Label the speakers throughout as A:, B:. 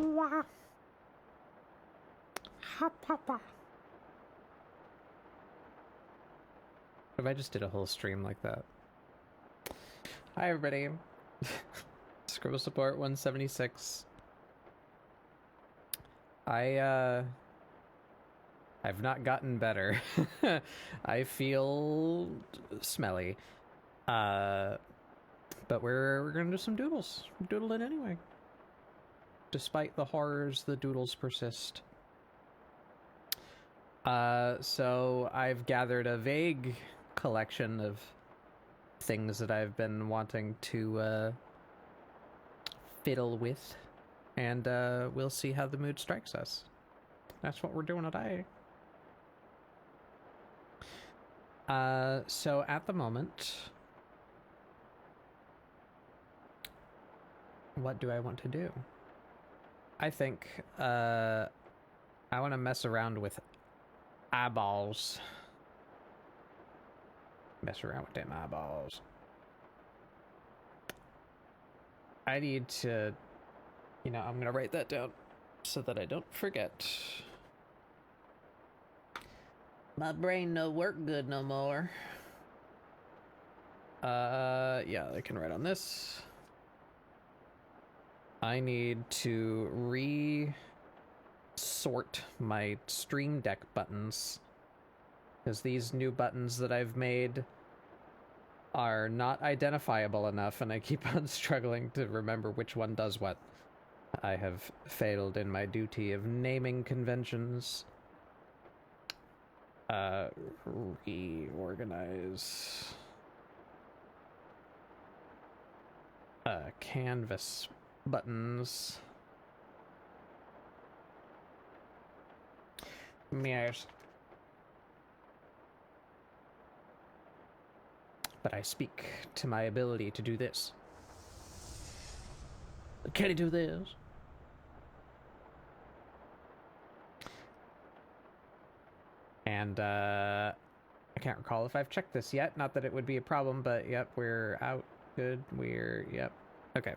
A: Wah. Ha ha ha.
B: If I just did a whole stream like that. Hi everybody. ScribbleSupport 176. I've not gotten better. I feel smelly. But we're gonna do some doodles. Doodling anyway. Despite the horrors, the doodles persist. So I've gathered a vague collection of things that I've been wanting to fiddle with, and we'll see how the mood strikes us. That's what we're doing today. So at the moment, what do I want to do? I think I want to mess around with eyeballs. Mess around with them eyeballs. I need to, you know, I'm gonna write that down so that I don't forget. My brain no work good no more. Yeah, I can write on this. I need to re-sort my Stream Deck buttons, because these new buttons that I've made are not identifiable enough, and I keep on struggling to remember which one does what. I have failed in my duty of naming conventions. Reorganize. Canvas buttons. Yes. But I speak to my ability to do this. Can he do this? And I can't recall if I've checked this yet. Not that it would be a problem, but yep, we're out. Good. Yep. Okay.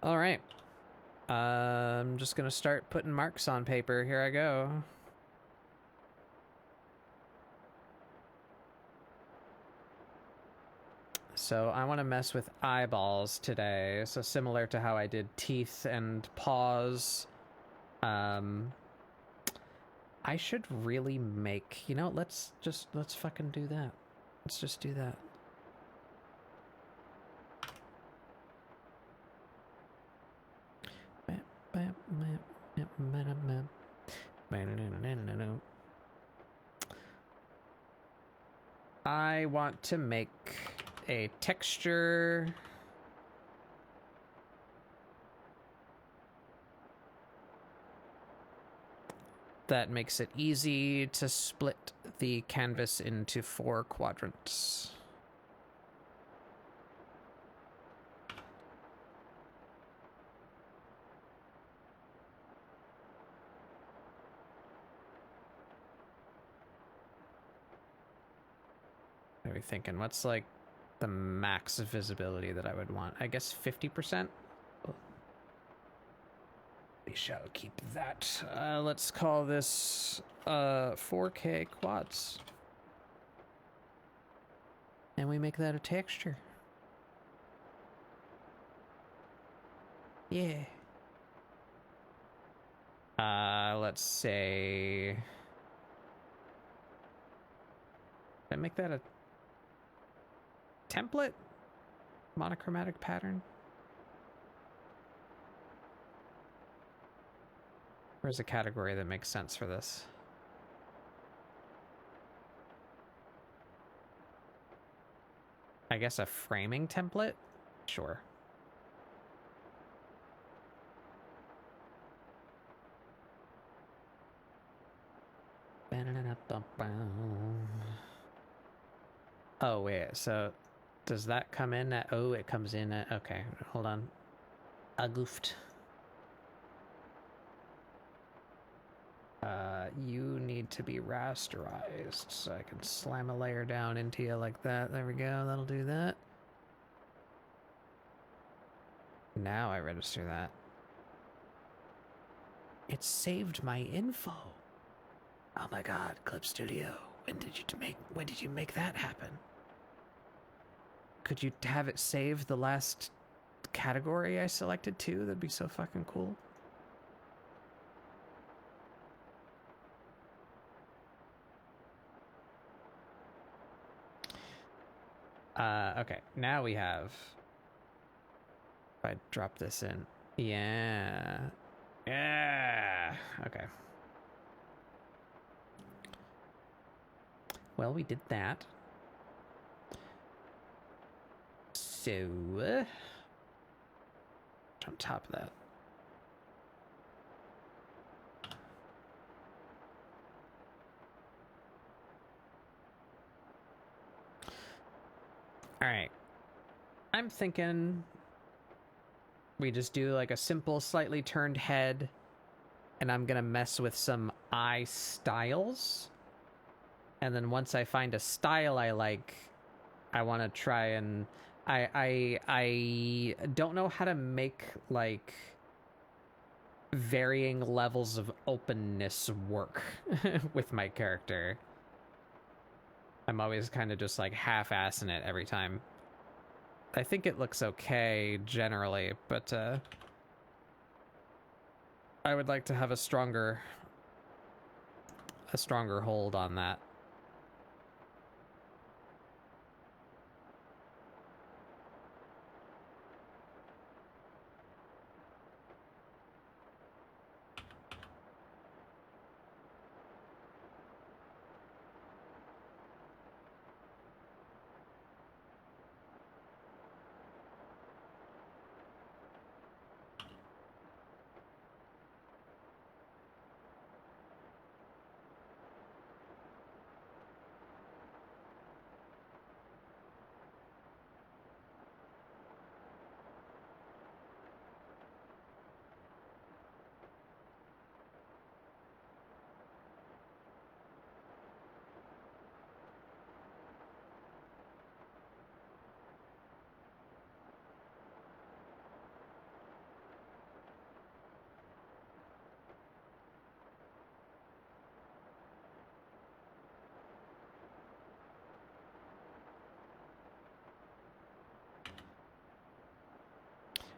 B: All right. I'm just gonna start putting marks on paper. Here I go. So I want to mess with eyeballs today. So similar to how I did teeth and paws. I should really make, you know, let's fucking do that. Let's just do that. I want to make a texture that makes it easy to split the canvas into 4 quadrants. What are we thinking? What's like the max visibility that I would want? I guess 50%? We shall keep that. Let's call this 4K quads. And we make that a texture. Yeah. Let's say... Did I make that a template? Monochromatic pattern? Where's a category that makes sense for this? I guess a framing template? Sure. Oh, wait, so does that come in at... Oh, it comes in at... Okay, hold on. I goofed. You need to be rasterized, so I can slam a layer down into you like that. There we go, that'll do that. Now I register that. It saved my info. Oh my god, Clip Studio. When did you make that happen? Could you have it save the last category I selected too? That'd be so fucking cool. Okay, now we have... If I drop this in... Yeah. Yeah! Okay. Well, we did that. So... on top of that... Alright. I'm thinking we just do like a simple slightly turned head, and I'm gonna mess with some eye styles. And then once I find a style I like, I want to try and I don't know how to make like varying levels of openness work with my character. I'm always kind of just like half-assing it every time. I think it looks okay generally, but I would like to have a stronger hold on that.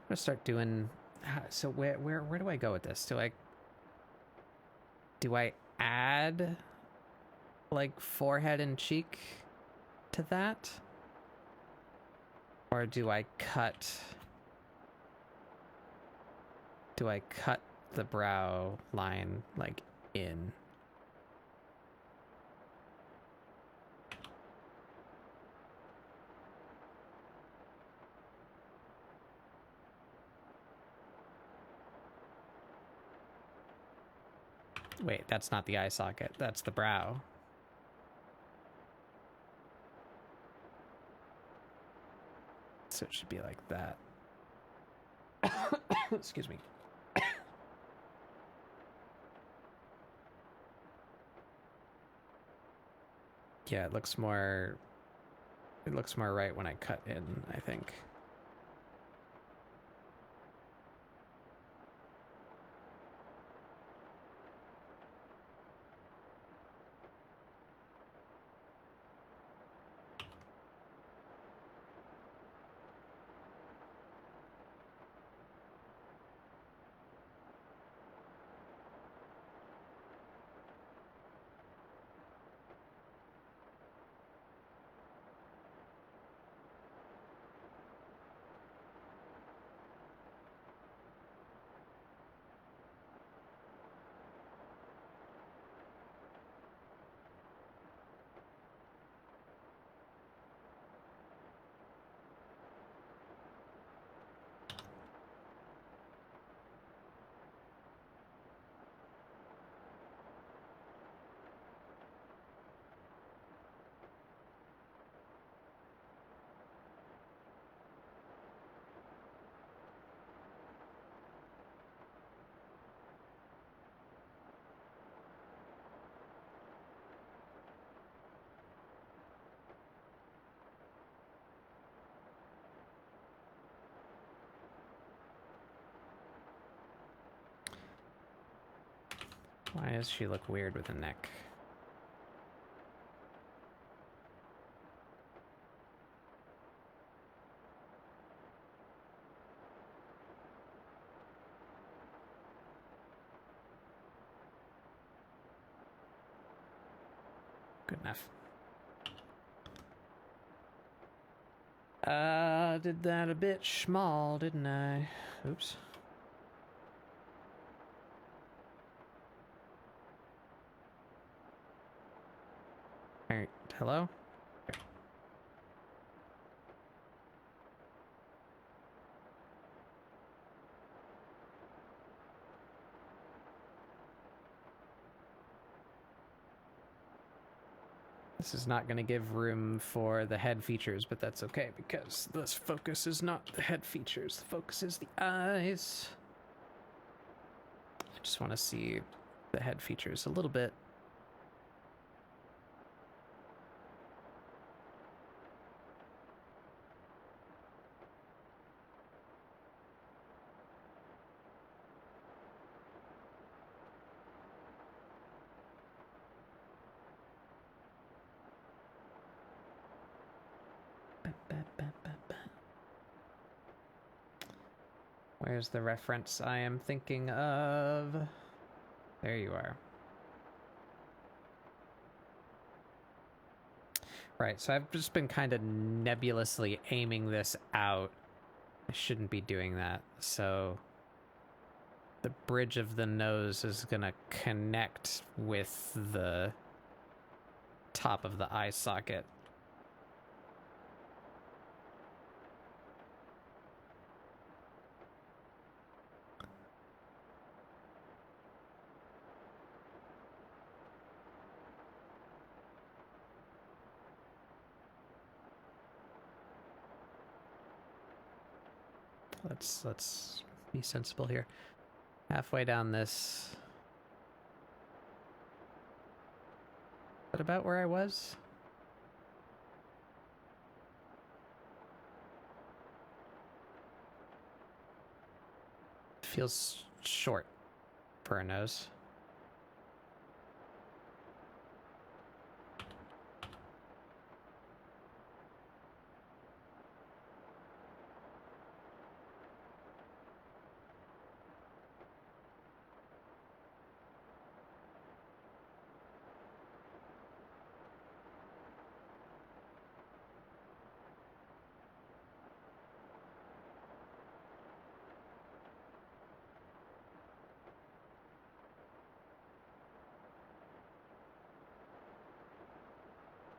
B: I'm gonna start doing... So where do I go with this? Do I add like forehead and cheek to that? Or do I cut the brow line like in? Wait, that's not the eye socket. That's the brow. So it should be like that. Excuse me. Yeah, it looks more right when I cut in, I think. Why does she look weird with a neck? Good enough. Did that a bit small, didn't I? Oops. Alright, hello? Okay. This is not going to give room for the head features, but that's okay, because this focus is not the head features. The focus is the eyes. I just want to see the head features a little bit. Where's the reference I am thinking of? There you are. Right, so I've just been kind of nebulously aiming this out. I shouldn't be doing that. So the bridge of the nose is gonna connect with the top of the eye socket. Let's be sensible here. Halfway down this. Is that about where I was? Feels short for a nose.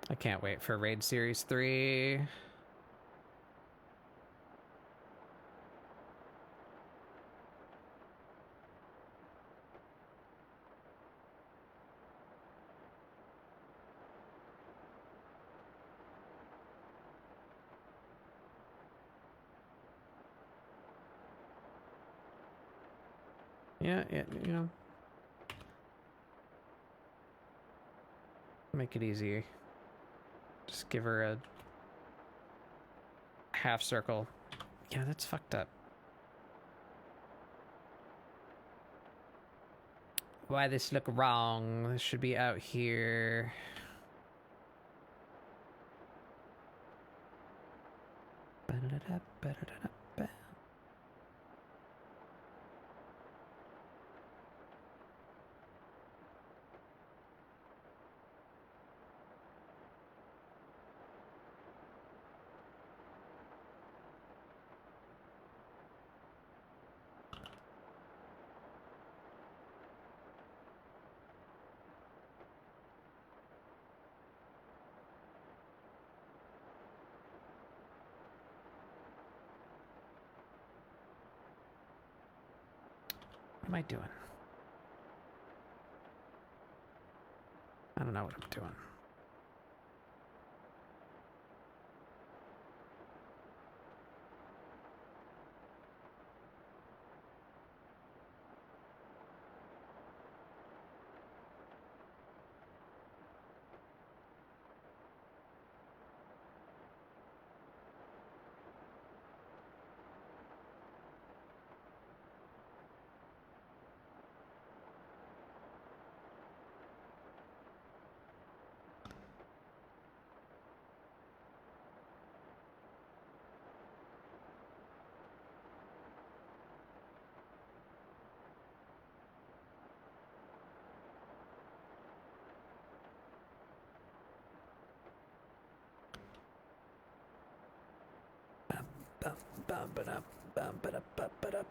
B: I can't wait for Raid Series 3. Yeah, you know. Make it easy. Just give her a half circle. Yeah, that's fucked up. Why this look wrong? This should be out here. What am I doing? I don't know what I'm doing. bump it up, bump it up, bump it up.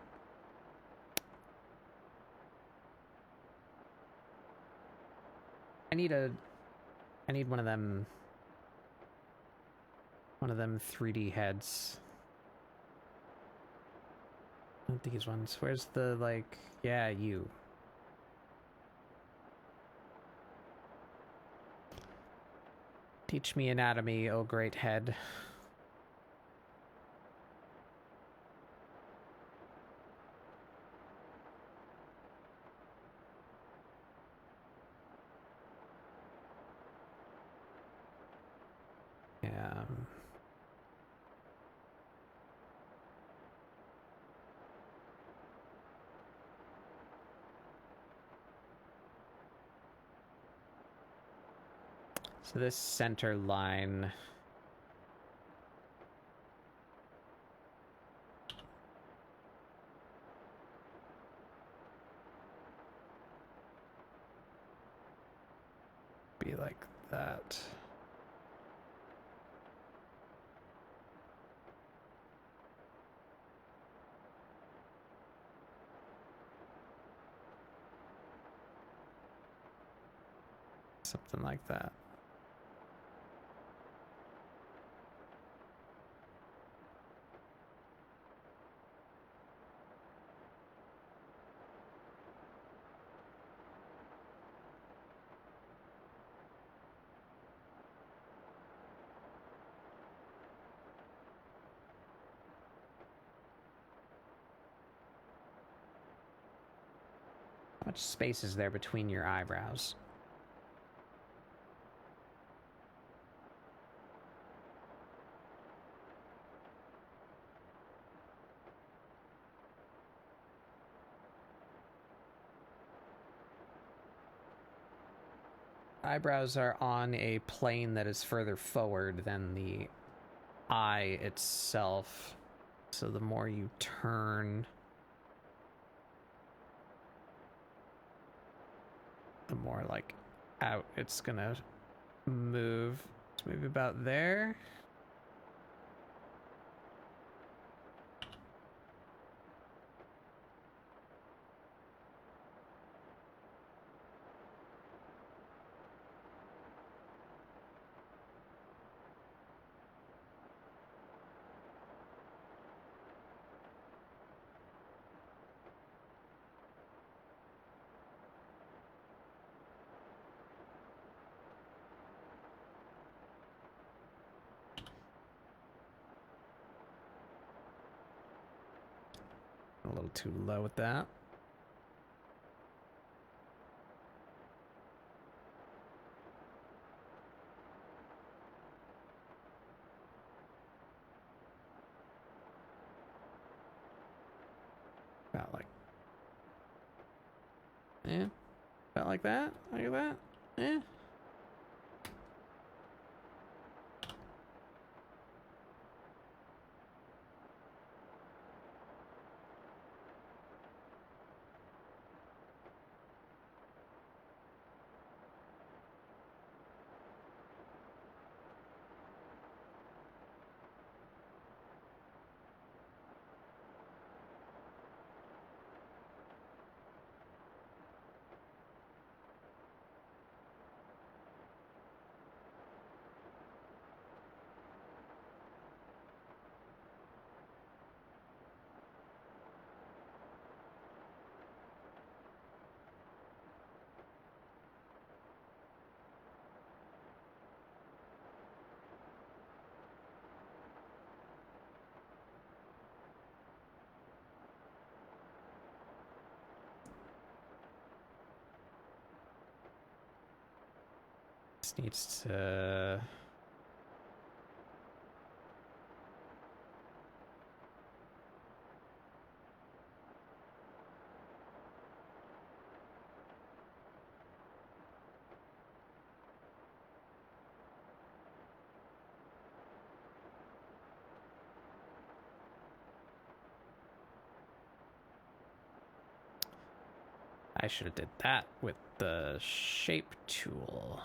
B: I need one of them 3D heads. Not these ones. Where's the, like, yeah, you. Teach me anatomy, oh great head. Yeah. So this center line... be like that. Something like that. How much space is there between your eyebrows? Eyebrows are on a plane that is further forward than the eye itself. So the more you turn, the more like out it's gonna move. It's maybe about there. A little too low with that. About like, yeah, about like that. Look at that. Yeah. This needs to... I should have did that with the shape tool.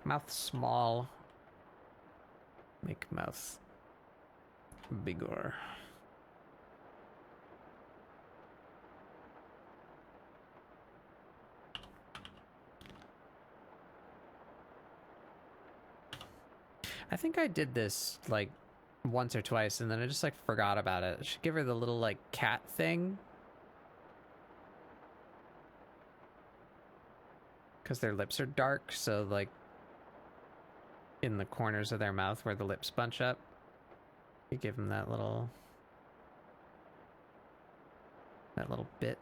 B: mouth small. Make mouth bigger. I think I did this like once or twice and then I just like forgot about it. I should give her the little like cat thing. Because their lips are dark, so like in the corners of their mouth where the lips bunch up, you give them that little bit.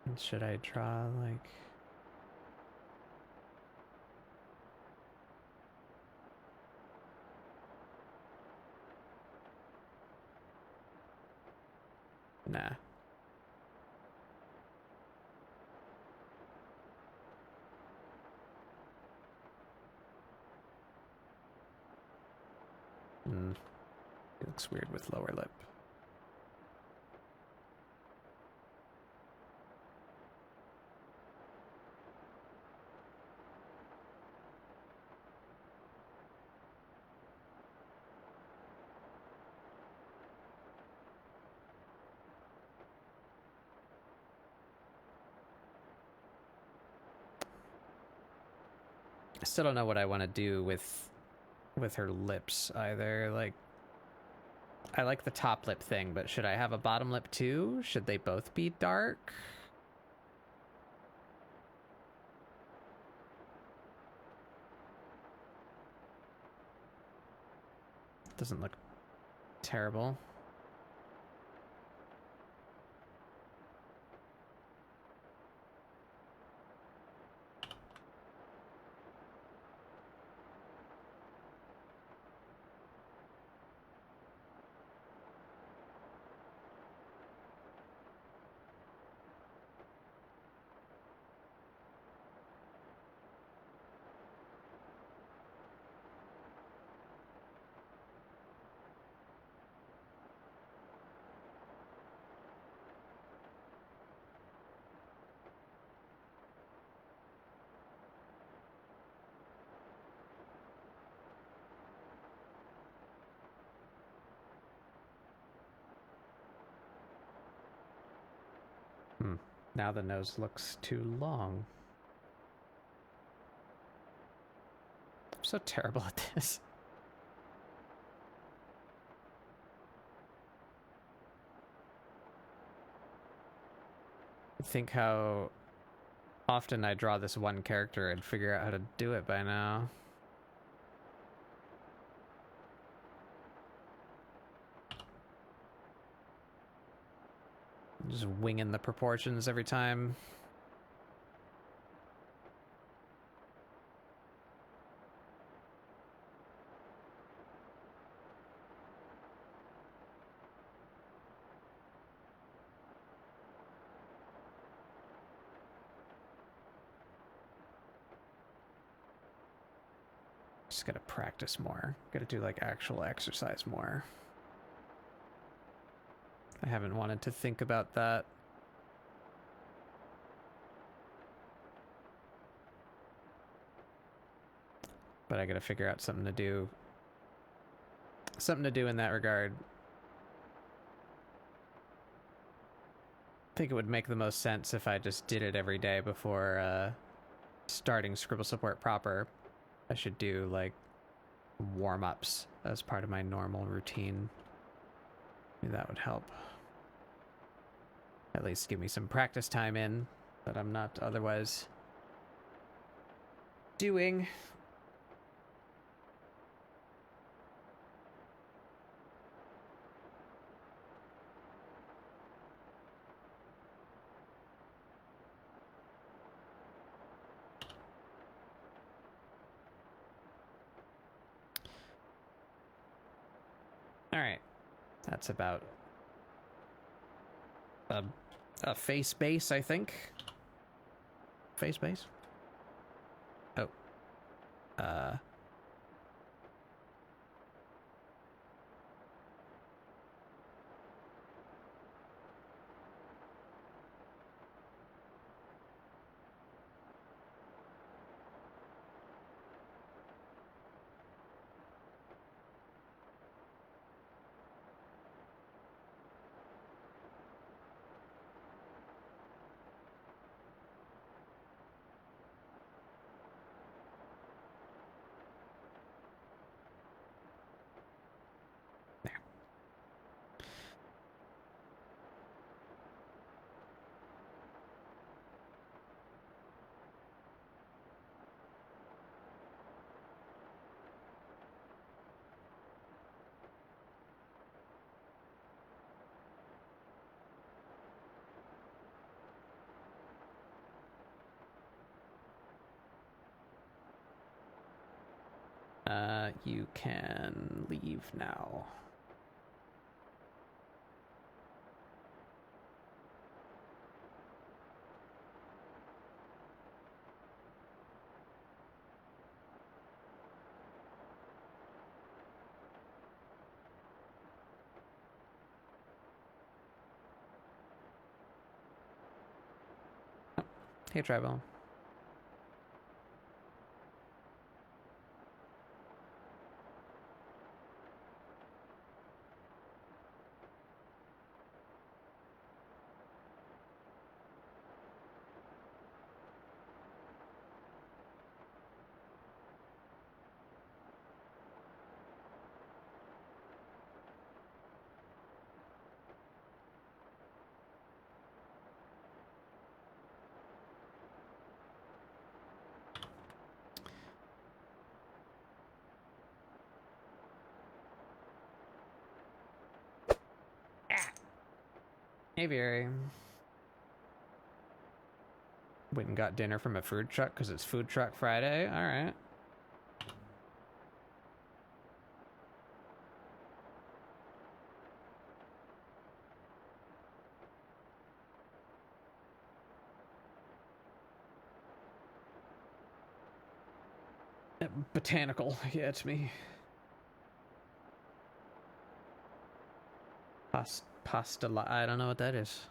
B: And should I draw like... Nah. It looks weird with lower lip. I still don't know what I want to do with her lips either. Like, I like the top lip thing, but should I have a bottom lip too? Should they both be dark? Doesn't look terrible. Now the nose looks too long. I'm so terrible at this. Think how often I draw this one character and figure out how to do it by now. Just winging the proportions every time. Just gotta practice more. Gotta do like actual exercise more. I haven't wanted to think about that. But I gotta figure out something to do. Something to do in that regard. I think it would make the most sense if I just did it every day before starting ScribbleSupport proper. I should do like warm-ups as part of my normal routine. Maybe that would help. At least give me some practice time in that I'm not otherwise doing. All right, that's about a face base, I think. Face base? Oh. You can leave now. Hey, Tribal. Aviary. Went and got dinner from a food truck because it's Food Truck Friday. All right. Botanical. Yeah, it's me. Pasta. I don't know what that is.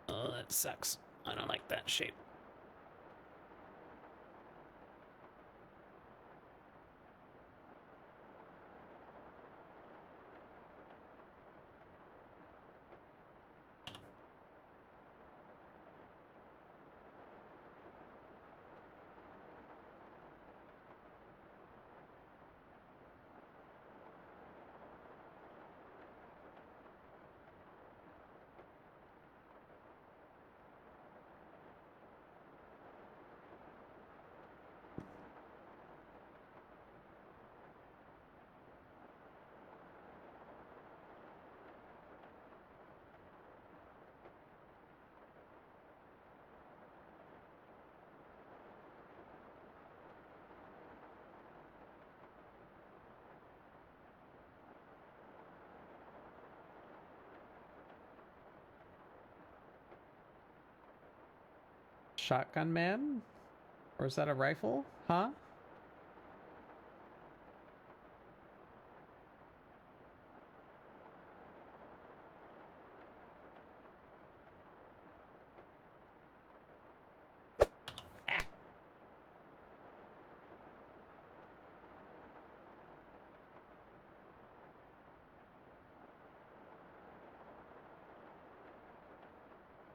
B: Oh, that sucks. I don't like that shape. Shotgun man? Or is that a rifle? Huh?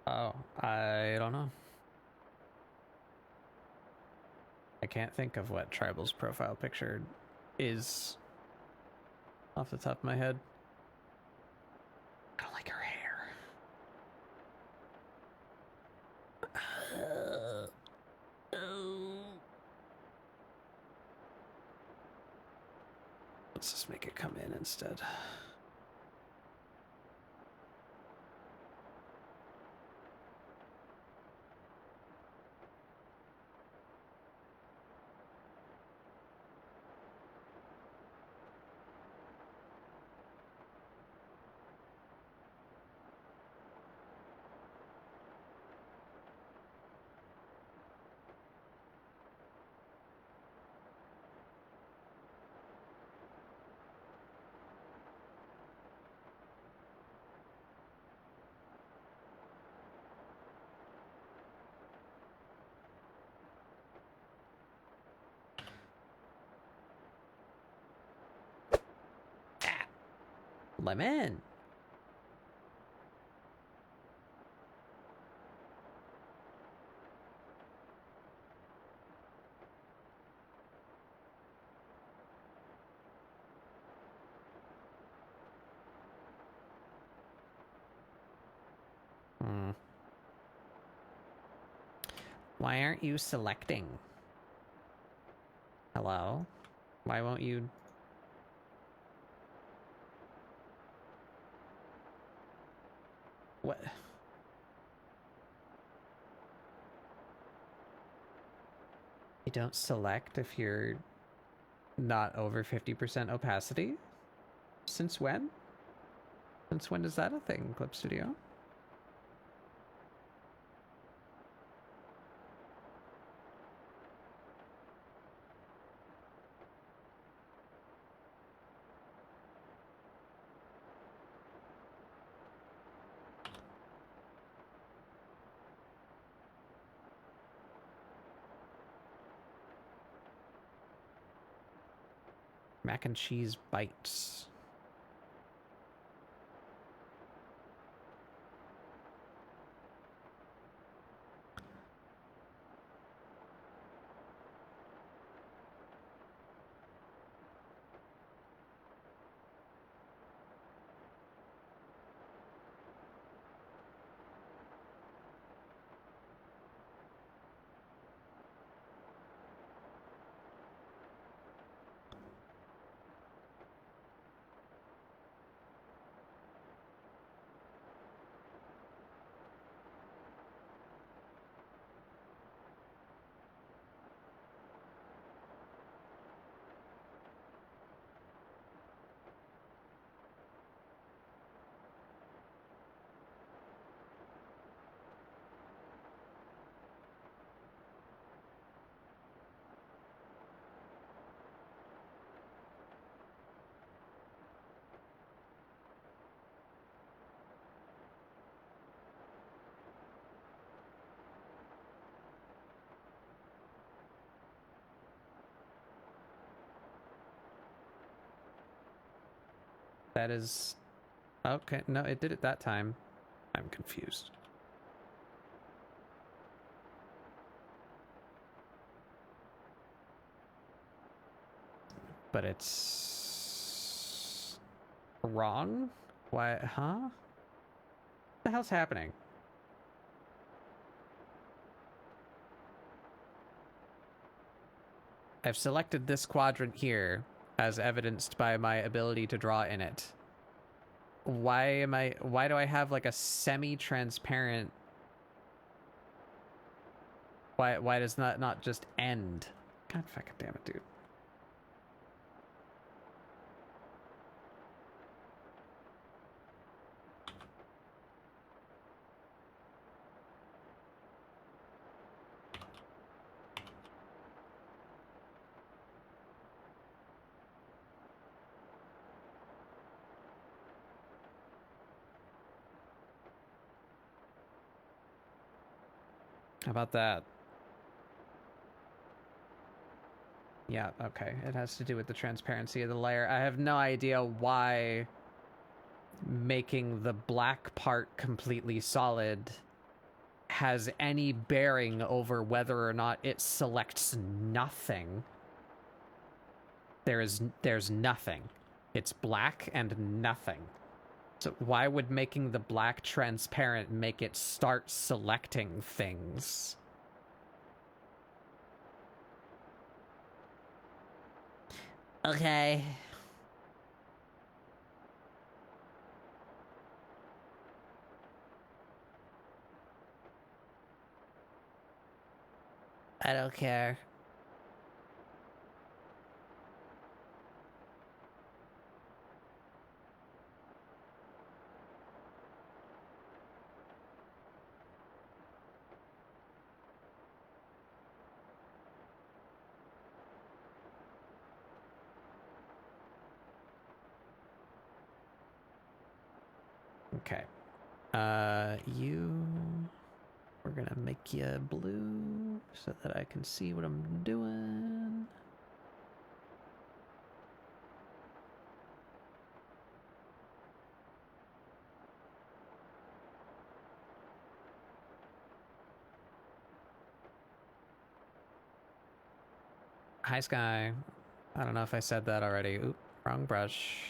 B: Oh, I don't know. I can't think of what Tribal's profile picture is off the top of my head. I don't like her hair. Let's just make it come in instead. Lemon. Why aren't you selecting? Hello? Why won't you... What? You don't select if you're not over 50% opacity? Since when? Since when is that a thing, Clip Studio? Mac and cheese bites. That is... Okay, no, it did it that time. I'm confused. But it's... wrong? Why, huh? What the hell's happening? I've selected this quadrant here, as evidenced by my ability to draw in it. Why do I have like a semi-transparent... Why does that not just end? God fucking damn it, dude. How about that? Yeah, okay. It has to do with the transparency of the layer. I have no idea why making the black part completely solid has any bearing over whether or not it selects nothing. There's nothing. It's black and nothing. So why would making the black transparent make it start selecting things? Okay. I don't care. Okay. We're gonna make you blue so that I can see what I'm doing. Hi, Sky. I don't know if I said that already. Oop, wrong brush.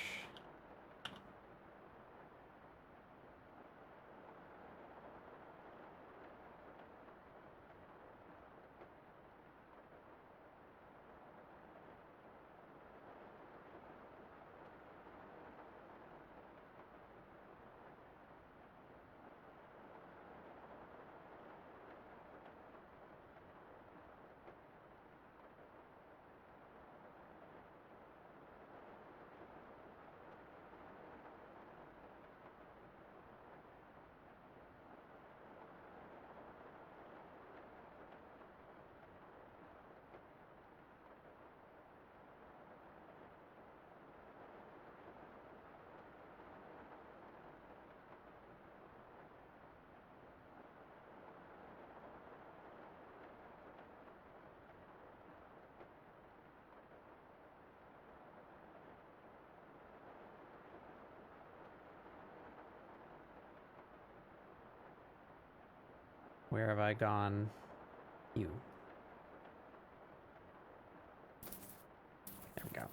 B: Where have I gone? You. There we go.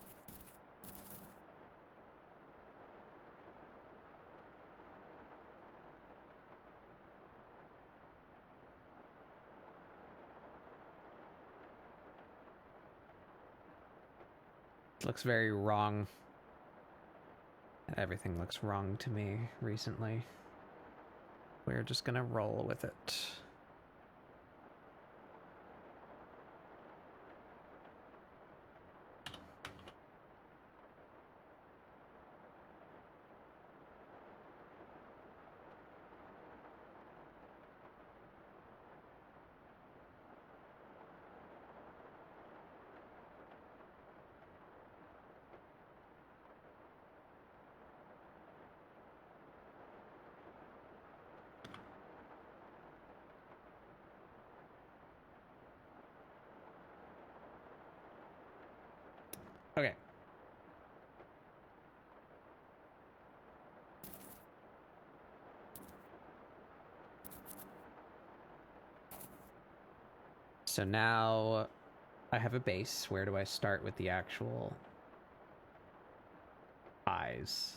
B: It looks very wrong. Everything looks wrong to me recently. We're just gonna roll with it. Okay. So now I have a base. Where do I start with the actual eyes?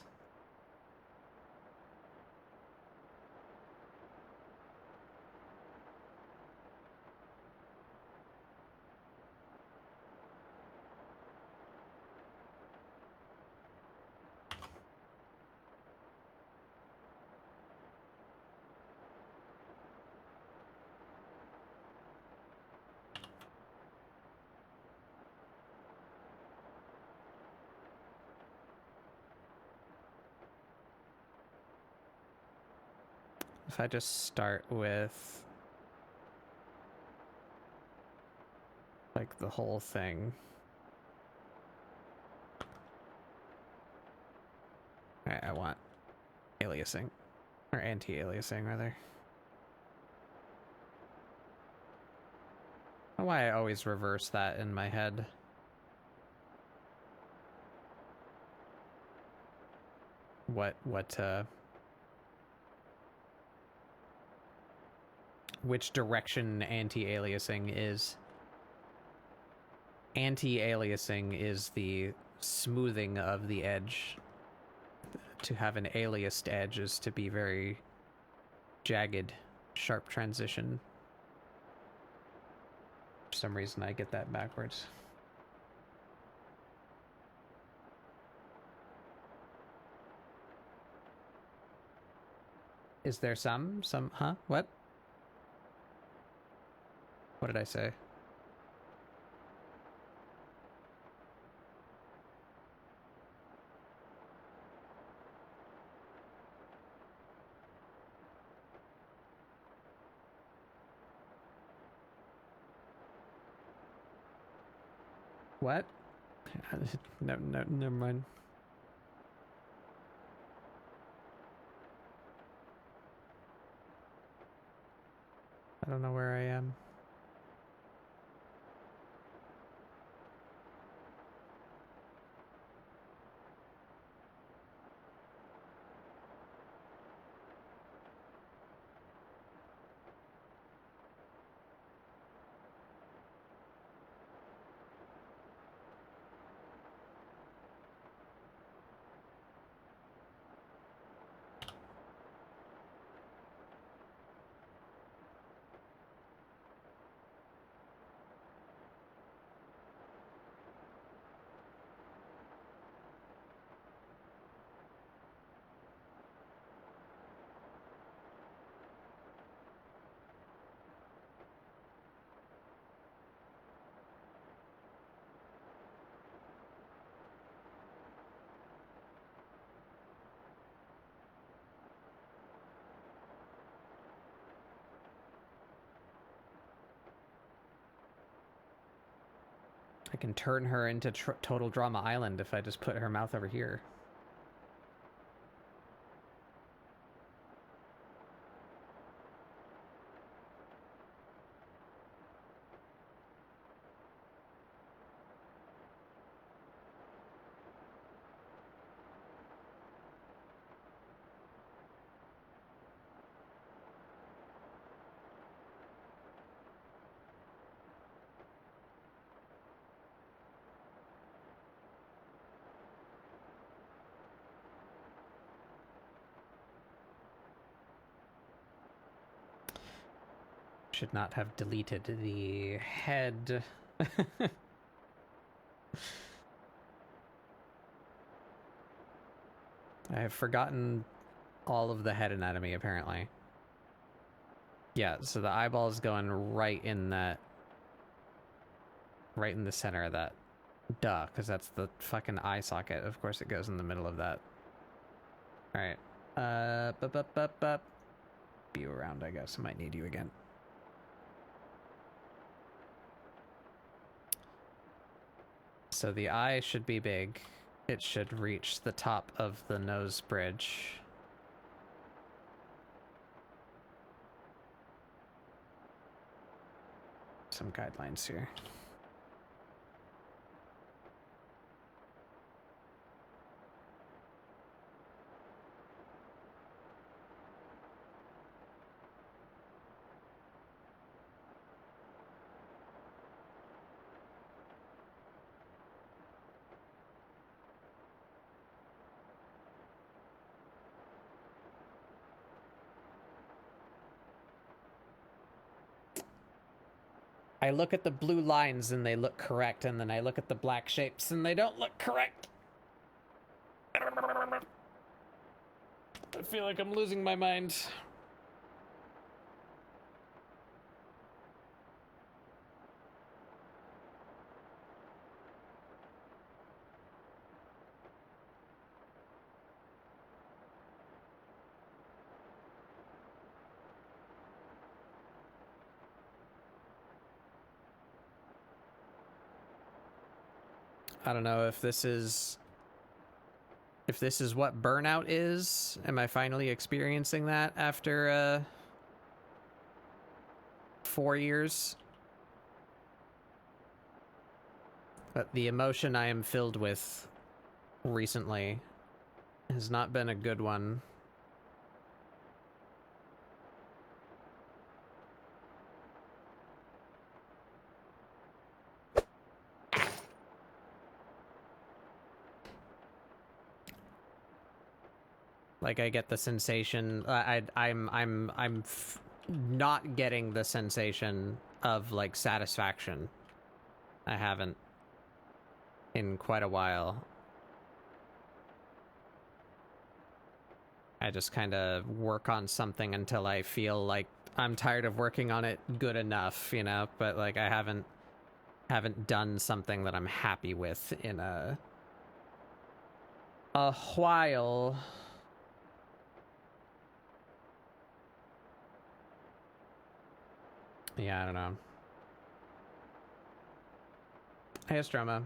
B: If I just start with like the whole thing. Alright, I want aliasing. Or anti-aliasing, rather. I don't know why I always reverse that in my head. Which direction anti-aliasing is. Anti-aliasing is the smoothing of the edge. To have an aliased edge is to be very jagged, sharp transition. For some reason I get that backwards. Is there some, huh? What? What did I say? What? No, never mind. I don't know where I am. I can turn her into Total Drama Island if I just put her mouth over here. should not have deleted the head. I have forgotten all of the head anatomy, apparently. Yeah, so the eyeball is going right in that... right in the center of that. Duh, because that's the fucking eye socket. Of course it goes in the middle of that. Alright. Be you around, I guess. I might need you again. So the eye should be big. It should reach the top of the nose bridge. Some guidelines here. I look at the blue lines and they look correct, and then I look at the black shapes and they don't look correct. I feel like I'm losing my mind. I don't know if this is what burnout is. Am I finally experiencing that after 4 years? But the emotion I am filled with recently has not been a good one. Like, I get the sensation, I'm not getting the sensation of, like, satisfaction. I haven't in quite a while. I just kind of work on something until I feel like I'm tired of working on it good enough, you know? But, like, I haven't done something that I'm happy with in a while. Yeah, I don't know. Hey, Astroma.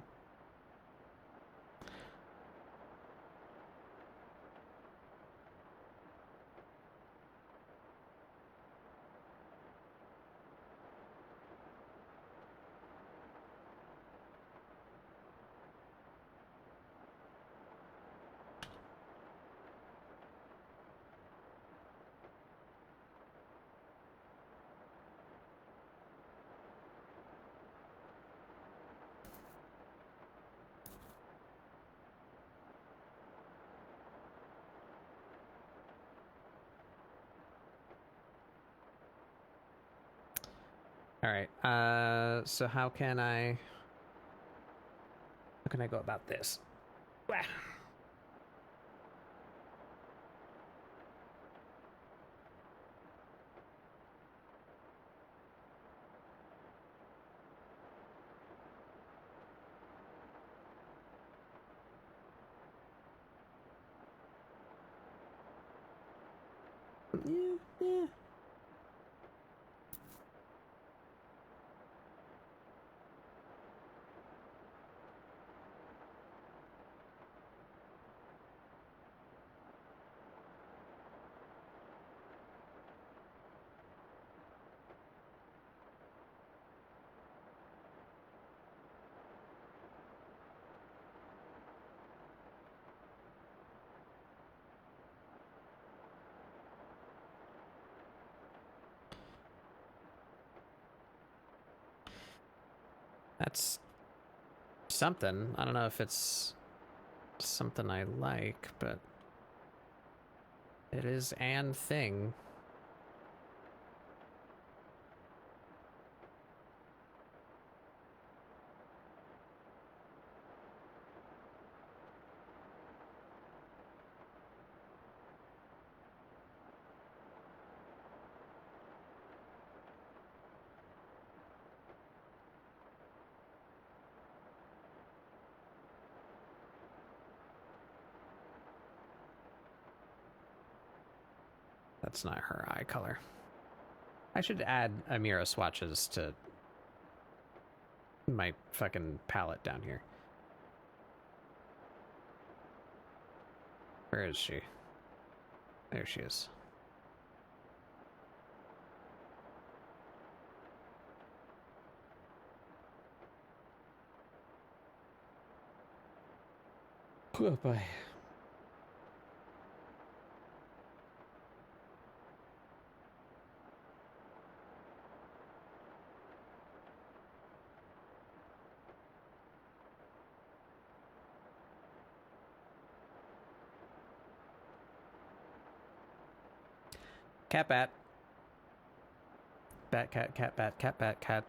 B: All right. So how can I go about this? Wah. Yeah. That's something. I don't know if it's something I like, but it is an thing. That's not her eye color. I should add Amira swatches to my fucking palette down here. Where is she? There she is. Oh boy. Cat bat. Bat cat cat bat cat bat cat.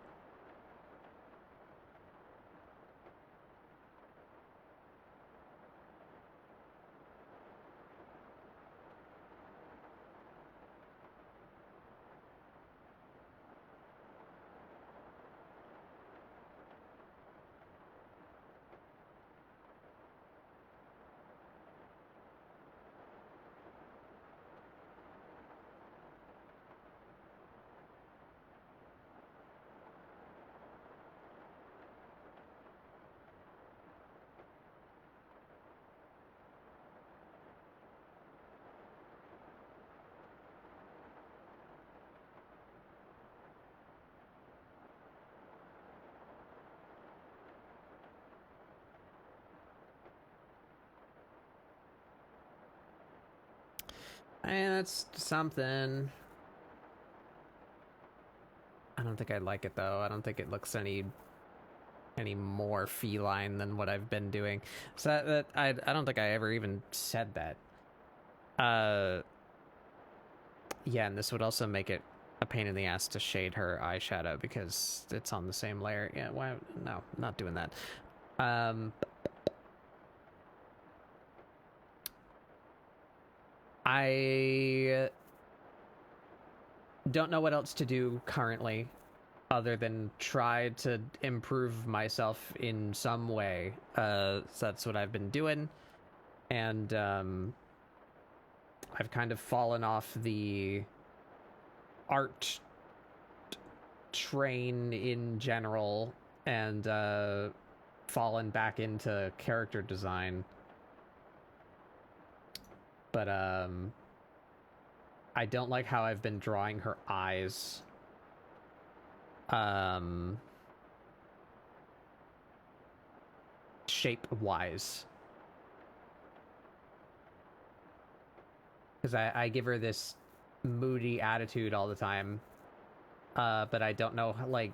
B: And that's something. I don't think I like it though. I don't think it looks any more feline than what I've been doing. So that I don't think I ever even said that. Yeah, and this would also make it a pain in the ass to shade her eyeshadow because it's on the same layer. Yeah, why? No, not doing that. I don't know what else to do currently other than try to improve myself in some way. So that's what I've been doing. And I've kind of fallen off the art train in general and fallen back into character design. But I don't like how I've been drawing her eyes. Shape-wise. Because I give her this moody attitude all the time. But I don't know, like,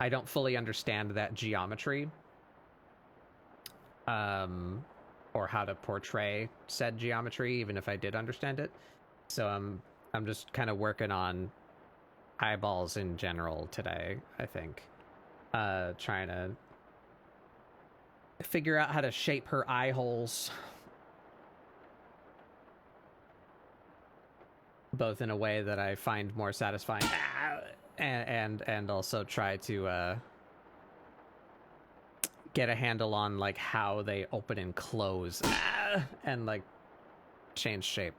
B: I don't fully understand that geometry. Or how to portray said geometry, even if I did understand it. So I'm just kind of working on eyeballs in general today, I think. Trying to figure out how to shape her eye holes. Both in a way that I find more satisfying and also try to get a handle on like how they open and close and like change shape.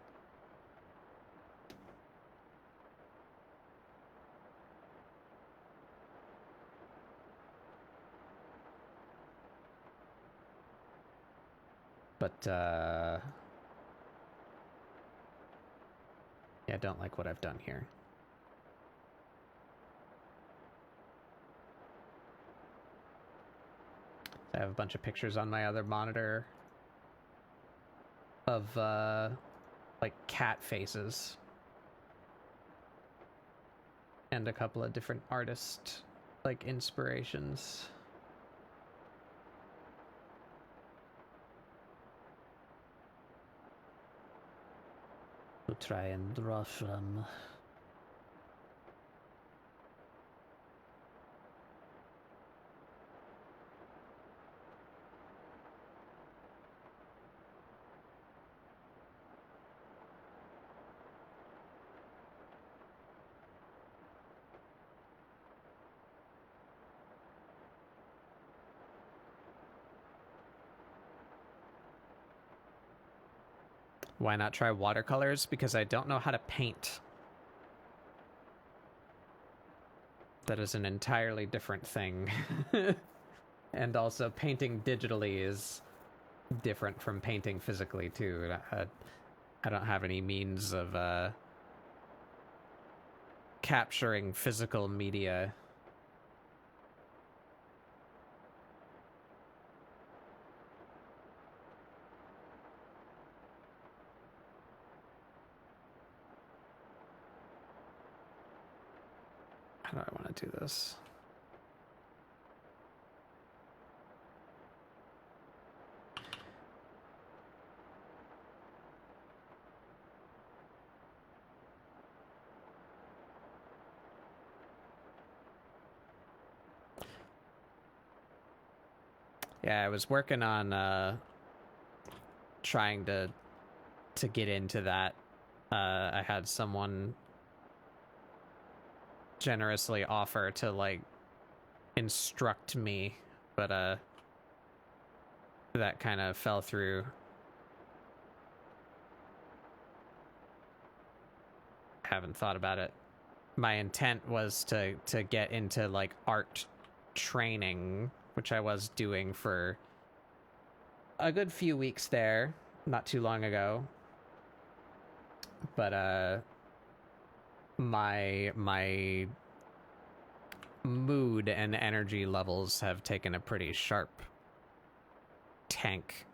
B: But yeah, I don't like what I've done here. I have a bunch of pictures on my other monitor of like cat faces and a couple of different artist like inspirations. We'll try and draw from. Why not try watercolors? Because I don't know how to paint. That is an entirely different thing. And also, painting digitally is different from painting physically, too. I don't have any means of capturing physical media. How do I want to do this? Yeah, I was working on trying to get into that. I had someone generously offer to like instruct me, but that kind of fell through. Haven't thought about it. My intent was to get into like art training, which I was doing for a good few weeks there, not too long ago. But my mood and energy levels have taken a pretty sharp tank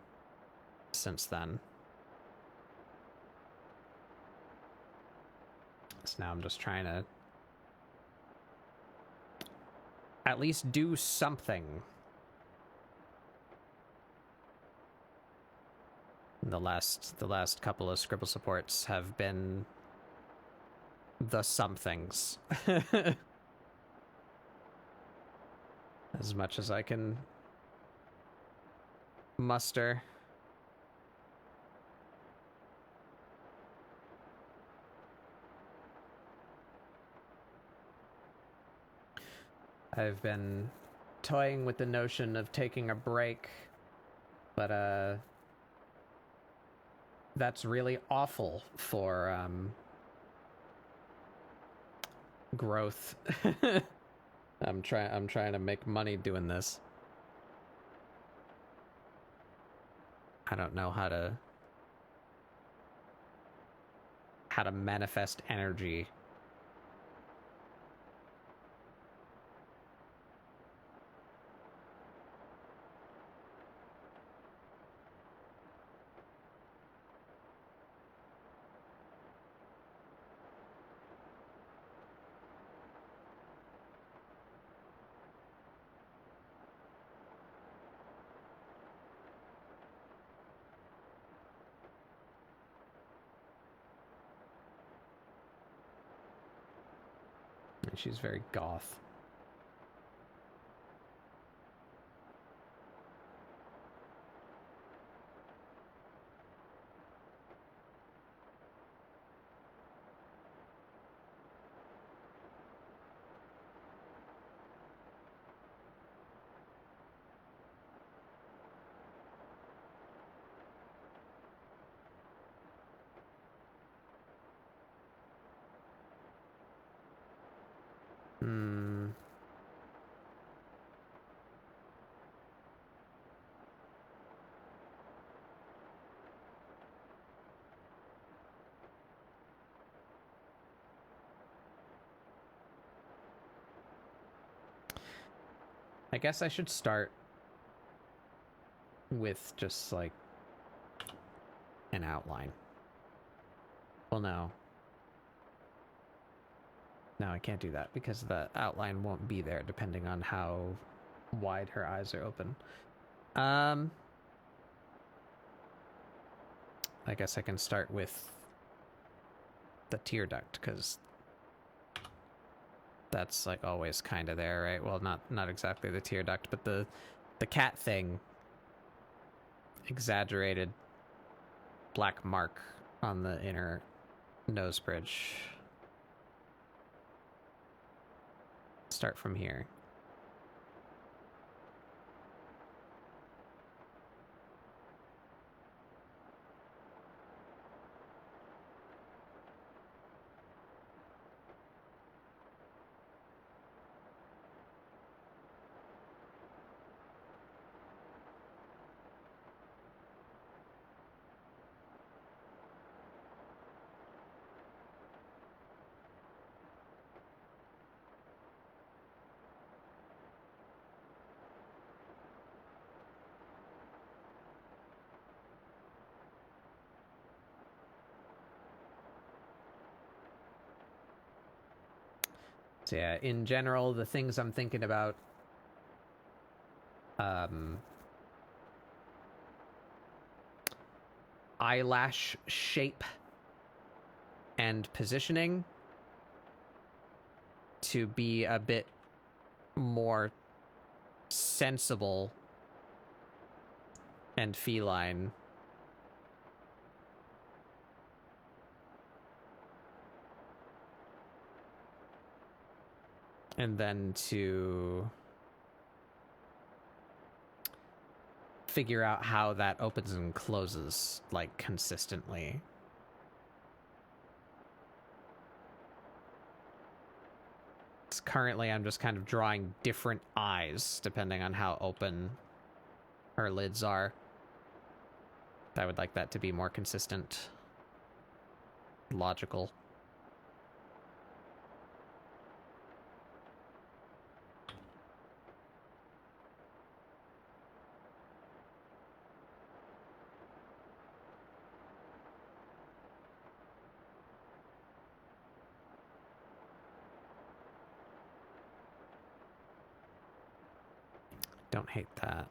B: since then. So now I'm just trying to at least do something. The last couple of ScribbleSupports have been the somethings. As much as I can muster. I've been toying with the notion of taking a break, but that's really awful for growth. I'm trying to make money doing this. I don't know how to manifest energy. She's very goth. I guess I should start with just like an outline. Well, no. No, I can't do that because the outline won't be there depending on how wide her eyes are open. I guess I can start with the tear duct because that's like always kind of there, right? Well, not exactly the tear duct, but the cat thing. Exaggerated black mark on the inner nose bridge. Start from here. So yeah, in general, the things I'm thinking about, eyelash shape and positioning to be a bit more sensible and feline. And then to figure out how that opens and closes, like, consistently. Currently, I'm just kind of drawing different eyes depending on how open her lids are. I would like that to be more consistent, logical. Don't hate that.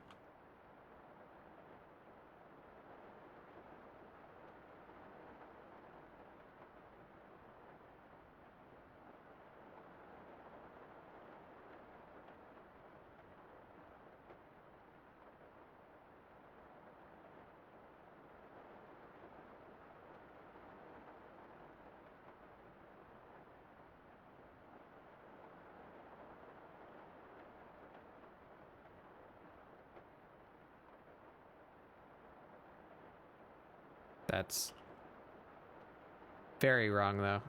B: That's very wrong, though.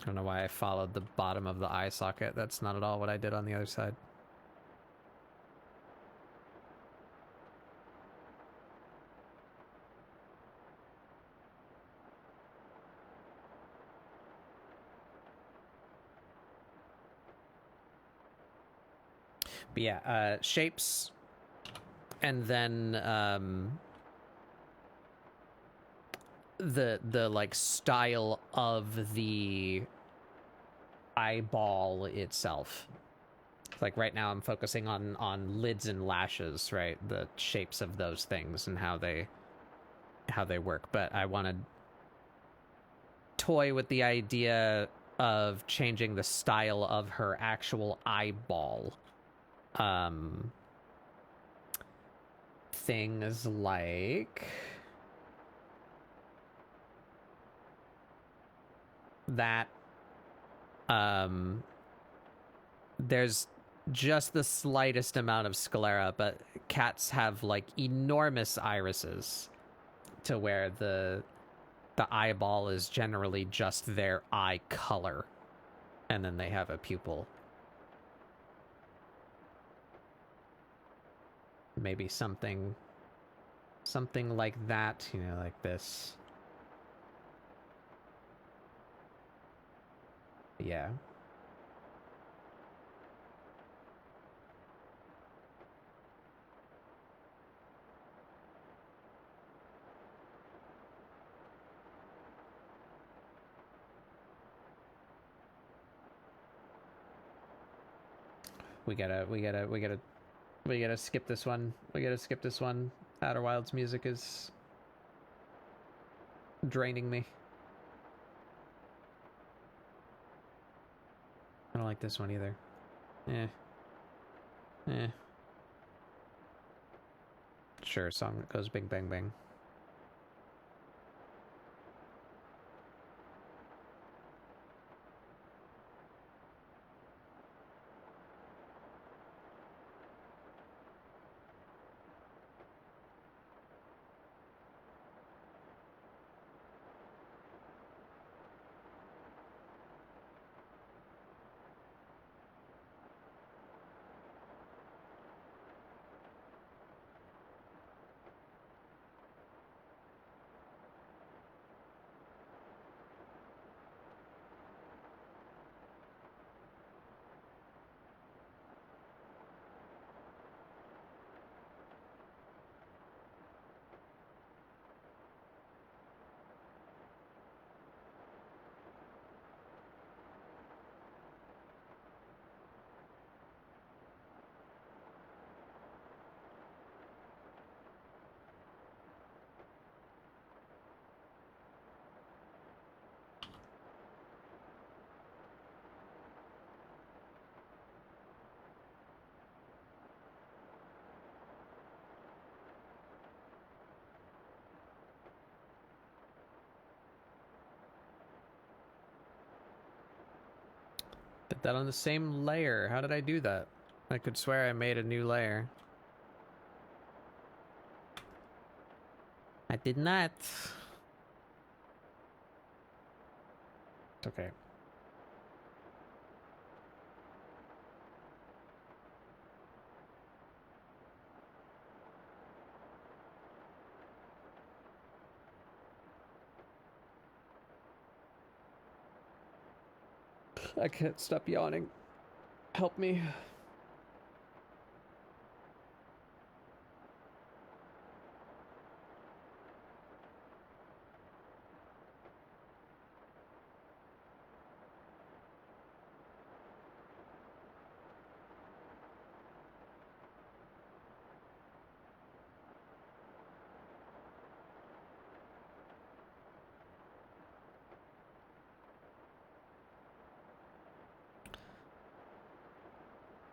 B: I don't know why I followed the bottom of the eye socket. That's not at all what I did on the other side. But yeah, shapes, and then the like style of the eyeball itself. Like right now I'm focusing on lids and lashes, right? The shapes of those things and how they work. But I want to toy with the idea of changing the style of her actual eyeball. Things like that. There's just the slightest amount of sclera, but cats have like enormous irises to where the eyeball is generally just their eye color, and then they have a pupil. Maybe something like that, you know, like this. Yeah. We gotta skip this one. We gotta skip this one. Outer Wilds music is draining me. I don't like this one either. Sure, song that goes bing bang bang. that on the same layer. How did I do that? I could swear I made a new layer. I did not. It's okay. I can't stop yawning. Help me.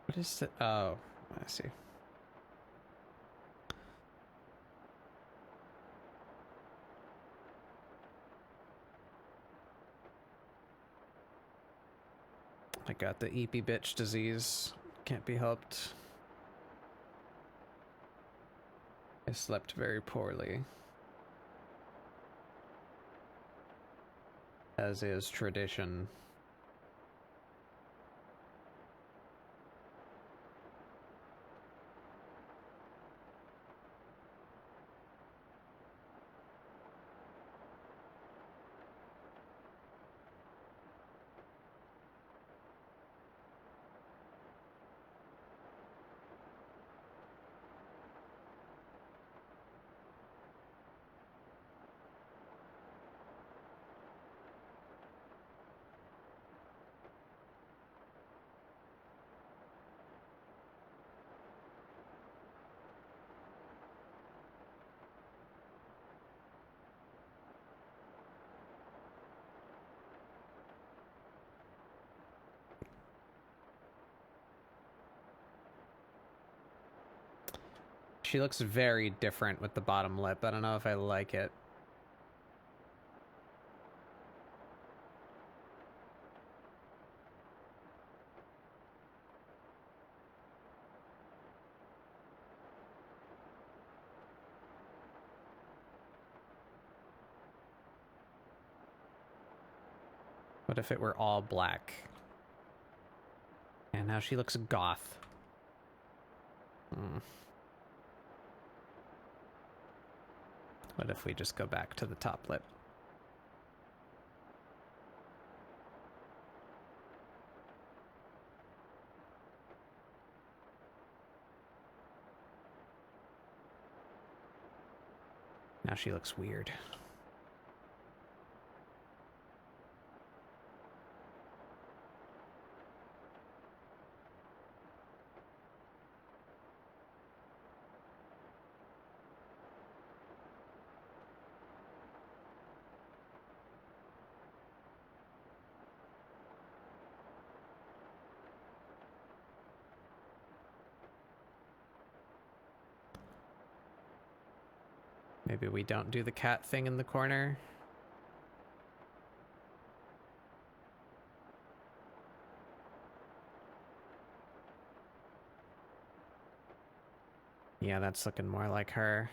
B: What is it? Oh, I see. I got the eepy bitch disease. Can't be helped. I slept very poorly. As is tradition. She looks very different with the bottom lip. I don't know if I like it. What if it were all black? And now she looks goth. What if we just go back to the top lip? Now she looks weird. Maybe we don't do the cat thing in the corner. Yeah, that's looking more like her.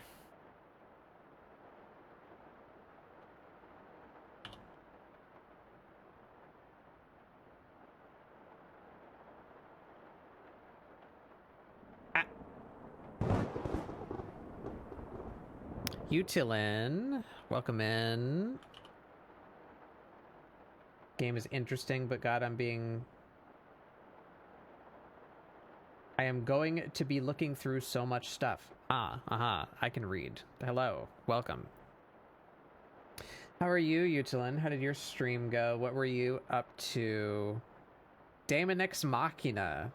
B: Utilin, welcome in. Game is interesting, but God, I am going to be looking through so much stuff. I can read. Hello, welcome. How are you, Utilin? How did your stream go? What were you up to? Daemon X Machina,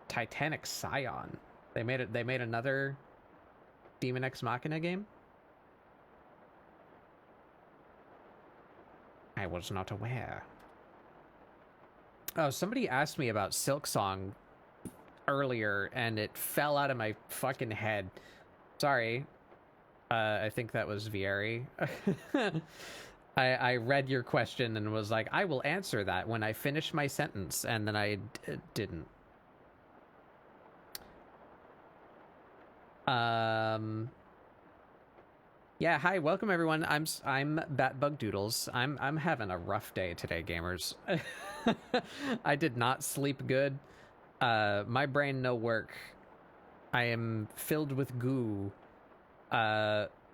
B: Titanic Scion. They made another Demon X Machina game? I was not aware. Oh, somebody asked me about Silksong earlier, and it fell out of my fucking head. Sorry. I think that was Vieri. I read your question and was like, I will answer that when I finish my sentence, and then I didn't. Yeah, hi, welcome everyone. I'm Batbug Doodles. I'm having a rough day today, gamers. I did not sleep good. My brain no work. I am filled with goo.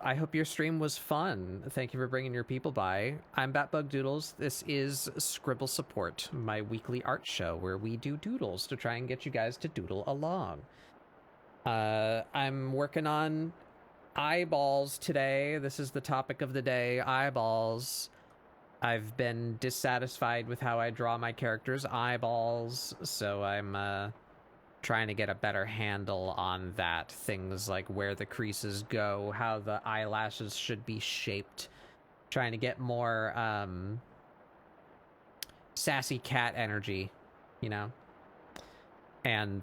B: I hope your stream was fun. Thank you for bringing your people by. I'm Batbug Doodles. This is ScribbleSupport, my weekly art show where we do doodles to try and get you guys to doodle along. I'm working on eyeballs today. This is the topic of the day, eyeballs. I've been dissatisfied with how I draw my characters' eyeballs, so I'm trying to get a better handle on that. Things like where the creases go, how the eyelashes should be shaped. Trying to get more sassy cat energy, you know? And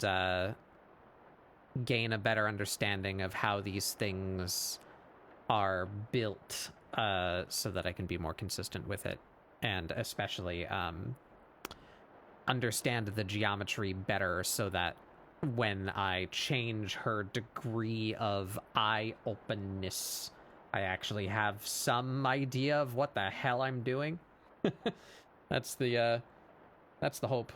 B: gain a better understanding of how these things are built so that I can be more consistent with it. And especially understand the geometry better so that when I change her degree of eye openness, I actually have some idea of what the hell I'm doing. That's the hope.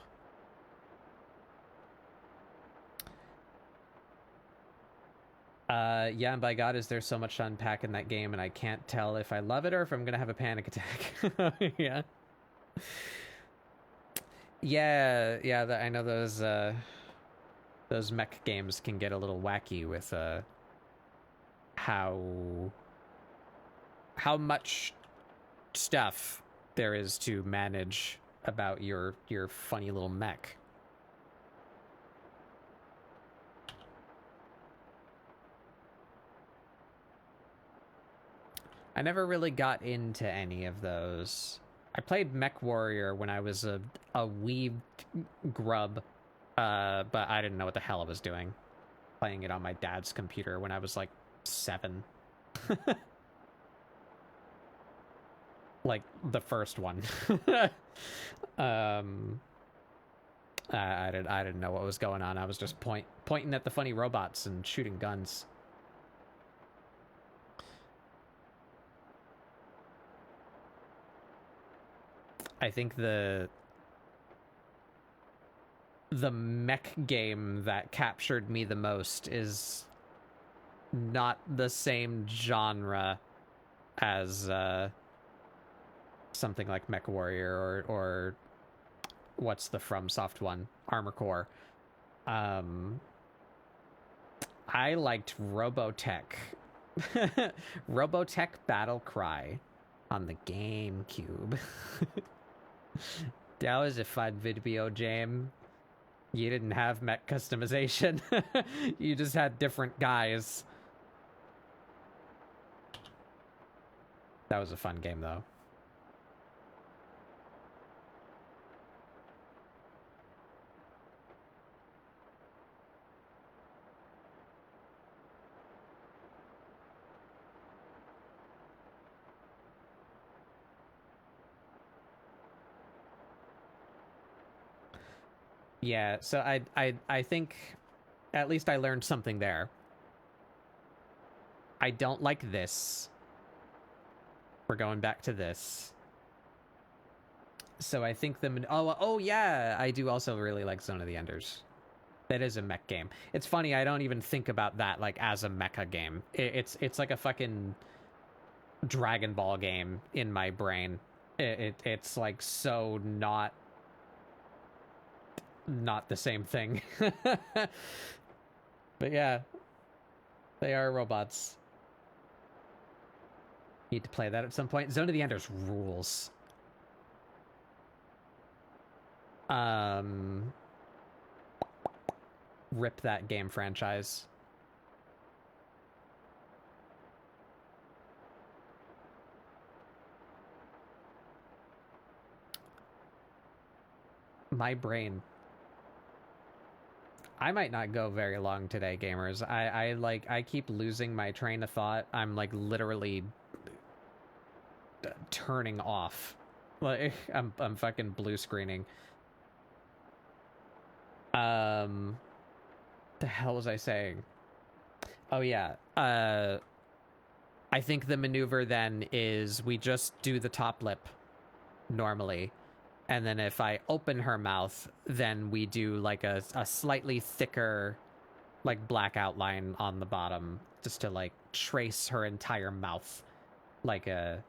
B: Yeah, and by God, is there so much to unpack in that game, and I can't tell if I love it or if I'm gonna have a panic attack. Yeah. Yeah, I know those mech games can get a little wacky with how much stuff there is to manage about your funny little mech. I never really got into any of those. I played Mech Warrior when I was a wee grub, but I didn't know what the hell I was doing. Playing it on my dad's computer when I was like 7. Like the first one. I didn't know what was going on. I was just pointing at the funny robots and shooting guns. I think the mech game that captured me the most is not the same genre as something like Mech Warrior or what's the FromSoft one? Armor Core. I liked Robotech. Robotech Battle Cry on the GameCube. That was a fun video game. You didn't have mech customization. You just had different guys. That was a fun game, though. Yeah, so I think at least I learned something there. I don't like this. We're going back to this. So I think oh yeah, I do also really like Zone of the Enders. That is a mech game. It's funny, I don't even think about that like as a mecha game. It's like a fucking Dragon Ball game in my brain. It's like so not the same thing. But yeah, they are robots. Need to play that at some point. Zone of the Enders rules. Rip that game franchise. My brain. I might not go very long today, gamers. I keep losing my train of thought. I'm like literally turning off. Like, I'm fucking blue screening. The hell was I saying? Oh yeah. I think the maneuver then is we just do the top lip normally. And then if I open her mouth, then we do like a slightly thicker, like black outline on the bottom, just to like trace her entire mouth, like a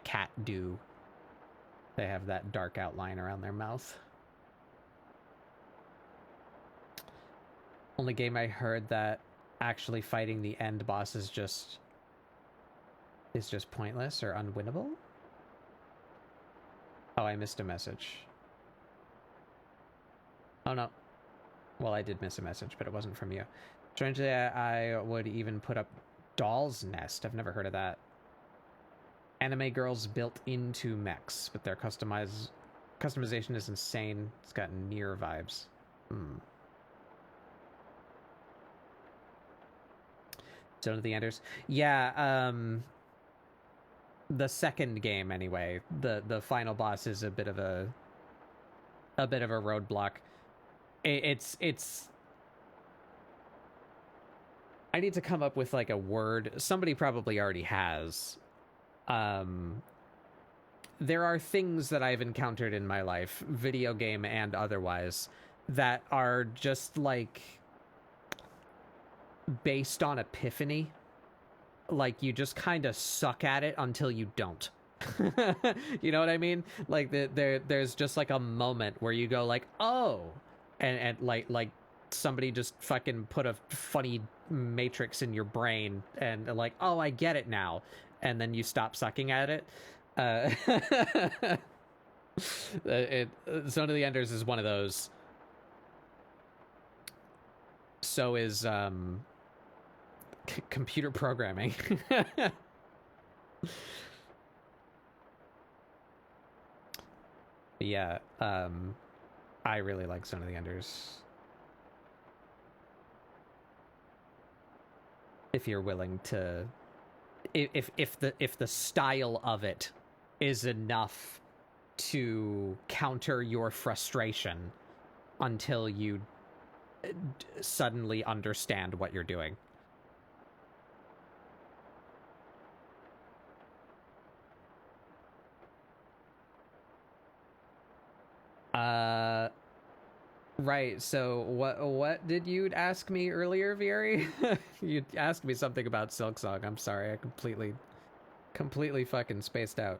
B: cat do. They have that dark outline around their mouth. Only game I heard that actually fighting the end boss is just pointless or unwinnable. Oh, I missed a message. Oh no. Well, I did miss a message, but it wasn't from you. Strangely, I would even put up Doll's Nest. I've never heard of that. Anime girls built into mechs, but their customization is insane. It's got Nier vibes. Zone of the Enders. Yeah, the second game anyway. The final boss is a bit of a roadblock. It's I need to come up with like a word. Somebody probably already has. There are things that I've encountered in my life, video game and otherwise, that are just like based on epiphany. Like you just kind of suck at it until you don't. You know what I mean? Like there's just like a moment where you go like, oh, and like somebody just fucking put a funny matrix in your brain and like, oh, I get it now, and then you stop sucking at it. Zone of the Enders is one of those. So is computer programming. Yeah, I really like Zone of the Enders. If you're willing to, if the style of it is enough to counter your frustration until you suddenly understand what you're doing. Right, so what did you ask me earlier, Vieri? You asked me something about Silksong. I'm sorry, I completely fucking spaced out.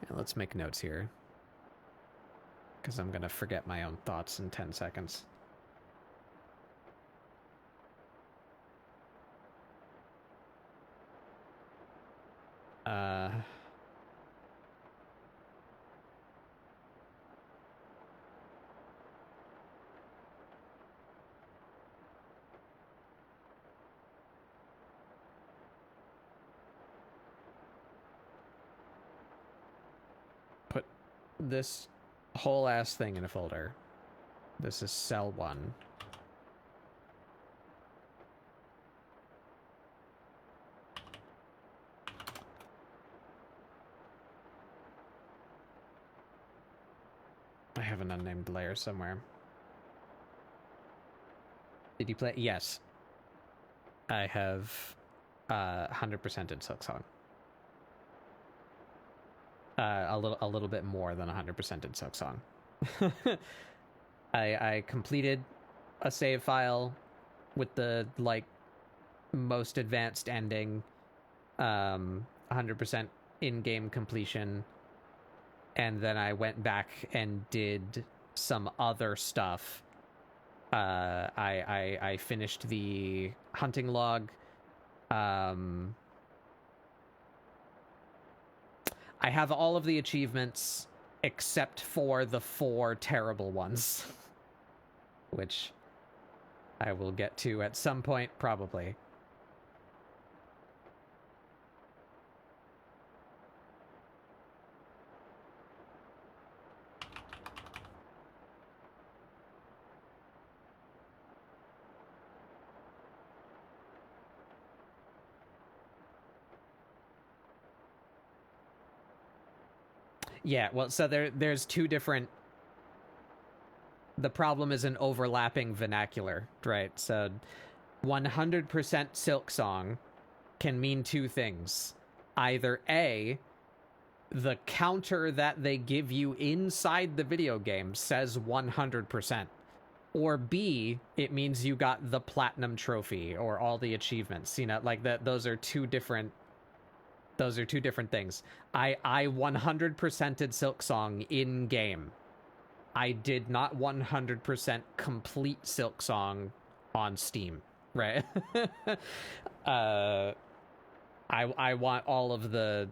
B: Yeah, let's make notes here, because I'm gonna forget my own thoughts in 10 seconds. Put this whole ass thing in a folder. This is cell 1. I have an unnamed layer somewhere. Did you play? Yes. I have 100%ed Silksong. A little bit more than 100%ed Silksong. I completed a save file with the like most advanced ending, 100% in-game completion, and then I went back and did some other stuff. I finished the hunting log. I have all of the achievements except for the 4 terrible ones, which I will get to at some point, probably. Yeah, well, so there's two different... The problem is an overlapping vernacular, right? So 100% Silk Song can mean two things. Either A, the counter that they give you inside the video game says 100%. Or B, it means you got the platinum trophy or all the achievements. You know, like that. Those are two different things. I 100%ed Silk Song in game. I did not 100% complete Silk Song on Steam, right? I want all of the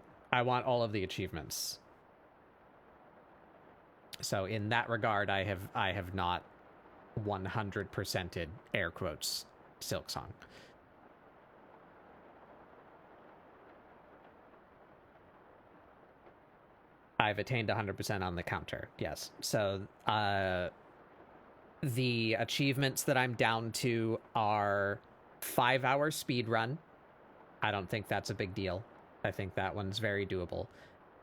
B: achievements. So in that regard, I have not 100%ed, air quotes, Silk Song. I've attained 100% on the counter, yes. So the achievements that I'm down to are 5-hour speedrun. I don't think that's a big deal. I think that one's very doable.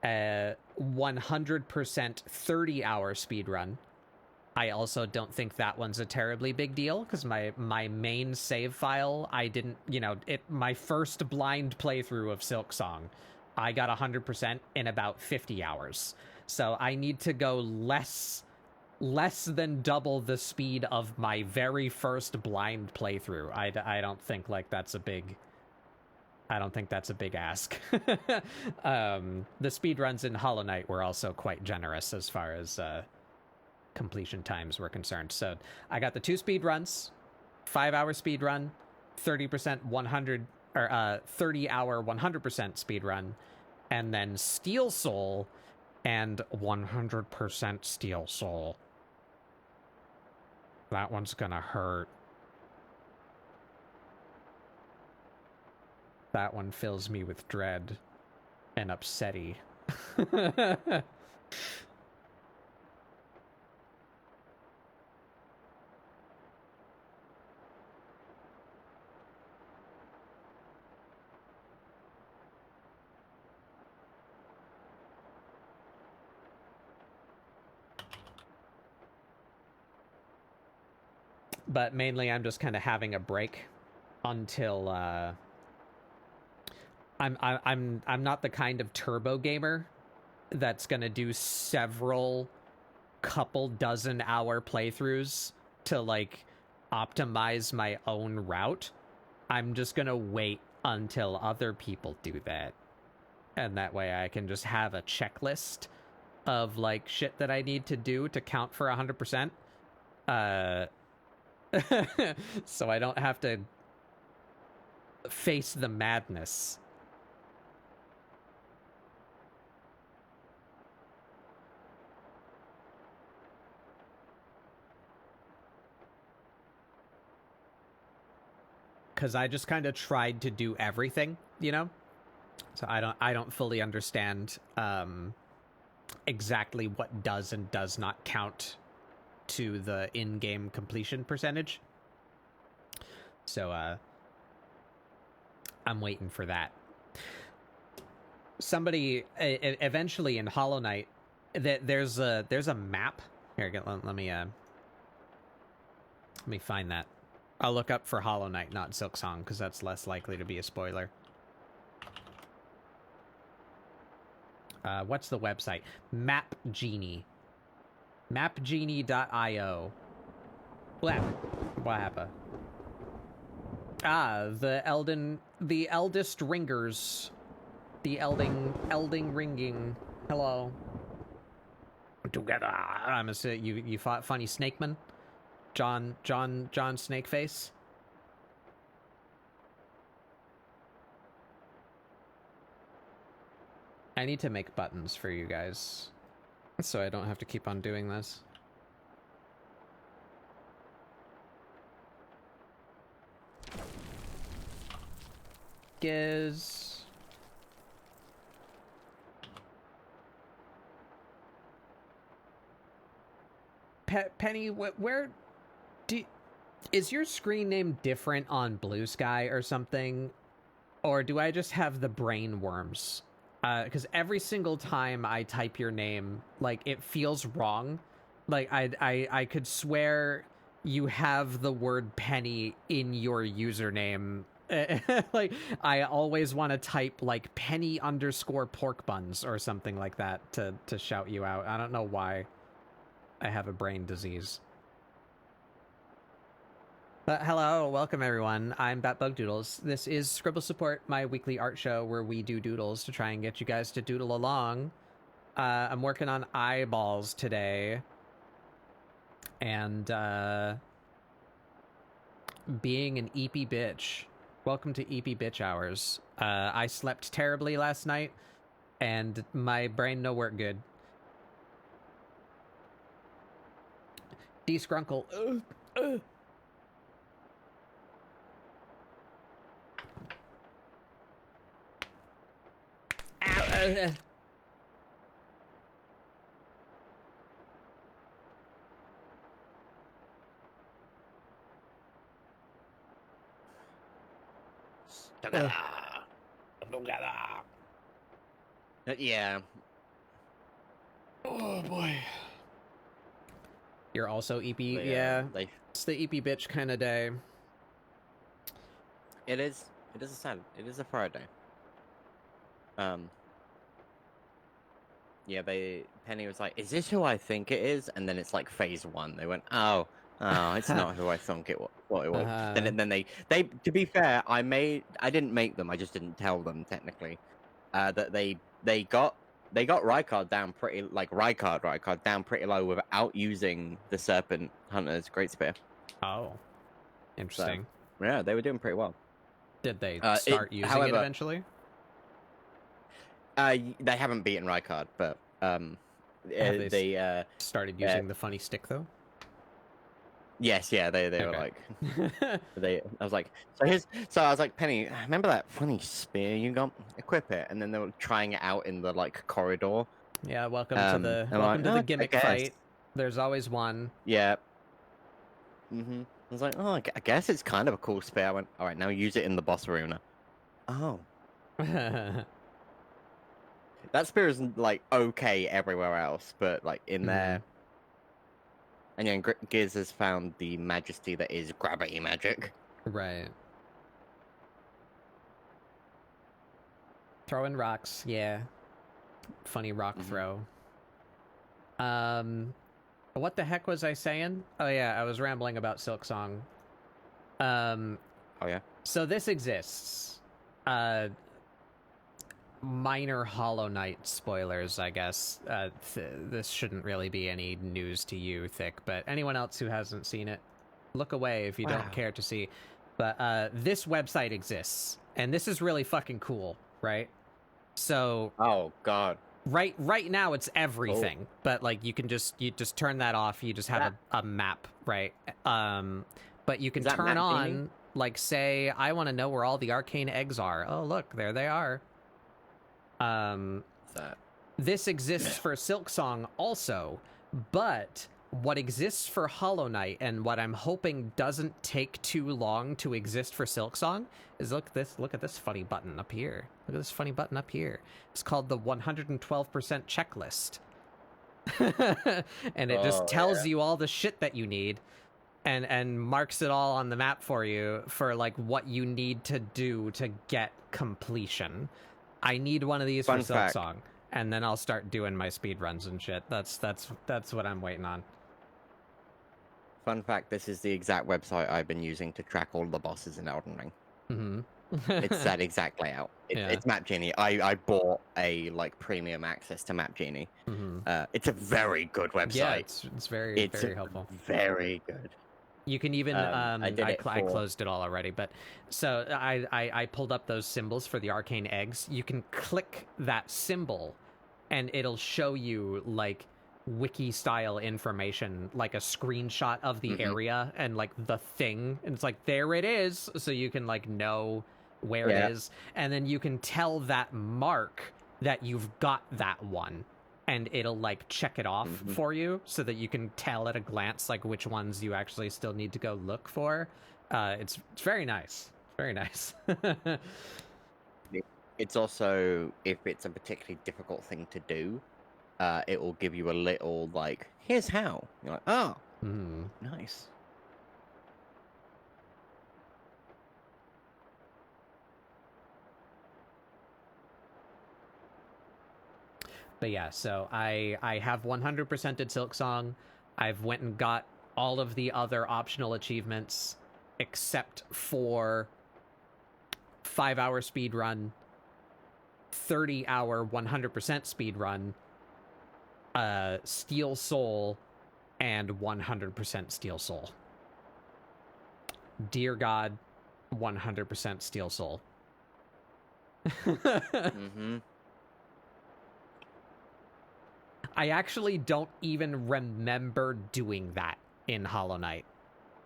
B: 100% 30-hour speedrun. I also don't think that one's a terribly big deal, because my main save file, I didn't, my first blind playthrough of Silk Song, I got 100% in about 50 hours. So I need to go less than double the speed of my very first blind playthrough. I don't think that's a big ask. The speedruns in Hollow Knight were also quite generous as far as completion times were concerned. So I got the 2 speedruns, 5-hour speedrun, 30% 100 or 30-hour 100% speedrun, and then Steel Soul and 100% Steel Soul. That one's gonna hurt. That one fills me with dread and upsetty. But mainly I'm just kind of having a break until I'm not the kind of turbo gamer that's gonna do several couple dozen hour playthroughs to like optimize my own route. I'm just gonna wait until other people do that, and that way I can just have a checklist of like shit that I need to do to count for 100%. So I don't have to face the madness. Because I just kind of tried to do everything, So I don't fully understand exactly what does and does not count to the in-game completion percentage. So I'm waiting for that. Somebody eventually in Hollow Knight, there's a map. Here, let me find that. I'll look up for Hollow Knight, not Silk Song, because that's less likely to be a spoiler. What's the website? Map Genie. Mapgenie.io. What happened? Ah, the eldest ringers. The elding ringing. Hello. Together. I'm gonna say you fought Funny Snakeman? John Snakeface? I need to make buttons for you guys, so I don't have to keep on doing this. Giz. Penny, where is your screen name different on Blue Sky or something? Or do I just have the brain worms because every single time I type your name, like, it feels wrong. Like, I could swear you have the word penny in your username. Like, I always want to type, like, penny_pork buns or something like that to shout you out. I don't know why. I have a brain disease. Hello, welcome everyone. I'm BatBugDoodles. This is ScribbleSupport, my weekly art show where we do doodles to try and get you guys to doodle along. I'm working on eyeballs today. And, being an eepy bitch. Welcome to Eepy Bitch Hours. I slept terribly last night, and my brain no work good. Descrunkle. Ow.
A: Yeah.
B: Oh boy. You're also EP.
A: But,
B: yeah. It's the EP bitch kind of day.
A: It is. It is a Saturday. It is a Friday. Yeah, Penny was like, "Is this who I think it is?" And then it's like phase 1. They went, "Oh, it's not who I think it was." What it was. Then they. To be fair, I didn't make them. I just didn't tell them technically. That they got Rykard down pretty Rykard down pretty low without using the Serpent Hunter's Great Spear.
B: Oh, interesting.
A: So, yeah, they were doing pretty well.
B: Did they start using it eventually?
A: They haven't beaten Rykard, but they
B: started using the funny stick though.
A: Yes, yeah, they were like, I was like, so I was like, Penny, remember that funny spear you got? Equip it, and then they were trying it out in the like corridor.
B: Yeah, welcome to the gimmick fight. There's always one.
A: Yeah. I was like, oh, I guess it's kind of a cool spear. I went, all right, now use it in the boss arena. Oh. That spear is like okay everywhere else, but like in there. And then Giz has found the majesty that is gravity magic.
B: Right. Throwing rocks, yeah. Funny rock throw. What the heck was I saying? Oh yeah, I was rambling about Silksong.
A: Oh yeah.
B: So this exists. Minor Hollow Knight spoilers, I guess. This shouldn't really be any news to you, Thick, but anyone else who hasn't seen it, look away if you don't care to see. But this website exists, and this is really fucking cool, right? So...
A: Oh, God.
B: Right now it's everything, but like you just turn that off, you just have a map, right? But you can turn on, like, say, I want to know where all the arcane eggs are. Oh, look, there they are. This exists for Silksong also, but what exists for Hollow Knight and what I'm hoping doesn't take too long to exist for Silksong is look at this funny button up here. Look at this funny button up here. It's called the 112% checklist. And it just tells you all the shit that you need and marks it all on the map for you for like what you need to do to get completion. I need one of these for Silksong, and then I'll start doing my speed runs and shit. That's what I'm waiting on.
A: Fun fact: this is the exact website I've been using to track all the bosses in Elden Ring. It's that exact layout. It's Map Genie. I bought a like premium access to Map Genie. It's a very good website.
B: Yeah, it's very helpful.
A: Very good.
B: You can even I closed it all already, but so I pulled up those symbols for the arcane eggs. You can click that symbol and it'll show you like wiki style information, like a screenshot of the area and like the thing, and it's like there it is, so you can like know where it is, and then you can tell that mark that you've got that one. And it'll like check it off for you so that you can tell at a glance like which ones you actually still need to go look for. It's very nice. Very nice.
A: it's also, if it's a particularly difficult thing to do, it will give you a little, like, here's how. You're like, oh, nice.
B: But yeah, so I have 100%ed Silksong. I've went and got all of the other optional achievements except for 5-hour speed run, 30-hour 100% speed run, Steel Soul, and 100% Steel Soul. Dear God, 100% Steel Soul. I actually don't even remember doing that in Hollow Knight.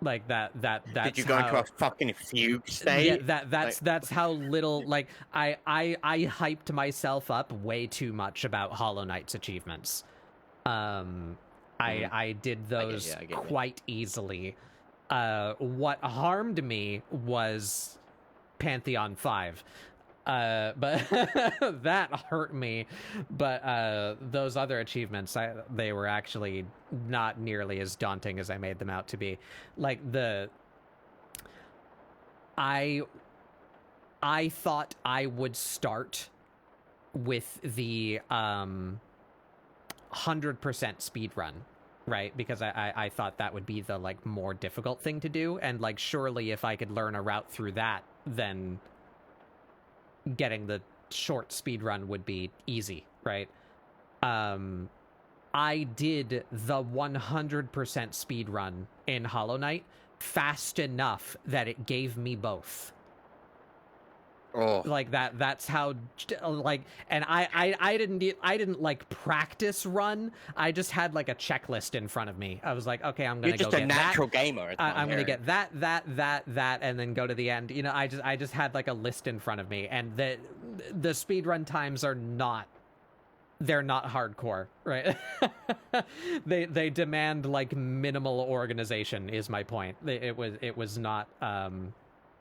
B: Like that's
A: Did you go into a fucking fugue state?
B: Yeah, that's how little, like, I hyped myself up way too much about Hollow Knight's achievements. I did those quite easily. What harmed me was Pantheon 5. But that hurt me. But those other achievements, they were actually not nearly as daunting as I made them out to be. Like I thought I would start with the 100% speed run, right? Because I thought that would be the, like, more difficult thing to do, and, like, surely if I could learn a route through that, then getting the short speed run would be easy, right? I did the 100% speed run in Hollow Knight fast enough that it gave me both.
A: Oh.
B: Like that's how, like, and I didn't like practice run. I just had, like, a checklist in front of me. I was like, okay, I'm gonna
A: You're just a natural gamer.
B: I'm gonna get that, and then go to the end. You know, I just had, like, a list in front of me, and the speedrun times are not, they're not hardcore, right? they demand, like, minimal organization is my point. It was not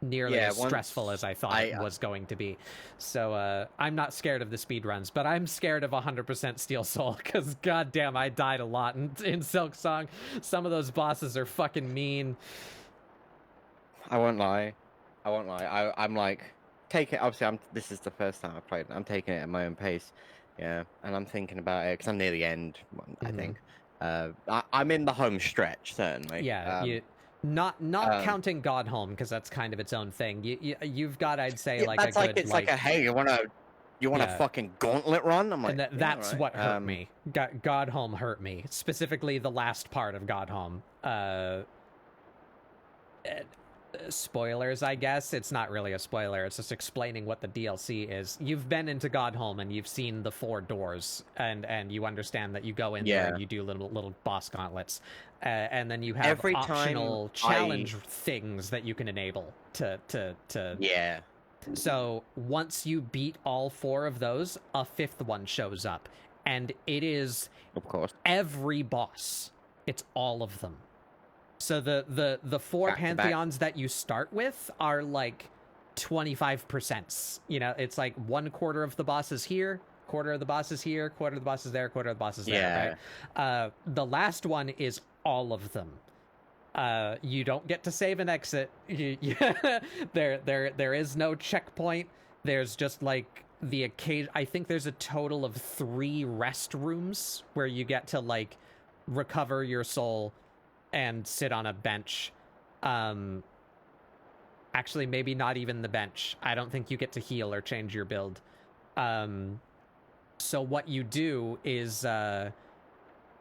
B: nearly as stressful as I thought it was going to be. So I'm not scared of the speedruns, but I'm scared of 100% Steel Soul, because goddamn, I died a lot in Silksong. Some of those bosses are fucking mean.
A: I won't lie. I'm like, take it. Obviously, this is the first time I played. I'm taking it at my own pace. Yeah, and I'm thinking about it because I'm near the end. I think I'm in the home stretch, certainly.
B: Yeah, not counting Godholm, because that's kind of its own thing. You've got, I'd say, like,
A: that's
B: a good,
A: it's like a, hey, you want a fucking gauntlet run? I'm like,
B: and that's right. What hurt me. Godholm hurt me, specifically the last part of Godholm. Spoilers, I guess. It's not really a spoiler. It's just explaining what the DLC is. You've been into Godholm and you've seen the 4 doors, and you understand that you go in there and you do little boss gauntlets, and then you have optional challenge things that you can enable to.
A: Yeah.
B: So once you beat all 4 of those, a 5th one shows up, and it is,
A: of course,
B: every boss. It's all of them. So the 4 pantheons that you start with are, like, 25%. You know, it's like 1/4 of the bosses here, 1/4 of the bosses here, 1/4 of the bosses there, 1/4 of the bosses there, right? The last one is all of them. You don't get to save and exit. There is no checkpoint. There's just, like, the occasion. I think there's a total of 3 rest rooms where you get to, like, recover your soul and sit on a bench. Actually, maybe not even the bench. I don't think you get to heal or change your build. So what you do is,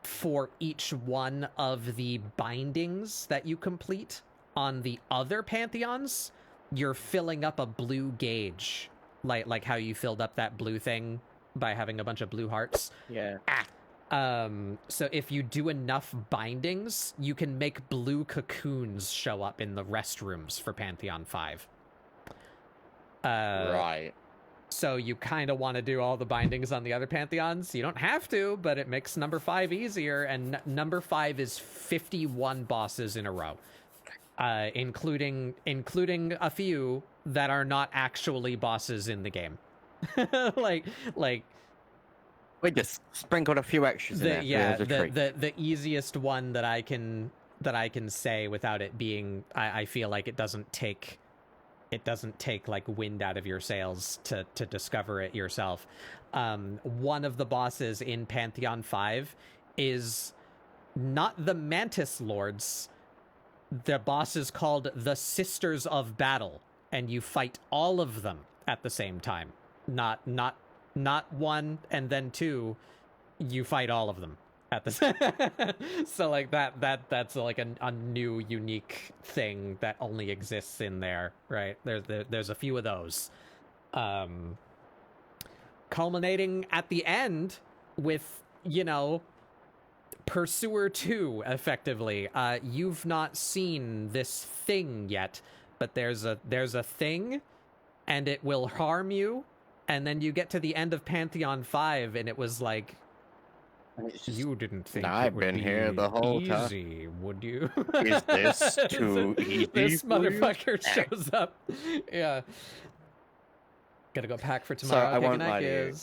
B: for each one of the bindings that you complete on the other pantheons, you're filling up a blue gauge. Like how you filled up that blue thing by having a bunch of blue hearts.
A: Yeah.
B: So if you do enough bindings, you can make blue cocoons show up in the restrooms for Pantheon 5.
A: Right.
B: So you kind of want to do all the bindings on the other Pantheons. You don't have to, but it makes number 5 easier, and number 5 is 51 bosses in a row. Including a few that are not actually bosses in the game. like
A: We just sprinkled a few extras in there.
B: yeah,
A: treat.
B: the easiest one that I can say without it being, I feel like it doesn't take like wind out of your sails to discover it yourself. One of the bosses in Pantheon 5 is not the Mantis Lords. The boss is called the Sisters of Battle, and you fight all of them at the same time. Not one and then two. You fight all of them at the so like that's like a new unique thing that only exists in there, right? There's a few of those, culminating at the end with, you know, Pursuer 2, effectively. You've not seen this thing yet, but there's a thing, and it will harm you, and then you get to the end of Pantheon 5, and it was like, you didn't think
A: I've been here the whole
B: easy,
A: time.
B: Would you?
A: Is this too easy?
B: This motherfucker shows up. Yeah. Gotta go pack for tomorrow.
A: So I won't
B: lie
A: lie to you.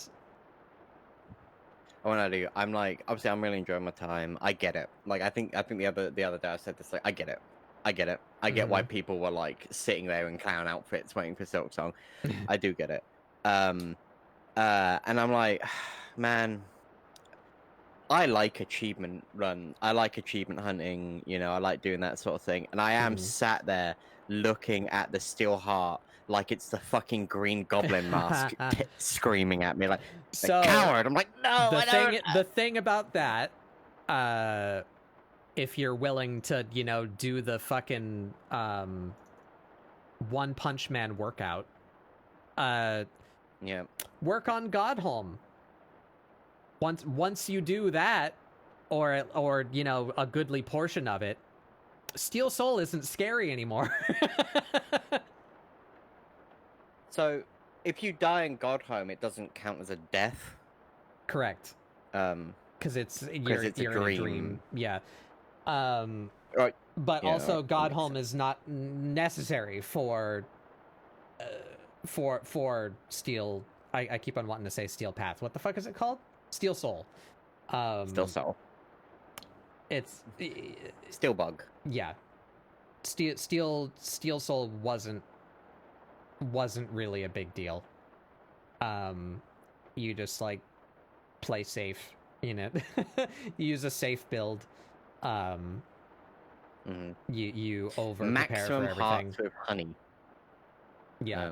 A: I won't lie to you. I'm like, obviously, I'm really enjoying my time. I get it. Like, I think the other day I said this. Like, I get it. I get why people were like sitting there in clown outfits waiting for Silk Song. I do get it. And I'm like, man, I like achievement run. I like achievement hunting. You know, I like doing that sort of thing. And I am sat there looking at the steel heart like it's the fucking Green Goblin mask screaming at me like,
B: so,
A: coward. I'm like, no,
B: the thing about that, if you're willing to, you know, do the fucking One Punch Man workout,
A: yeah,
B: work on Godholm. Once you do that, or you know, a goodly portion of it, Steel Soul isn't scary anymore.
A: So, if you die in Godholm, it doesn't count as a death.
B: Correct. Because you're
A: a
B: in a dream. Yeah.
A: Right.
B: But
A: Yeah,
B: also,
A: that
B: Godholm is not necessary for Steel. I keep on wanting to say Steel Path. What the fuck is it called? Steel Soul.
A: Steel Soul.
B: It's
A: Steel Bug.
B: Yeah. Steel Soul wasn't really a big deal. You just like play safe in it. You use a safe build. You over prepare for everything.
A: Hearts with honey.
B: Yeah.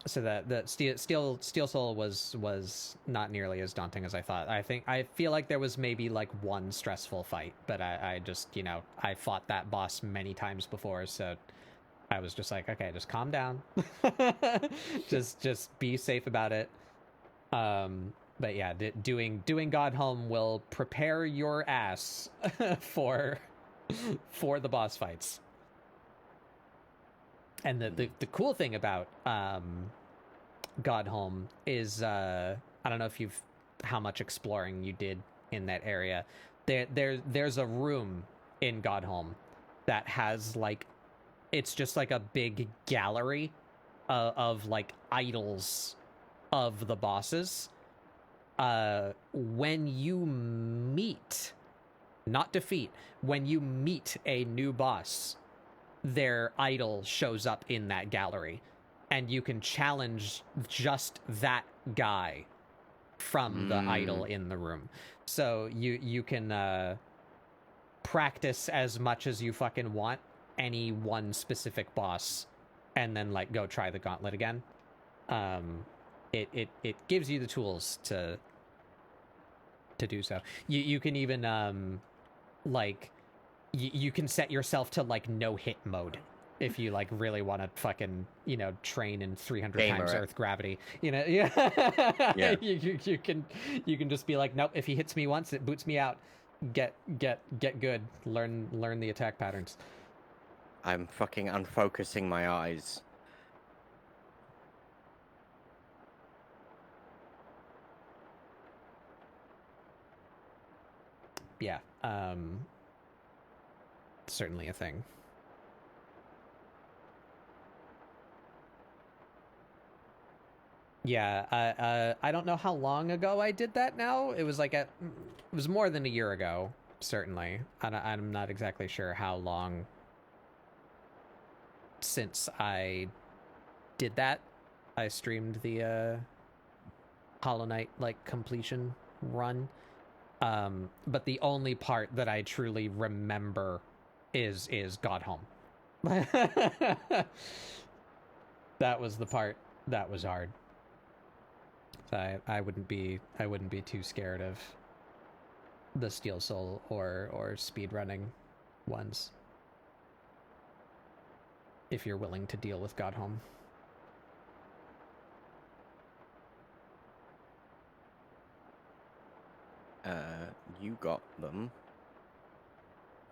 B: So that the Steel Soul was not nearly as daunting as I thought. I feel like there was maybe like one stressful fight, but I just, you know, I fought that boss many times before, so I was just like, okay, just calm down. just be safe about it. But yeah, doing Godholm will prepare your ass for the boss fights. And the cool thing about Godholm is I don't know if how much exploring you did in that area. There's a room in Godholm that has like, it's just like a big gallery of like idols of the bosses. When you meet, not defeat, when you meet a new boss, their idol shows up in that gallery, and you can challenge just that guy from the idol in the room. So you can practice as much as you fucking want any one specific boss, and then like go try the gauntlet again. It gives you the tools to do so. You can even like you can set yourself to like no hit mode if you like really want to fucking, you know, train in 300 times Earth gravity. You know, yeah. You can just be like, nope. If he hits me once, it boots me out. Get good. Learn the attack patterns.
A: I'm fucking unfocusing my eyes.
B: Yeah. Certainly a thing. Yeah, I don't know how long ago I did that now. It was it was more than a year ago, certainly. I'm not exactly sure how long since I did that. I streamed the Hollow Knight completion run. But the only part that I truly remember is God Home. That was the part that was hard. So I wouldn't be too scared of the Steel Soul or speedrunning ones if you're willing to deal with God Home.
A: You got them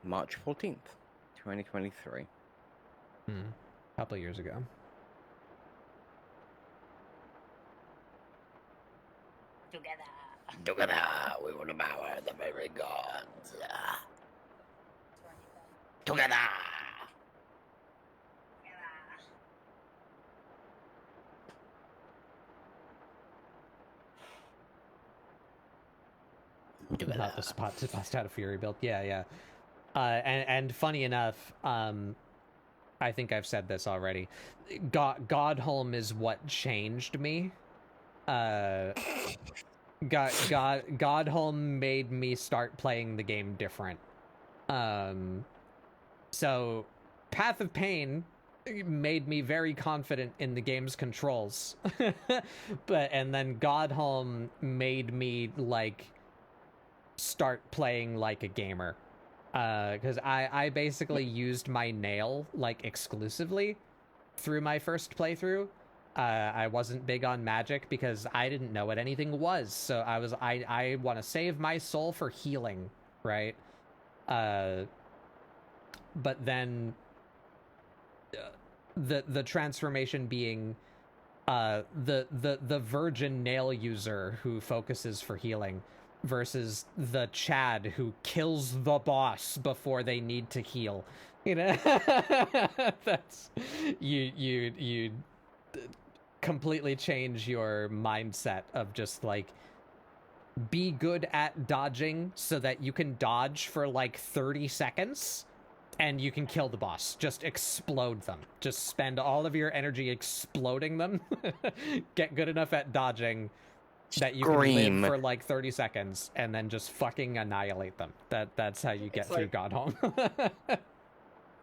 A: March 14th, 2023.
B: A couple years ago.
A: Together, we will devour the very gods. Together.
B: About the spot to bust out a Fury build. Yeah. And funny enough, I think I've said this already. Godholm is what changed me. Godholm made me start playing the game different. So Path of Pain made me very confident in the game's controls. And then Godholm made me start playing like a gamer. Because I basically used my nail exclusively through my first playthrough. I wasn't big on magic because I didn't know what anything was. So I want to save my soul for healing, right? But then the transformation being the virgin nail user who focuses for healing versus the Chad who kills the boss before they need to heal. You know, that's you completely change your mindset of just be good at dodging so that you can dodge for 30 seconds and you can kill the boss. Just explode them. Just spend all of your energy exploding them. Get good enough at dodging that you can live for 30 seconds and then just fucking annihilate them. That's how you get through God Home.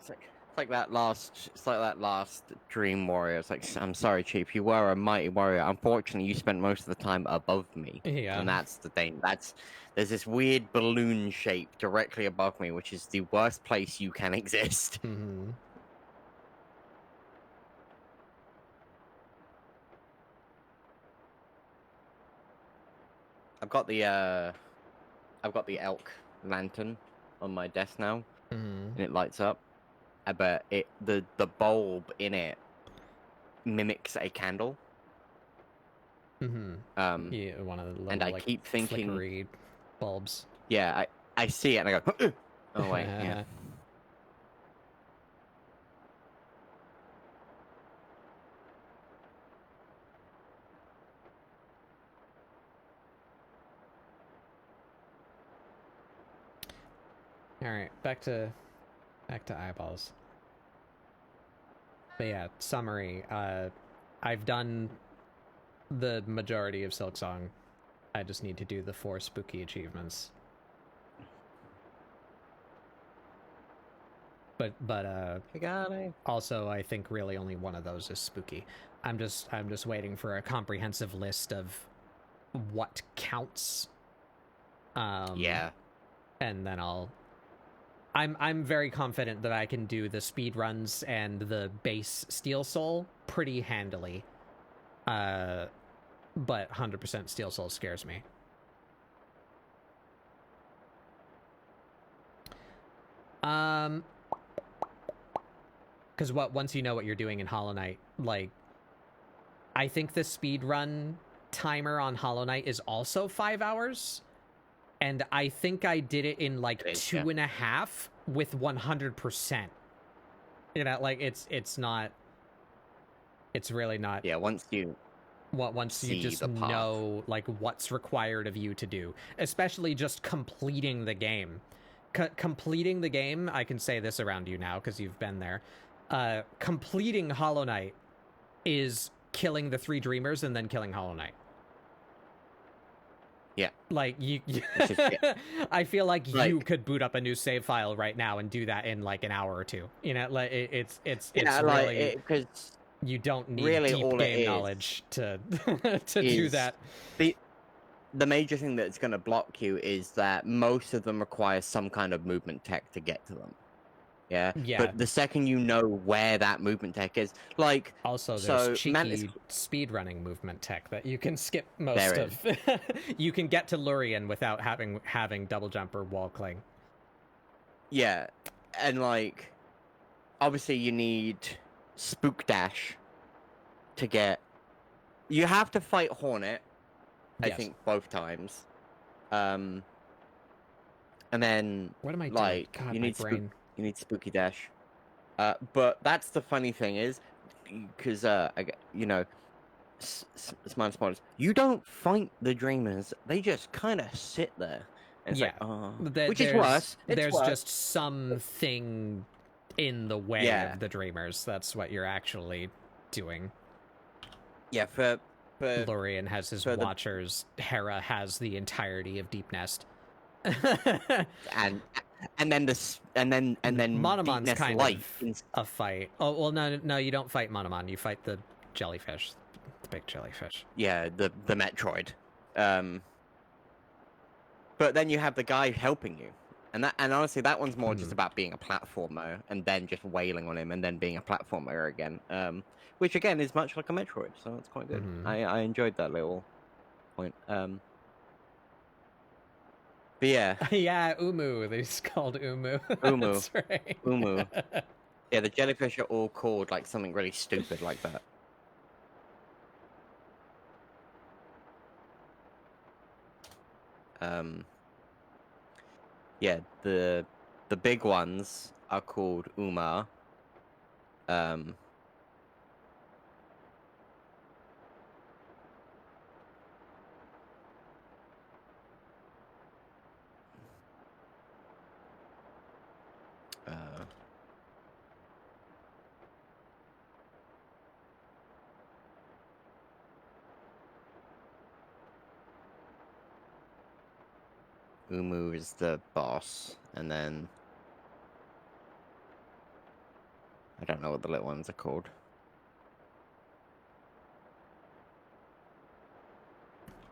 A: It's like that last Dream Warrior. It's like, I'm sorry, Chief, you were a mighty warrior. Unfortunately, you spent most of the time above me.
B: Yeah.
A: And that's the thing. There's this weird balloon shape directly above me, which is the worst place you can exist.
B: Mm-hmm.
A: I've got the elk lantern on my desk now, and it lights up. But the bulb in it mimics a candle.
B: Yeah, one of the little,
A: and I keep thinking
B: flickery bulbs.
A: Yeah, I see it and I go, oh wait, yeah.
B: All right, back to eyeballs. But yeah, summary. I've done the majority of Silksong. I just need to do the 4 spooky achievements. But also I think really only one of those is spooky. I'm just waiting for a comprehensive list of what counts.
A: Yeah.
B: And then I'm very confident that I can do the speed runs and the base Steel Soul pretty handily. But 100% Steel Soul scares me. Because once you know what you're doing in Hollow Knight, I think the speed run timer on Hollow Knight is also 5 hours. And I think I did it in 2.5 with 100%. You know, it's not. It's really not.
A: Yeah, once you
B: once you just know like what's required of you to do, especially just completing the game. Completing the game, I can say this around you now because you've been there. Completing Hollow Knight is killing the 3 Dreamers and then killing Hollow Knight.
A: Yeah.
B: Like, I feel like you could boot up a new save file right now and do that in like an hour or 2. You know, like it's really, because you don't need really deep game knowledge to do that.
A: The major thing that's going to block you is that most of them require some kind of movement tech to get to them. Yeah. But the second you know where that movement tech is, like,
B: also there's cheeky speedrunning movement tech that you can skip most of. You can get to Lurien without having double jump or wall cling.
A: Yeah, and like, obviously you need Spook Dash to get. You have to fight Hornet, I think, both times. And then
B: what am I
A: like
B: doing? God,
A: you need
B: brain.
A: You need Spooky Dash. But that's the funny thing is, because you know, smart spoilers. You don't fight the Dreamers; they just kind of sit there. And it's like, oh. Which is worse.
B: There's just something in the way of the Dreamers. That's what you're actually doing. Yeah, for Lorien has his Watchers. Hera has the entirety of Deep Nest.
A: and then
B: Monomon's kind of a fight. Oh well, no, you don't fight Monomon. You fight the jellyfish, the big jellyfish.
A: Yeah, the Metroid. But then you have the guy helping you, and honestly, that one's more just about being a platformer and then just wailing on him and then being a platformer again. Which again is much like a Metroid, so it's quite good. I enjoyed that little point. But yeah.
B: Yeah, Umu. They're called Umu.
A: Umu.
B: That's right.
A: Umu. Yeah, the jellyfish are all called like something really stupid like that. Yeah, the big ones are called Uma. Umu is the boss, and then I don't know what the little ones are called.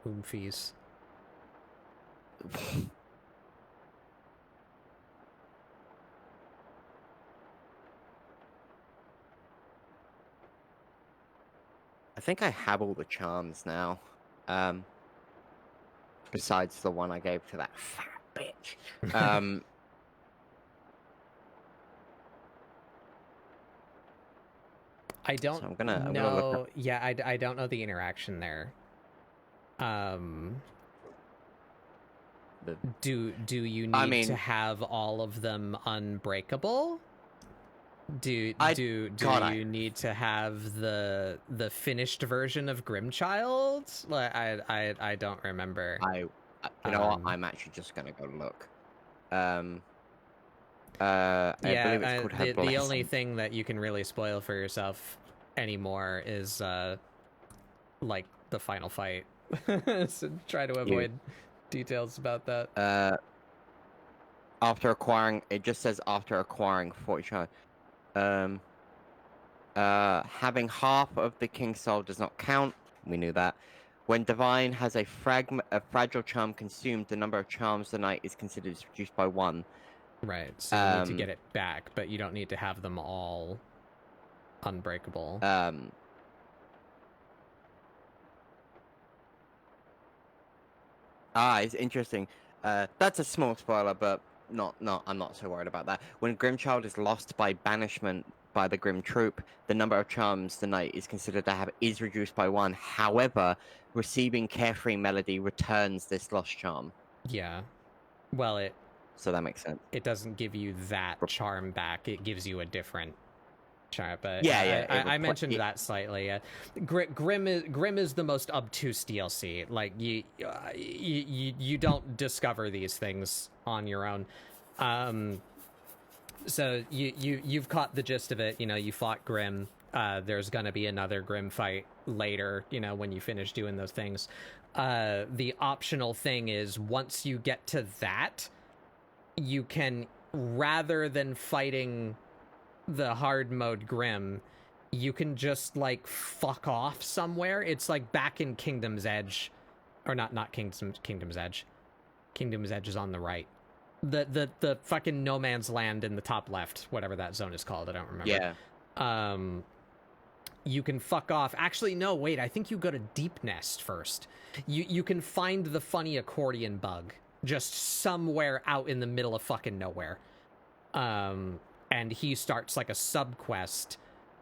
B: Oomfies.
A: I think I have all the charms now. Besides the one I gave to that fat bitch.
B: I don't
A: I'm gonna
B: know. Yeah, I don't know the interaction there. Do you need to have all of them unbreakable? Do you need to have the finished version of Grimchild? Like I don't remember.
A: You know what? I'm actually just gonna go look. I believe it's called Her
B: the only thing that you can really spoil for yourself anymore is like the final fight. So try to avoid details about that.
A: After acquiring, it just says after acquiring 40 charms. Having half of the King's Soul does not count. We knew that. When Divine has a fragile charm consumed, the number of charms the night is considered reduced by 1.
B: Right, so you need to get it back, but you don't need to have them all unbreakable.
A: It's interesting. That's a small spoiler, but I'm not so worried about that. When Grimchild is lost by banishment by the Grim Troop, the number of charms the knight is considered to have is reduced by 1. However, receiving Carefree Melody returns this lost charm.
B: Yeah. Well,
A: so that makes sense.
B: It doesn't give you that charm back. It gives you a different Sure, but
A: yeah,
B: I mentioned that slightly. Grim is the most obtuse DLC. Like you don't discover these things on your own. So you've caught the gist of it. You know, you fought Grim. There's gonna be another Grim fight later. You know, when you finish doing those things. The optional thing is once you get to that, you can, rather than fighting the hard mode Grim, you can just like fuck off somewhere. It's like back in Kingdom's Edge, or not Kingdom's Edge. Kingdom's Edge is on the right. The fucking no man's land in the top left, whatever that zone is called. I don't remember.
A: Yeah.
B: You can fuck off. Actually, no, wait. I think you go to Deep Nest first. You can find the funny accordion bug just somewhere out in the middle of fucking nowhere. And he starts like a sub quest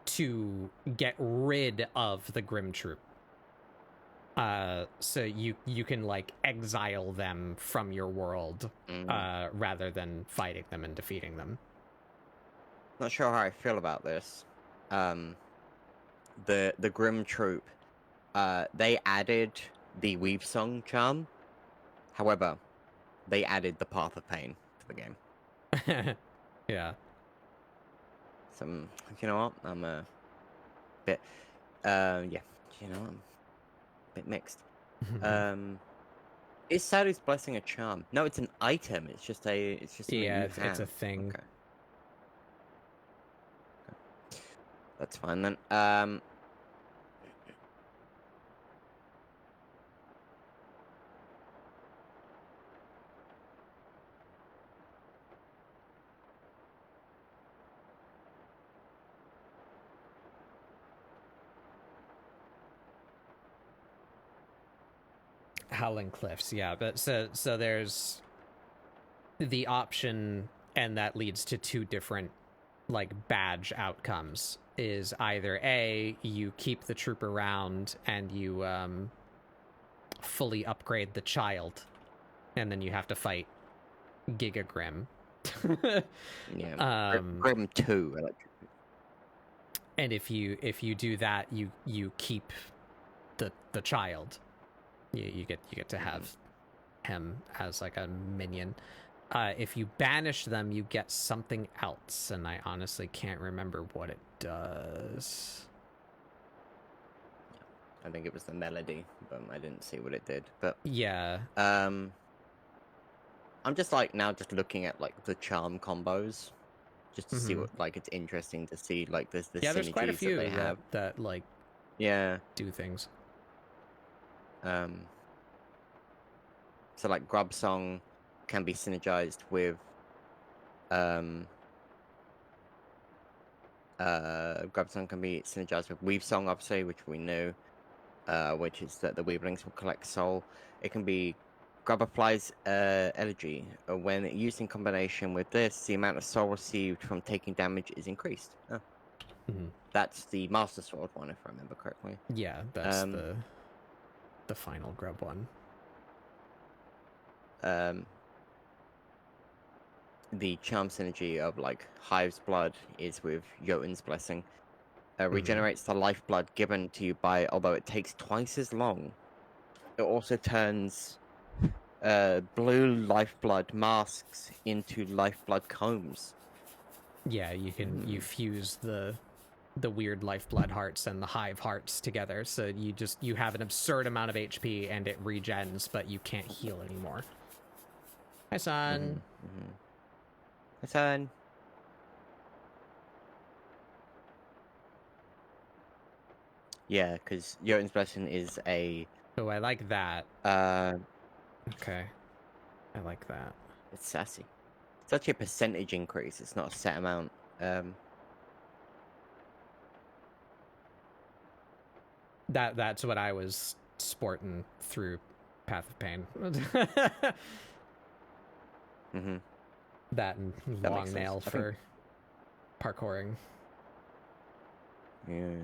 B: to get rid of the Grim Troop. So you can like exile them from your world, rather than fighting them and defeating them.
A: Not sure how I feel about this. The Grim Troop, they added the Weave Song charm. However, they added the Path of Pain to the game.
B: Yeah.
A: So, you know what? I'm a bit, yeah, you know, I'm a bit mixed. Is Sadu's Blessing a charm? No, it's an item. It's just
B: yeah, it's a thing.
A: Okay. That's fine then.
B: Howling Cliffs, yeah, but so there's the option, and that leads to two different like badge outcomes. Is either A, you keep the troop around and you fully upgrade the child, and then you have to fight Giga Grim.
A: Yeah, Grim 2.
B: And if you do that, you keep the child. You get to have him as like a minion. If you banish them, you get something else, and I honestly can't remember what it does.
A: I think it was the melody, but I didn't see what it did. But
B: yeah,
A: I'm just like now just looking at like the charm combos, just to see what like it's interesting to see like there's
B: there's quite a few
A: that they have
B: that like do things.
A: So like Grub Song can be synergized with Grub Song can be synergized with Weave Song, obviously, which we knew, which is that the Weavelings will collect soul. It can be Grub applies elegy. When used in combination with this, the amount of soul received from taking damage is increased. Oh. That's the Master Sword one, if I remember correctly.
B: Yeah, that's the final Grub one.
A: The charm synergy of like Hive's blood is with Jotun's blessing. Regenerates the lifeblood given to you by, although it takes twice as long. It also turns blue lifeblood masks into lifeblood combs.
B: Yeah, you fuse the weird lifeblood hearts and the hive hearts together, so you have an absurd amount of HP and it regens, but you can't heal anymore. Hi, son.
A: Hi, son. Yeah, because Jotun's blessing is a.
B: Oh, I like that. Okay, I like that.
A: It's sassy. It's actually a percentage increase. It's not a set amount.
B: That's what I was sporting through Path of Pain. That and long nail for parkouring.
A: Yeah.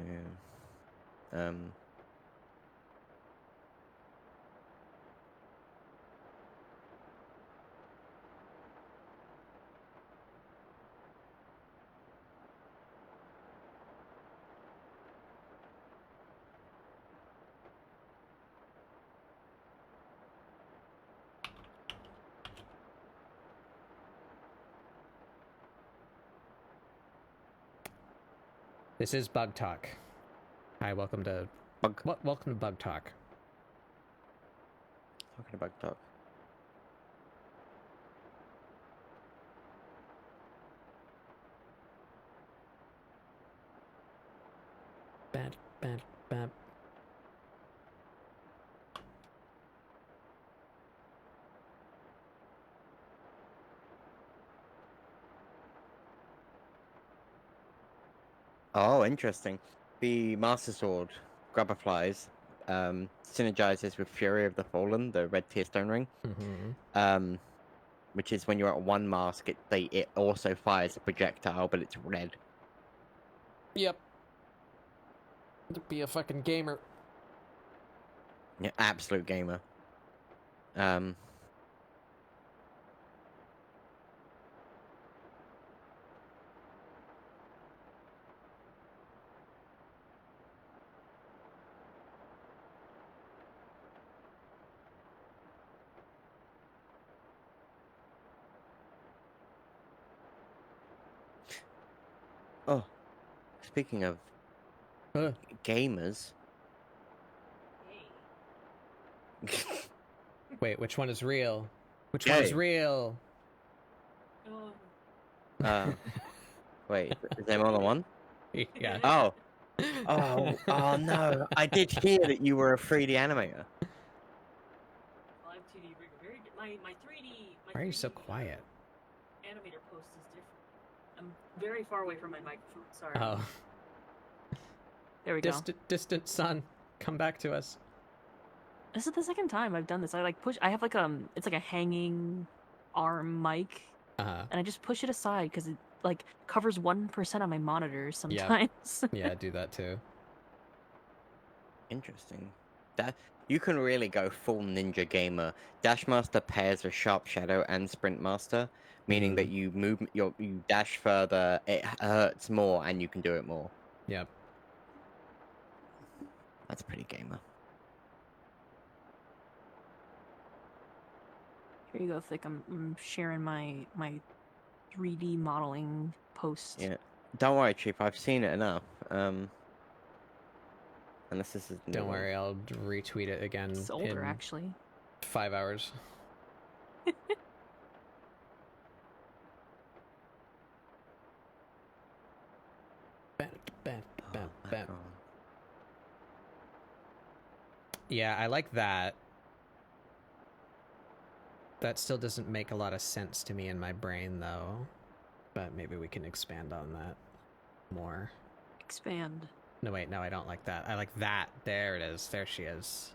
B: This is Bug Talk. Hi, welcome to welcome to Bug Talk.
A: Talking about Bug Talk.
B: Bad, bad, bad.
A: Oh, interesting. The Master Sword, Grabberflies, synergizes with Fury of the Fallen, the red tier stone ring.
B: Mm-hmm.
A: Which is when you're at one mask, it also fires a projectile, but it's red.
B: Yep. To be a fucking gamer.
A: Yeah, absolute gamer. Oh, speaking of gamers.
B: Wait, which one is real? Which
A: Gay.
B: one is real?
A: Wait, is there more than one?
B: Yeah.
A: Oh. Oh no! I did hear that you were a 3D animator.
C: Live 2D rig. My 3D.
B: Why are you so quiet?
C: Animator post is different. I'm very far away from my microphone. Sorry.
B: Oh.
C: There we go.
B: Distant sun, come back to us.
C: This is the second time I've done this. I like push. I have like it's like a hanging arm mic, and I just push it aside because it like covers 1% of my monitors sometimes.
B: Yeah, do that too.
A: Interesting. That you can really go full ninja gamer. Dash Master pairs with Sharp Shadow and Sprint Master, meaning that you you dash further, it hurts more, and you can do it more.
B: Yep.
A: That's pretty gamer.
C: Here you go, Thick. I'm sharing my 3D modeling post.
A: Yeah. Don't worry, Chief. I've seen it enough. Unless this is.
B: Don't worry, I'll retweet it again.
C: It's older,
B: in
C: actually.
B: 5 hours. Bam. Yeah, I like that. That still doesn't make a lot of sense to me in my brain, though. But maybe we can expand on that more.
C: Expand.
B: No, wait, no, I don't like that. I like that. There it is. There she is.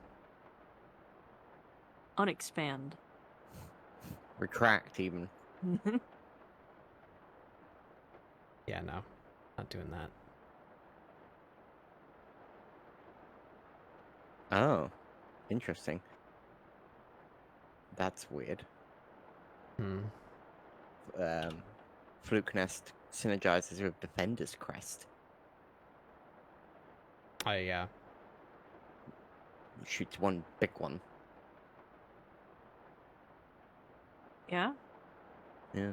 C: Unexpand.
A: Retract, even.
B: Yeah, no. Not doing that.
A: Oh. Interesting. That's weird. Fluke Nest synergizes with Defender's Crest.
B: Oh, yeah.
A: Shoots one big one.
C: Yeah?
A: Yeah.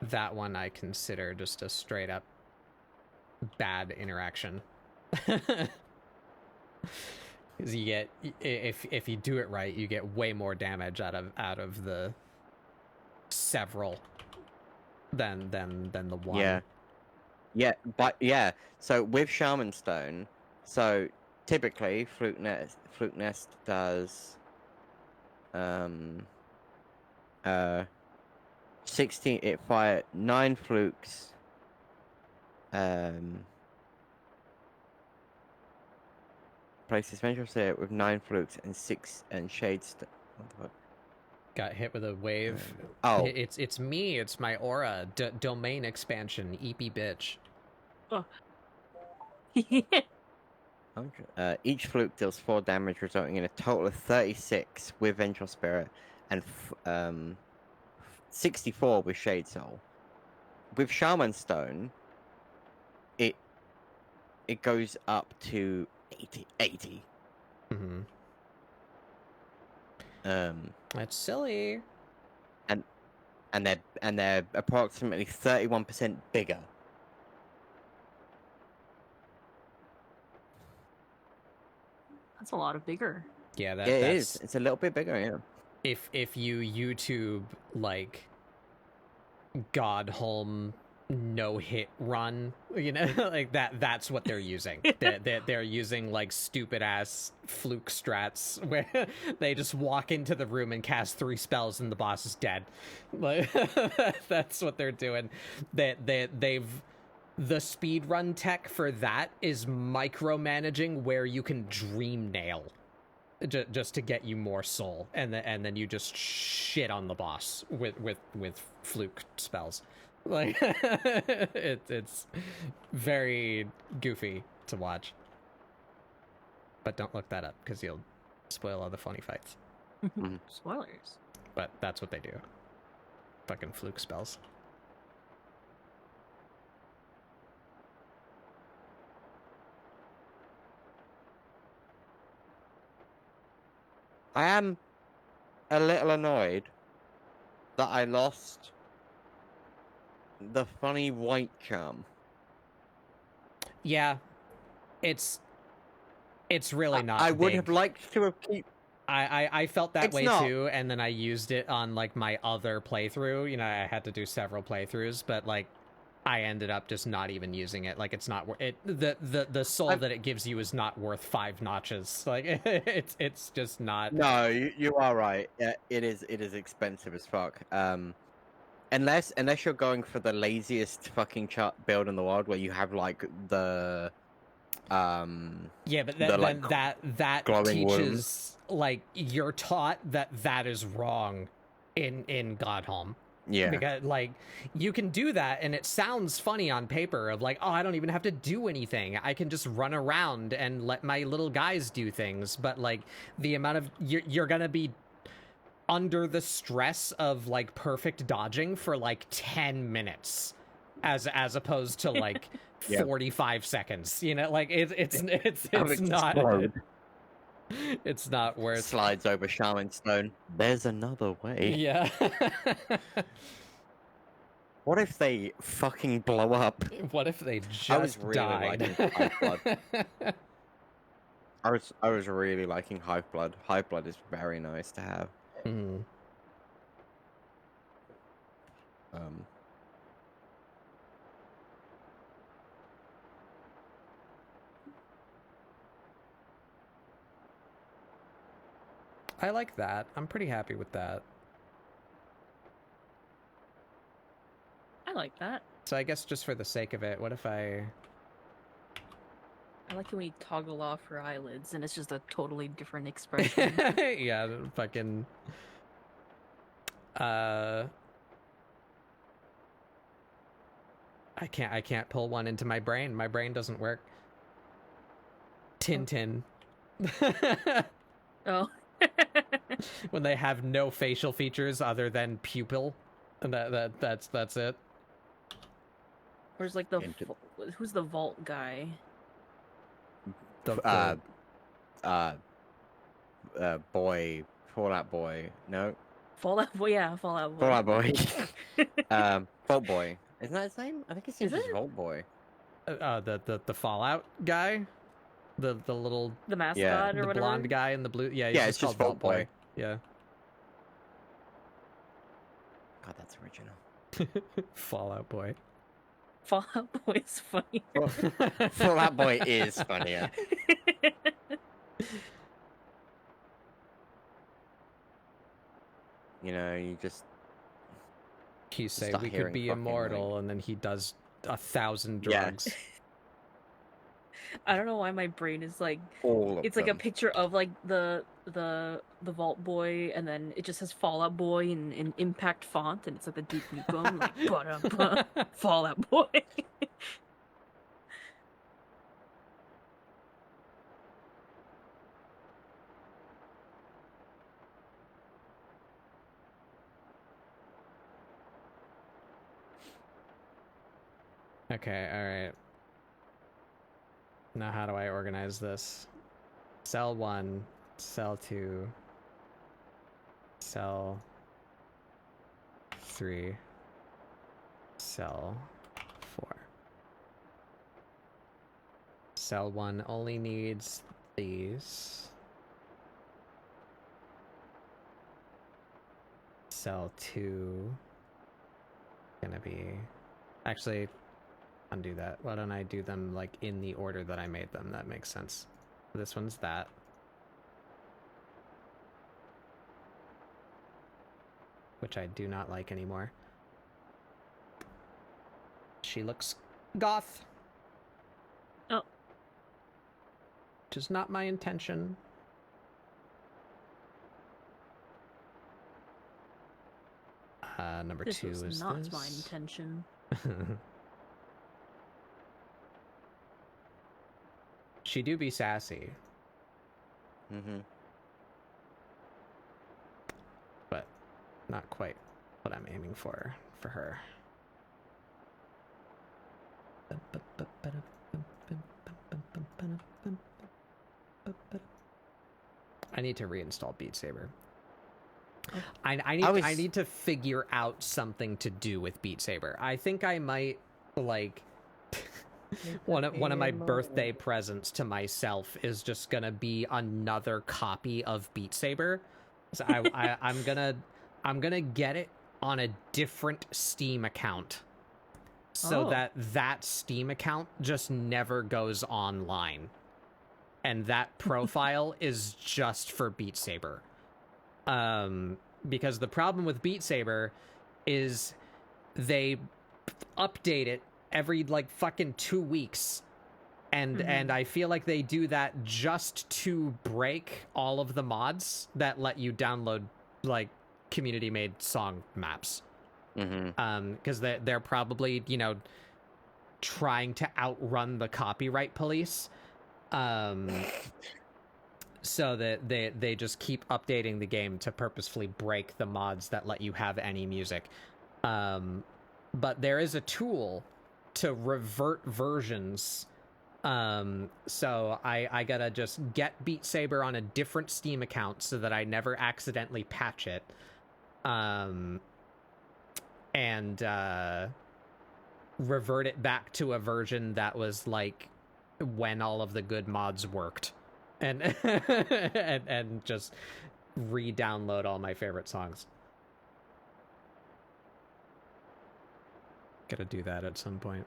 B: That one I consider just a straight up bad interaction. Because you get, if you do it right, you get way more damage out of the several than the one.
A: Yeah. Yeah, but yeah. So with Shaman Stone, so typically Fluke Nest does 16, it fire 9 flukes, places Vengeful Spirit with 9 flukes and 6 and Shades. What the fuck?
B: Got hit with a wave.
A: Oh,
B: It's me. It's my aura. Domain expansion. EP bitch.
C: Oh.
A: Each fluke deals 4 damage, resulting in a total of 36 with Vengeful Spirit and 64 with Shade Soul. With Shaman Stone, it goes up to 80.
B: Mm-hmm. That's silly.
A: And they're approximately 31% bigger.
C: That's a lot of bigger.
B: Yeah,
A: It is. It's a little bit bigger, yeah.
B: If you YouTube like Godholm no-hit run, you know, like that's what they're using. They're using like stupid ass fluke strats where they just walk into the room and cast 3 spells and the boss is dead. Like that's what they're doing. They've the speedrun tech for that is micromanaging where you can dream nail just to get you more soul, and then you just shit on the boss with fluke spells. Like it's very goofy to watch, but don't look that up because you'll spoil all the funny fights.
C: Spoilers.
B: But that's what they do. Fucking fluke spells.
A: I am a little annoyed that I lost the funny white charm.
B: Yeah, it's really not.
A: I would
B: big.
A: have liked to have keep.
B: I felt that
A: It's
B: way
A: not.
B: too, and then I used it on like my other playthrough. You know, I had to do several playthroughs, but like I ended up just not even using it. Like it's not it. The soul that it gives you is not worth 5 notches. Like it's just not.
A: No, you are right. It is expensive as fuck. Unless you're going for the laziest fucking build in the world, where you have like the
B: yeah, but that
A: glowing
B: teaches like you're taught that is wrong in Godholm.
A: Yeah,
B: because like you can do that and it sounds funny on paper of like, oh, I don't even have to do anything, I can just run around and let my little guys do things, but like the amount of you're gonna be under the stress of like perfect dodging for like 10 minutes as opposed to like 45 seconds, you know, like it's not it's not worth.
A: Slides over Shaman Stone. There's another way.
B: Yeah.
A: What if they fucking blow up?
B: What if they just died?
A: I was really liking Hive Blood. Hive Blood is very nice to have.
B: I like that. I'm pretty happy with that.
C: I like that.
B: So I guess just for the sake of it, what if I
C: like when we toggle off her eyelids and it's just a totally different expression.
B: Yeah, fucking I can't pull one into my brain. My brain doesn't work. Tintin.
C: Oh.
B: When they have no facial features other than pupil, and that's it.
C: Where's like the who's the vault guy?
A: Boy, Fallout Boy. No.
C: Fallout Boy, yeah, Fallout Boy.
A: Fallout Boy. Vault Boy. Isn't that his name? I think it's just Vault Boy.
B: The Fallout guy, the little
C: mascot or
B: the
C: whatever.
B: Blonde guy in the blue. Yeah,
A: it's just Vault Boy.
B: Yeah.
A: God, that's original.
B: Fallout Boy.
C: Fallout Boy is funny.
A: Fallout Boy is funnier. You know, you just.
B: You say we could be immortal, and then he does 1,000 drugs.
C: Yeah. I don't know why my brain is like.
A: It's
C: like a picture of like the Vault Boy, and then it just says Fallout Boy in impact font, and it's like the Duke Nukem, like Fallout Boy.
B: Okay, alright. Now how do I organize this? Cell 1, cell 2, cell 3, cell 4. Cell 1 only needs these. SL2 gonna be... Actually, undo that. Why don't I do them like in the order that I made them? That makes sense. This one's that. Which I do not like anymore. She looks goth.
C: Oh.
B: Which is not my intention. Number 2 is
C: not
B: this.
C: My intention.
B: She do be sassy.
A: Mm-hmm.
B: But not quite what I'm aiming for her. I need to reinstall Beat Saber. I need to figure out something to do with Beat Saber. I think I might like one of my birthday presents to myself is just gonna be another copy of Beat Saber. So I'm gonna get it on a different Steam account, so that Steam account just never goes online, and that profile is just for Beat Saber. Because the problem with Beat Saber is they update it every like fucking 2 weeks, and I feel like they do that just to break all of the mods that let you download like community made song maps. Because they're probably, you know, trying to outrun the copyright police. So that they just keep updating the game to purposefully break the mods that let you have any music. But there is a tool to revert versions. So I gotta just get Beat Saber on a different Steam account so that I never accidentally patch it. And revert it back to a version that was like when all of the good mods worked. And and just re-download all my favorite songs. Gotta do that at some point.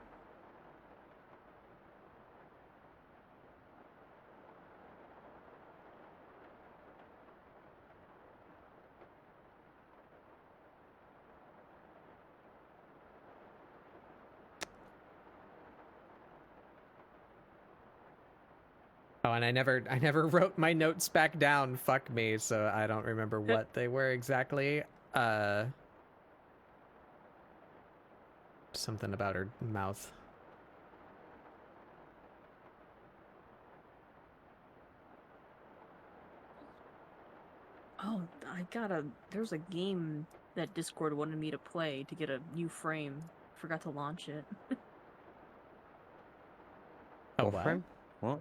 B: Oh, and I never wrote my notes back down. Fuck me, so I don't remember what they were exactly. Something about her mouth.
C: Oh, there's a game that Discord wanted me to play to get a new frame. Forgot to launch it.
B: Oh, what? Frame?
A: What?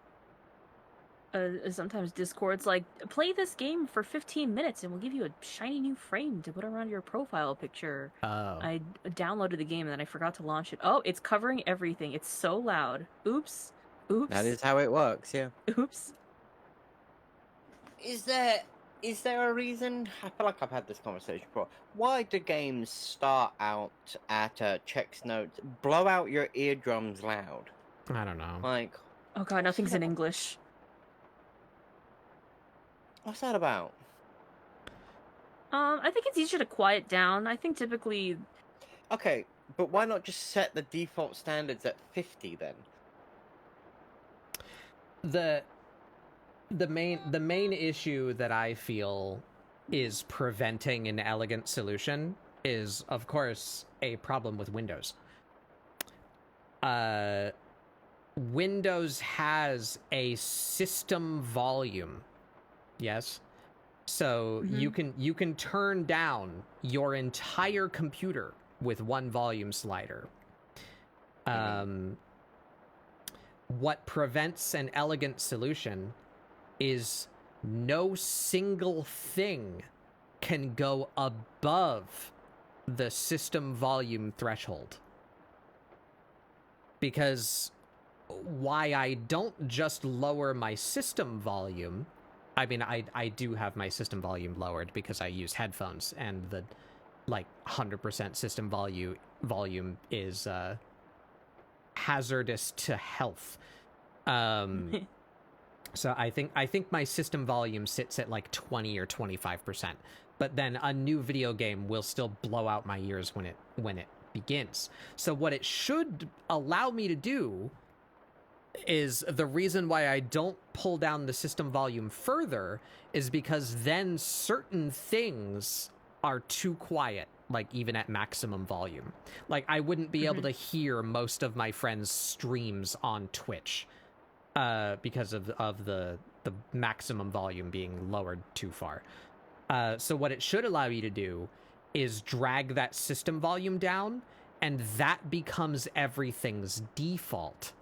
C: Sometimes Discord's like, play this game for 15 minutes and we'll give you a shiny new frame to put around your profile picture.
B: Oh.
C: I downloaded the game and then I forgot to launch it. Oh, it's covering everything. It's so loud. Oops.
A: That is how it works, yeah.
C: Oops.
A: Is there a reason? I feel like I've had this conversation before. Why do games start out at checks notes, blow out your eardrums loud?
B: I don't know.
A: Like,
C: oh god, nothing's in English.
A: What's that about?
C: I think it's easier to quiet down. I think typically...
A: Okay, but why not just set the default standards at 50 then?
B: The main issue that I feel is preventing an elegant solution is, of course, a problem with Windows. Windows has a system volume. Yes. So you can turn down your entire computer with one volume slider. What prevents an elegant solution is no single thing can go above the system volume threshold. Because why I don't just lower my system volume, I mean, I do have my system volume lowered because I use headphones, and like 100% system volume is hazardous to health. So I think my system volume sits at like 20 or 25%. But then a new video game will still blow out my ears when it begins. So what it should allow me to do is, the reason why I don't pull down the system volume further is because then certain things are too quiet, like even at maximum volume. Like I wouldn't be able to hear most of my friends' streams on Twitch because of the maximum volume being lowered too far. So what it should allow you to do is drag that system volume down, and that becomes everything's default.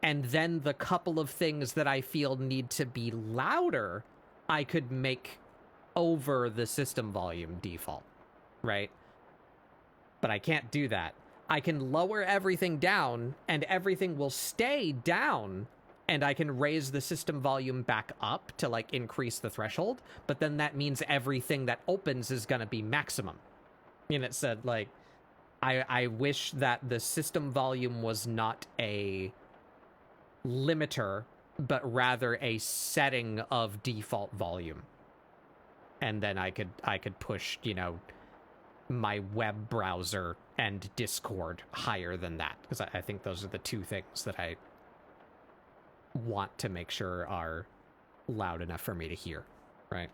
B: And then the couple of things that I feel need to be louder, I could make over the system volume default, right? But I can't do that. I can lower everything down, and everything will stay down, and I can raise the system volume back up to, like, increase the threshold, but then that means everything that opens is gonna be maximum. And it said, like, I wish that the system volume was not a limiter, but rather a setting of default volume. And then I could push, you know, my web browser and Discord higher than that, because I think those are the two things that I want to make sure are loud enough for me to hear, right?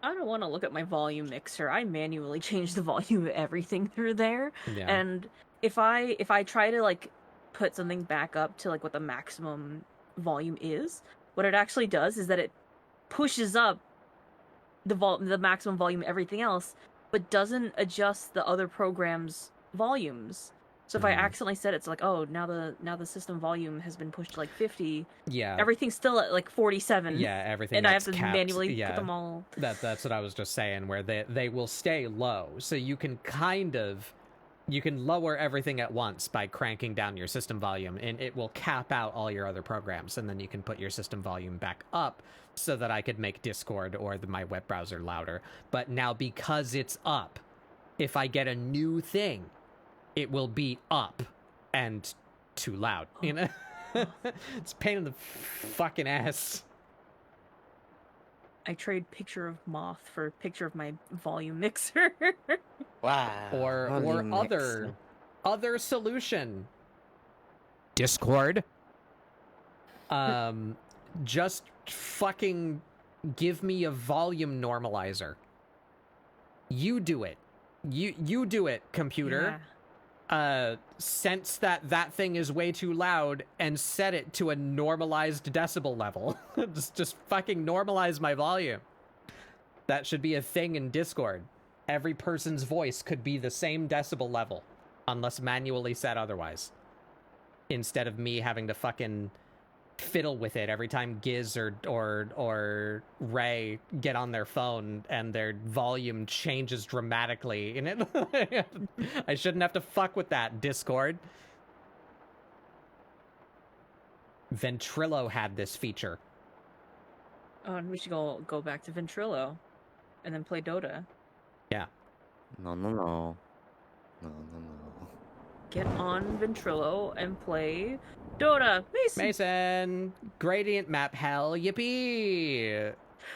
C: I don't want to look at my volume mixer. I manually change the volume of everything through there. Yeah. And if I try to, like, put something back up to, like, what the maximum volume is, what it actually does is that it pushes up the maximum volume of everything else, but doesn't adjust the other program's volumes. So if I accidentally set it to, like, oh, now the system volume has been pushed to, like, 50. Yeah. Everything's still at, like, 47.
B: Yeah, everything.
C: And I have to
B: capped.
C: manually put them all.
B: That's what I was just saying, where they will stay low. So you can you can lower everything at once by cranking down your system volume, and it will cap out all your other programs, and then you can put your system volume back up so that I could make Discord or my web browser louder. But now, because it's up, if I get a new thing, it will be up and too loud, you know? It's a pain in the fucking ass.
C: I trade picture of moth for picture of my volume mixer.
A: Wow.
B: Or other solution. Discord. Just fucking give me a volume normalizer. You do it. You do it, computer. Yeah. Sense that thing is way too loud and set it to a normalized decibel level. just fucking normalize my volume. That should be a thing in Discord. Every person's voice could be the same decibel level, unless manually set otherwise. Instead of me having to fucking fiddle with it every time Giz or Ray get on their phone and their volume changes dramatically in it. I shouldn't have to fuck with that, Discord. Ventrilo had this feature.
C: Oh, and we should go back to Ventrilo and then play Dota.
B: Yeah.
A: No.
C: Get on Ventrilo and play Dota.
B: Mason! Gradient map hell, yippee!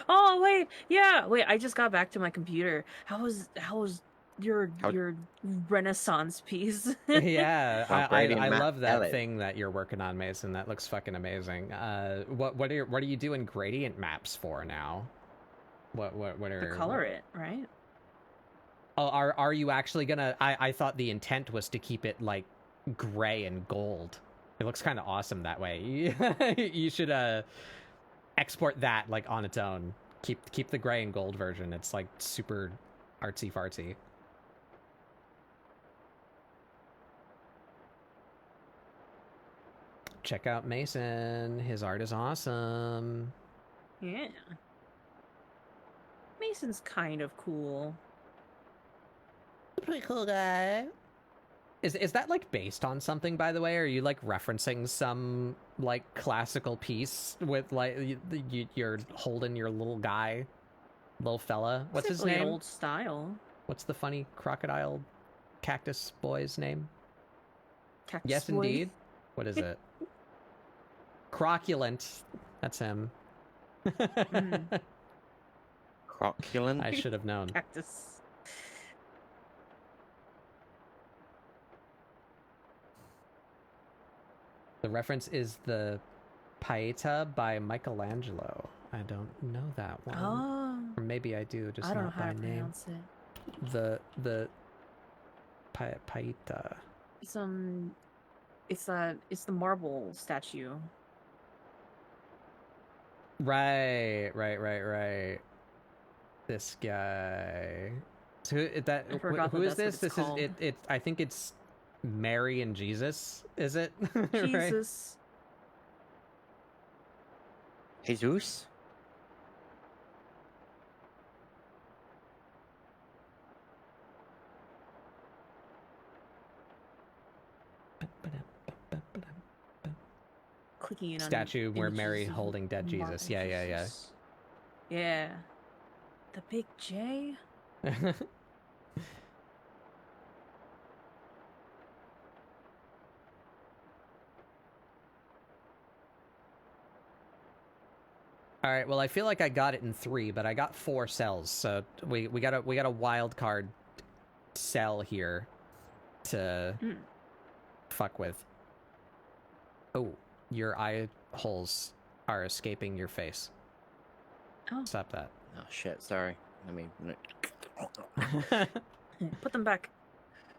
C: Oh, wait, yeah, wait, I just got back to my computer. How was your Renaissance piece?
B: Yeah, I love that thing that you're working on, Mason. That looks fucking amazing. What are you doing gradient maps for now? What are...
C: To color it, right?
B: Oh, are you actually gonna... I thought the intent was to keep it, like, gray and gold. It looks kind of awesome that way. You should export that, like, on its own. Keep the gray and gold version. It's, like, super artsy-fartsy. Check out Mason. His art is awesome.
C: Yeah. Mason's kind of cool.
B: Pretty cool guy. Is that, like, based on something, by the way? Or are you, like, referencing some, like, classical piece with, like, you're holding your little guy, little fella? What's his name?
C: Old style.
B: What's the funny crocodile cactus boy's name?
C: Cactus
B: yes,
C: boy.
B: indeed. What is it? Croculent. That's him.
A: Croculent?
B: I should have known.
C: Cactus.
B: The reference is the Pieta by Michelangelo. I don't know that one.
C: Oh.
B: Or maybe I do, just
C: I don't know
B: not
C: how
B: by
C: to
B: name.
C: pronounce it.
B: The Pieta.
C: It's the marble statue.
B: Right. This guy. So who is this? This is it. I think it's Mary and Jesus. Is it?
C: Jesus.
A: Right? Jesus.
C: Clicking in
B: statue
C: on
B: where Mary holding dead Jesus. Yeah.
C: Yeah. The big J.
B: All right. Well, I feel like I got it in 3, but I got 4 cells, so we got a wild card cell here to fuck with. Oh, your eye holes are escaping your face.
C: Oh.
B: Stop that.
A: Oh shit! Sorry. I mean,
C: put them back.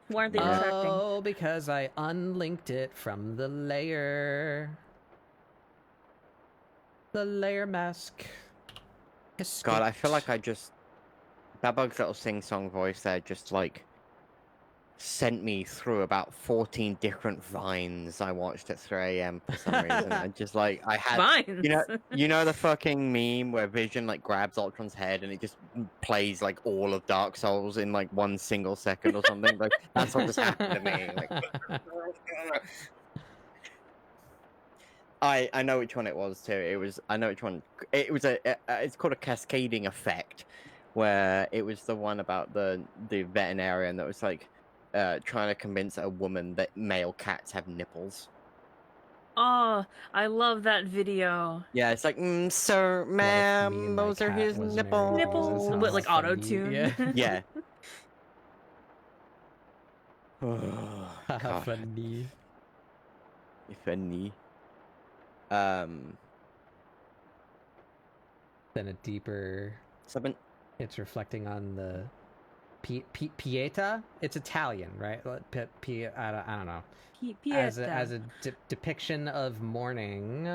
C: Why aren't they retracting?
B: Oh, because I unlinked it from the layer. The layer mask. Escaped.
A: God, I feel like that Bug's little sing-song voice there just like sent me through about 14 different vines I watched at 3 a.m. for some reason. I just like I had
C: Vines.
A: you know the fucking meme where Vision like grabs Ultron's head and it just plays like all of Dark Souls in like 1 single second or something. Like that's what just happened to me. Like I know which one it was too. I know which one. It was it's called a cascading effect, where it was the one about the veterinarian that was like trying to convince a woman that male cats have nipples.
C: Oh, I love that video.
A: Yeah, it's like, sir, ma'am, those are his nipples.
C: Nipples, but like auto tune.
A: Yeah.
B: Funny.
A: Funny.
B: Then a deeper.
A: Something.
B: It's reflecting on the Pieta. It's Italian, right? I don't know.
C: Pieta.
B: As a depiction of mourning,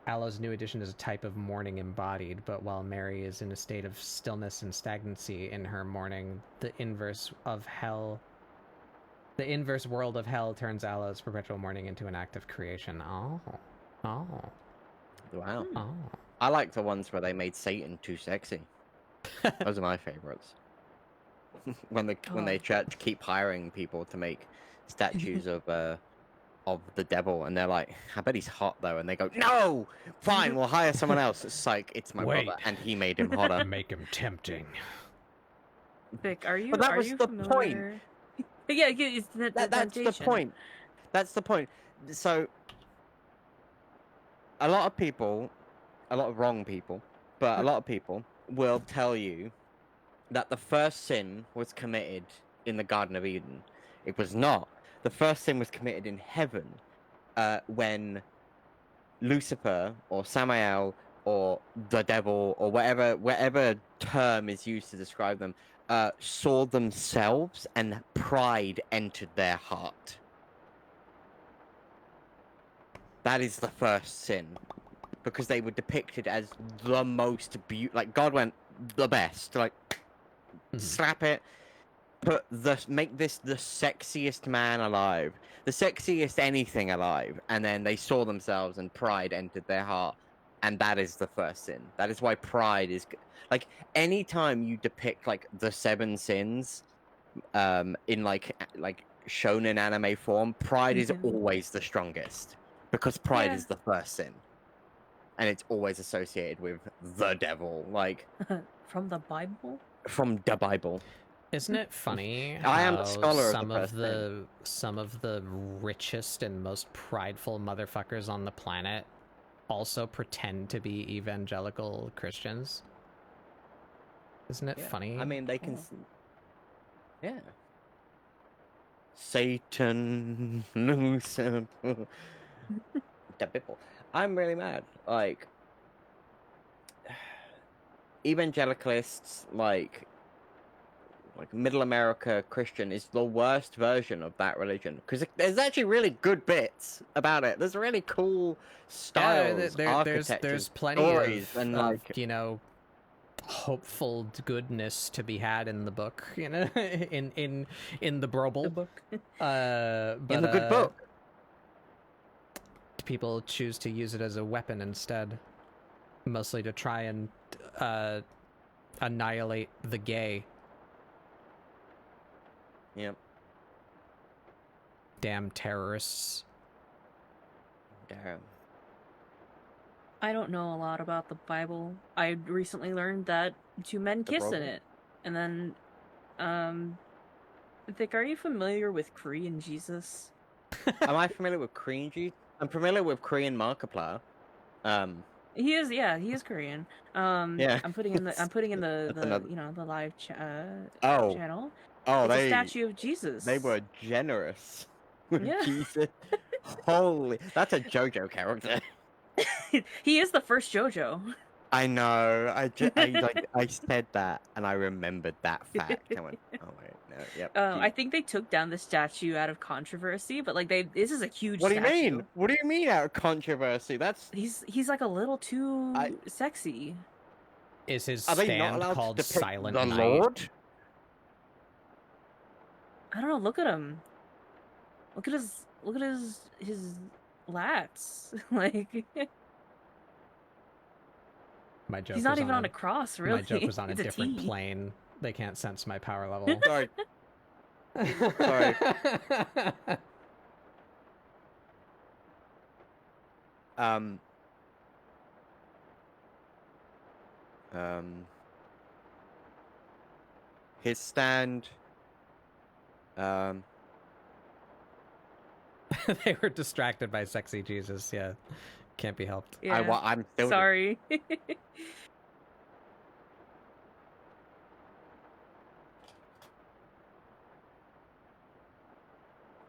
B: Aloe's new edition is a type of mourning embodied. But while Mary is in a state of stillness and stagnancy in her mourning, the inverse world of hell turns Aloe's perpetual mourning into an act of creation. Oh.
A: Wow.
B: Oh.
A: I like the ones where they made Satan too sexy. Those are my favorites. when they keep hiring people to make statues of the devil, and they're like, I bet he's hot though, and they go, no, fine, we'll hire someone else. It's like, it's my brother, and he made him hotter.
B: Make him tempting.
C: Vic, are you?
A: But that
C: are
A: was
C: you
A: the
C: familiar?
A: point.
C: Yeah, it's
A: That's the point. That's the point. So, a lot of wrong people, but a lot of people will tell you that the first sin was committed in the Garden of Eden. It was not. The first sin was committed in heaven when Lucifer or Samael or the devil or whatever term is used to describe them saw themselves and pride entered their heart. That is the first sin, because they were depicted as the most beautiful. Like God went the best, like slap it, make this the sexiest man alive, the sexiest anything alive, and then they saw themselves and pride entered their heart, and that is the first sin. That is why pride is like anytime you depict like the 7 sins, in like shonen anime form, pride is always the strongest. Because pride is the first sin. And it's always associated with the devil. Like
C: from the Bible?
A: From the Bible.
B: Isn't it funny
A: I am a
B: how
A: scholar of
B: some
A: the
B: of
A: first thing.
B: some of the richest and most prideful motherfuckers on the planet also pretend to be evangelical Christians? Isn't it funny?
A: I mean, they can. Yeah. Satan, Lucifer, the people. I'm really mad. Like, evangelicalists, like Middle America Christian is the worst version of that religion because there's actually really good bits about it. There's really cool styles,
B: there's plenty
A: stories,
B: of,
A: and like
B: hopeful goodness to be had in the book, in the Broble.
C: The book.
B: But
A: in the good book.
B: People choose to use it as a weapon instead, mostly to try and annihilate the gay.
A: Yep.
B: Damn terrorists.
A: Damn.
C: I don't know a lot about the Bible. I recently learned that two men kiss in it. And then, Vic, are you familiar with Korean Jesus?
A: Am I familiar with Korean Jesus? I'm familiar with Korean Markiplier.
C: He is, yeah, he is Korean.
A: Yeah.
C: I'm putting in the you know, the live channel.
A: Oh,
C: it's a statue of Jesus.
A: They were generous with
C: Yeah.
A: Jesus. Holy, that's a JoJo character.
C: He is the first JoJo.
A: I know. I said that and I remembered that fact. I went, oh wait, no, yep.
C: I think they took down the statue out of controversy, but like this is a huge.
A: What do you
C: statue.
A: mean? What do you mean out of controversy?
C: He's like a little too sexy.
B: Is his stand called Silent Night?
A: Lord?
C: I don't know. Look at him. Look at his lats. Like
B: my joke.
C: He's not even on a cross, really.
B: My joke was on a different plane. They can't sense my power level.
A: Sorry. Sorry. His stand.
B: They were distracted by sexy Jesus. Yeah, can't be helped.
C: Yeah.
A: I'm still
C: sorry.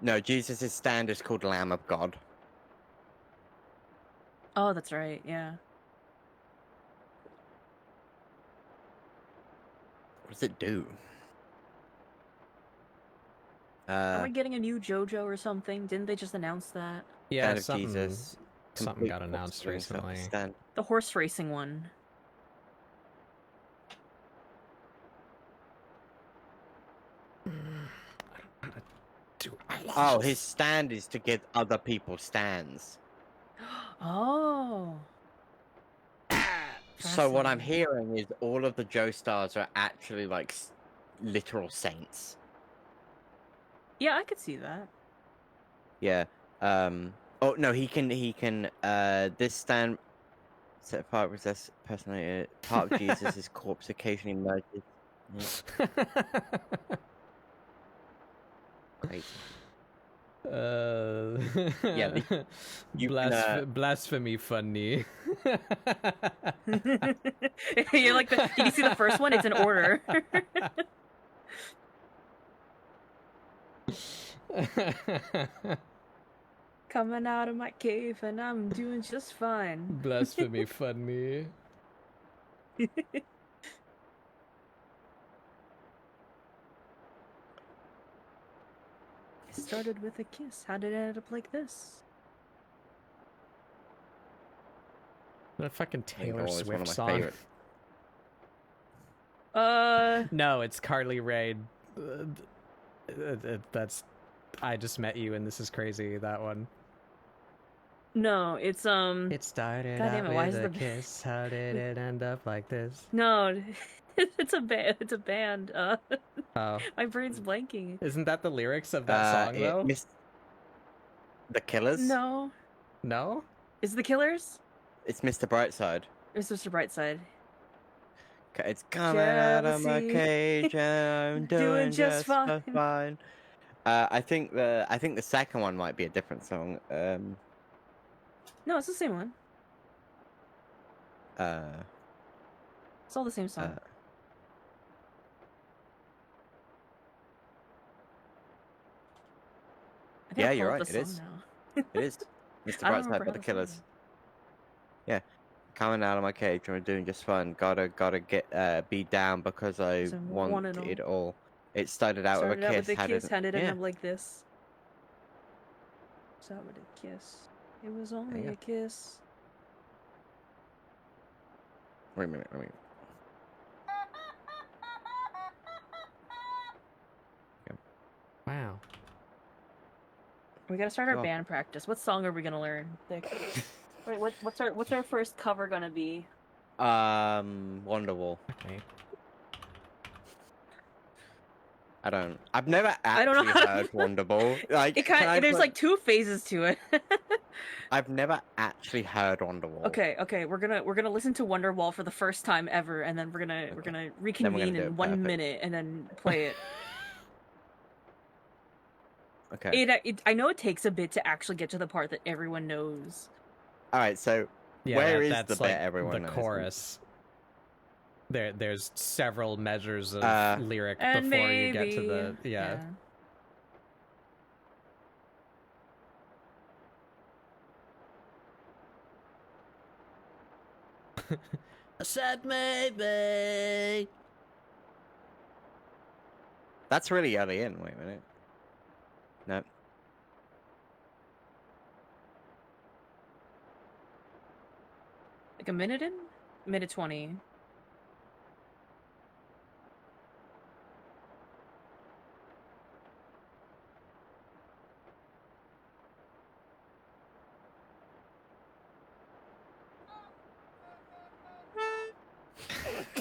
A: No, Jesus' stand is called Lamb of God.
C: Oh, that's right. Yeah.
A: What does it do?
C: Are we getting a new JoJo or something? Didn't they just announce that?
B: Yeah,
A: something
B: got announced recently.
C: The horse racing one.
A: Oh, his stand is to get other people stands.
C: Oh.
A: So what I'm hearing is all of the Joestars are actually like literal saints.
C: Yeah, I could see that.
A: Yeah. Oh no, he can. This stand set apart with this personality. Part of Jesus' corpse occasionally emerges. Yeah. Crazy.
B: Yeah, blasphemy funny.
C: You're like, did you see the first one? It's in order. Coming out of my cave and I'm doing just fine.
B: Blasphemy funny.
C: It started with a kiss. How did it end up like this?
B: What a fucking Taylor
A: Swift
B: Swift song.
A: Favorite.
B: No, it's Carly Rae. That's I Just Met You and This Is Crazy, that one.
C: No, it's
B: It started out with a kiss. How did it end up like this?
C: No, it's a band. It's a band.
B: Oh,
C: my brain's blanking.
B: Isn't that the lyrics of that song though?
A: The Killers?
C: No.
B: No?
C: Is it the Killers?
A: It's Mr. Brightside.
C: It's Mr. Brightside.
A: It's coming out of my
C: Jealousy.
A: cage and I'm doing just fine. I think the second one might be a different song.
C: No, it's the same one. It's all the same song.
A: Yeah, you're right. It is. It is. Mr. Brightside by the Killers. Yeah. Coming out of my cage, I'm doing just fine. Gotta get be down because I want it all. It started out with a kiss,
C: handed in like this. Started with a kiss. It was only a kiss.
A: Wait a minute.
B: Wow.
C: We gotta start our band practice. What song are we gonna learn? Wait, what's our first cover gonna be?
A: Wonderwall.
B: Okay.
A: I've never actually heard Wonderwall. Like,
C: there's like two phases to it.
A: I've never actually heard Wonderwall.
C: Okay, we're gonna listen to Wonderwall for the first time ever, and then we're gonna reconvene in 1 minute and then play it.
A: Okay.
C: I know it takes a bit to actually get to the part that everyone knows.
A: All right, so where is the bit everyone knows?
B: The chorus. There's several measures of lyric before you get to the
C: yeah.
B: I said maybe.
A: That's really early in. Wait a minute. No.
C: Like a minute in? Minute 20.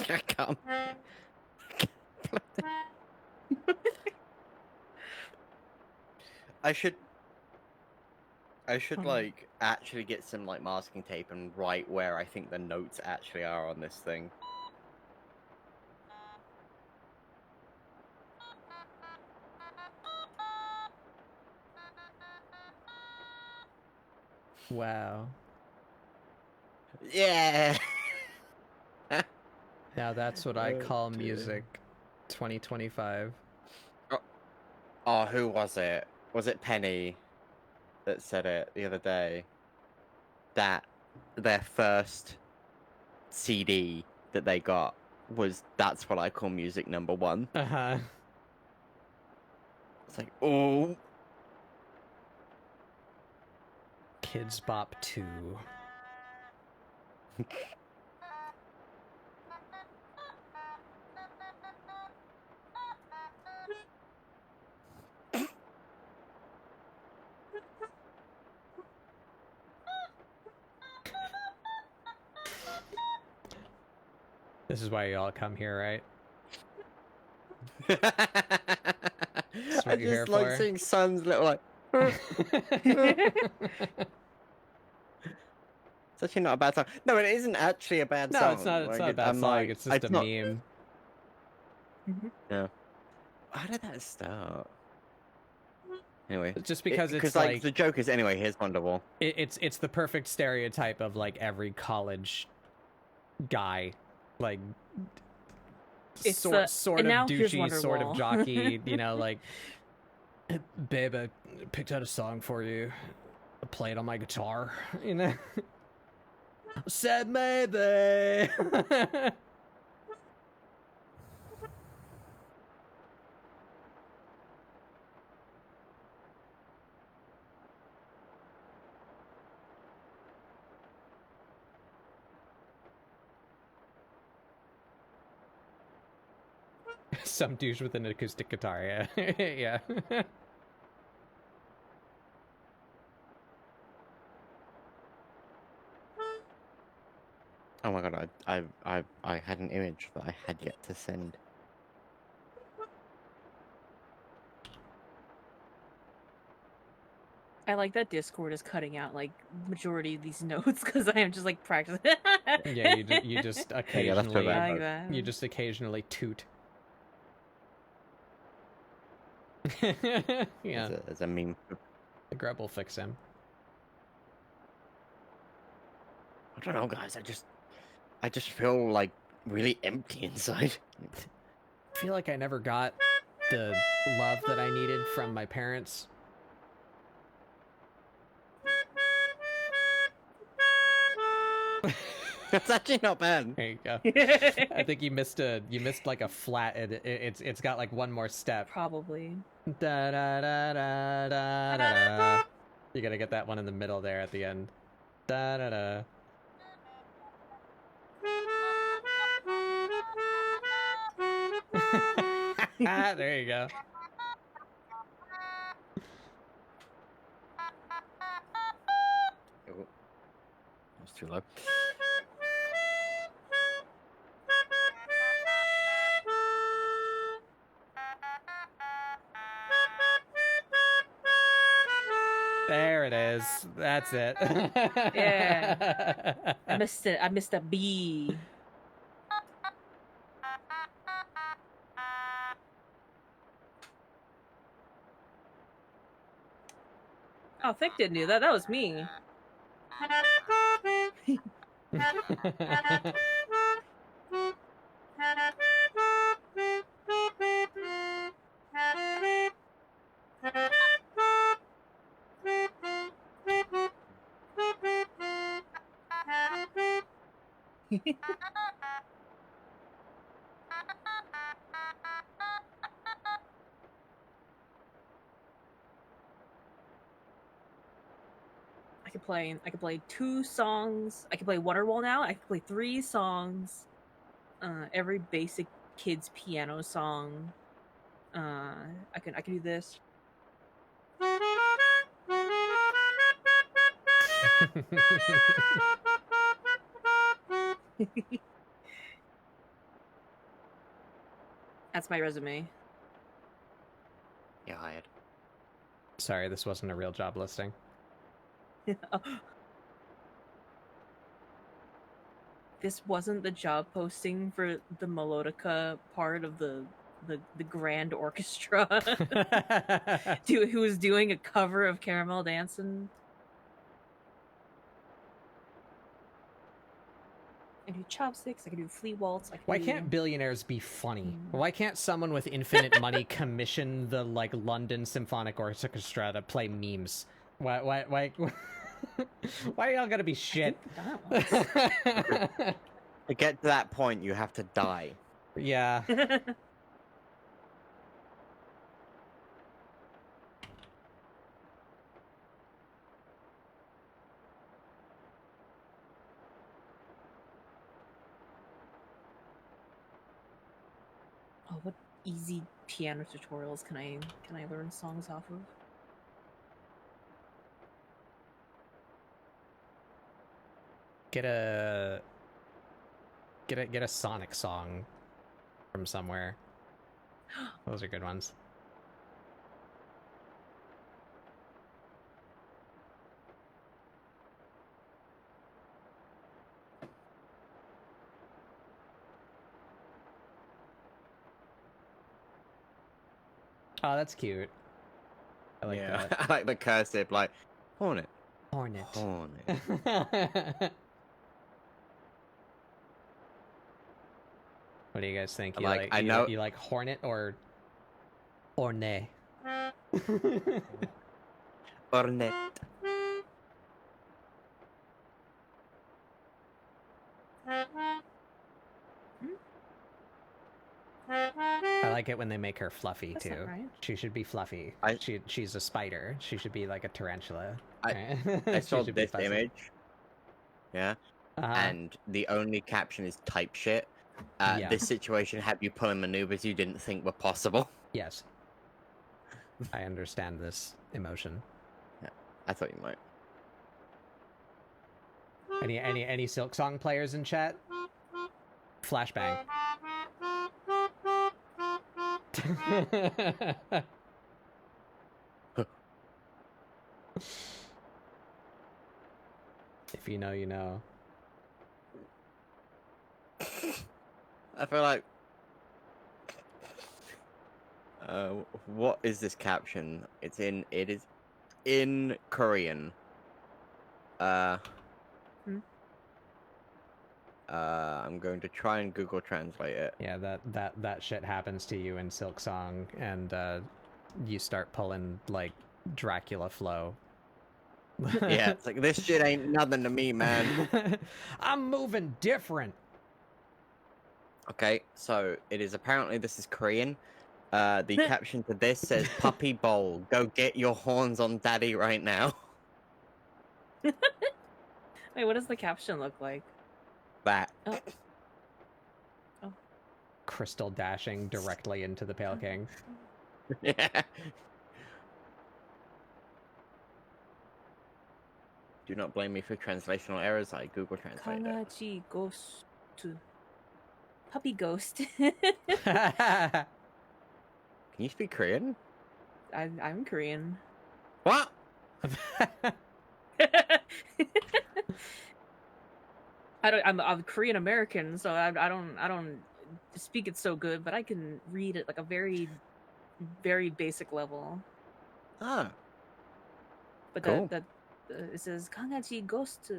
A: I can't. I should like actually get some like masking tape and write where I think the notes actually are on this thing.
B: Wow.
A: Yeah.
B: Now that's what I call music. 2025.
A: Oh, who was it? Was it Penny that said it the other day? That their first CD that they got was "That's What I Call Music" #1. It's like, oh.
B: Kids Bop 2. This is why you all come here, right?
A: I just like seeing Sun's little like. It's actually not a bad song. No, it isn't actually a bad song.
B: No, it's not. It's not a bad song. It's just a meme.
A: Yeah. How did that start? Anyway,
B: just because it's
A: like the joke is anyway. Here's Wonderwall.
B: It's the perfect stereotype of like every college guy, like
C: it's
B: sort of douchey, sort of jockey. You know, like, babe, I picked out a song for you. I play it on my guitar. You know, said maybe. Some douche with an acoustic guitar, yeah. Yeah.
A: Oh my god, I had an image that I had yet to send.
C: I like that Discord is cutting out like majority of these notes because I am just like practicing.
B: Yeah, you just occasionally you just occasionally toot. Yeah,
A: as a meme.
B: The grub will fix him.
A: I don't know, guys. I just feel like really empty inside.
B: I feel like I never got the love that I needed from my parents.
A: That's actually not bad.
B: There you go. I think you missed like a flat. It's got like one more step.
C: Probably.
B: Da da da da da da. You gotta get that one in the middle there at the end. Da da da. There you go.
A: Oh, that's too low.
B: There it is. That's it.
C: Yeah. I missed it. I missed a B. Oh, Thick didn't do that. That was me. I could play 2 songs. I can play Wonderwall now. I can play 3 songs. Every basic kids piano song. I can do this. That's my resume.
A: Yeah, hired.
B: Sorry, this wasn't a real job listing.
C: This wasn't the job posting for the melodica part of the grand orchestra who was doing a cover of Caramel Dancin'. I can do chopsticks, I can do flea waltz.
B: Why can't billionaires be funny? Why can't someone with infinite money commission the like London Symphonic Orchestra to play memes? Why why y'all gotta be shit?
A: To get to that point, you have to die.
B: Yeah.
C: Oh, what easy piano tutorials can I learn songs off of?
B: Get a Sonic song from somewhere. Those are good ones. Oh, that's cute. I like that.
A: I like the cursive, like hornet.
B: Hornet. What do you guys think? You like hornet or orne?
A: Hornet.
B: I like it when they make her fluffy. That's too.
C: Right.
B: She should be fluffy. She's a spider. She should be like a tarantula.
A: I saw this image. Yeah. And the only caption is type shit. This situation had you pulling maneuvers you didn't think were possible.
B: Yes. I understand this emotion.
A: Yeah, I thought you might.
B: Any Silk Song players in chat? Flashbang. If you know, you know.
A: I feel like... what is this caption? It is in Korean. I'm going to try and Google Translate it.
B: Yeah, that shit happens to you in Silk Song, and you start pulling like Dracula flow.
A: Yeah, it's like, this shit ain't nothing to me, man.
B: I'm moving different.
A: Okay, so it is apparently this is Korean. The caption to this says, "Puppy bowl, go get your horns on daddy right now."
C: Wait, what does the caption look like?
A: That.
C: Oh.
B: Crystal dashing directly into the Pale King.
A: Yeah. Do not blame me for translational errors. I Google Translate it.
C: Kangachi ghost. Puppy ghost.
A: Can you speak Korean?
C: I'm Korean.
A: What?
C: I'm Korean American, so I don't speak it so good, but I can read it like a very, very basic level.
A: Ah.
C: But
A: cool.
C: It says Kangachi ghost.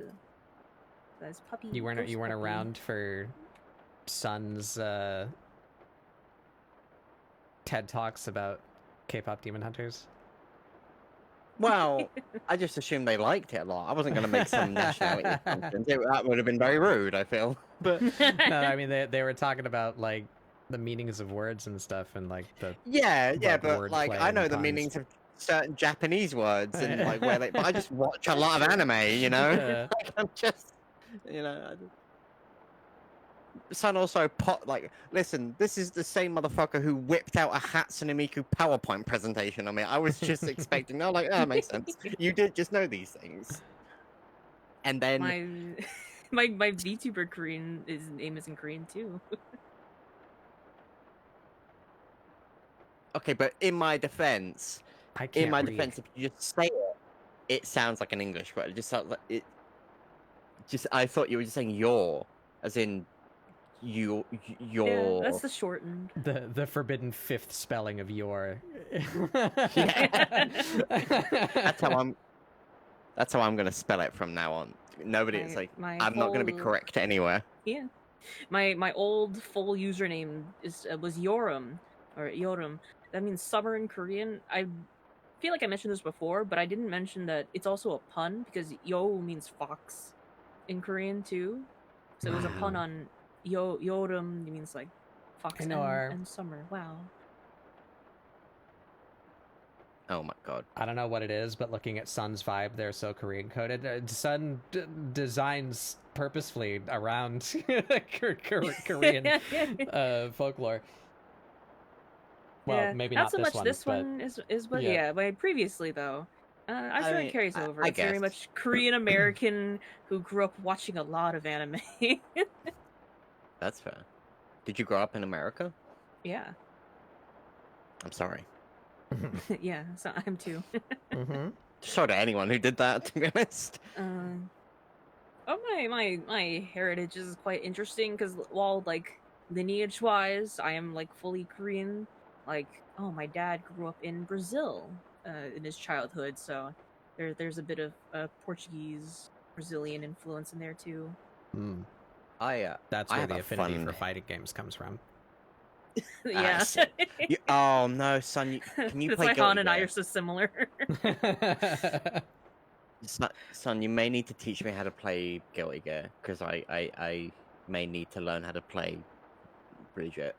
C: That's puppy.
B: You weren't
C: puppy.
B: around for Sun's TED Talks about K-pop Demon Hunters?
A: Well, I just assumed they liked it a lot. I wasn't going to make some nationality assumptions. That would have been very rude, I feel. But
B: no, I mean they were talking about like the meanings of words and stuff, and like the
A: but like I know the meanings of certain Japanese words and like where they. But I just watch a lot of anime, you know. Like, I'm just, you know. Son also listen, this is the same motherfucker who whipped out a Hatsune Miku PowerPoint presentation on me. I was just expecting, that makes sense. You did just know these things. And then...
C: My VTuber Korean, his name is in Korean too.
A: Okay, but in my defense, if you just say it, it sounds like an English word. It just sounds like it... I thought you were just saying your, as in... your
C: Yeah, that's the shortened.
B: The forbidden fifth spelling of your.
A: Yeah. That's how I'm gonna spell it from now on. Nobody is like I'm not gonna be correct anywhere.
C: Yeah. My old full username was Yoram or Yoram. That means summer in Korean. I feel like I mentioned this before, but I didn't mention that it's also a pun because yo means fox in Korean too. So it was a pun on Yoram means like fox and summer. Wow.
A: Oh my god.
B: I don't know what it is, but looking at Sun's vibe, they're so Korean coded. Sun designs purposefully around Korean folklore. Well, maybe not
C: so
B: this
C: much.
B: one.
C: This one is what. Yeah, but previously though, I'm sure it carries over. It's very much Korean American who grew up watching a lot of anime.
A: That's fair. Did you grow up in America?
C: Yeah.
A: I'm sorry.
C: Yeah, so I'm too.
A: So to anyone who did that, to be honest.
C: My heritage is quite interesting because while like lineage wise, I am like fully Korean. Like, my dad grew up in Brazil in his childhood, so there's a bit of Portuguese Brazilian influence in there too.
B: That's where the affinity for fighting games comes from.
C: Yeah.
A: Oh no, son! Can you play?
C: That's why Han and I are so similar.
A: Son, you may need to teach me how to play Guilty Gear because I may need to learn how to play Bridget.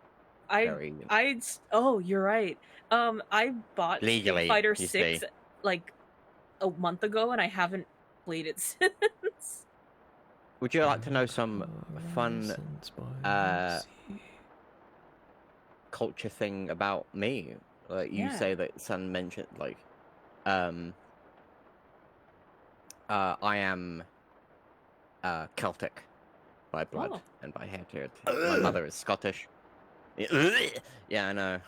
C: Oh, you're right. I bought
A: Legally,
C: Fighter 6 like a month ago, and I haven't played it since.
A: Would you like to know some fun culture thing about me? Like you say that Sun mentioned, like, I am Celtic by blood and by heritage. My mother is Scottish. Yeah, I know.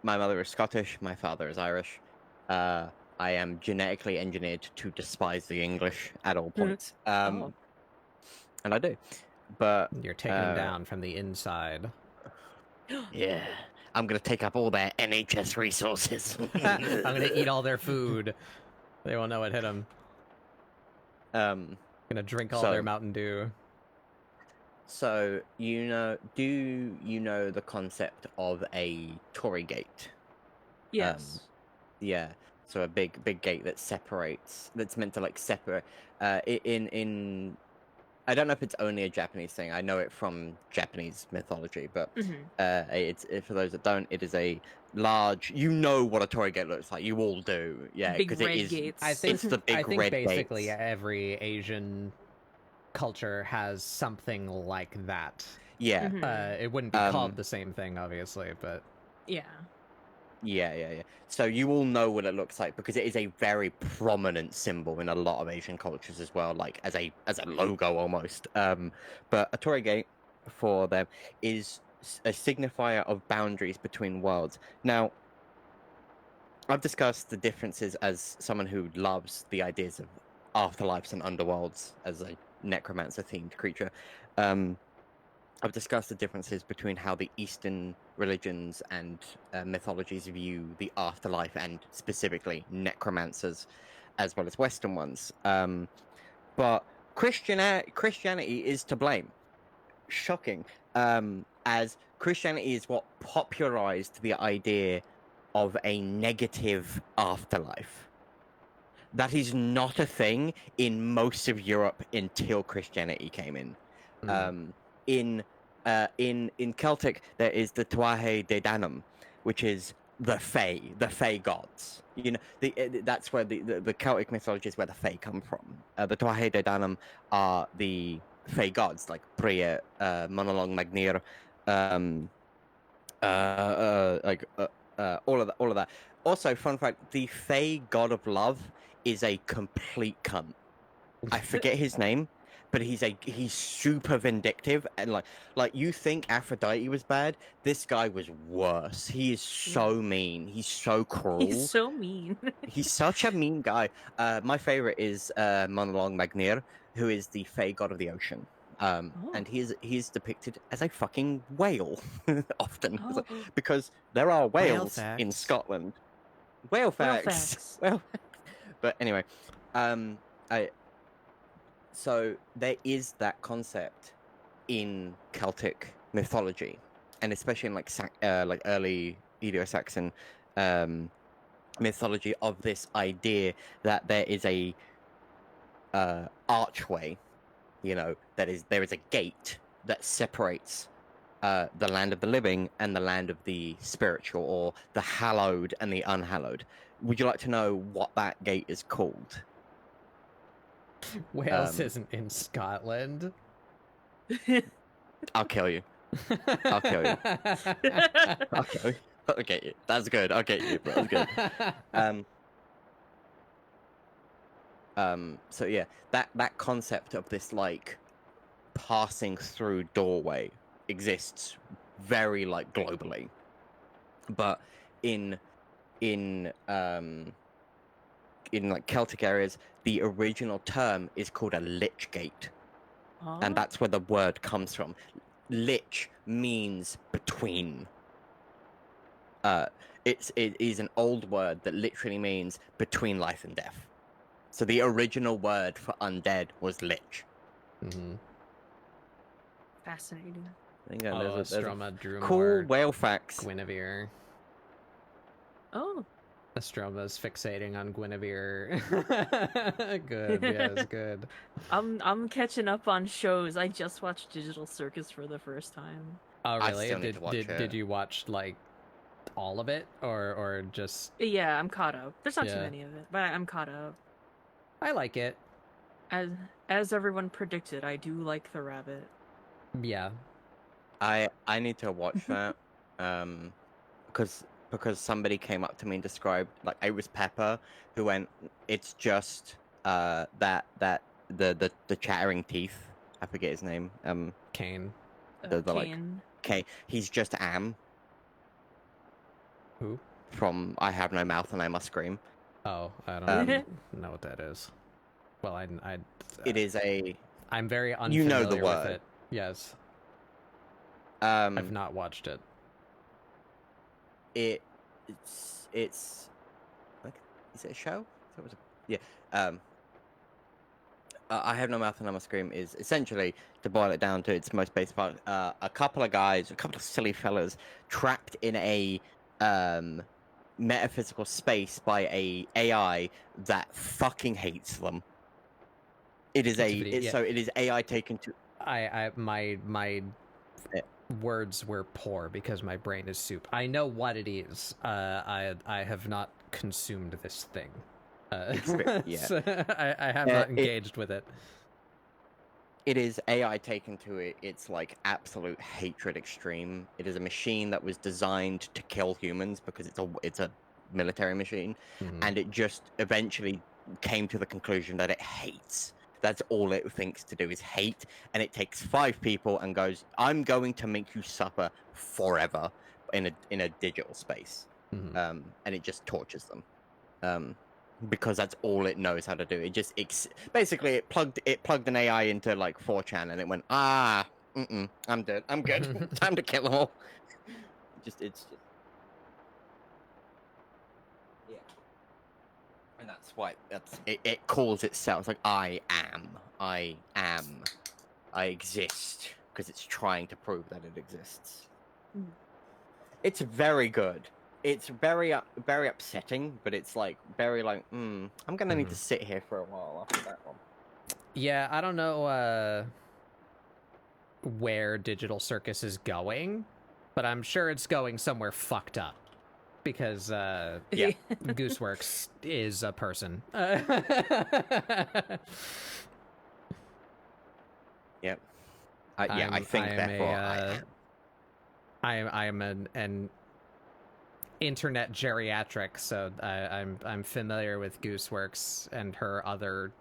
A: My mother is Scottish. My father is Irish. I am genetically engineered to despise the English at all points.
C: Oh.
A: And I do. But
B: You're taking them down from the inside.
A: Yeah. I'm gonna take up all their NHS resources.
B: I'm gonna eat all their food. They won't know what hit them. Gonna drink all their Mountain Dew.
A: So, do you know the concept of a Tory gate?
C: Yes.
A: Yeah. So a big gate that separates, that's meant to like separate, in I don't know if it's only a Japanese thing. I know it from Japanese mythology, but it's for those that don't, it is a large. You know what a Torii gate looks like. You all do, yeah.
C: Big red
A: it is.
C: gates.
B: I think
A: it's the big red
B: basically
A: gates.
B: every Asian culture has something like that.
A: Yeah.
B: It wouldn't be called the same thing, obviously, but
C: yeah.
A: Yeah. So you all know what it looks like because it is a very prominent symbol in a lot of Asian cultures as well, like as a logo almost. But a Torii gate for them is a signifier of boundaries between worlds. Now, I've discussed the differences as someone who loves the ideas of afterlives and underworlds as a necromancer-themed creature. I've discussed the differences between how the Eastern religions and mythologies view the afterlife and specifically necromancers, as well as Western ones. But Christianity is to blame. Shocking. As Christianity is what popularized the idea of a negative afterlife. That is not a thing in most of Europe until Christianity came in. In Celtic, there is the Tuatha De Danann, which is the Fae gods. You know, that's where the Celtic mythology is where the Fae come from. The Tuatha De Danann are the Fae gods, like Brea, Monolong Magnir, all of that. Also, fun fact: the Fae god of love is a complete cunt. I forget his name, but he's super vindictive and like you think Aphrodite was bad. This guy was worse. He is so mean. He's so cruel.
C: He's so mean.
A: He's such a mean guy. My favorite is Monolong Magnir, who is the Fae god of the ocean. And he's depicted as a fucking whale often because there are whales in Scotland. Whale facts. Well, but anyway, so there is that concept in Celtic mythology, and especially in like early Anglo-Saxon mythology, of this idea that there is a archway, there is a gate that separates the land of the living and the land of the spiritual, or the hallowed and the unhallowed. Would you like to know what that gate is called?
B: Wales isn't in Scotland.
A: I'll kill you. I'll kill you. I'll get you. That's good. I'll get you, bro. That's good. So yeah, that concept of this like passing through doorway exists very like globally, but in like Celtic areas, the original term is called a lich gate, and that's where the word comes from. Lich means between. It is an old word that literally means between life and death. So the original word for undead was lich.
C: Fascinating.
A: There's
B: Astroma drew
A: cool
B: more
A: whale facts.
B: Guinevere.
C: Oh.
B: Astroma's fixating on Guinevere. Good, yes, good.
C: I'm catching up on shows. I just watched Digital Circus for the first time.
B: Oh, really?
A: I still need to watch it.
B: Did you watch like all of it, or just?
C: Yeah, I'm caught up. There's not too many of it, but I'm caught up.
B: I like it.
C: As everyone predicted, I do like the rabbit.
B: Yeah.
A: I need to watch that, because somebody came up to me and described, like, it was Pepper who went, it's just the chattering teeth. I forget his name.
B: Kane.
C: Kane.
A: Okay, he's just Am.
B: Who?
A: From I Have No Mouth and I Must Scream.
B: Oh, I don't know what that is. Well,
A: it is a.
B: I'm very unfamiliar
A: You know the
B: with
A: word.
B: it. Yes. I've not watched it.
A: It's like, is it a show? Yeah. I Have No Mouth and I Must Scream is essentially, to boil it down to its most basic part, a couple of silly fellas trapped in a metaphysical space by a AI that fucking hates them. It is so it is AI taken to.
B: My words were poor because my brain is soup. I know what it is. I have not consumed this thing.
A: Yeah.
B: So I have not engaged with it.
A: It is AI taken to its like absolute hatred extreme. It is a machine that was designed to kill humans because it's a military machine, and it just eventually came to the conclusion that it hates. That's all it thinks to do is hate, and it takes 5 people and goes, "I'm going to make you suffer forever in a digital space," and it just tortures them. Because that's all it knows how to do. It just basically it plugged an AI into like 4chan, and it went, I'm dead. I'm good. Time to kill them all. It's just yeah. And that's why it calls itself. It's like I exist, because it's trying to prove that it exists. It's very good. It's very upsetting, but it's like very like, I'm gonna need to sit here for a while after that one.
B: Yeah, I don't know where Digital Circus is going, but I'm sure it's going somewhere fucked up. Because Gooseworks is a person.
A: Yep. I think therefore
B: I am an internet geriatric, so I'm familiar with Gooseworks and her other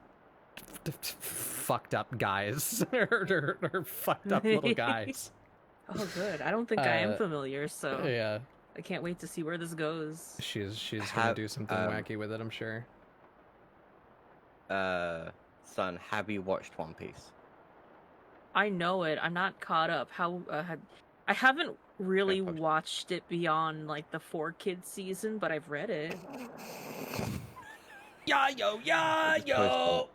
B: fucked up guys, her fucked up little guys.
C: Oh, good. I don't think I am familiar, so
B: yeah.
C: I can't wait to see where this goes.
B: She's gonna do something wacky with it, I'm sure.
A: Son, have you watched One Piece?
C: I know it. I'm not caught up. I haven't really watched it beyond like the 4 Kids season, but I've read it.
B: Yeah, yo.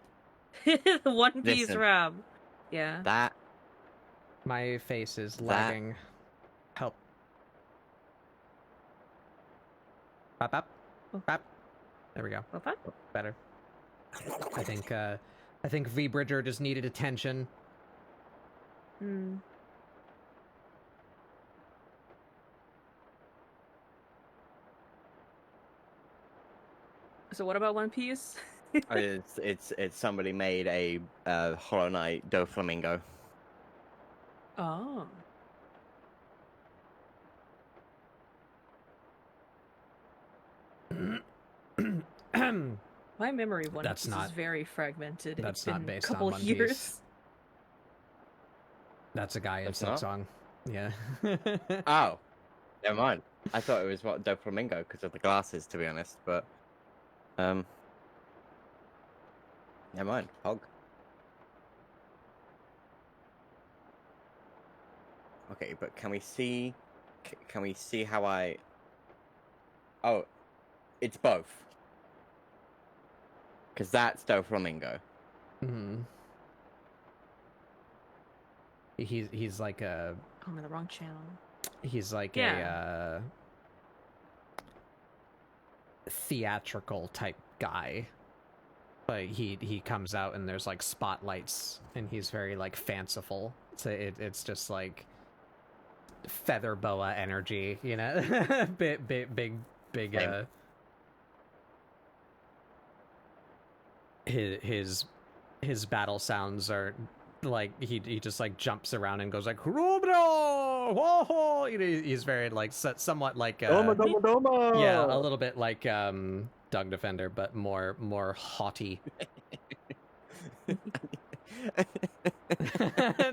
C: The One Piece rap. Yeah.
A: That.
B: My face is lagging. Help. Pop. There we go. Better. I think V Bridger just needed attention.
C: So what about One Piece?
A: It's somebody made a Hollow Knight Doflamingo.
C: Oh. My memory of One Piece is very fragmented.
B: That's
C: it's
B: not
C: been
B: based
C: a couple
B: on One
C: years.
B: Piece. That's a guy in Silk Song. Yeah.
A: Oh, never mind. I thought it was Doflamingo because of the glasses, to be honest. But never mind. Hog. Okay, but can we see how I? Oh, it's both. Because that's Doflamingo.
B: He's like a.
C: I'm in the wrong channel.
B: He's like a theatrical type guy. But he comes out and there's like spotlights and he's very like fanciful. So it's just like feather boa energy, you know? big his battle sounds are like he just like jumps around and goes like Rubro! Whoa! He's very like somewhat like
A: Doma.
B: Yeah, a little bit like Doug Defender, but more haughty.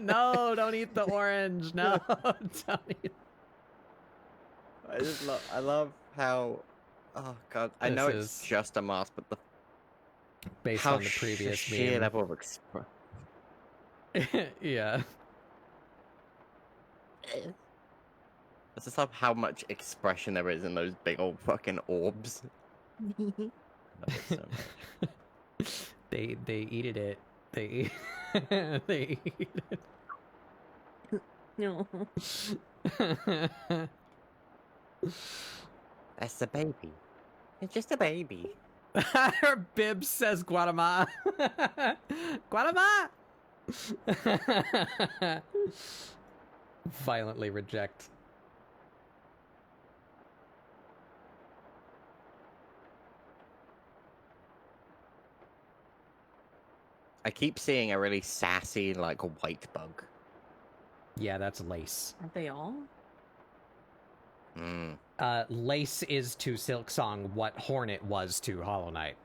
B: No, don't eat the orange. No, don't eat.
A: I love how Oh god, I know it's just a mask, but the
B: based on the previous
A: sheer
B: meme.
A: level of expression.
B: Yeah.
A: This is how much expression there is in those big old fucking orbs. Love it so much.
B: They eated it. They they eat it.
C: No.
A: That's a baby. It's just a baby.
B: Her bib says Guatemala. Guatemala. Violently reject.
A: I keep seeing a really sassy, like, white bug.
B: Yeah, that's Lace.
C: Aren't they all?
B: Lace is to Silksong what Hornet was to Hollow Knight.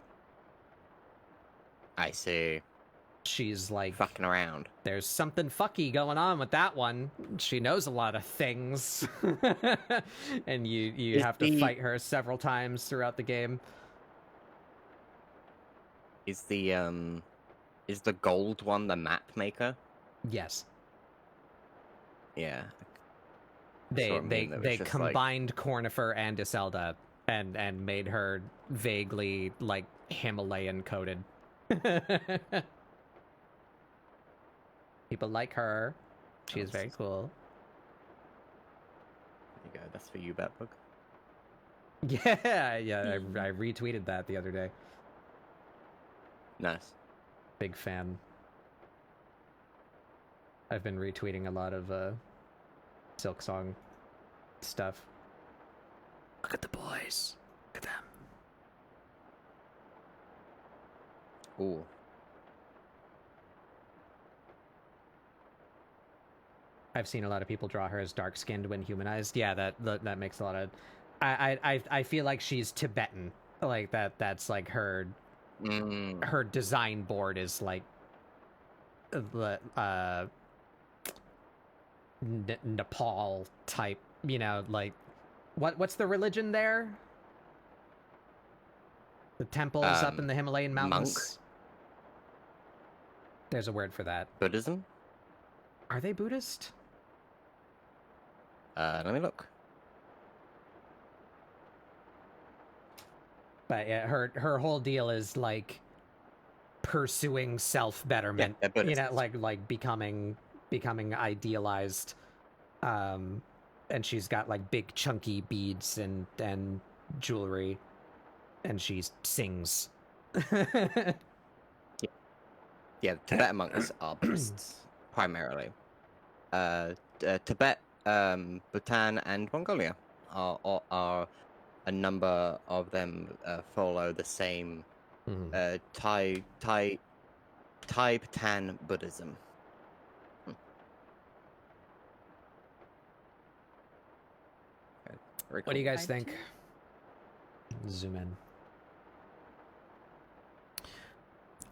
A: I see.
B: She's like
A: fucking around.
B: There's something fucky going on with that one. She knows a lot of things. And you have to fight her several times throughout the game.
A: Is the gold one the map maker?
B: Yes.
A: Yeah.
B: They combined Cornifer and Iselda and made her vaguely like Himalayan coded. People like her. She is very cool.
A: There you go. That's for you, Batbook.
B: Yeah. I retweeted that the other day.
A: Nice.
B: Big fan. I've been retweeting a lot of Silksong stuff. Look at the boys. Look at them.
A: Ooh.
B: I've seen a lot of people draw her as dark-skinned when humanized. Yeah, that makes a lot of. I feel like she's Tibetan. Like that's like her. Her design board is like Nepal type. You know, like what's the religion there? The temples up in the Himalayan mountains.
A: Monk?
B: There's a word for that.
A: Buddhism?
B: Are they Buddhist?
A: Let me look.
B: But yeah, her whole deal is like pursuing self-betterment.
A: Yeah,
B: you know, like becoming idealized. And she's got like big chunky beads and jewelry, and she sings.
A: Yeah, Tibetan monks are Buddhists primarily. Tibet, Bhutan, and Mongolia are a number of them follow the same Tibetan Buddhism. Cool.
B: What do you guys think? Zoom in.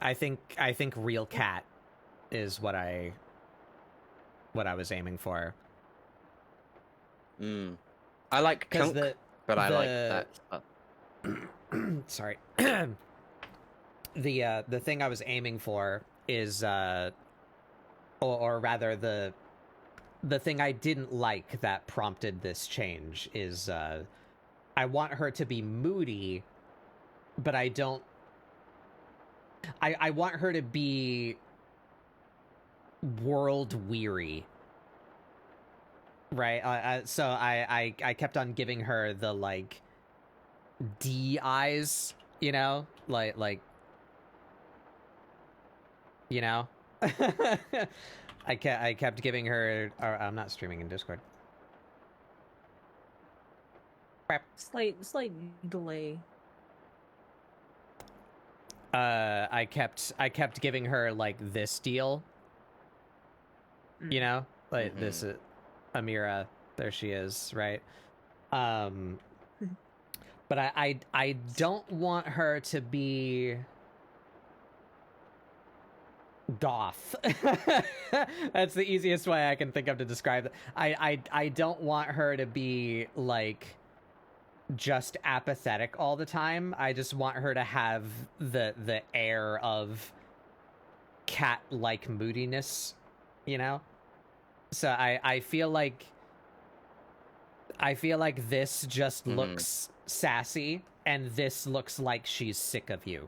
B: I think real cat is what I was aiming for.
A: I like Kunk, but I like that.
B: Sorry. The thing I was aiming for is or rather the thing I didn't like that prompted this change is I want her to be moody, but I don't. I want her to be world weary, right? So I kept on giving her the like D eyes, you know, like you know. I kept giving her. I'm not streaming in Discord. Crap.
C: Slight delay.
B: I kept giving her like this deal. You know, like this Amira. There she is, right? But I don't want her to be goth. That's the easiest way I can think of to describe it. I don't want her to be like just apathetic all the time. I just want her to have the air of cat-like moodiness, you know? So I feel like this just looks sassy, and this looks like she's sick of you.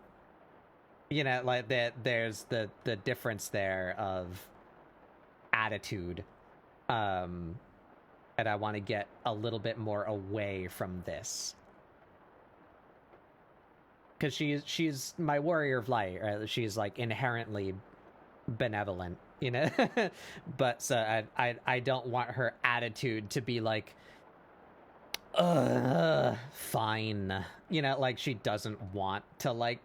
B: You know, like there's the difference there of attitude. And I want to get a little bit more away from this. Because she's my warrior of light, right? She's like inherently benevolent, you know? But so I don't want her attitude to be like, fine. You know, like she doesn't want to like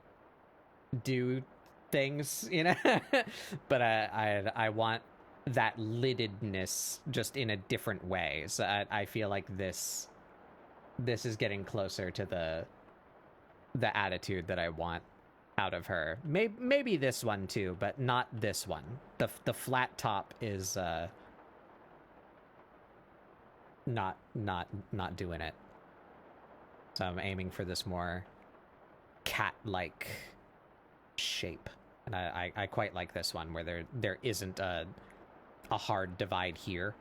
B: do things, you know? But I want that liddedness just in a different way. So I feel like this is getting closer to the attitude that I want out of her. Maybe this one too, but not this one. The flat top is not doing it. So I'm aiming for this more cat-like shape. And I quite like this one where there isn't a hard divide here.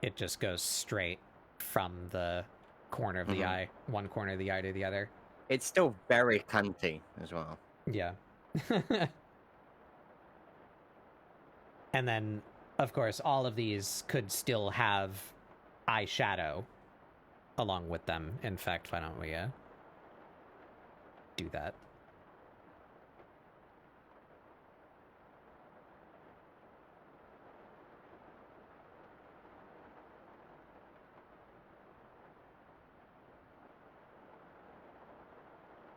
B: It just goes straight from the corner of the eye, one corner of the eye to the other.
A: It's still very cunty as well.
B: Yeah. And then, of course, all of these could still have eyeshadow along with them. In fact, why don't we do that?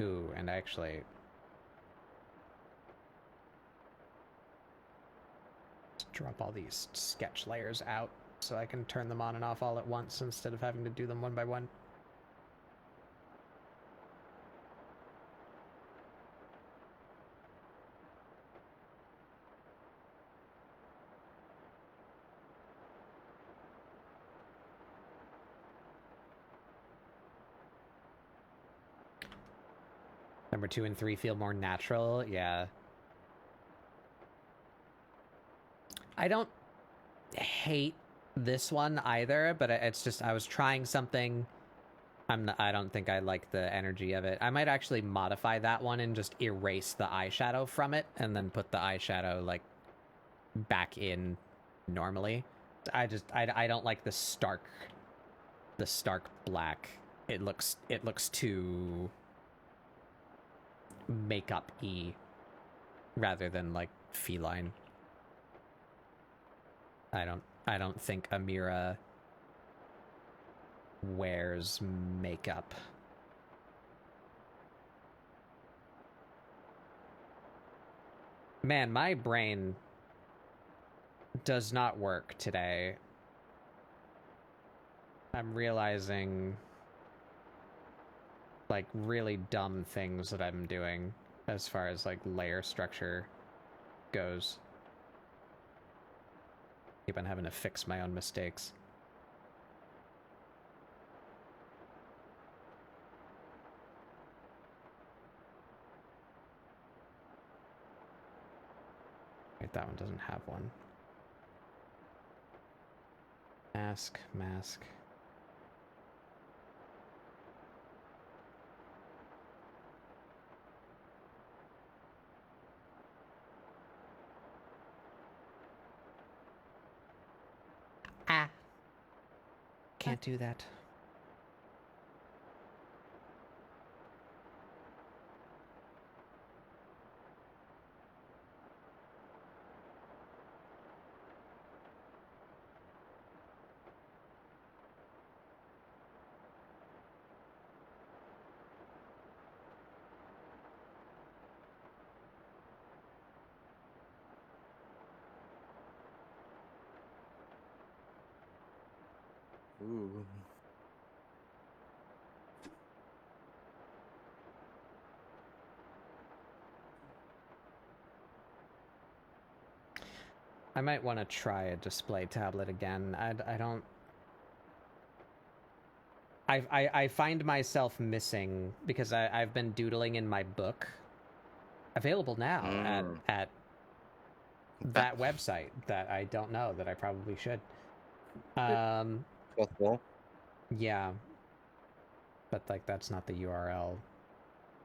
B: Ooh, and actually, drop all these sketch layers out so I can turn them on and off all at once instead of having to do them one by one. Number 2 and 3 feel more natural, yeah. I don't hate this one either, but it's just I was trying something. I don't think I like the energy of it. I might actually modify that one and just erase the eyeshadow from it and then put the eyeshadow like back in normally. I don't like the stark black. It looks too makeup-y rather than like feline. I don't think Amira wears makeup. Man, my brain does not work today. I'm realizing like really dumb things that I'm doing as far as like layer structure goes. Keep on having to fix my own mistakes. Wait, that one doesn't have one. Mask. Can't do that.
A: Ooh.
B: I might want to try a display tablet again. I don't... I find myself missing because I've been doodling in my book, available now at that website that I don't know that I probably should.
A: Fourth wall.
B: Yeah, but like that's not the URL.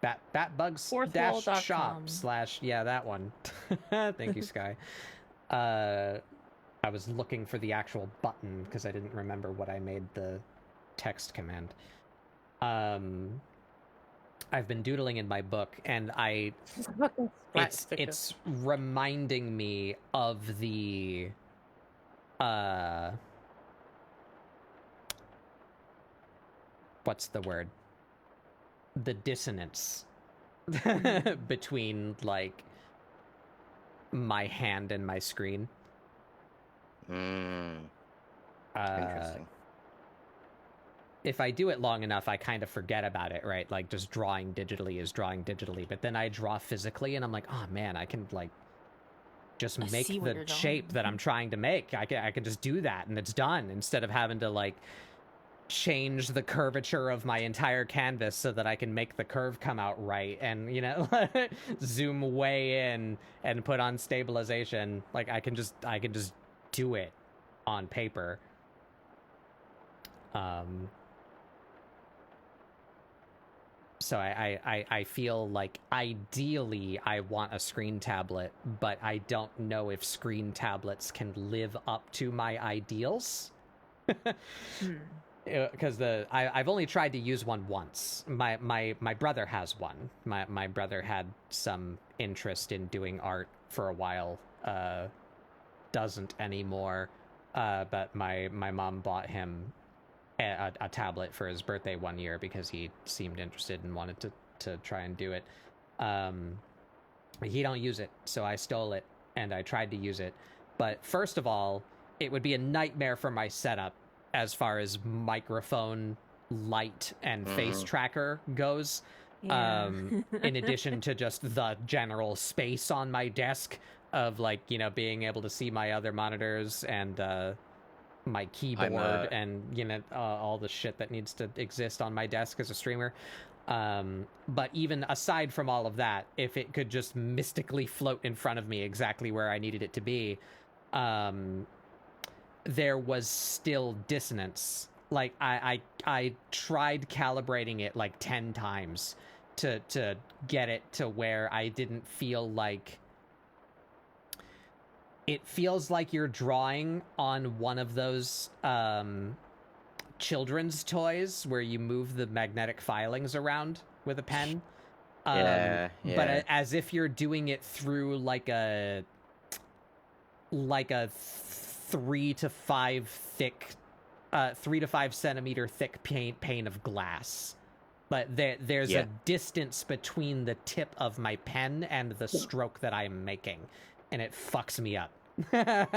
C: Fourthwall.com.
B: Batbugs-shop/ yeah, that one. Thank you, Sky. I was looking for the actual button because I didn't remember what I made the text command. I've been doodling in my book, and it's reminding me of the what's the word? The dissonance between like my hand and my screen.
A: Interesting.
B: If I do it long enough, I kind of forget about it, right? Like, just drawing digitally is drawing digitally, but then I draw physically, and I'm like, oh man, I can like just make the shape that I'm trying to make. I can just do that, and it's done, instead of having to like change the curvature of my entire canvas so that I can make the curve come out right, and, you know, zoom way in and put on stabilization. Like, I can just do it on paper. So I feel like ideally I want a screen tablet, but I don't know if screen tablets can live up to my ideals. Because I've only tried to use one once. My brother has one. My brother had some interest in doing art for a while. Doesn't anymore. But my mom bought him a tablet for his birthday one year because he seemed interested and wanted to try and do it. He don't use it, so I stole it and I tried to use it. But first of all, it would be a nightmare for my setup as far as microphone, light, and face tracker goes.
C: Yeah.
B: In addition to just the general space on my desk of, like, you know, being able to see my other monitors and my keyboard and, you know, all the shit that needs to exist on my desk as a streamer. But even aside from all of that, if it could just mystically float in front of me exactly where I needed it to be, there was still dissonance. Like, I tried calibrating it like 10 times to get it to where I didn't feel like... It feels like you're drawing on one of those children's toys where you move the magnetic filings around with a pen.
A: Yeah.
B: But as if you're doing it through like a 3 to 5 centimeter thick pane of glass. But there's a distance between the tip of my pen and the stroke that I'm making. And it fucks me up.
A: I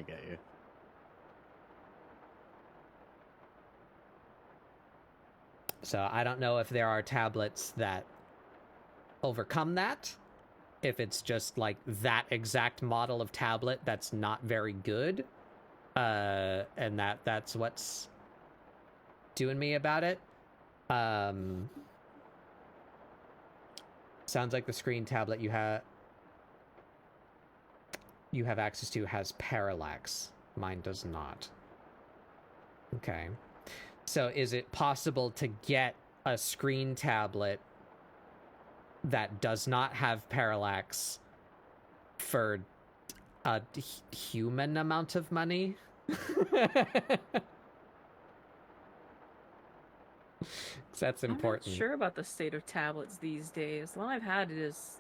A: get you.
B: So I don't know if there are tablets that overcome that. If it's just like that exact model of tablet that's not very good. And that's what's doing me about it. Sounds like the screen tablet you have access to has parallax. Mine does not. Okay. So is it possible to get a screen tablet that does not have parallax for a human amount of money? That's important.
C: I'm not sure about the state of tablets these days. The one I've had is...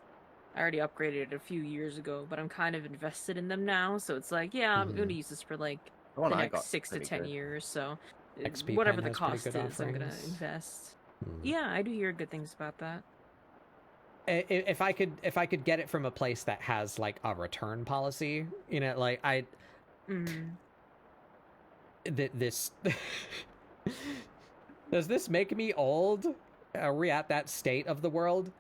C: I already upgraded it a few years ago, but I'm kind of invested in them now, so it's like, yeah, I'm going to use this for like the next 6 to 10 years, so
B: XP
C: whatever
B: Pen
C: the cost is,
B: offerings.
C: I'm going to invest. Yeah, I do hear good things about that.
B: If I could get it from a place that has like a return policy, you know, like this does this make me old? Are we at that state of the world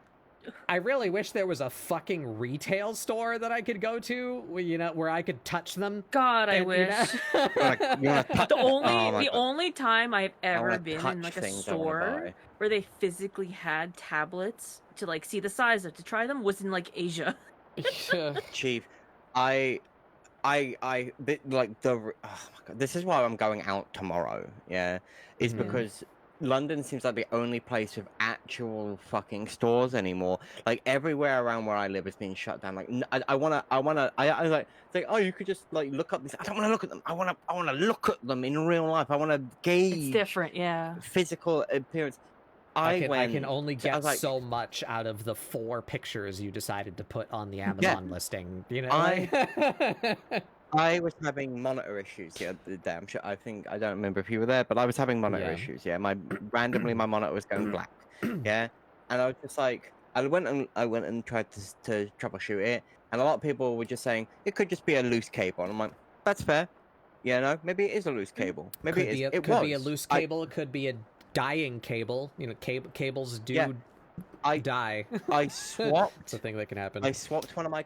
B: I really wish there was a fucking retail store that I could go to, where I could touch them.
C: God, I wish. The only time I've ever been in like a store where they physically had tablets to like see the size of to try them was in like Asia.
A: Chief, like oh my God, this is why I'm going out tomorrow. Yeah, is because London seems like the only place with actual fucking stores anymore. Like everywhere around where I live is being shut down. Like I was like, oh, you could just like look up this. I don't want to look at them. I want to look at them in real life. I want to gauge.
C: It's different, yeah.
A: Physical appearance.
B: I can only get so much out of the 4 pictures you decided to put on the Amazon listing.
A: I was having monitor issues the other day. I don't remember if you were there, but I was having monitor issues. Yeah, randomly my monitor was going black. Yeah, and I was just like, I went and tried to troubleshoot it, and a lot of people were just saying it could just be a loose cable. And I'm like, that's fair. Yeah, no, maybe it is a loose cable. Maybe it could be
B: a loose cable. It could be a dying cable. Cables do die.
A: I swapped.
B: It's a thing that can happen.
A: I swapped one of my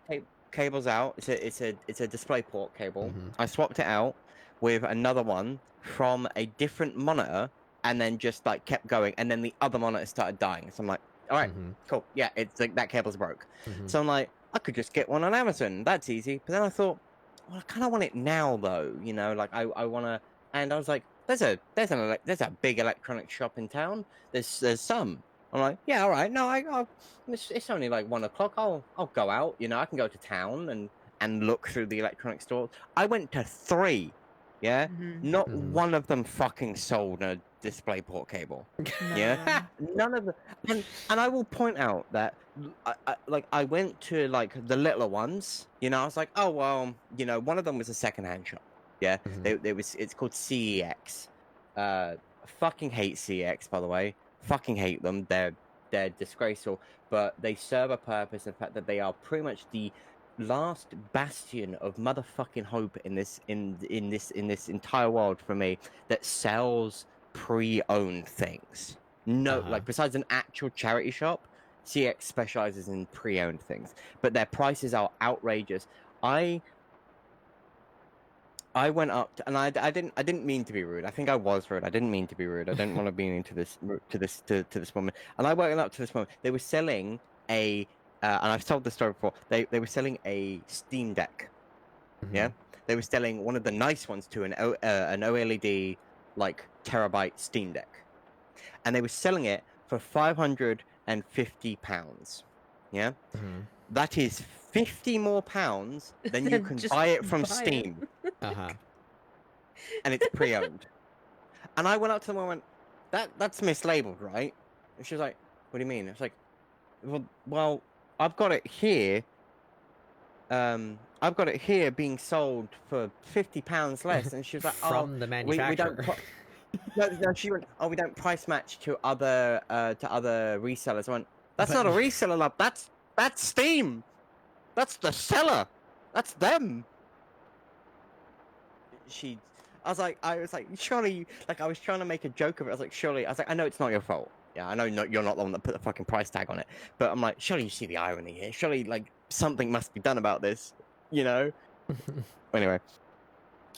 A: cables out. It's a DisplayPort cable. I swapped it out with another one from a different monitor, and then just like kept going, and then the other monitor started dying. So I'm like, all right, cool. Yeah, it's like that cable's broke. So I'm like, I could just get one on Amazon. That's easy. But then I thought, well, I kind of want it now though. Like I want to. And I was like, there's a big electronic shop in town. There's some. I'm like, yeah, all right. No, it's only like 1 o'clock. I'll go out. I can go to town and look through the electronic stores. I went to 3. Yeah, not one of them fucking sold a DisplayPort cable. Yeah, none of them. And I will point out that I went to like the littler ones. I was like, oh well, one of them was a secondhand shop. Yeah, it's called CEX. Fucking hate CEX, by the way. Fucking hate them. They're disgraceful, but they serve a purpose. The fact that they are pretty much the last bastion of motherfucking hope in this entire world for me that sells pre-owned things. No, like besides an actual charity shop, CX specializes in pre-owned things, but their prices are outrageous. I went up to, and I didn't mean to be rude. I think I was rude. I didn't mean to be rude. I didn't want to be into this woman. And I went up to this woman. They were selling and I've told this story before. They were selling a Steam Deck. Yeah, they were selling one of the nice ones to an OLED like terabyte Steam Deck, and they were selling it for £550. Yeah, that is 50 more pounds than you can buy it from Steam. And it's pre-owned. And I went up to them and went, that's mislabeled, right? And she was like, what do you mean? I was like, well, I've got it here. I've got it here being sold for £50 less. And she was like,
B: from the manufacturer.
A: No, she went, we don't price match to other resellers. I went, that's not a reseller, love. That's Steam. That's the seller. That's them. I was like, surely, like, I was trying to make a joke of it. I was like, I know it's not your fault. Yeah, I know you're not the one that put the fucking price tag on it. But I'm like, surely you see the irony here. Surely, like, something must be done about this, Anyway.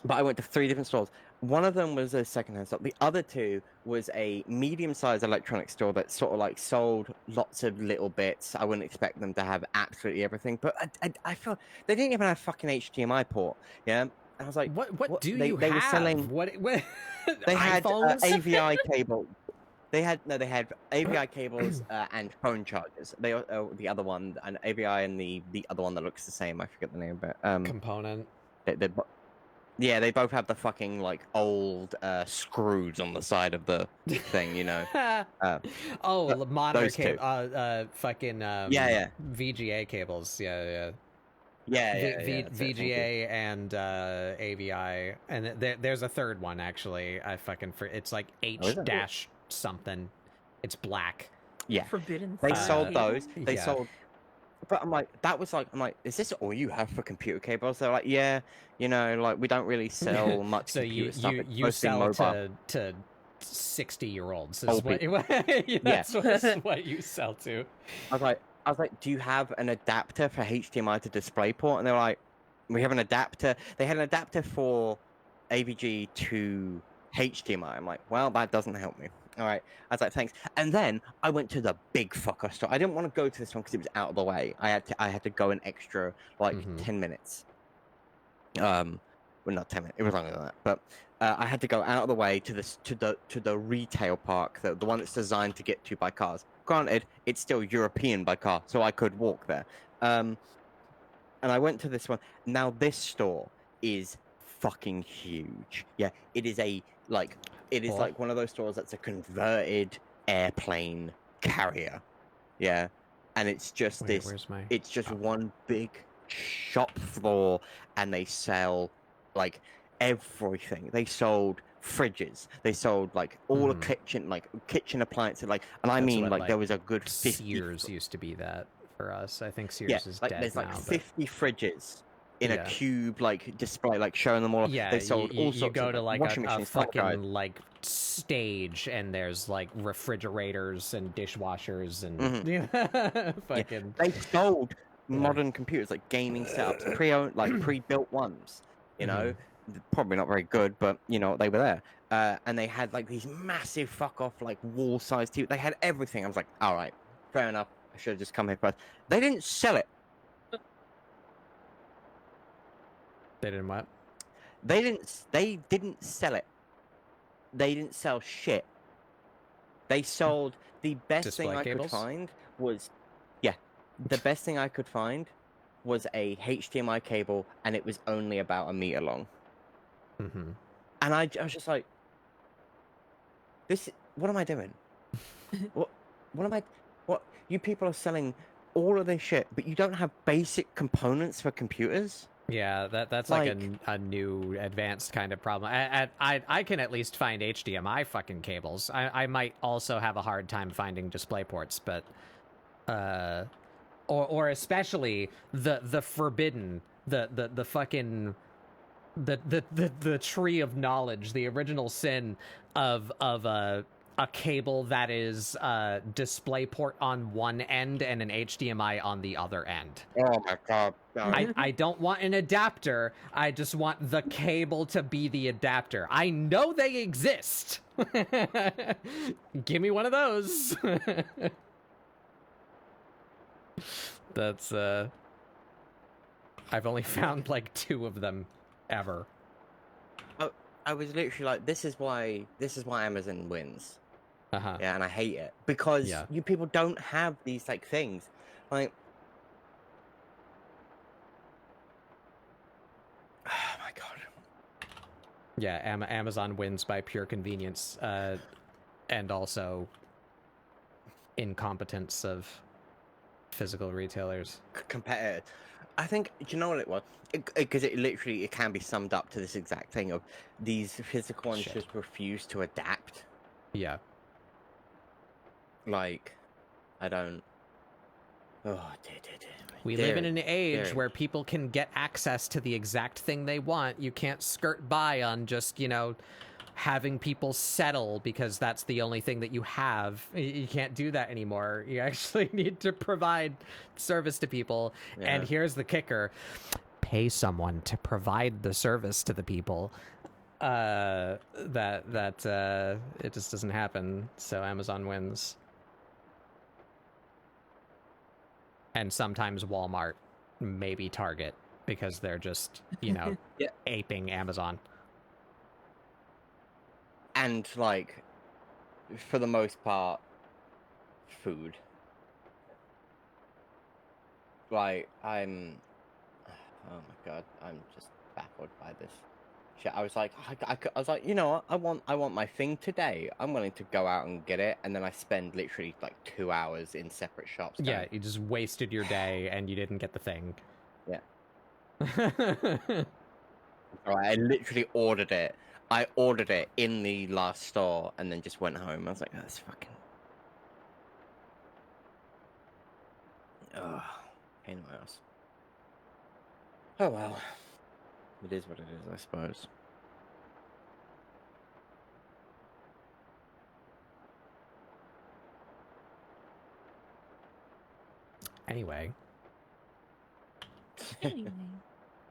A: But I went to 3 different stores. One of them was a secondhand store. The other 2 was a medium-sized electronic store that sort of like sold lots of little bits. I wouldn't expect them to have absolutely everything, but I feel they didn't even have fucking HDMI port. Yeah, and I was like,
B: what do you have? They were selling. What
A: they had AVI cable. They had AVI cables and phone chargers. The other one, an AVI, and the other one that looks the same. I forget the name, but
B: component.
A: Yeah, they both have the fucking like old screws on the side of the thing,
B: the monitor cable, fucking VGA cables, yeah. VGA and AVI, and there's a third one actually. It's like H dash something. It's black.
A: Yeah,
C: forbidden.
A: They sold those. They sold. But I'm like, is this all you have for computer cables? They're like, yeah, like we don't really sell much.
B: So you sell to 60-year-olds. That's what you sell to.
A: I was like, I was like, do you have an adapter for HDMI to DisplayPort? And they were like, we have an adapter. They had an adapter for AVG to HDMI. I'm like, well, that doesn't help me. All right. I was like, thanks. And then I went to the big fucker store. I didn't want to go to this one because it was out of the way. I had to go an extra like 10 minutes. Well, not 10 minutes. It was longer than that. But I had to go out of the way to the retail park, the one that's designed to get to by cars. Granted, it's still European by car, so I could walk there. And I went to this one. Now this store is fucking huge. Yeah, it is like one of those stores that's a converted airplane carrier. Yeah, and it's just it's just one big shop floor, and they sell like everything. They sold fridges. They sold like all the kitchen appliances. Like, and I mean, like there was a good 50.
B: Sears used to be that for us. I think Sears is
A: like
B: dead
A: there's
B: now.
A: like 50 fridges in a cube like display, like showing them all.
B: Yeah,
A: they sold all sorts.
B: You go to like
A: a
B: fucking like stage, and there's like refrigerators and dishwashers and fucking.
A: They sold modern computers, like gaming setups, pre-built ones. You know, probably not very good, but you know they were there. And they had like these massive fuck off like wall-sized TV. They had everything. I was like, all right, fair enough. I should have just come here first. They didn't sell it.
B: They didn't what?
A: They didn't sell it. They didn't sell shit. They sold the best
B: Display
A: thing
B: cables?
A: I could find was, the best thing I could find was a HDMI cable, and it was only about 1 meter long. And I was just like, what am I doing? what am I? What, you people are selling all of this shit, but you don't have basic components for computers?
B: Yeah, that's like a new advanced kind of problem. I can at least find HDMI fucking cables. I might also have a hard time finding display ports, but or especially the forbidden, the fucking the tree of knowledge, the original sin of a cable that is DisplayPort on one end and an HDMI on the other end.
A: Oh my god.
B: I don't want an adapter. I just want the cable to be the adapter. I know they exist. Give me one of those. That's I've only found like 2 of them ever.
A: I was literally like, this is why Amazon wins. Yeah, and I hate it because you people don't have these like things. Like, oh my god.
B: Yeah, Amazon wins by pure convenience, and also incompetence of physical retailers.
A: Competitive. I think, do you know what it was? Because it literally can be summed up to this exact thing of these physical ones just refuse to adapt.
B: Yeah.
A: Like, I don't. Oh,
B: we live in an age where people can get access to the exact thing they want. You can't skirt by on just, having people settle because that's the only thing that you have. You can't do that anymore. You actually need to provide service to people. Yeah. And here's the kicker. Pay someone to provide the service to the people. It just doesn't happen. So Amazon wins. And sometimes Walmart, maybe Target, because they're just, aping Amazon.
A: And, like, for the most part, food. Like, oh my god, I'm just baffled by this shit. I was like, I was like, you know what, I want my thing today. I'm willing to go out and get it, and then I spend literally like 2 hours in separate shops.
B: Yeah, you just wasted your day and you didn't get the thing.
A: Yeah. Alright, I literally ordered it. I ordered it in the last store and then just went home. I was like, oh, that's fucking. Ugh. Pain in my ass. Oh well. It is what it is, I suppose.
B: Anyway.
C: Anyway.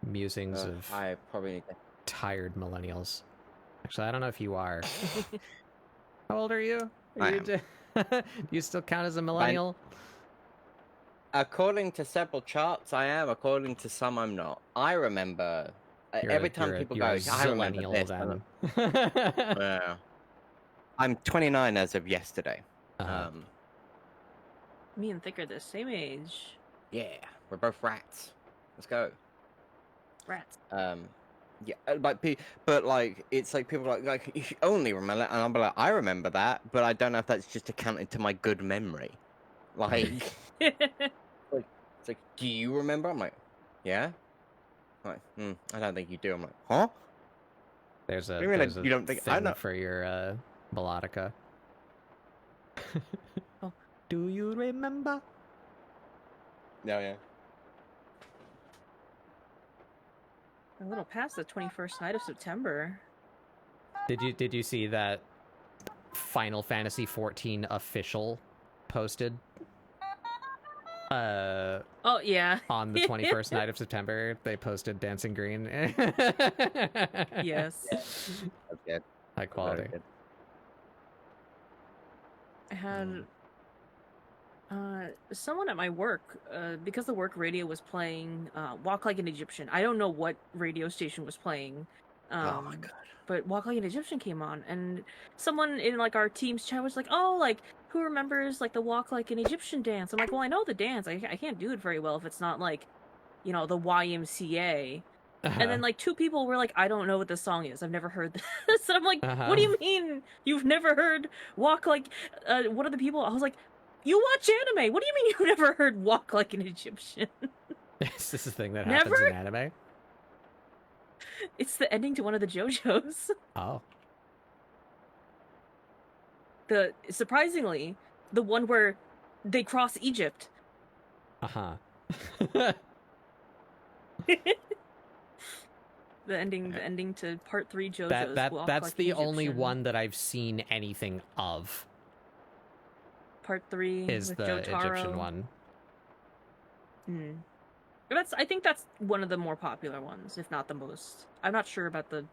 B: Musings of
A: I probably need to...
B: tired millennials. Actually, I don't know if you are. How old are you? Do you still count as a millennial?
A: According to several charts, I am. According to some, I'm not. I remember every time people go, I remember this.
B: Then.
A: Yeah. I'm 29 as of yesterday.
C: Me and Thick are the same age.
A: Yeah, we're both rats. Let's go.
C: Rats.
A: Yeah, but like it's like people like you only remember that, and I'm like, I remember that, but I don't know if that's just accounted to my good memory. Like, it's like, do you remember? I'm like, yeah. I'm like, I don't think you do. I'm like, huh?
B: There's a
A: you don't think
B: I know for your melodica.
C: Oh.
B: Do you remember?
A: No, yeah.
C: A little past the 21st night of September.
B: Did you see that Final Fantasy 14 official posted?
C: Oh yeah.
B: On the 21st night of September, they posted Dancing Green.
C: Yes.
A: That's good.
B: High quality.
A: Good.
C: I had someone at my work, because the work radio was playing Walk Like an Egyptian. I don't know what radio station was playing.
A: Oh my god.
C: But Walk Like an Egyptian came on, and someone in like our team's chat was like, "Oh, like who remembers like the Walk Like an Egyptian dance?" I'm like, "Well, I know the dance. I can't do it very well if it's not like, you know, the YMCA." And then like two people were like, "I don't know what this song is. I've never heard this." And I'm like, "What do you mean you've never heard Walk Like?" One of the people, I was like, "You watch anime. What do you mean you've never heard Walk Like an Egyptian?"
B: Is this a thing that happens in anime?
C: It's the ending to one of the JoJo's.
B: Oh.
C: Surprisingly, the one where they cross Egypt. The ending to part 3 JoJo's.
B: That's the only one that I've seen anything of.
C: Part 3
B: is
C: with
B: the
C: Jotaro.
B: Egyptian one.
C: I think that's one of the more popular ones, if not the most. I'm not sure about the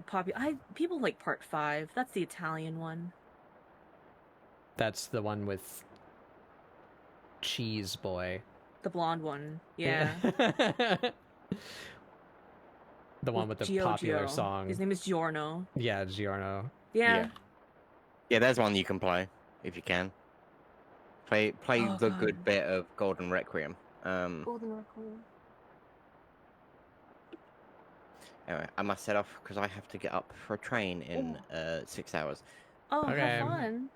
C: popular. People like part 5. That's the Italian one.
B: That's the one with Cheese Boy.
C: The blonde one. Yeah.
B: The one with the
C: Giorgio.
B: popular song.
C: His name is Giorno.
B: Yeah, Giorno.
C: Yeah.
A: Yeah, there's one you can play if you can. Play the good bit of Golden Requiem.
C: Golden Requiem.
A: Anyway, I must set off because I have to get up for a train in 6 hours.
C: Oh,
B: Okay.
C: have fun.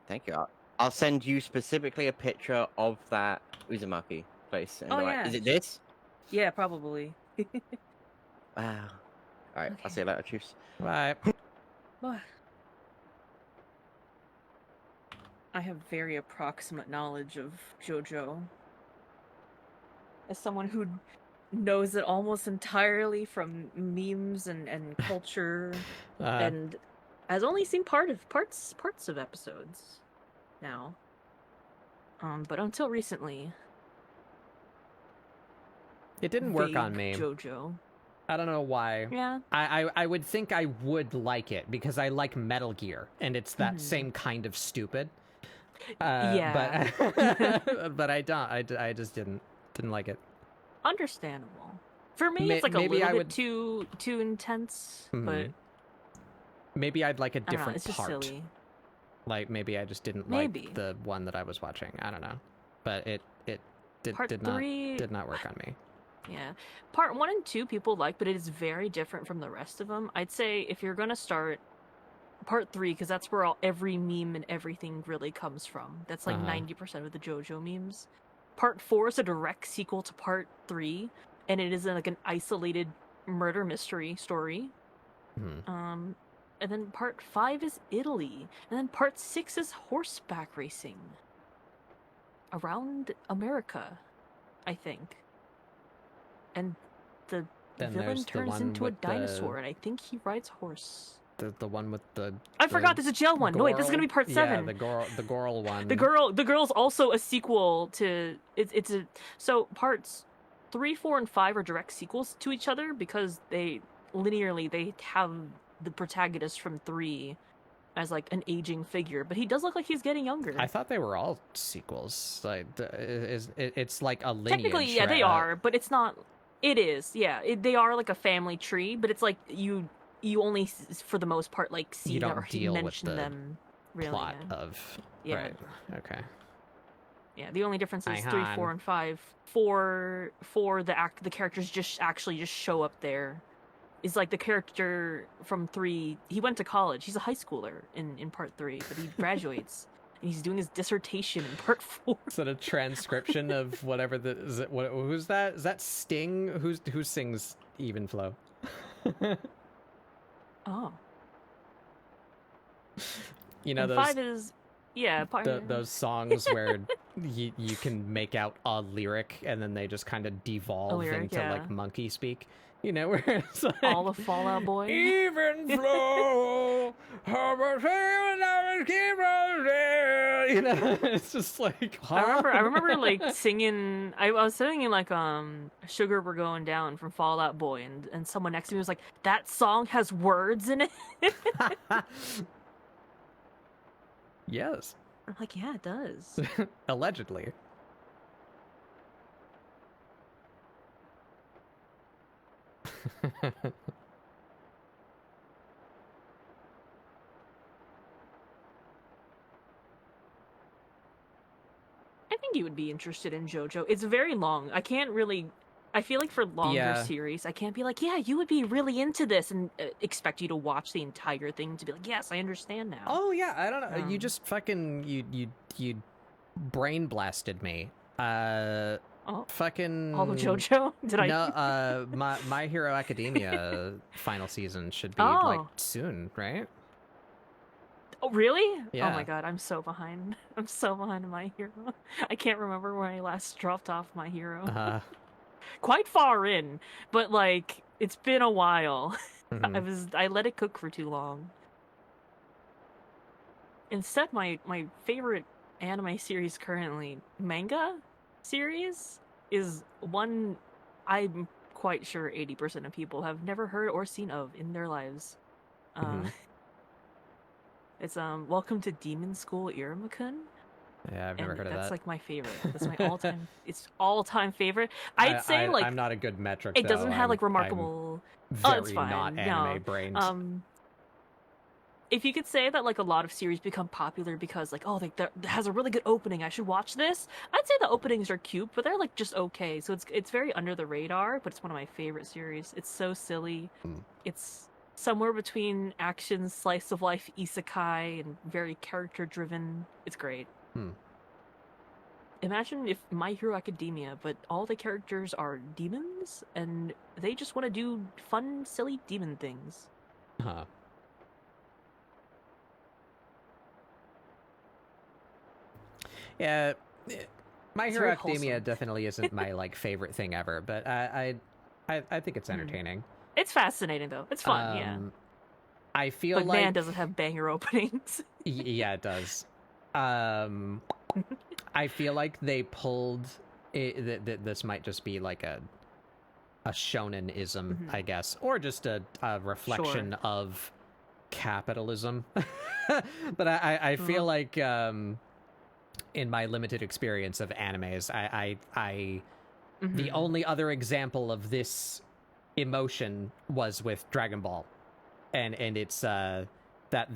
A: Thank you. I'll send you specifically a picture of that Uzumaki place. And
C: yeah.
A: Is it this?
C: Yeah, probably.
A: Wow. Alright,
C: Okay.
A: I'll see you later. Cheers.
B: Bye.
C: I have very approximate knowledge of JoJo. As someone who knows it almost entirely from memes and culture, and has only seen parts of episodes now. But until recently,
B: it didn't work on me.
C: JoJo.
B: I don't know why.
C: Yeah.
B: I would think I would like it because I like Metal Gear, and it's that same kind of stupid.
C: Yeah.
B: But I don't. I just didn't like it.
C: Understandable. For me, it's like a little bit too intense, but
B: maybe I'd like a
C: I don't know,
B: different
C: it's just
B: part.
C: silly.
B: Like maybe I just didn't like the one that I was watching. I don't know, but it did not work on me.
C: Yeah, part 1 and 2 people like, but it is very different from the rest of them. I'd say if you're gonna start part 3, because that's where every meme and everything really comes from. That's like 90% of the JoJo memes. Part 4 is a direct sequel to part 3, and it is like an isolated murder mystery story. And then part 5 is Italy, and then part 6 is horseback racing around America, I think. And the villain turns into a dinosaur, and I think he rides a horse.
B: the one with the.
C: I forgot there's a jail one. No, wait, this is gonna be part 7.
B: Yeah, the girl one.
C: The girl's also a sequel to so parts 3, 4, and 5 are direct sequels to each other because they have the protagonist from 3 as like an aging figure, but he does look like he's getting younger.
B: I thought they were all sequels. Like, it's like a lineage.
C: Technically, yeah, they are, but it's not. It is, yeah. They are like a family tree, but it's like you only, for the most part, like see them or mention them. Really,
B: plot of right. Okay.
C: Yeah, the only difference is 3, 4, and 5. 4, the characters just show up there. Is like the character from 3. He went to college. He's a high schooler in part 3, but he graduates and he's doing his dissertation in part 4.
B: Is that a transcription of whatever who's that? Is that Sting? Who sings Even Flow?
C: Oh.
B: You know,
C: and 5 is
B: those songs where you can make out a lyric and then they just kind of devolve into like monkey speak. You know, where it's like,
C: all the Fallout Boy.
B: Even flow, you know, it's just like, huh?
C: I remember like singing. I was singing like "Sugar We're Going Down" from Fallout Boy, and someone next to me was like, "That song has words in it."
B: Yes.
C: I'm like, yeah, it does.
B: Allegedly.
C: I think you would be interested in JoJo. It's very long. I feel like for longer series, I can't be like, yeah, you would be really into this and expect you to watch the entire thing to be like, yes, I understand now.
B: Oh yeah, I don't know. You just fucking you brain blasted me. Fucking
C: all of JoJo? Did I?
B: No, My Hero Academia final season should be like soon, right?
C: Oh, really?
B: Yeah.
C: Oh my god, I'm so behind. I'm so behind My Hero. I can't remember when I last dropped off My Hero. Quite far in, but like it's been a while. Mm-hmm. I let it cook for too long. Instead, my favorite anime series currently, manga series, is one I'm quite sure 80% of people have never heard or seen of in their lives. It's Welcome to Demon School Iruma-kun.
B: Yeah, I've never heard of that.
C: That's like my favorite. That's my all-time. It's all-time favorite. I'd say like
B: I'm not a good metric.
C: It doesn't have like remarkable.
B: It's fine. Not anime brains.
C: If you could say that like a lot of series become popular because like that has a really good opening, I should watch this. I'd say the openings are cute, but they're like just okay. So it's very under the radar, but it's one of my favorite series. It's so silly. It's somewhere between action, slice of life, isekai, and very character driven. It's great. Imagine if My Hero Academia, but all the characters are demons, and they just want to do fun, silly demon things.
B: Yeah, My Hero Academia definitely isn't my like favorite thing ever, but I think it's entertaining.
C: It's fascinating though. It's fun. Yeah.
B: I feel
C: like man doesn't have banger openings.
B: Yeah, it does. I feel like they pulled it. This might just be like a shonen-ism, I guess, or just a reflection of capitalism. But I feel like in my limited experience of animes, the only other example of this emotion was with Dragon Ball, and it's that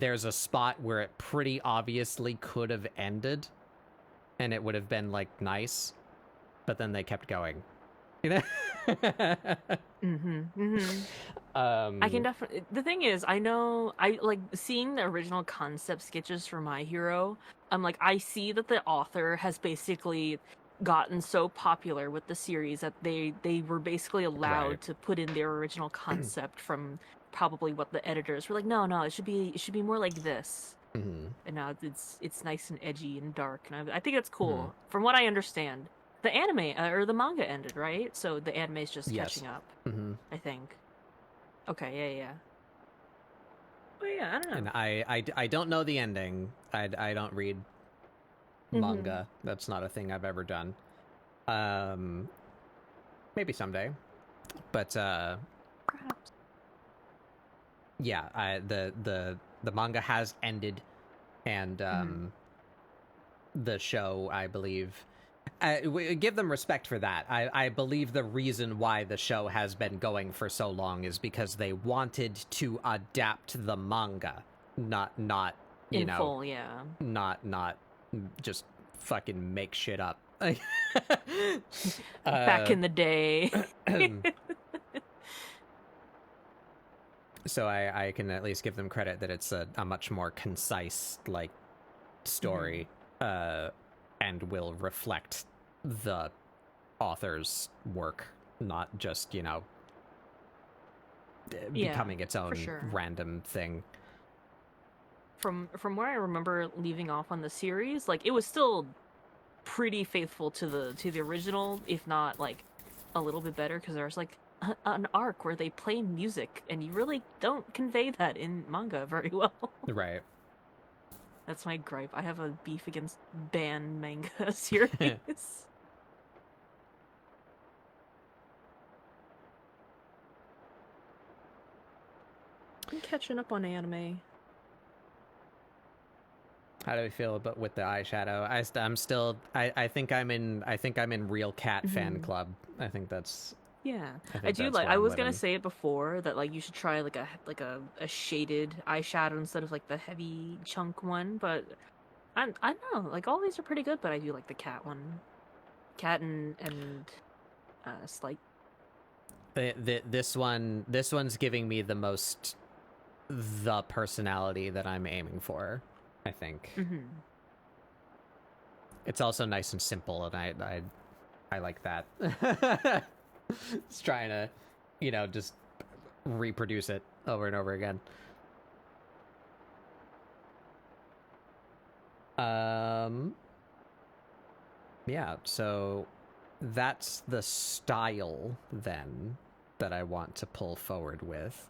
B: there's a spot where it pretty obviously could have ended and it would have been like nice, but then they kept going, you know.
C: I can definitely. The thing is, I like seeing the original concept sketches for My Hero. I'm like, I see that the author has basically gotten so popular with the series that they were basically allowed to put in their original concept from probably what the editors were like. No, it should be more like this. And now it's nice and edgy and dark, and I think that's cool. From what I understand, the anime or the manga ended, right? So the anime is just catching up. I think. Okay, yeah. Oh yeah, I don't know.
B: And I don't know the ending. I don't read manga. That's not a thing I've ever done. Maybe someday. But
C: Perhaps.
B: yeah, the manga has ended, and the show, I believe, give them respect for that. I believe the reason why the show has been going for so long is because they wanted to adapt the manga, not you
C: In
B: know,
C: full, yeah.
B: not just fucking make shit up.
C: Back in the day.
B: So I can at least give them credit that it's a much more concise, like, story, and will reflect the author's work, not just, you know, becoming its own random thing.
C: From where I remember leaving off on the series, like, it was still pretty faithful to the original, if not like a little bit better, because there's like an arc where they play music, and you really don't convey that in manga very well.
B: Right.
C: That's my gripe. I have a beef against banned manga series. I'm catching up on anime.
B: How do we feel about with the eyeshadow? I'm still. I think I'm in Real Cat fan club. I think that's.
C: Yeah, I do like. I was gonna say it before that, like, you should try like a shaded eyeshadow instead of like the heavy chunk one. But I don't know. Like, all these are pretty good, but I do like the cat one. Cat and Slight.
B: This one's giving me the most the personality that I'm aiming for, I think. It's also nice and simple, and I like that. It's trying to, you know, just reproduce it over and over again. Yeah, so that's the style then that I want to pull forward with.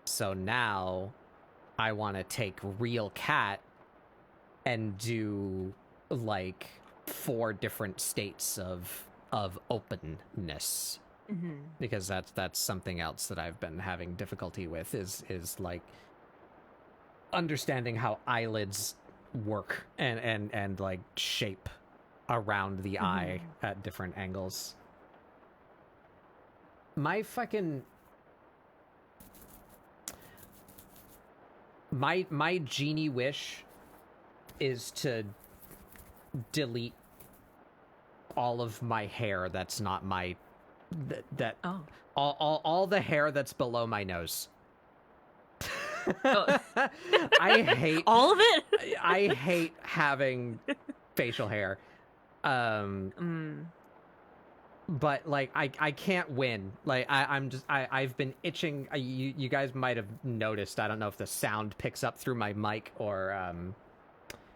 B: So now I want to take Real Cat and do like 4 different states of openness, because that's something else that I've been having difficulty with is like understanding how eyelids work and like shape around the eye at different angles. My genie wish is to delete all of my hair that's not my all the hair that's below my nose. I hate
C: all of it.
B: I hate having facial hair. But like I can't win. Like I've been itching. You guys might have noticed. I don't know if the sound picks up through my mic or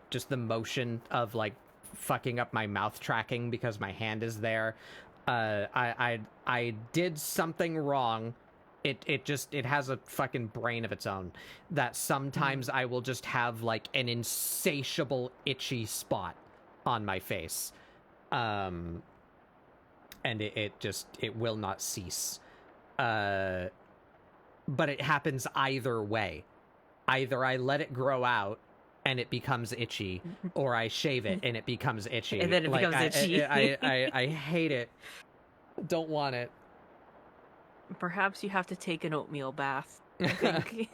B: just the motion of like fucking up my mouth tracking because my hand is there. I did something wrong. It has a fucking brain of its own that sometimes I will just have like an insatiable itchy spot on my face. And it will not cease. But it happens either way. Either I let it grow out and it becomes itchy, or I shave it and it becomes itchy.
C: And then it becomes itchy.
B: I hate it. Don't want it.
C: Perhaps you have to take an oatmeal bath, I think.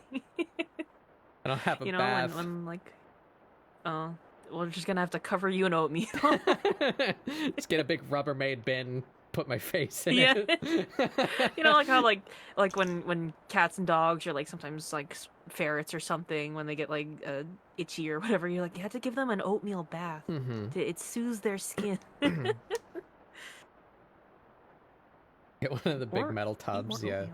B: I don't have a bath.
C: When like, we're just gonna have to cover you in oatmeal.
B: Just get a big Rubbermaid bin, put my face in it.
C: You know, like how like when cats and dogs, or like sometimes like ferrets or something, when they get like itchy or whatever, you're like, you have to give them an oatmeal bath. It soothes their skin.
B: Get one of the big metal tubs, yeah.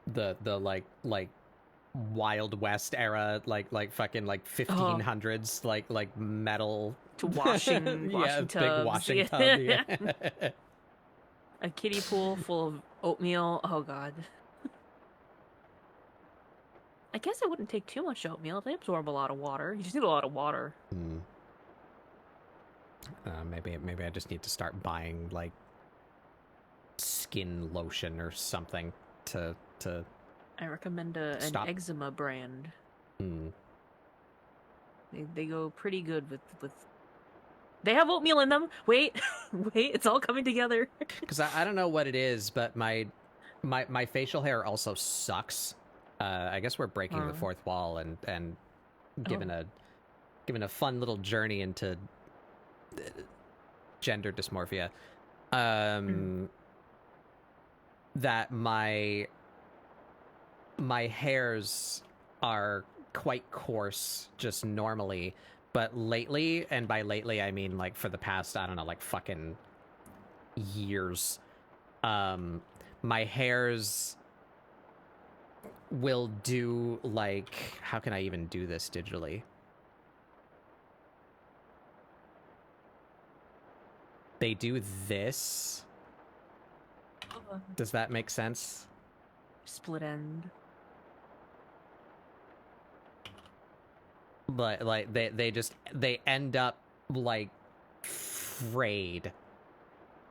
B: The like Wild West era, like fucking like 1500s, like metal
C: to washing
B: yeah,
C: tubs.
B: Big washing tub, yeah.
C: A kiddie pool full of oatmeal. Oh god. I guess it wouldn't take too much oatmeal. They absorb a lot of water. You just need a lot of water.
B: Maybe I just need to start buying like skin lotion or something to.
C: I recommend an eczema brand. They go pretty good with. They have oatmeal in them. Wait, it's all coming together.
B: Because I don't know what it is, but my facial hair also sucks. I guess we're breaking the fourth wall and given a fun little journey into gender dysmorphia. That my hairs are quite coarse just normally, but lately, and by lately I mean like for the past, I don't know, like fucking years, my hairs will do like, how can I even do this digitally? They do this. Does that make sense?
C: Split end.
B: But like they end up like frayed,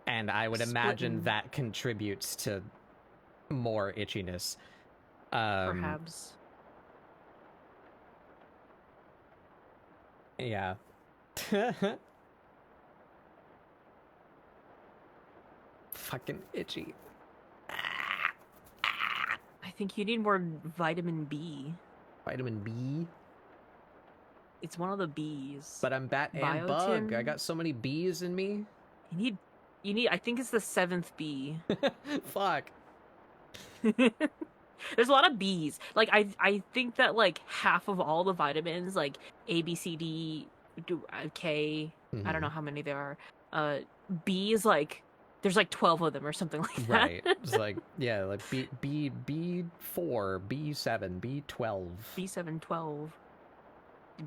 B: and I would imagine that contributes to more itchiness.
C: Perhaps.
B: Yeah. Fucking itchy.
C: I think you need more vitamin B.
B: Vitamin B?
C: It's one of the B's.
B: But I'm bat and bug. I got so many B's in me.
C: You need, I think it's the 7th B.
B: Fuck.
C: There's a lot of B's. Like, I think that, like, half of all the vitamins, like, A, B, C, D, K, I don't know how many there are, B is, like, there's, like, 12 of them or something like that.
B: Right. It's like, yeah, like B4, B7, B12.
C: B7, 12.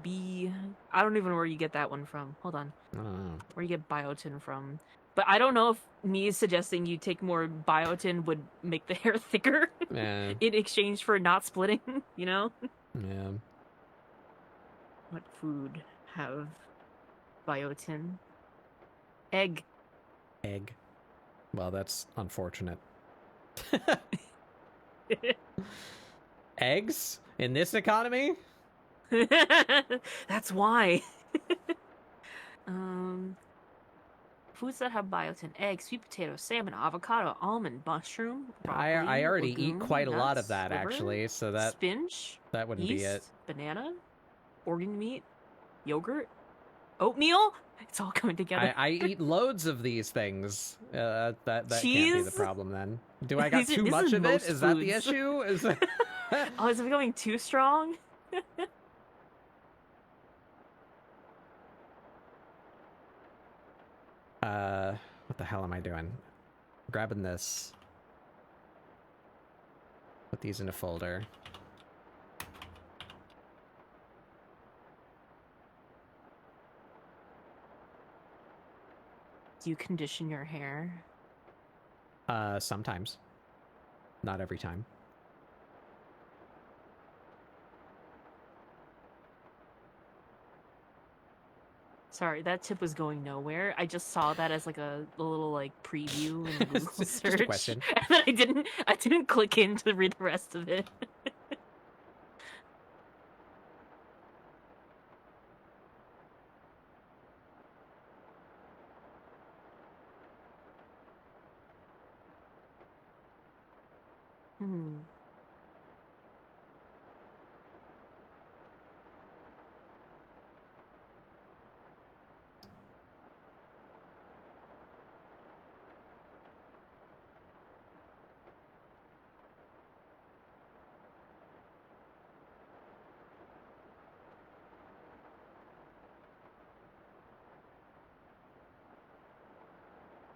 C: B... I don't even know where you get that one from. Hold on. Where you get biotin from. But I don't know if me suggesting you take more biotin would make the hair thicker in exchange for not splitting, you know?
B: Yeah.
C: What food have biotin? Egg.
B: Egg. Well, that's unfortunate. Eggs? In this economy?
C: That's why. Foods that have biotin: egg, sweet potato, salmon, avocado, almond, mushroom, broccoli,
B: I already
C: legume,
B: eat quite a lot
C: nuts,
B: of that,
C: liver,
B: actually, so that
C: spinach,
B: wouldn't
C: yeast,
B: be it.
C: banana, organ meat, yogurt, oatmeal. It's all coming together.
B: I eat loads of these things. That can't be the problem then. Do I got too much of it? Is that the issue? Is it...
C: Oh, is it becoming too strong?
B: What the hell am I doing? Grabbing this. Put these in a folder.
C: Do you condition your hair?
B: Sometimes. Not every time.
C: Sorry, that tip was going nowhere. I just saw that as like a little like preview in the Google search.
B: Just a question.
C: And then I didn't click in to read the rest of it.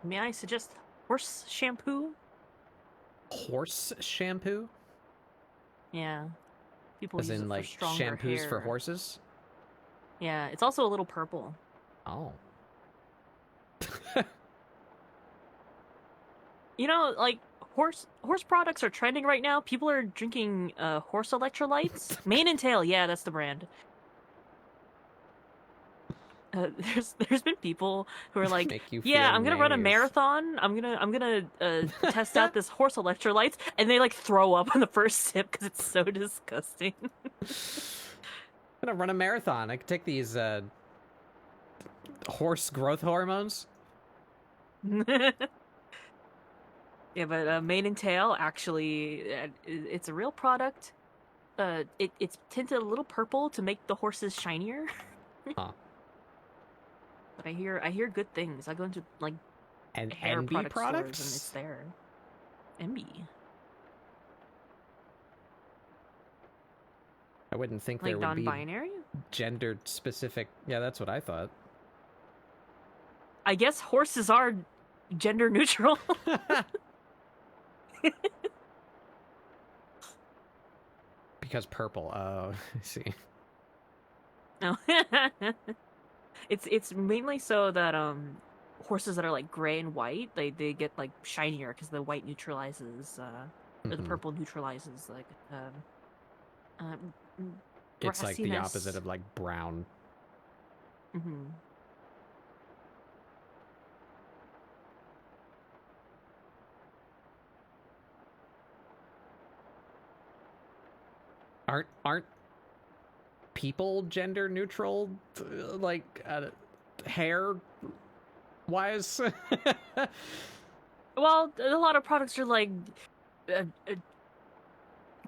C: May I suggest horse shampoo?
B: Horse shampoo?
C: Yeah. People
B: As
C: use
B: in,
C: it
B: like,
C: for stronger
B: shampoos
C: hair.
B: for horses?
C: Yeah, it's also a little purple.
B: Oh.
C: You know, like, horse products are trending right now. People are drinking horse electrolytes. Mane and Tail, yeah, that's the brand. There's been people who are like, yeah, I'm gonna run a marathon. I'm gonna test out this horse electrolytes, and they like throw up on the first sip because it's so disgusting.
B: I'm gonna run a marathon. I could take these horse growth hormones.
C: Yeah, but Mane and Tail, actually, it's a real product. It's tinted a little purple to make the horses shinier.
B: Huh.
C: But I hear good things. I go into like hair
B: NB
C: products and it's there. NB.
B: I wouldn't think
C: like
B: there would be
C: non-binary?
B: Gendered specific. Yeah, that's what I thought.
C: I guess horses are gender neutral.
B: Because purple. Oh, I see.
C: No. It's mainly so that horses that are like gray and white, they get like shinier because the white neutralizes or the purple neutralizes like
B: it's like the opposite of like brown.
C: Mm-hmm.
B: Aren't people gender neutral, like hair wise?
C: Well, a lot of products are like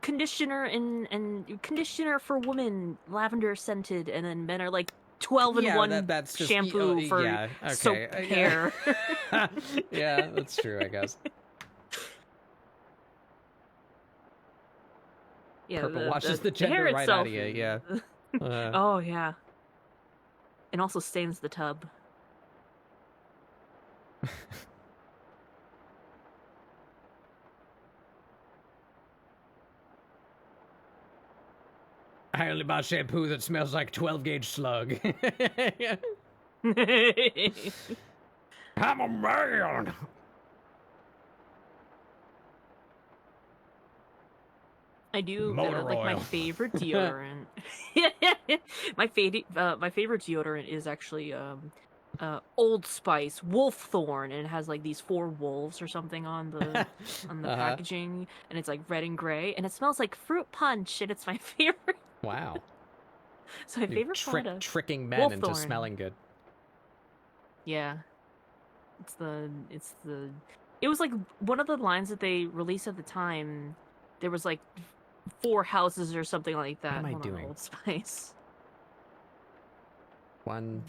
C: conditioner and conditioner for women, lavender scented, and then men are like 12 in one
B: that's just,
C: shampoo for soap hair.
B: Yeah, that's true, I guess.
C: Yeah,
B: purple washes the gender right
C: itself,
B: out of you. Yeah.
C: Oh yeah. And also stains the tub.
B: I only buy shampoo that smells like 12-gauge slug. I'm a man.
C: I do like my favorite deodorant. My favorite deodorant is actually Old Spice Wolfthorn, and it has like these 4 wolves or something on the packaging, and it's like red and gray, and it smells like fruit punch, and it's my favorite.
B: Wow.
C: So my favorite product.
B: Tricking men
C: Wolfthorn.
B: into smelling good.
C: Yeah. It was like one of the lines that they released at the time. There was like 4 houses or something like that.
B: What am I doing?
C: Old Spice.
B: 1,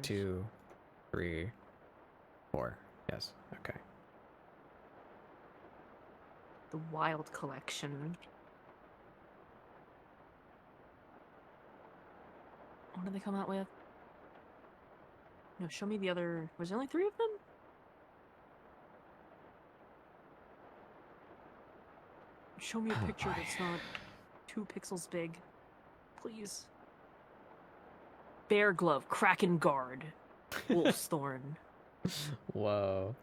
B: 2, 3, 4. Yes. Okay.
C: The Wild Collection. What did they come out with? No, show me the other. Was there only 3 of them? Show me a picture that's not 2 pixels big. Please. Bear Glove, Kraken Guard, Wolf's Thorn.
B: Whoa.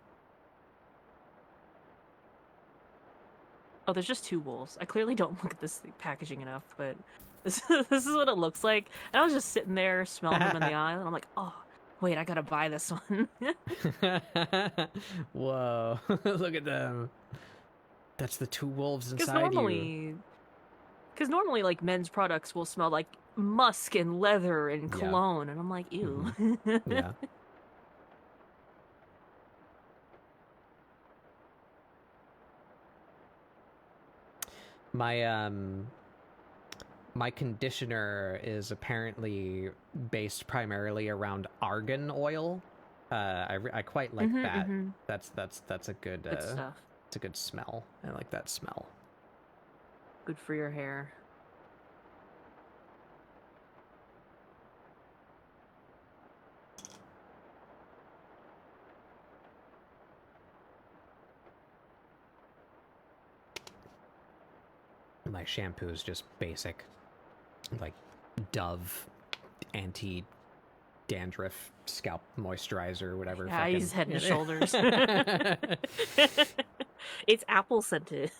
C: Oh, there's just 2 wolves. I clearly don't look at this packaging enough, but this is what it looks like. And I was just sitting there smelling them in the aisle, and I'm like, oh, wait, I gotta buy this one.
B: Whoa. Look at them. That's the 2 wolves inside you.
C: Because normally, like, men's products will smell like musk and leather and cologne, and I'm like, ew.
B: Mm-hmm. Yeah. My conditioner is apparently based primarily around argan oil. I quite like that. Mm-hmm. That's a good
C: stuff.
B: It's a good smell. I like that smell.
C: Good for your hair.
B: My shampoo is just basic, like Dove anti-dandruff scalp moisturizer, whatever.
C: Yeah, I use Head and Shoulders. It's apple scented.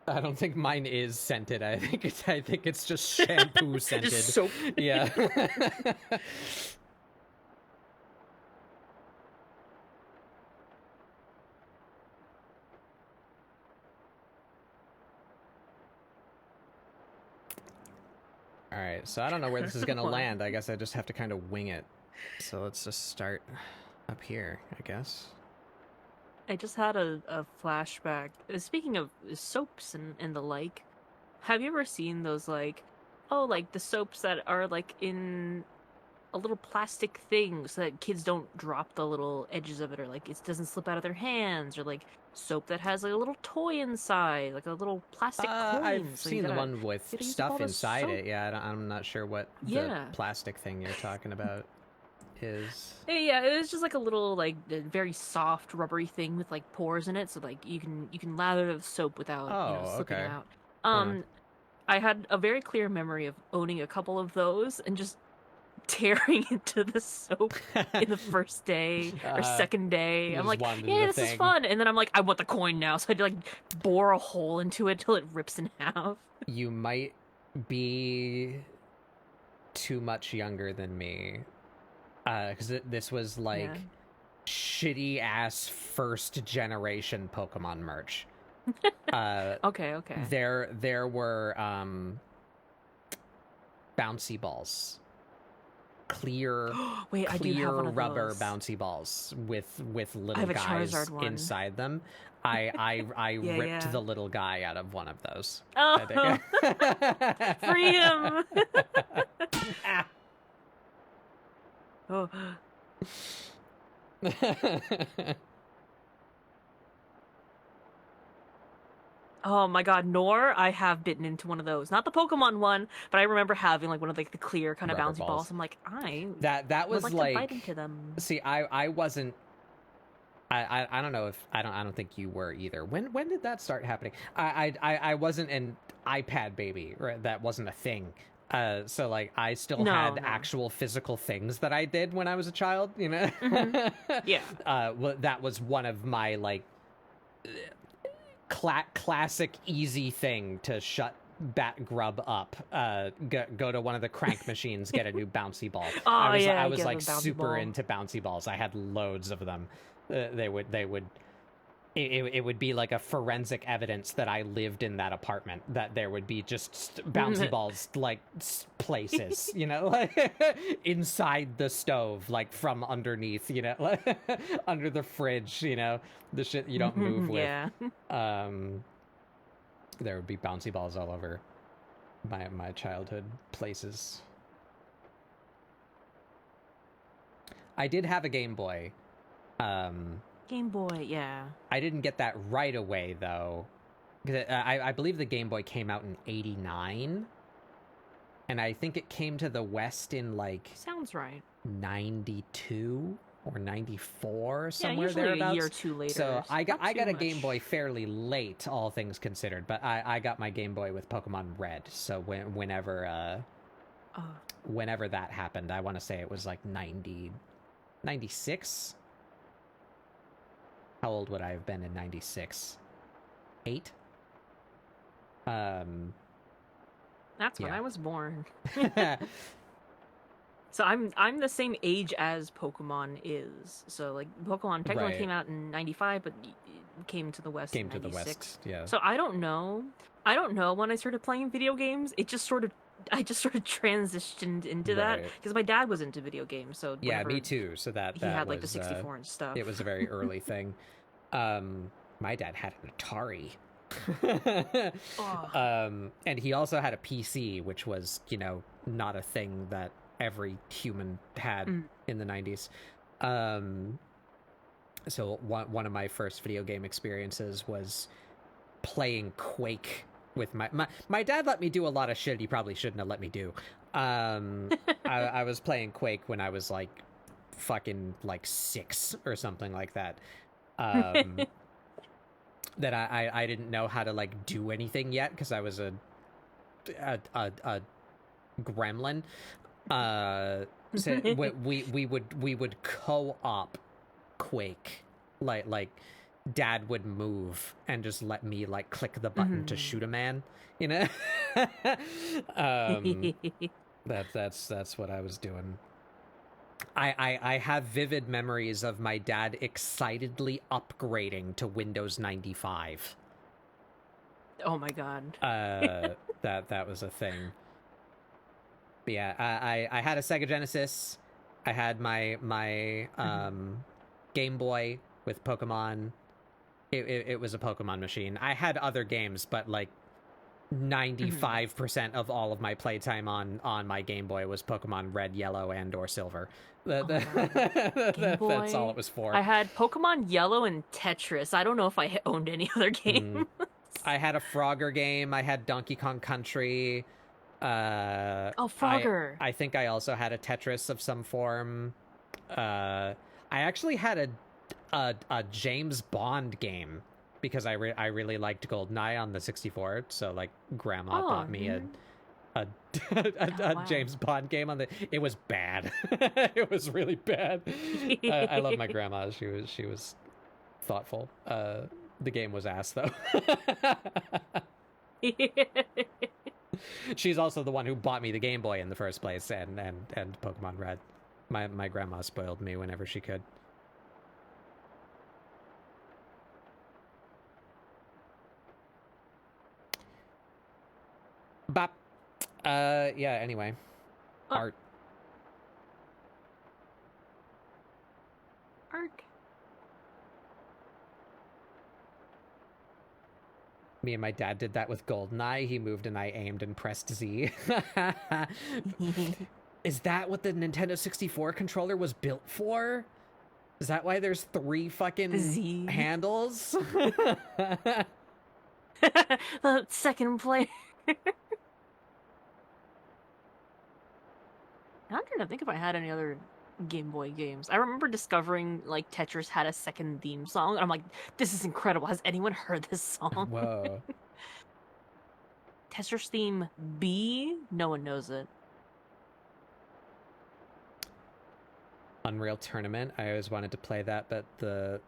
B: I don't think mine is scented. I think it's just shampoo scented.
C: Just soap.
B: Yeah. All right, so I don't know where this is gonna land. I guess I just have to kind of wing it. So let's just start up here, I guess.
C: I just had a flashback. Speaking of soaps and the like, have you ever seen those like the soaps that are like in a little plastic thing so that kids don't drop the little edges of it, or like it doesn't slip out of their hands, or like soap that has like a little toy inside, like a little plastic coin.
B: I've seen the one with stuff inside it. Yeah, I'm not sure what the plastic thing you're talking about is.
C: Yeah, it was just like a little like very soft rubbery thing with like pores in it, so like you can lather the soap without slipping out. I had a very clear memory of owning a couple of those and just tearing into the soap in the first day or second day. I'm like, yeah, this is fun. And then I'm like, I want the coin now. So I had to like bore a hole into it till it rips in half.
B: You might be too much younger than me. Because this was like shitty ass first generation Pokemon merch.
C: Okay.
B: There were bouncy balls. Clear
C: I do have one of
B: rubber
C: those.
B: bouncy balls with little guys inside them. I ripped the little guy out of one of those.
C: Oh, free him! Oh. Oh my god, Nor, I have bitten into one of those. Not the Pokemon one, but I remember having like one of like the clear kind of bouncy balls. I'm like,
B: that was
C: would like to bite into them.
B: See, I wasn't. I don't know if I don't think you were either. When did that start happening? I wasn't an iPad baby, right? That wasn't a thing. So like I still had actual physical things that I did when I was a child, you know?
C: Yeah.
B: Well, that was one of my like classic easy thing to shut Bat Grub up. Go to one of the crank machines, get a new bouncy ball. I was like super into bouncy balls. I had loads of them. It would be like a forensic evidence that I lived in that apartment, that there would be just bouncy balls like places, you know, like inside the stove, like from underneath, you know, under the fridge, you know, the shit you don't move with.
C: Yeah.
B: There would be bouncy balls all over my childhood places. I did have a Game Boy.
C: Game Boy, yeah.
B: I didn't get that right away, though. I believe the Game Boy came out in '89. And I think it came to the West in, like...
C: Sounds right.
B: 92 or 94, somewhere
C: usually
B: thereabouts.
C: A year or two later.
B: So I got a Game Boy fairly late, all things considered. But I got my Game Boy with Pokemon Red. So whenever that happened, I want to say it was like 96? How old would I have been in 96? 8?
C: That's when I was born. So I'm the same age as Pokemon is. So like Pokemon technically came out in 95, but it came to the West in 96.
B: To the West, yeah.
C: So I don't know when I started playing video games. I just sort of transitioned into that because my dad was into video games. So
B: yeah, me too. So that
C: he had like the 64 and stuff.
B: It was a very early thing. My dad had an Atari. And he also had a PC, which was, you know, not a thing that every human had in the 90s. So one of my first video game experiences was playing Quake with my dad. Let me do a lot of shit he probably shouldn't have let me do. I was playing Quake when I was like fucking like 6 or something like that. That I didn't know how to like do anything yet because I was a gremlin. So we would co-op Quake, like Dad would move and just let me like click the button to shoot a man, you know. That's what I was doing. I have vivid memories of my dad excitedly upgrading to Windows 95.
C: Oh my god.
B: That was a thing. But yeah, I had a Sega Genesis. I had my Game Boy with Pokemon. It was a Pokemon machine. I had other games, but like 95% of all of my playtime on my Game Boy was Pokemon Red, Yellow, and or Silver. That's all it was for.
C: I had Pokemon Yellow and Tetris. I don't know if I owned any other game.
B: I had a Frogger game. I had Donkey Kong Country.
C: Frogger.
B: I think I also had a Tetris of some form. I actually had a James Bond game because I really liked GoldenEye on the 64. So like Grandma bought me a James Bond game on the. It was bad. It was really bad. I love my grandma. She was thoughtful. The game was ass though. She's also the one who bought me the Game Boy in the first place and Pokemon Red. My grandma spoiled me whenever she could. Bop. Yeah, anyway. Art. Me and my dad did that with GoldenEye. He moved and I aimed and pressed Z. Is that what the Nintendo 64 controller was built for? Is that why there's 3 fucking handles?
C: The second player. I'm trying to think if I had any other Game Boy games. I remember discovering like Tetris had a second theme song. I'm like, this is incredible. Has anyone heard this song?
B: Whoa.
C: Tetris theme B? No one knows it.
B: Unreal Tournament. I always wanted to play that, but the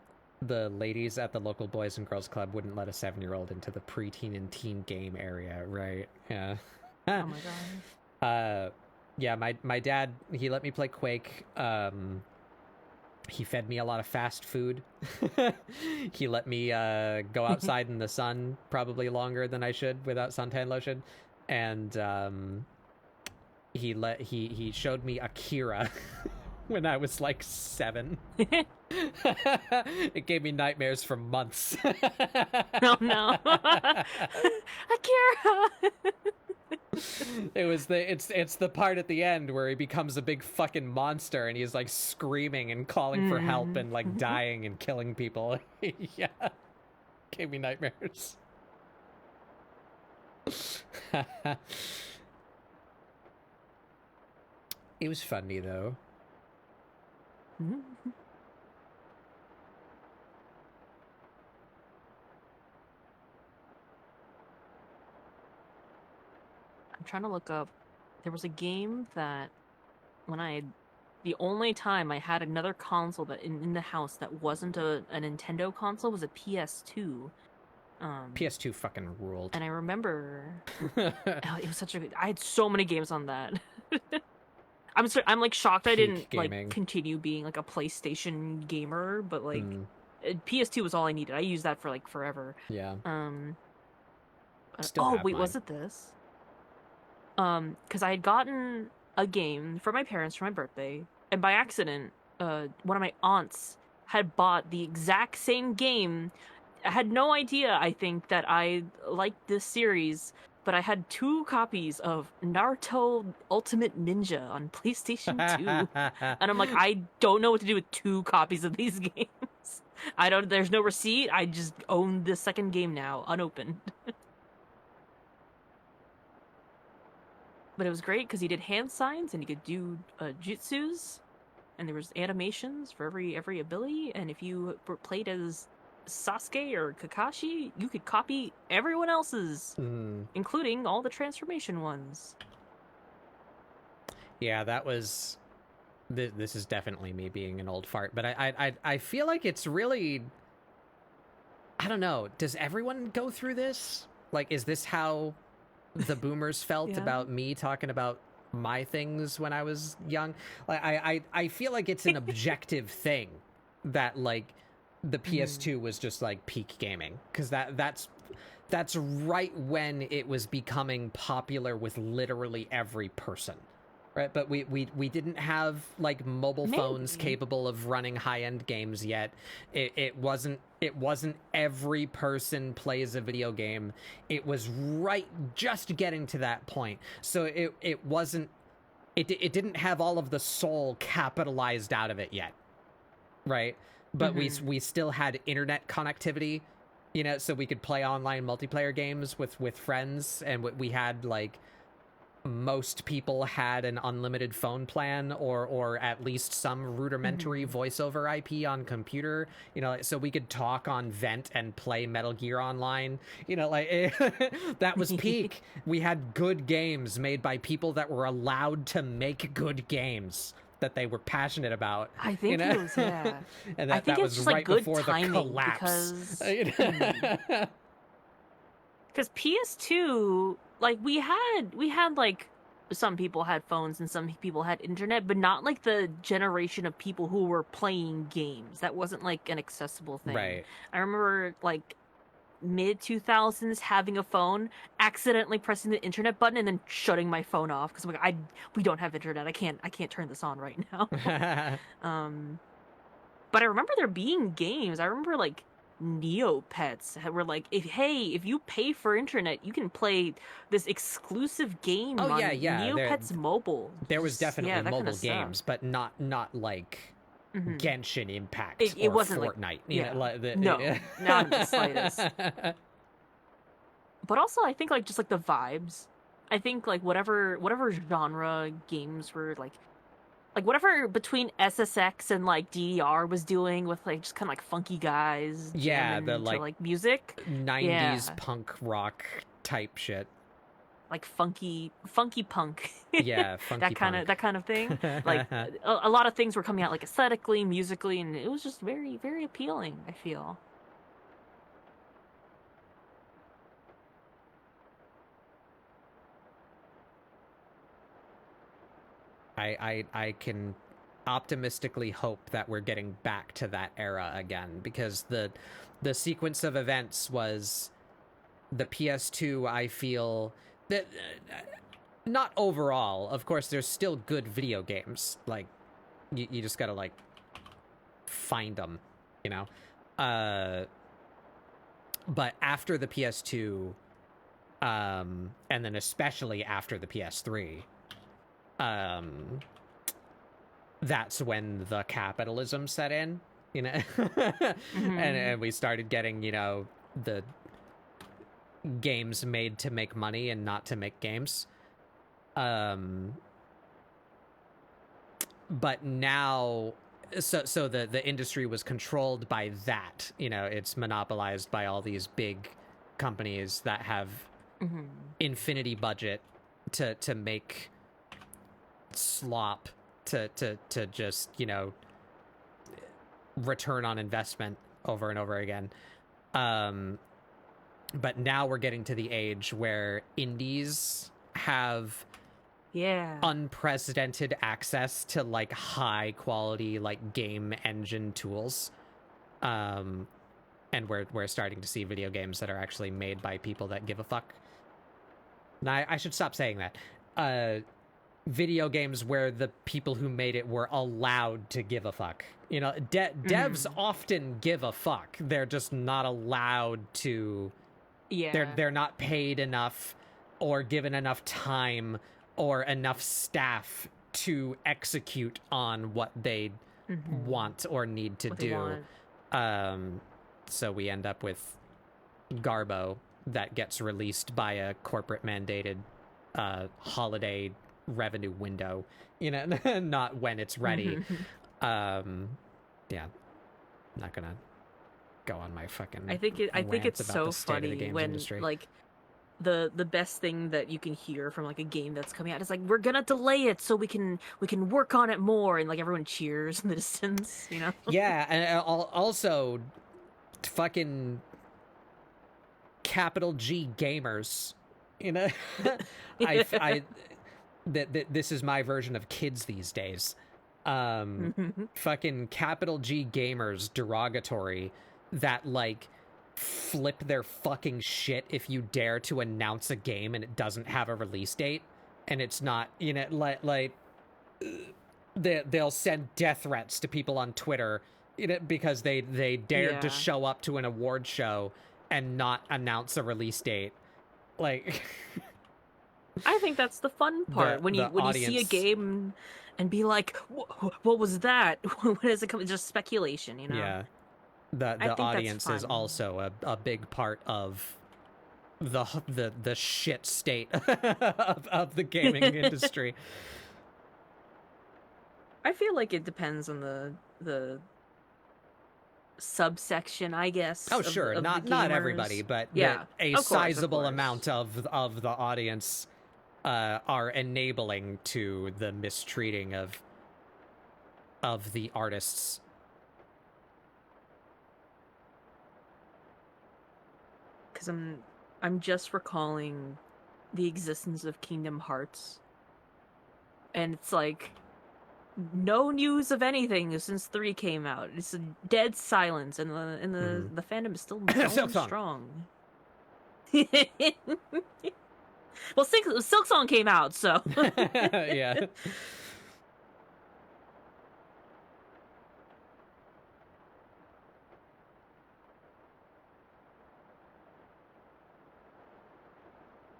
B: ladies at the local Boys and Girls Club wouldn't let a 7-year-old into the preteen and teen game area, right? Yeah.
C: Oh my god.
B: Yeah, my dad, he let me play Quake. He fed me a lot of fast food. He let me go outside in the sun probably longer than I should without suntan lotion. And he showed me Akira when I was like 7. It gave me nightmares for months.
C: Oh no. Akira.
B: It's the part at the end where he becomes a big fucking monster and he's like screaming and calling for help and like dying and killing people. Yeah. Gave me nightmares. It was funny though.
C: I'm trying to look up. There was a game that the only time I had another console that in the house that wasn't a Nintendo console was a PS2.
B: PS2 fucking ruled.
C: And I remember it was such a good. I had so many games on that. I'm like shocked I didn't like continue being like a PlayStation gamer, but like PS2 was all I needed. I used that for like forever.
B: Yeah.
C: Was it this? Because I had gotten a game for my parents for my birthday, and by accident, one of my aunts had bought the exact same game. I had no idea, I think, that I liked this series, but I had 2 copies of Naruto Ultimate Ninja on PlayStation 2. And I'm like, I don't know what to do with 2 copies of these games. There's no receipt. I just own the second game now, unopened. But it was great because he did hand signs and he could do jutsus, and there was animations for every ability. And if you played as Sasuke or Kakashi, you could copy everyone else's, including all the transformation ones.
B: Yeah, that was. This is definitely me being an old fart, but I feel like it's really. I don't know. Does everyone go through this? Like, is this how the boomers felt about me talking about my things when I was young? Like, I feel like it's an objective thing that, like, the PS2 was just, like, peak gaming. Because that's right when it was becoming popular with literally every person. Right, but we didn't have like mobile phones capable of running high-end games yet. It wasn't every person plays a video game. It was just getting to that point. So it didn't have all of the soul capitalized out of it yet. Right? But we still had internet connectivity, you know, so we could play online multiplayer games with friends, and we had like most people had an unlimited phone plan or at least some rudimentary voice over IP on computer, you know, so we could talk on Vent and play Metal Gear Online, you know, like that was peak. We had good games made by people that were allowed to make good games that they were passionate about.
C: I think, you know? It was, yeah.
B: And that was just, right like, before the collapse.
C: Because PS2, like, we had like, some people had phones and some people had internet, but not like the generation of people who were playing games. That wasn't like an accessible thing.
B: Right.
C: I remember like mid 2000s having a phone, accidentally pressing the internet button and then shutting my phone off because I'm like, we don't have internet. I can't turn this on right now. But I remember there being games. I remember like Neopets were like, if you pay for internet, you can play this exclusive game on Neopets mobile.
B: There was definitely mobile games, but not like Genshin Impact
C: it
B: or
C: wasn't
B: Fortnite.
C: Like,
B: you know,
C: no, not in the slightest. But also, I think like just like the vibes. I think like whatever genre games were like whatever between SSX and like DDR was doing with like just kind of like funky guys.
B: Yeah, the
C: like music,
B: 90s punk rock type shit.
C: Like funky punk.
B: Yeah, funky
C: that kind of thing. Like a lot of things were coming out like aesthetically, musically, and it was just very, very appealing, I feel.
B: I can optimistically hope that we're getting back to that era again, because the sequence of events was the PS2, I feel that not overall, of course there's still good video games, like you just gotta like find them, you know, but after the PS2 and then especially after the PS3, that's when the capitalism set in, you know. And we started getting, you know, the games made to make money and not to make games. But now, so the industry was controlled by that, you know, it's monopolized by all these big companies that have infinity budget to make slop to just, you know, return on investment over and over again. But now we're getting to the age where indies have unprecedented access to like high quality like game engine tools. And we're starting to see video games that are actually made by people that give a fuck. Now I should stop saying that. Video games where the people who made it were allowed to give a fuck. You know, devs often give a fuck. They're just not allowed to. Yeah. They're not paid enough or given enough time or enough staff to execute on what they want or need to do. So we end up with Garbo that gets released by a corporate mandated holiday revenue window, you know, not when it's ready. Yeah, not gonna go on my fucking
C: I think it's so funny when industry. Like the best thing that you can hear from like a game that's coming out is like, we're gonna delay it so we can work on it more, and like everyone cheers in the distance, you know.
B: Yeah, and also fucking capital G gamers. You know, this is my version of kids these days. Fucking capital G gamers, derogatory, that like flip their fucking shit if you dare to announce a game and it doesn't have a release date, and it's not, you know, like they'll send death threats to people on Twitter, you know, because they dared to show up to an award show and not announce a release date. Like,
C: I think that's the fun part, when you see a game and be like, what was that? When is it coming? Just speculation, you know?
B: Yeah. The audience is also a big part of the shit state of the gaming industry.
C: I feel like it depends on the subsection, I guess.
B: Oh, sure. Not everybody, but a sizable amount of the audience are enabling to the mistreating of the artists.
C: Because I'm just recalling the existence of Kingdom Hearts, and it's like no news of anything since 3 came out. It's a dead silence, and the fandom is still going strong. Well, Silk Song came out, so
B: yeah.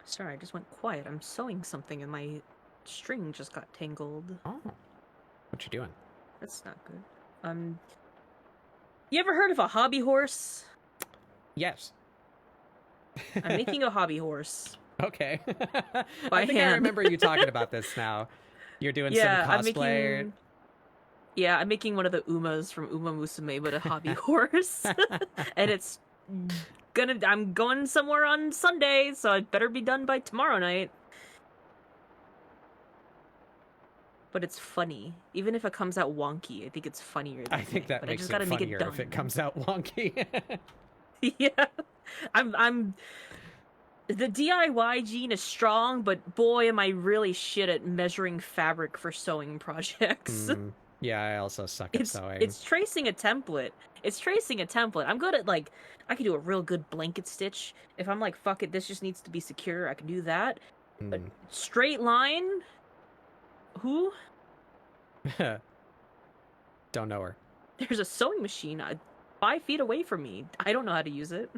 C: Sorry, I just went quiet. I'm sewing something and my string just got tangled.
B: Oh. What you doing?
C: That's not good. You ever heard of a hobby horse?
B: Yes.
C: I'm making a hobby horse.
B: Okay. I think I remember you talking about this now. You're doing some cosplay.
C: I'm making one of the Umas from Uma Musume, but a hobby horse. And it's I'm going somewhere on Sunday, so it better be done by tomorrow night. But it's funny. Even if it comes out wonky, I think it's funnier than
B: I think that makes it funnier if it comes out wonky.
C: Yeah. I'm the DIY gene is strong, but boy am I really shit at measuring fabric for sewing projects.
B: Yeah, I also suck at sewing.
C: It's tracing a template. I'm good at, like, I can do a real good blanket stitch. If I'm like, fuck it, this just needs to be secure, I can do that. But straight line? Who?
B: Don't know her.
C: There's a sewing machine 5 feet away from me. I don't know how to use it.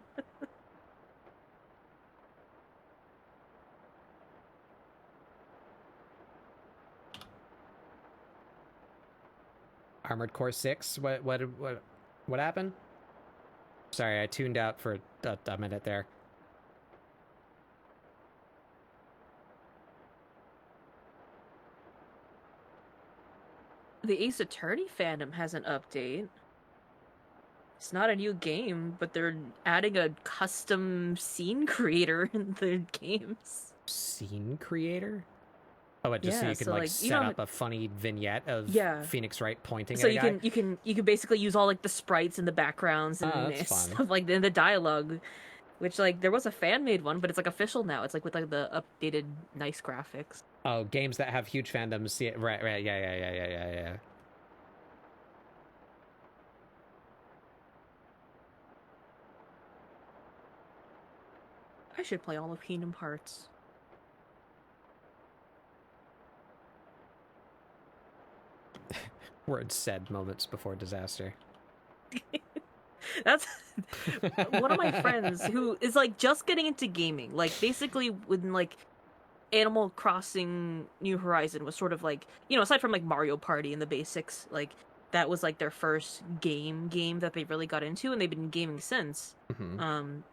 B: Armored Core 6? What happened? Sorry, I tuned out for a minute there.
C: The Ace Attorney fandom has an update. It's not a new game, but they're adding a custom scene creator in the games.
B: Scene creator? Oh, just so you can like set up a funny vignette of Phoenix Wright pointing at a guy?
C: you can basically use all like the sprites and the backgrounds and stuff like in the dialogue, which like there was a fan made one, but it's like official now. It's like with like the updated nice graphics.
B: Oh, games that have huge fandoms. Yeah, right, yeah.
C: I should play all of Kingdom Hearts.
B: Words said moments before disaster.
C: That's one of my friends who is like just getting into gaming. Like basically when like Animal Crossing New Horizon was sort of like, you know, aside from like Mario Party and the basics, like that was like their first game that they really got into, and they've been gaming since.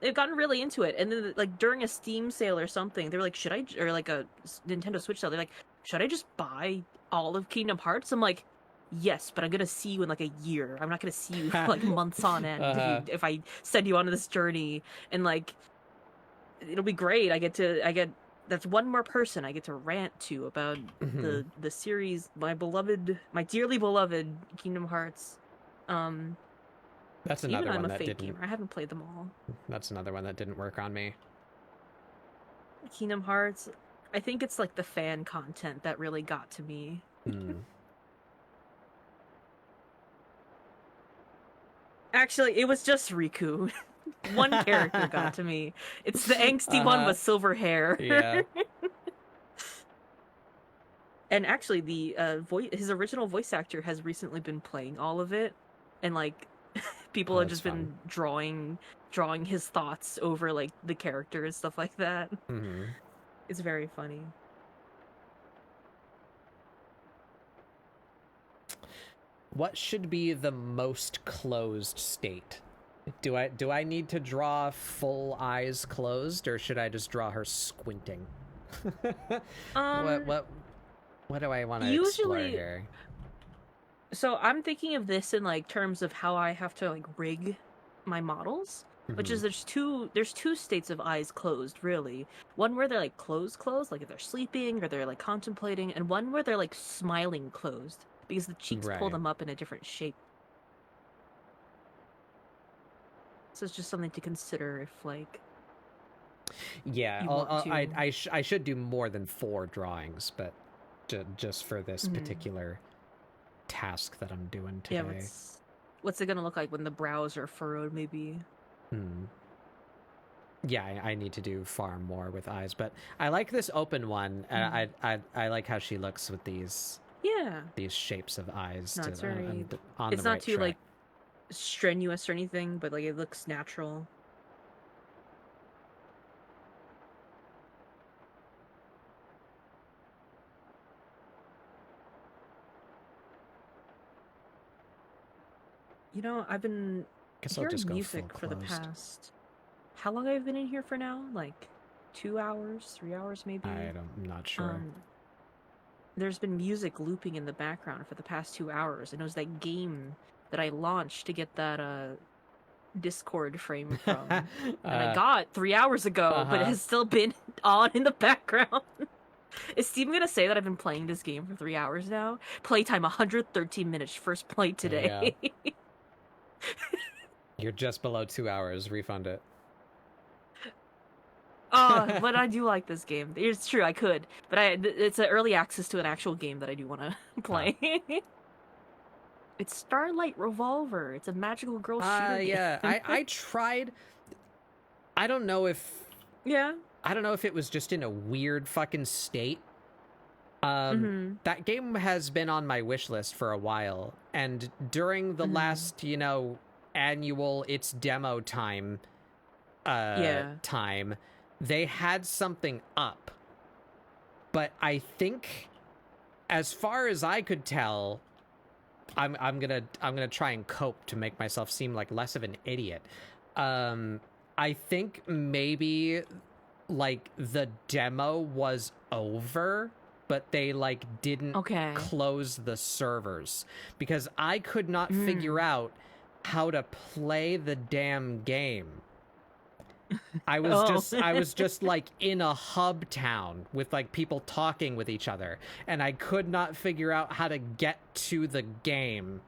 C: They've gotten really into it, and then like during a Steam sale or something, they were like, or like a Nintendo Switch sale, they're like, should I just buy all of Kingdom Hearts? I'm like, yes, but I'm gonna see you in like a year. I'm not gonna see you for like months on end if I send you on this journey, and like it'll be great. I get that's one more person I get to rant to about the series, my dearly beloved Kingdom Hearts.
B: That's another
C: Even
B: one
C: I'm a
B: that
C: fake
B: didn't.
C: gamer. I haven't played them all.
B: That's another one that didn't work on me.
C: Kingdom Hearts. I think it's like the fan content that really got to me. Actually, it was just Riku. One character got to me. It's the angsty one with silver hair.
B: Yeah.
C: And actually, the his original voice actor has recently been playing all of it, and like people have just been drawing his thoughts over like the character and stuff like that. It's very funny.
B: What should be the most closed state? Do I need to draw full eyes closed, or should I just draw her squinting? What do I want to explore here?
C: So I'm thinking of this in like terms of how I have to like rig my models, which is there's two states of eyes closed, really. One where they're like closed, like if they're sleeping or they're like contemplating, and one where they're like smiling closed because the cheeks pull them up in a different shape. So it's just something to consider if like.
B: Yeah, I should do more than 4 drawings, but just for this particular task that I'm doing today.
C: Yeah, what's it gonna look like when the brows are furrowed, maybe?
B: Yeah, I need to do far more with eyes, but I like this open one. I like how she looks with these shapes of eyes.
C: No, it's not too like strenuous or anything, but like it looks natural. You know, I've been hearing music for the past. How long have I been in here for now? Like 2 hours, 3 hours, maybe.
B: I'm not sure.
C: There's been music looping in the background for the past 2 hours, and it was that game that I launched to get that Discord frame from, and I got 3 hours ago, but it has still been on in the background. Is Steven gonna say that I've been playing this game for 3 hours now? Playtime 113 minutes. First play today. Yeah.
B: You're just below 2 hours. Refund it.
C: But I do like this game. It's true, I could, but it's an early access to an actual game that I do want to play. It's Starlight Revolver. It's a magical girl shooter game.
B: Yeah. I tried. I don't know if it was just in a weird fucking state. That game has been on my wish list for a while, and during the last, annual It's Demo time, they had something up. But I think, as far as I could tell, I'm gonna try and cope to make myself seem like less of an idiot. I think maybe like the demo was over, but they like didn't close the servers, because I could not figure out how to play the damn game. I was just like in a hub town with like people talking with each other, and I could not figure out how to get to the game.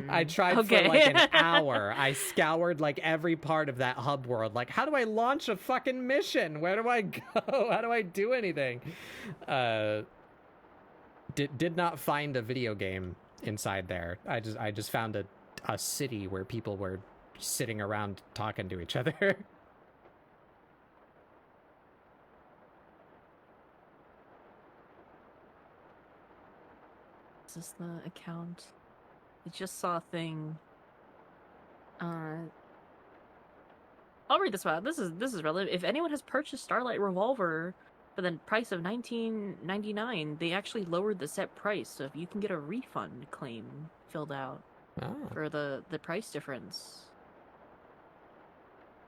B: I tried for like an hour. I scoured like every part of that hub world. Like, how do I launch a fucking mission? Where do I go? How do I do anything? Did not find a video game inside there. I just found a city where people were sitting around talking to each other.
C: Is this the account? I just saw a thing. I'll read this one. This is relevant. If anyone has purchased Starlight Revolver for the price of $19.99, they actually lowered the set price, so if you can get a refund claim filled out for the price difference.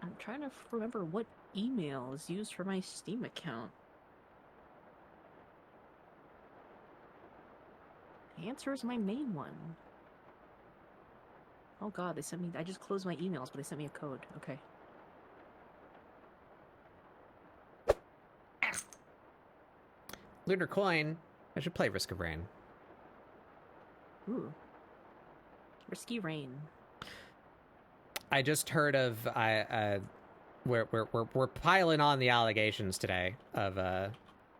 C: I'm trying to remember what email is used for my Steam account. The answer is my main one. Oh god, they sent me... I just closed my emails, but they sent me a code. Okay.
B: Lunar Coin. I should play Risk of Rain.
C: Ooh. Risky Rain.
B: I just heard of we're piling on the allegations today of that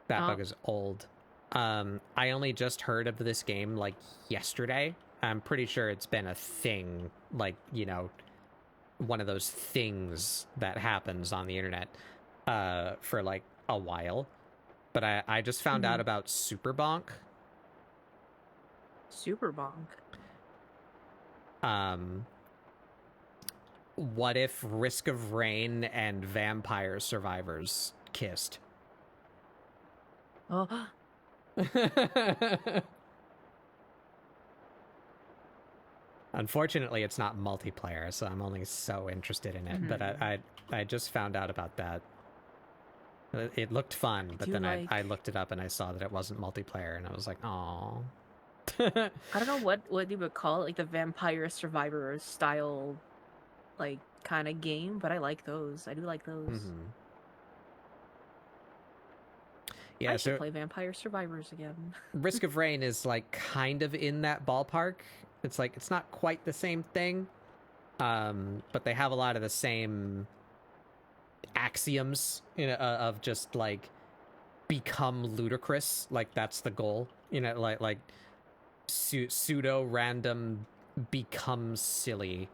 B: bug is old. I only just heard of this game like yesterday. I'm pretty sure it's been a thing, like, you know, one of those things that happens on the internet for like a while. But I just found out about Superbonk.
C: Superbonk.
B: What if Risk of Rain and Vampire Survivors kissed?
C: Oh.
B: Unfortunately, it's not multiplayer, so I'm only so interested in it. But I just found out about that. It looked fun, but then I looked it up and I saw that it wasn't multiplayer, and I was like, "Aw."
C: I don't know what you would call it, like the Vampire Survivor style, like kind of game, but I like those. I do like those.
B: Yeah,
C: I should play Vampire Survivors again.
B: Risk of Rain is like kind of in that ballpark. It's like it's not quite the same thing, but they have a lot of the same axioms, you know, of just like become ludicrous. Like that's the goal, you know, like pseudo random become silly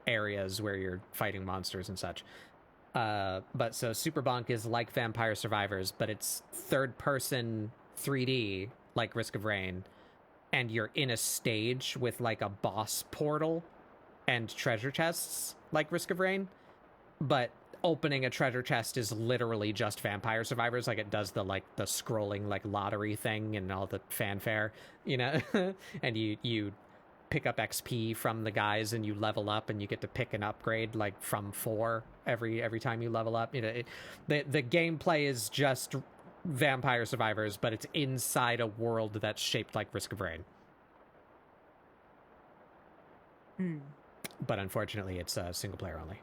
B: areas where you're fighting monsters and such. But so Superbonk is like Vampire Survivors, but it's third person 3D like Risk of Rain, and you're in a stage with like a boss portal and treasure chests like Risk of Rain, but opening a treasure chest is literally just Vampire Survivors. Like it does the scrolling like lottery thing and all the fanfare, you know. And you pick up XP from the guys and you level up and you get to pick an upgrade like from 4 every time you level up. You know, the gameplay is just Vampire Survivors, but it's inside a world that's shaped like Risk of Rain. But unfortunately, it's single player only.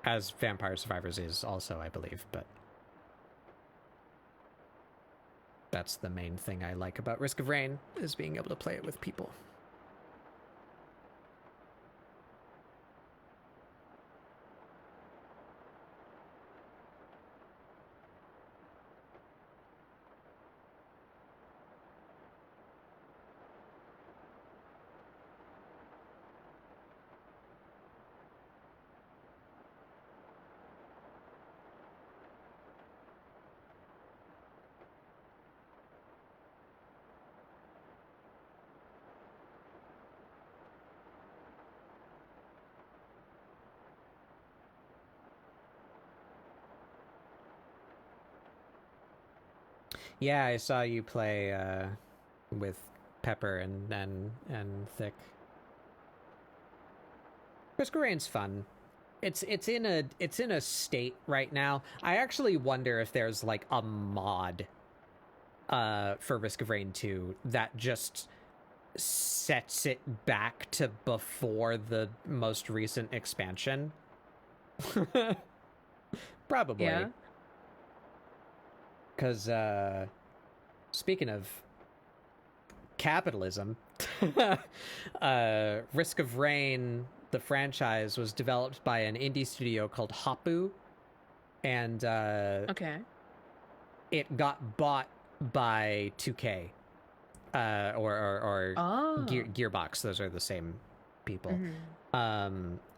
B: As Vampire Survivors is also, I believe, but that's the main thing I like about Risk of Rain, is being able to play it with people. Yeah, I saw you play with Pepper and Thick. Risk of Rain's fun. It's in a state right now. I actually wonder if there's like a mod for Risk of Rain 2 that just sets it back to before the most recent expansion. Probably. Yeah. Because, speaking of capitalism, Risk of Rain, the franchise, was developed by an indie studio called Hapu, and it got bought by 2K, or Gearbox. Those are the same people.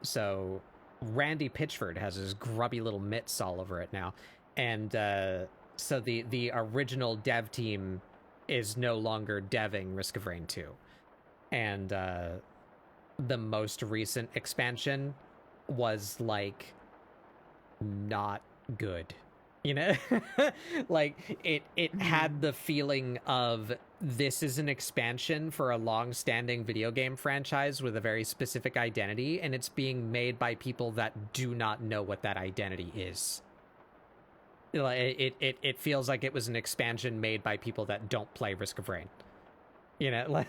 B: So Randy Pitchford has his grubby little mitts all over it now, and so the original dev team is no longer deving Risk of Rain 2. And the most recent expansion was, like, not good. You know? Like, it had the feeling of, this is an expansion for a long-standing video game franchise with a very specific identity, and it's being made by people that do not know what that identity is. It feels like it was an expansion made by people that don't play Risk of Rain. You know,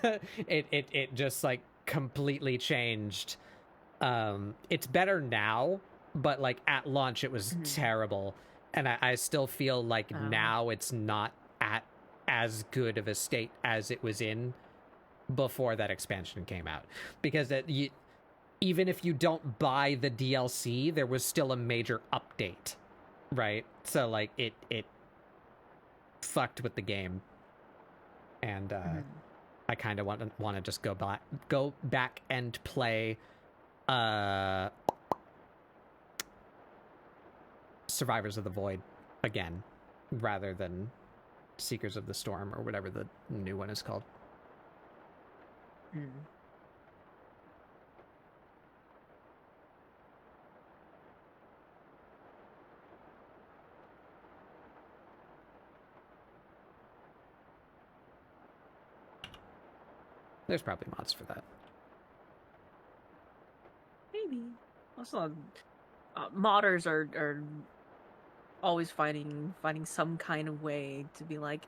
B: it just like completely changed. It's better now, but like at launch it was terrible, and I still feel like now it's not at as good of a state as it was in before that expansion came out. Because even if you don't buy the DLC, there was still a major update, right? So, like, it fucked with the game. And I kind of want to just go back and play Survivors of the Void again, rather than Seekers of the Storm or whatever the new one is called. There's probably mods for that.
C: Maybe. Also, modders are always finding some kind of way to be like,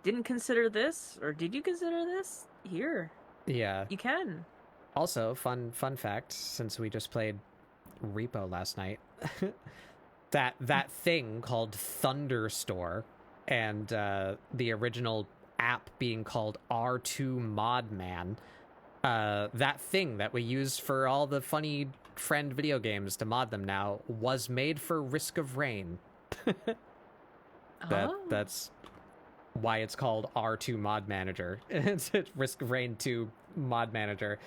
C: didn't consider this, or did you consider this? Here.
B: Yeah.
C: You can.
B: Also, fun fact, since we just played Repo last night, that thing called Thunderstore and the original app being called R2 Modman, that thing that we use for all the funny friend video games to mod them now was made for Risk of Rain. That's why it's called R2 Mod Manager. It's Risk of Rain 2 Mod Manager.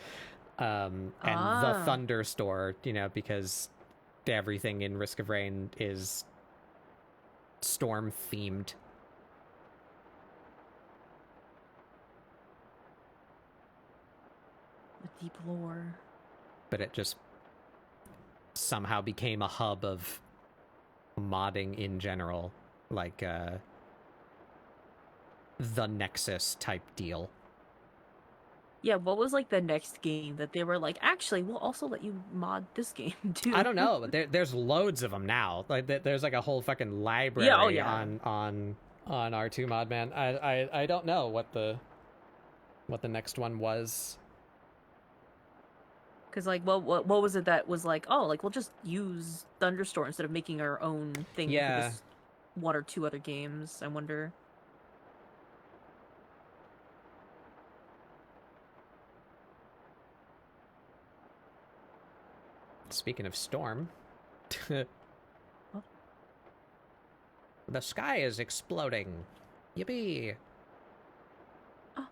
B: And the Thunderstore, because everything in Risk of Rain is storm themed.
C: The deep lore.
B: But it just somehow became a hub of modding in general, like the Nexus type deal.
C: Yeah, what was like the next game that they were like, actually, we'll also let you mod this game too?
B: I don't know, but there's loads of them now. Like there's like a whole fucking library on R2 Modman. I don't know what the next one was.
C: Because like, what was it that was like, oh, like we'll just use Thunderstorm instead of making our own thing for this one or two other games? I wonder.
B: Speaking of storm, the sky is exploding. Yippee!
C: Oh.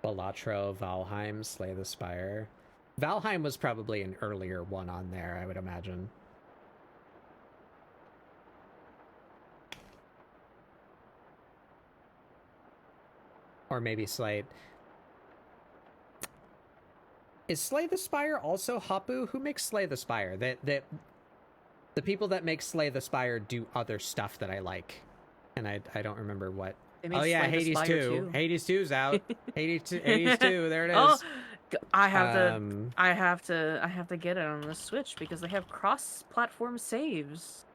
B: Balatro, Valheim, Slay the Spire. Valheim was probably an earlier one on there, I would imagine. Or maybe Slay. Is Slay the Spire also Hapu? Who makes Slay the Spire? The people that make Slay the Spire do other stuff that I like. And I don't remember what. Oh yeah, Hades 2. Hades 2's out. Hades 2, there it is.
C: Oh, I have to get it on the Switch because they have cross-platform saves.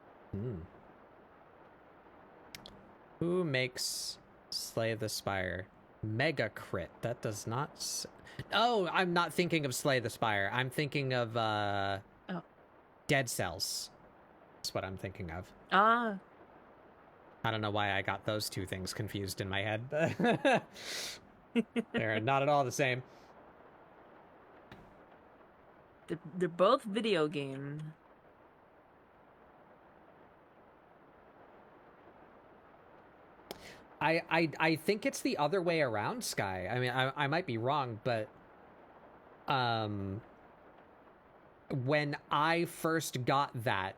B: Who makes Slay the Spire? Mega Crit. That does not. Oh, I'm not thinking of Slay the Spire. I'm thinking of Dead Cells. That's what I'm thinking of. I don't know why I got those two things confused in my head. They're not at all the same.
C: They're both video games.
B: I think it's the other way around, Sky. I mean, I might be wrong, but when I first got that,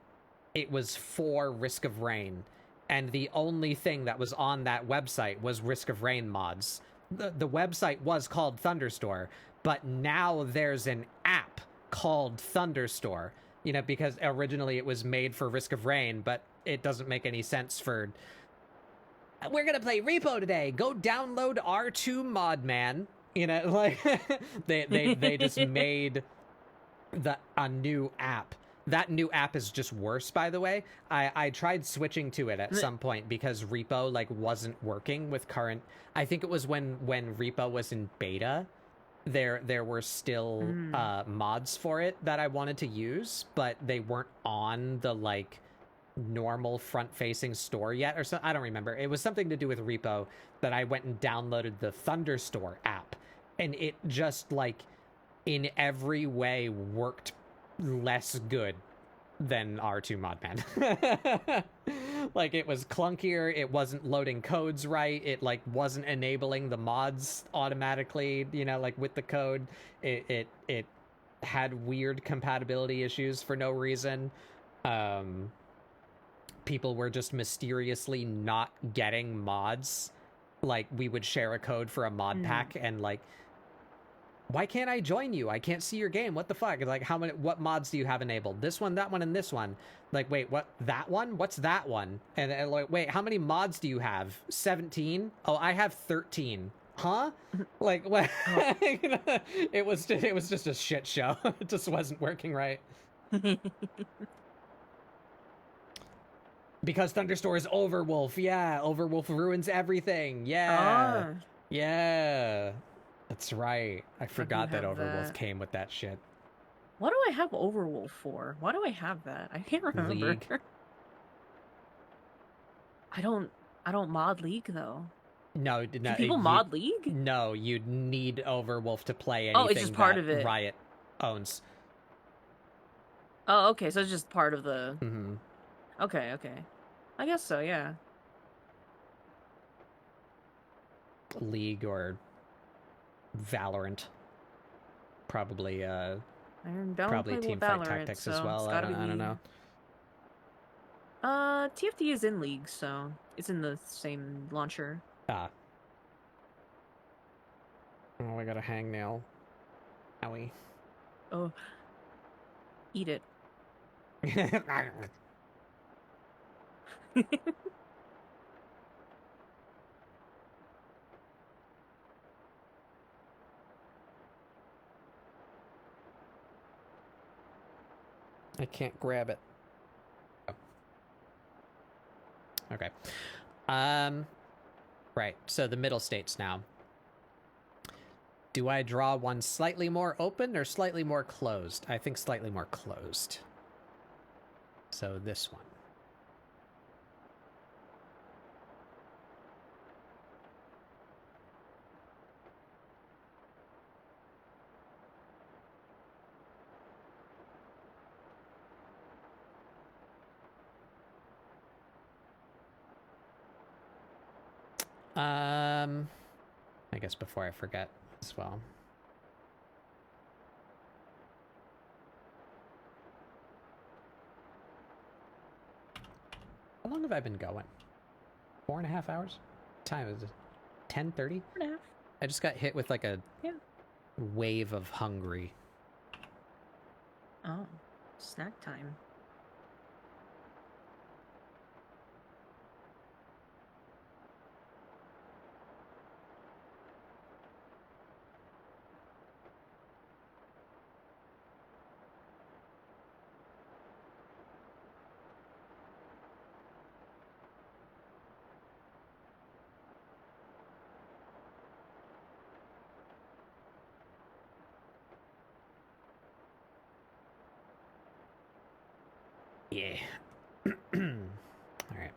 B: it was for Risk of Rain. And the only thing that was on that website was Risk of Rain mods. The website was called Thunderstore, but now there's an app called Thunderstore, you know, because originally it was made for Risk of Rain, but it doesn't make any sense for, we're gonna play Repo today, go download R2 Mod Man, you know, like, they just made a new app. That new app is just worse, by the way. I tried switching to it at some point because Repo, like, wasn't working with current... I think it was when Repo was in beta. There were still mods for it that I wanted to use, but they weren't on the, like, normal front-facing store yet, or so. I don't remember. It was something to do with Repo that I went and downloaded the Thunderstore app, and it just, like, in every way worked less good than R2 Modman. Like, it was clunkier, it wasn't loading codes right, it, like, wasn't enabling the mods automatically, you know, like, with the code. It had weird compatibility issues for no reason. People were just mysteriously not getting mods. Like, we would share a code for a mod pack, and, like, why can't I join you? I can't see your game. What the fuck? Like, what mods do you have enabled? This one, that one, and this one. Like, wait, what? That one? What's that one? And like, wait, how many mods do you have? 17? Oh, I have 13. Huh? Like, what? It was just a shit show. It just wasn't working right. Because Thunderstore is Overwolf. Yeah, Overwolf ruins everything. Yeah. Yeah. That's right. I forgot that Overwolf came with that shit.
C: What do I have Overwolf for? Why do I have that? I can't remember.
B: League.
C: I don't mod League though.
B: No,
C: do people mod League?
B: No, you'd need Overwolf to play anything
C: it's just part of it.
B: Riot owns.
C: Oh, okay, so it's just part of the...
B: Mm-hmm.
C: Okay. I guess so, yeah.
B: League or Valorant. Probably probably Teamfight Tactics as well. I don't know.
C: TFT is in League, so it's in the same launcher.
B: Oh, I got a hangnail. Owie.
C: Oh. Eat it.
B: I can't grab it. Oh. Okay. Right. So the middle states now. Do I draw one slightly more open or slightly more closed? I think slightly more closed. So this one. I guess before I forget as well. How long have I been going? 4.5 hours? What time is it? 10:30?
C: 4.5.
B: I just got hit with like a wave of hungry.
C: Oh, snack time.
B: Yeah. All right.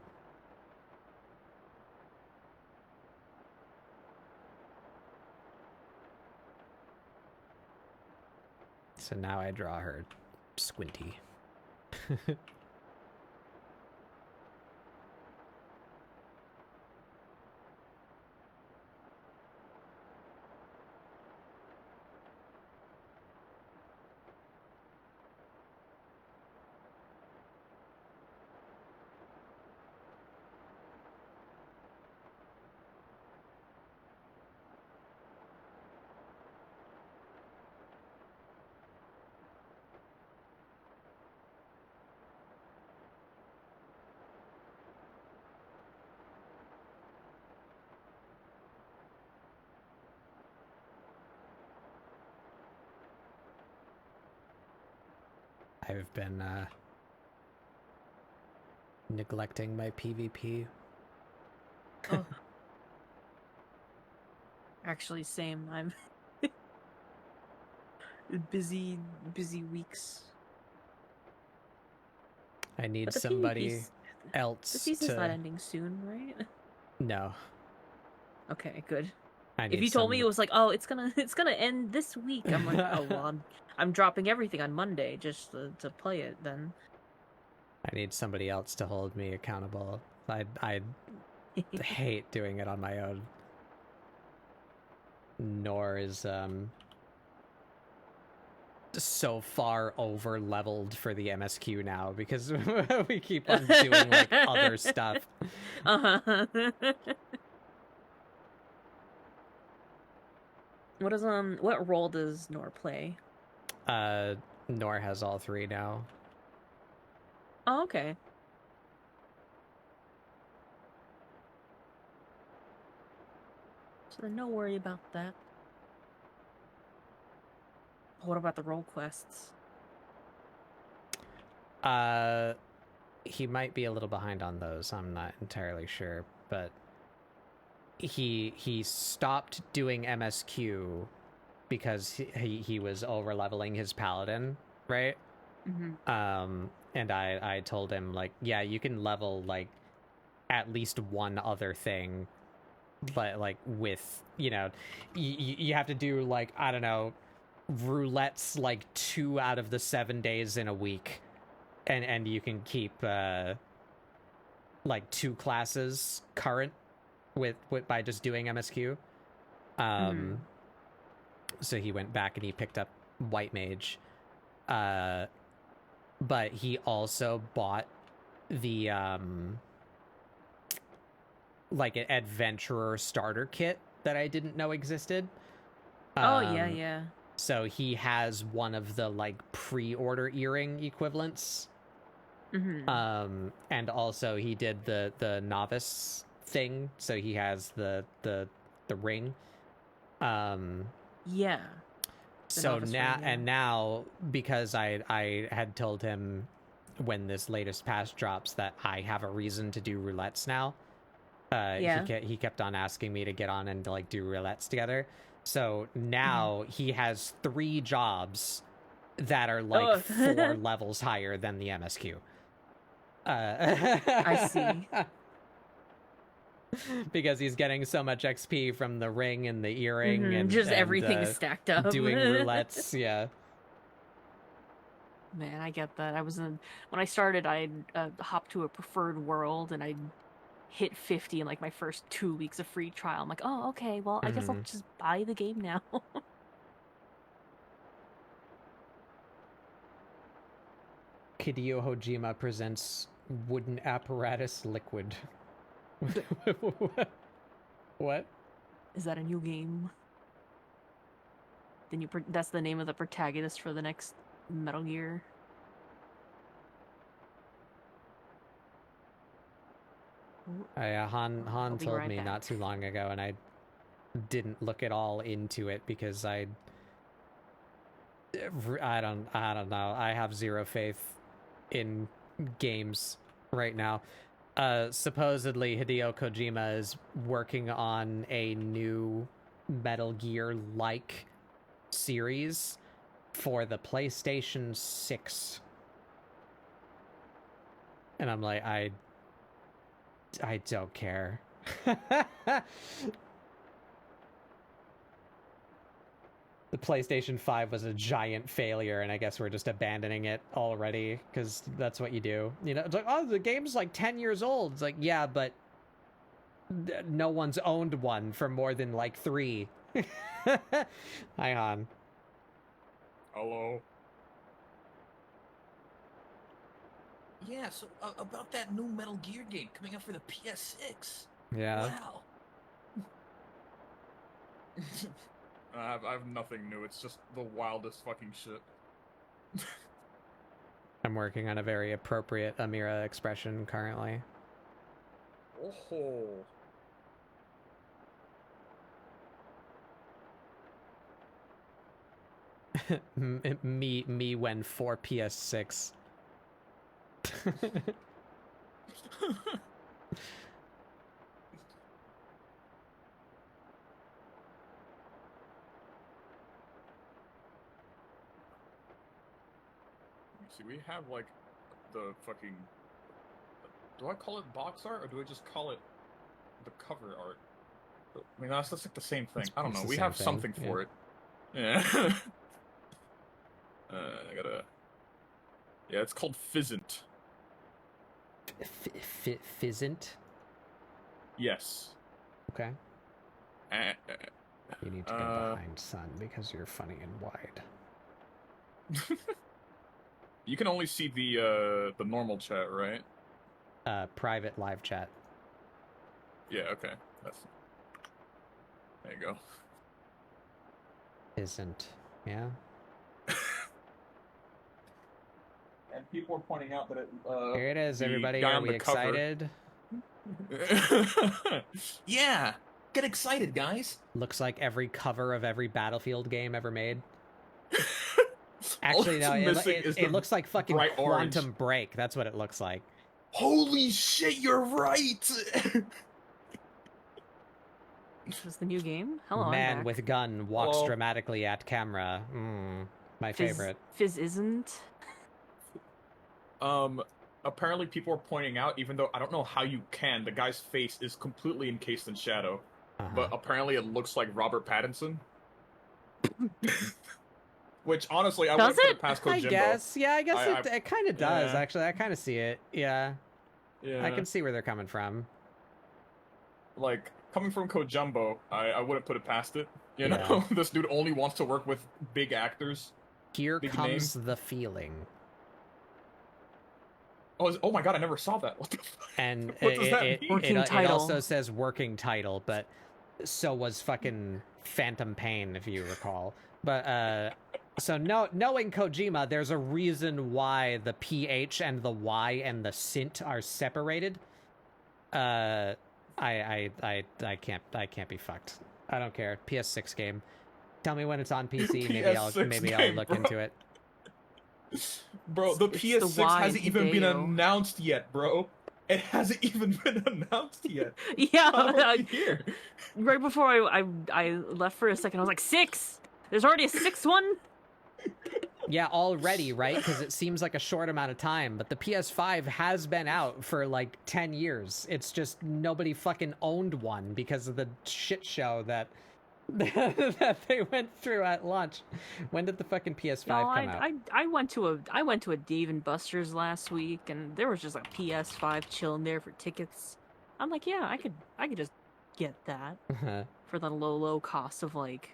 B: So now I draw her squinty. I've been neglecting my PvP.
C: Oh. Actually, same. I'm busy weeks.
B: I need somebody else
C: The season's not ending soon, right?
B: No.
C: Okay, good.
B: I
C: if you told me it was like, oh, it's gonna end this week, I'm like, oh well, I'm dropping everything on Monday just to play it. Then
B: I need somebody else to hold me accountable. I hate doing it on my own. Nor is so far over leveled for the MSQ now because we keep on doing like other stuff.
C: What role does Nor play?
B: Nor has all three now.
C: Oh, okay. So then no worry about that. What about the role quests?
B: He might be a little behind on those. I'm not entirely sure, but he stopped doing MSQ because he was over leveling his paladin, right?
C: Mm-hmm.
B: And I told him like, yeah, you can level like at least one other thing, but like with, you know, you have to do like, I don't know, roulettes like 2 out of the 7 days in a week, and you can keep like 2 classes current with by just doing MSQ. So he went back and he picked up White Mage, but he also bought the like an adventurer starter kit that I didn't know existed.
C: Oh yeah.
B: So he has one of the like pre-order earring equivalents.
C: Mm-hmm.
B: And also he did the novice thing, so he has the ring.
C: Yeah.
B: So now because I had told him when this latest patch drops that I have a reason to do roulettes now. He kept on asking me to get on and like do roulettes together. So now he has 3 jobs that are like 4 levels higher than the MSQ.
C: I see.
B: Because he's getting so much XP from the ring and the earring and
C: just everything stacked up.
B: Doing roulettes, yeah.
C: Man, I get that. When I started, I hopped to a preferred world and I hit 50 in like my first 2 weeks of free trial. I'm like, oh, okay, well, I guess I'll just buy the game now.
B: Hideo Kojima presents Wooden Apparatus Liquid. What?
C: Is that a new game? Then that's the name of the protagonist for the next Metal Gear.
B: Han told me not too long ago, and I didn't look at all into it because I don't know. I have zero faith in games right now. Supposedly Hideo Kojima is working on a new Metal Gear-like series for the PlayStation 6. And I'm like, I don't care. The PlayStation 5 was a giant failure, and I guess we're just abandoning it already, because that's what you do. You know, it's like, oh, the game's like 10 years old. It's like, yeah, but no one's owned one for more than like 3. Hi, Han.
D: Hello. Yeah, so about that new Metal Gear game coming out for the PS6.
B: Yeah.
D: Wow.
E: I have nothing new. It's just the wildest fucking shit.
B: I'm working on a very appropriate Amira expression currently.
E: Oh.
B: me when for PS6.
E: See, we have like the fucking. Do I call it box art or do I just call it the cover art? I mean, that's like the same thing. I don't know. We have something for it. Yeah. I gotta. Yeah, it's called Fizzant.
B: Fizzant?
E: Yes.
B: Okay. You need to get behind, son, because you're funny and wide.
E: You can only see the normal chat, right?
B: Private live chat.
E: Yeah. Okay. There you go.
B: Isn't. Yeah.
E: And people are pointing out that it.
B: Here it is, everybody. Are we excited?
D: Yeah. Get excited, guys.
B: Looks like every cover of every Battlefield game ever made. Actually, no, it looks like fucking Quantum Break. That's what it looks like.
D: Holy shit, you're right!
C: This is the new game? Hello,
B: Man with gun walks dramatically at camera. My favorite.
C: Fizz isn't?
E: Apparently people are pointing out, even though I don't know how you can, the guy's face is completely encased in shadow. But apparently it looks like Robert Pattinson. Which, honestly, I wouldn't put it past Kojimbo.
B: I guess. Yeah, I guess it kind of does, actually. I kind of see it. Yeah.
E: Yeah.
B: I can see where they're coming from.
E: Like, coming from Kojimbo, I wouldn't put it past it. You know? This dude only wants to work with big actors.
B: Here comes the feeling.
E: Oh my god, I never saw that. What the fuck?
B: And
E: what does that mean?
B: It also says working title, but so was fucking Phantom Pain, if you recall. But, so knowing Kojima, there's a reason why the PH and the Y and the Sint are separated. I can't be fucked. I don't care. PS6 game. Tell me when it's on PC. Maybe I'll look into it.
E: Bro, the PS6 hasn't even been announced yet, bro. It hasn't even been announced yet.
C: Yeah, here. Right before I left for a second, I was like, 6. There's already a 6th one.
B: Yeah, already, right? Because it seems like a short amount of time, but the PS5 has been out for like 10 years. It's just nobody fucking owned one because of the shit show that that they went through at launch. When did the fucking PS5 come out?
C: I went to a Dave and Buster's last week, and there was just a PS5 chilling there for tickets. I'm like, yeah, I could just get that for the low cost of like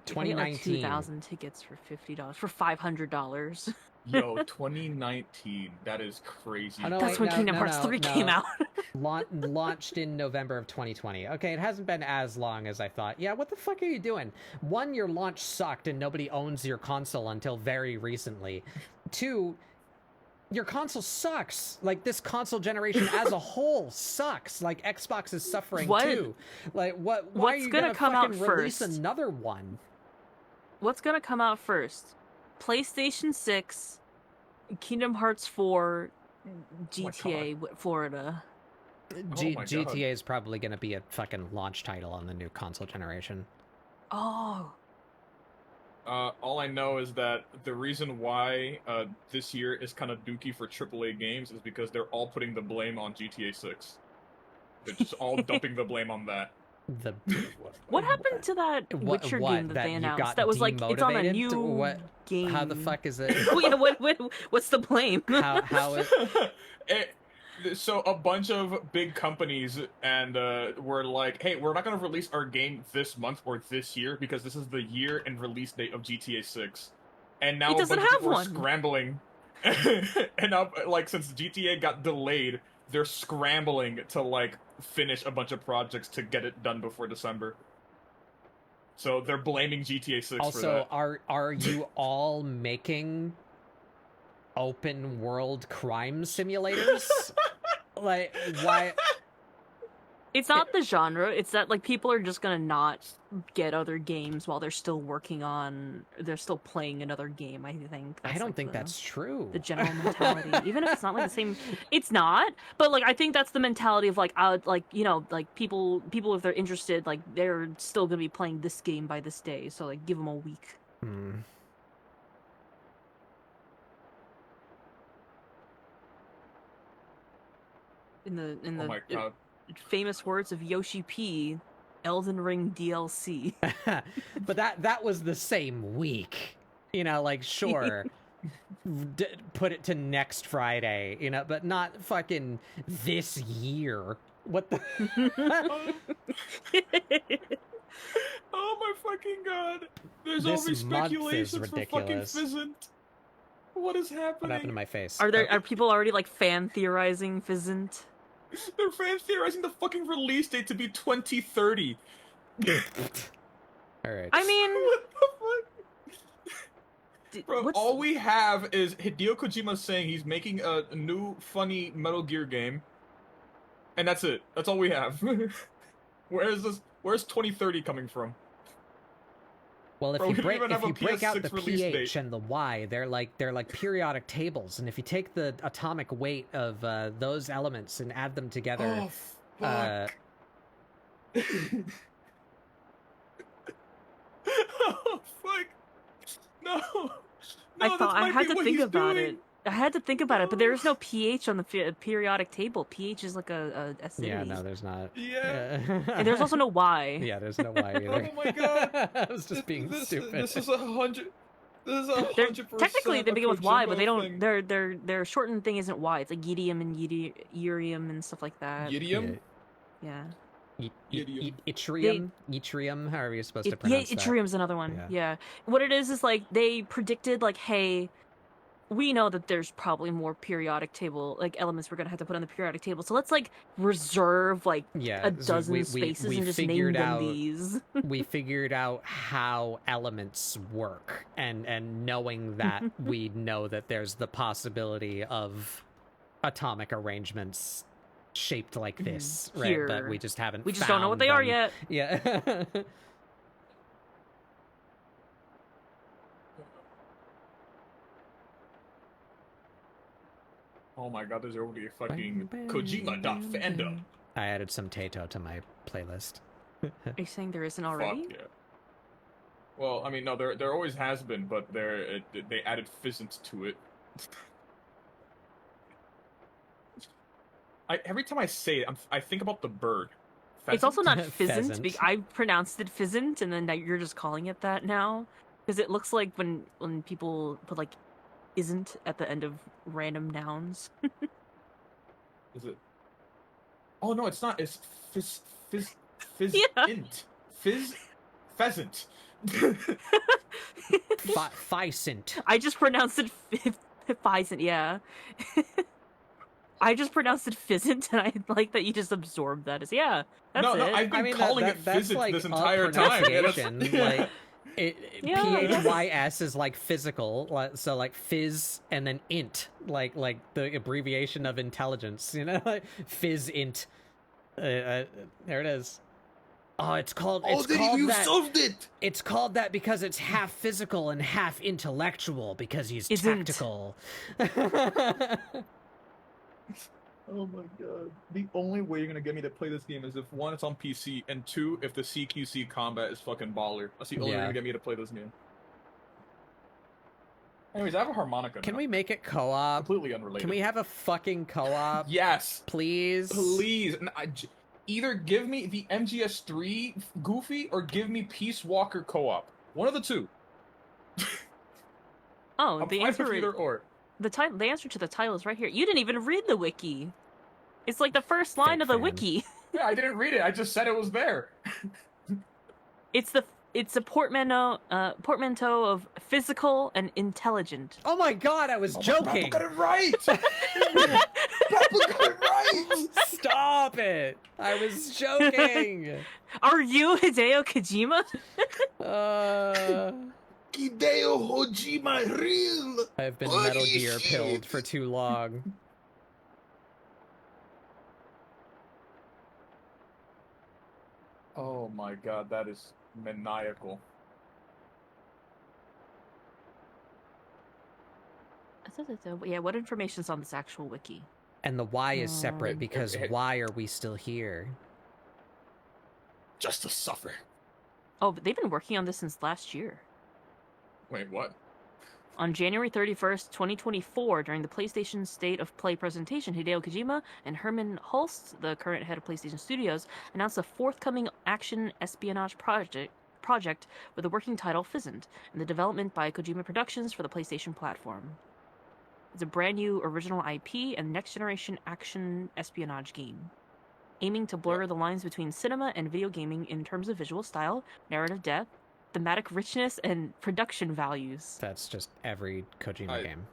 B: 2019.
C: Like 2,000 tickets for $50 for $500.
E: Yo, 2019. That is crazy.
B: Oh, no,
C: That's when Kingdom Hearts 3 came out.
B: Launched in November of 2020. Okay, it hasn't been as long as I thought. Yeah, what the fuck are you doing? One, your launch sucked and nobody owns your console until very recently. Two, your console sucks. Like, this console generation as a whole sucks. Like, Xbox is suffering too. Like, why are you gonna
C: come out
B: release
C: first?
B: another one?
C: What's gonna come out first? PlayStation 6, Kingdom Hearts 4, GTA Florida.
B: GTA is probably gonna be a fucking launch title on the new console generation.
C: Oh.
E: All I know is that the reason why this year is kind of dookie for AAA games is because they're all putting the blame on GTA 6. They're just all dumping the blame on that.
C: What happened to that Witcher game that they announced? That was like, it's on a new game.
B: How the fuck is it?
C: What's the blame?
B: how it...
E: So a bunch of big companies and were like, hey, we're not going to release our game this month or this year because this is the year and release date of GTA 6. And now
C: it doesn't
E: a bunch of
C: have
E: people are
C: one.
E: Scrambling. And now, like, since GTA got delayed, they're scrambling to, like, finish a bunch of projects to get it done before December. So they're blaming GTA 6 for that.
B: Also, are you all making open world crime simulators? Like, why?
C: It's not the genre. It's that like people are just gonna not get other games while they're still playing another game. I think.
B: I don't think that's true.
C: The general mentality, even if it's not like the same, it's not. But like I think that's the mentality of like people if they're interested, like they're still gonna be playing this game by this day. So like give them a week. In the famous words of Yoshi P, Elden Ring DLC.
B: But that was the same week. You know, like, sure, put it to next Friday, you know, but not fucking this year. What the?
E: Oh my fucking god! There's already speculations for fucking Fizzant. What is happening?
B: What happened to my face?
C: Are people already like fan theorizing Fizzant?
E: They're fan theorizing the fucking release date to be 2030.
B: Alright.
C: I mean,
E: what the fuck? Bro, all we have is Hideo Kojima saying he's making a new funny Metal Gear game. And that's it. That's all we have. Where's 2030 coming from?
B: Well, if you break out the pH and the Y, they're like periodic tables, and if you take the atomic weight of those elements and add them together,
E: oh fuck! No.
C: I had to think about it. I had to think about it, but there is no pH on the periodic table. pH is like a acidity.
B: Yeah, no, there's not.
E: Yeah.
C: And there's also no Y.
B: Yeah, there's no Y either.
E: Oh my god!
B: I was just being stupid.
E: This is 100%.
C: Technically, they begin with Y, but they don't. Their shortened thing isn't Y. It's like yttrium and yttrium and stuff like that.
E: Yttrium.
C: Yeah.
B: Yttrium, however you're supposed to pronounce that.
C: Yeah, yttrium's another one. Yeah. What it is like they predicted like, hey, we know that there's probably more periodic table like elements we're gonna have to put on the periodic table, so let's like reserve like a dozen spaces and just name them these.
B: We figured out how elements work, and knowing that, we know that there's the possibility of atomic arrangements shaped like this, right?
C: Here.
B: But we just haven't.
C: We just don't know what they are yet.
B: Yeah.
E: Oh my god, there's already a fucking Kojima.fandom.
B: I added some Taito to my playlist.
C: Are you saying there isn't already?
E: Fuck yeah. Well, I mean, no, there always has been, but they added Fizzant to it. Every time I say it, I think about the bird.
C: Pheasant? It's also not Fizzant. I pronounced it Fizzant, and then you're just calling it that now. Because it looks like when people put like isn't at the end of random nouns.
E: Is it? Oh no, it's not. It's fizz
C: yeah.
E: int. Pheasant.
B: Pheasant.
C: I just pronounced it Pheasant, yeah. I just pronounced it Fizzant, and I like that you just absorbed that as, yeah, that's it.
E: No, I've been calling it Fizzant
B: like
E: this entire time.
B: Like, PHYS is like physical, so like fizz and then int, like the abbreviation of intelligence, you know, like fizz int. There it is. Oh, it's called. You
D: solved it.
B: It's called that because it's half physical and half intellectual because he's tactical.
E: Oh my god. The only way you're gonna get me to play this game is if one, it's on PC, and two, if the CQC combat is fucking baller. That's the only way you're gonna get me to play this game. Anyways, I have a harmonica
B: Can
E: now.
B: we make it co-op?
E: Completely unrelated.
B: Can we have a fucking co-op?
E: Yes!
B: Please?
E: Please! Either give me the MGS3 Goofy, or give me Peace Walker co-op. One of the two.
C: Oh, the answer
E: either or.
C: The answer to the title is right here. You didn't even read the wiki. It's like the first line of the wiki.
E: Yeah, I didn't read it. I just said it was there.
C: It's a portmanteau of physical and intelligent.
B: Oh my god, I was joking.
E: Papa got it right. Papa got it right.
B: Stop it. I was joking.
C: Are you Hideo Kojima?
D: Hideo Kojima real.
B: I've been Metal Gear pilled for too long.
E: Oh my god, that is maniacal.
C: Yeah, what information's on this actual wiki?
B: And the why is separate because why are we still here?
E: Just to suffer.
C: Oh, but they've been working on this since last year.
E: Wait, what?
C: On January 31st, 2024, during the PlayStation State of Play presentation, Hideo Kojima and Herman Hulst, the current head of PlayStation Studios, announced a forthcoming action espionage project with a working title, Fizzant, in the development by Kojima Productions for the PlayStation platform. It's a brand new original IP and next-generation action espionage game, aiming to blur the lines between cinema and video gaming in terms of visual style, narrative depth, thematic richness, and production values.
B: That's just every Kojima game.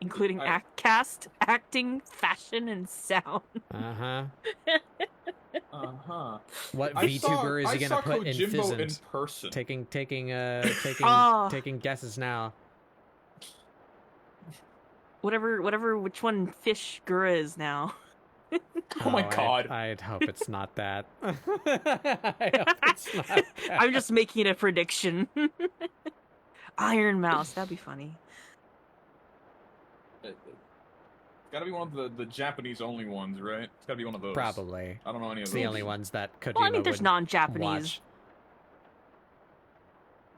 C: Including cast, acting, fashion, and sound.
B: Uh-huh.
E: Uh-huh.
B: What VTuber is he gonna put in Fizzant?
E: In person.
B: Taking guesses now.
C: Which one Fish Gura is now.
E: Oh my god.
B: I'd hope it's not that. I hope it's not that.
C: I'm just making a prediction. Iron Mouse, that'd be funny.
E: It's gotta be one of the Japanese only ones, right? It's gotta be one of those.
B: Probably.
E: I don't know any of
B: It's
E: those.
B: the only ones that Kojima
C: Well, I mean, there's
B: would
C: non-Japanese.
B: watch.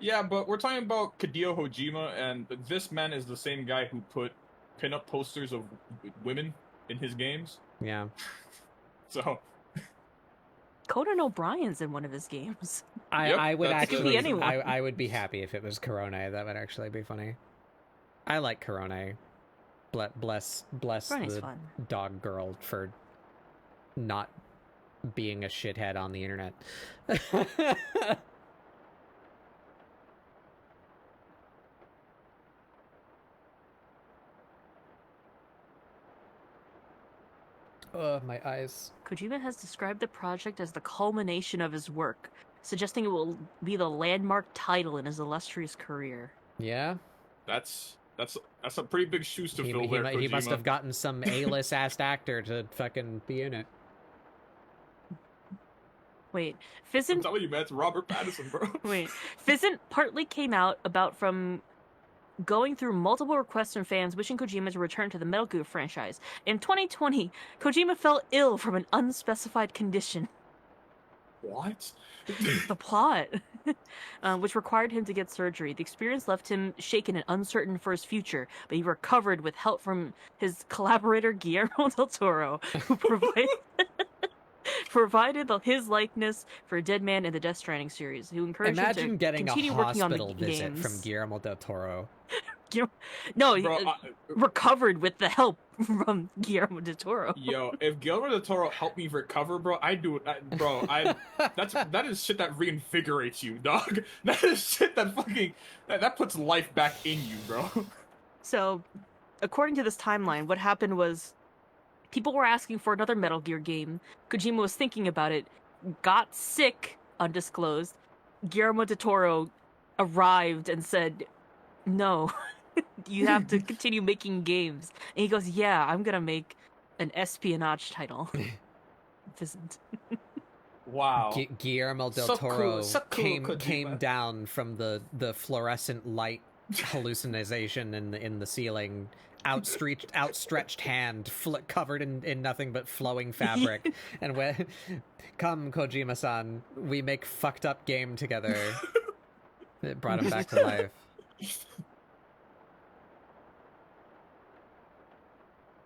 E: Yeah, but we're talking about Hideo Kojima, and this man is the same guy who put pin-up posters of women in his games.
B: Yeah.
E: So
C: Conan O'Brien's in one of his games.
B: I would
E: that's
B: actually.
C: Could be anyone.
B: I would be happy if it was Korone. That would actually be funny. I like Korone. Bless
C: Korone's
B: the
C: fun.
B: dog girl for not being a shithead on the internet. My eyes.
C: Kojima has described the project as the culmination of his work, suggesting it will be the landmark title in his illustrious career.
B: Yeah?
E: that's some pretty big shoes to fill there, Kojima.
B: He must have gotten some A-list assed actor to fucking be in it.
C: Wait,
E: I'm
C: Fizzant...
E: telling you, man, it's Robert Pattinson, bro.
C: Wait, Fizzant partly came out about from going through multiple requests from fans wishing Kojima to return to the Metal Gear franchise. In 2020, Kojima fell ill from an unspecified condition.
E: What?
C: The plot, which required him to get surgery. The experience left him shaken and uncertain for his future, but he recovered with help from his collaborator Guillermo del Toro, who provided his likeness for Dead Man in the Death Stranding series, who encouraged
B: Imagine
C: him to
B: getting
C: continue
B: a
C: working on the
B: hospital visit
C: games.
B: from Guillermo del Toro.
C: No,
E: Bro,
C: recovered with the help from Guillermo del Toro.
E: Yo, if Guillermo del Toro helped me recover, bro, I do it, that is shit that reinvigorates you, dog. That is shit that fucking that puts life back in you, bro.
C: So, according to this timeline, what happened was people were asking for another Metal Gear game. Kojima was thinking about it, got sick, undisclosed. Guillermo del Toro arrived and said, "No, you have to continue making games." And he goes, "Yeah, I'm gonna make an espionage title." Fizzant.
E: Wow.
B: Guillermo del
E: So
B: Toro
E: cool, so cool,
B: came
E: Kojima.
B: down from the fluorescent light hallucination in the ceiling, outstretched hand covered in nothing but flowing fabric, and went, "Come, Kojima-san, we make fucked up game together." It brought him back to life.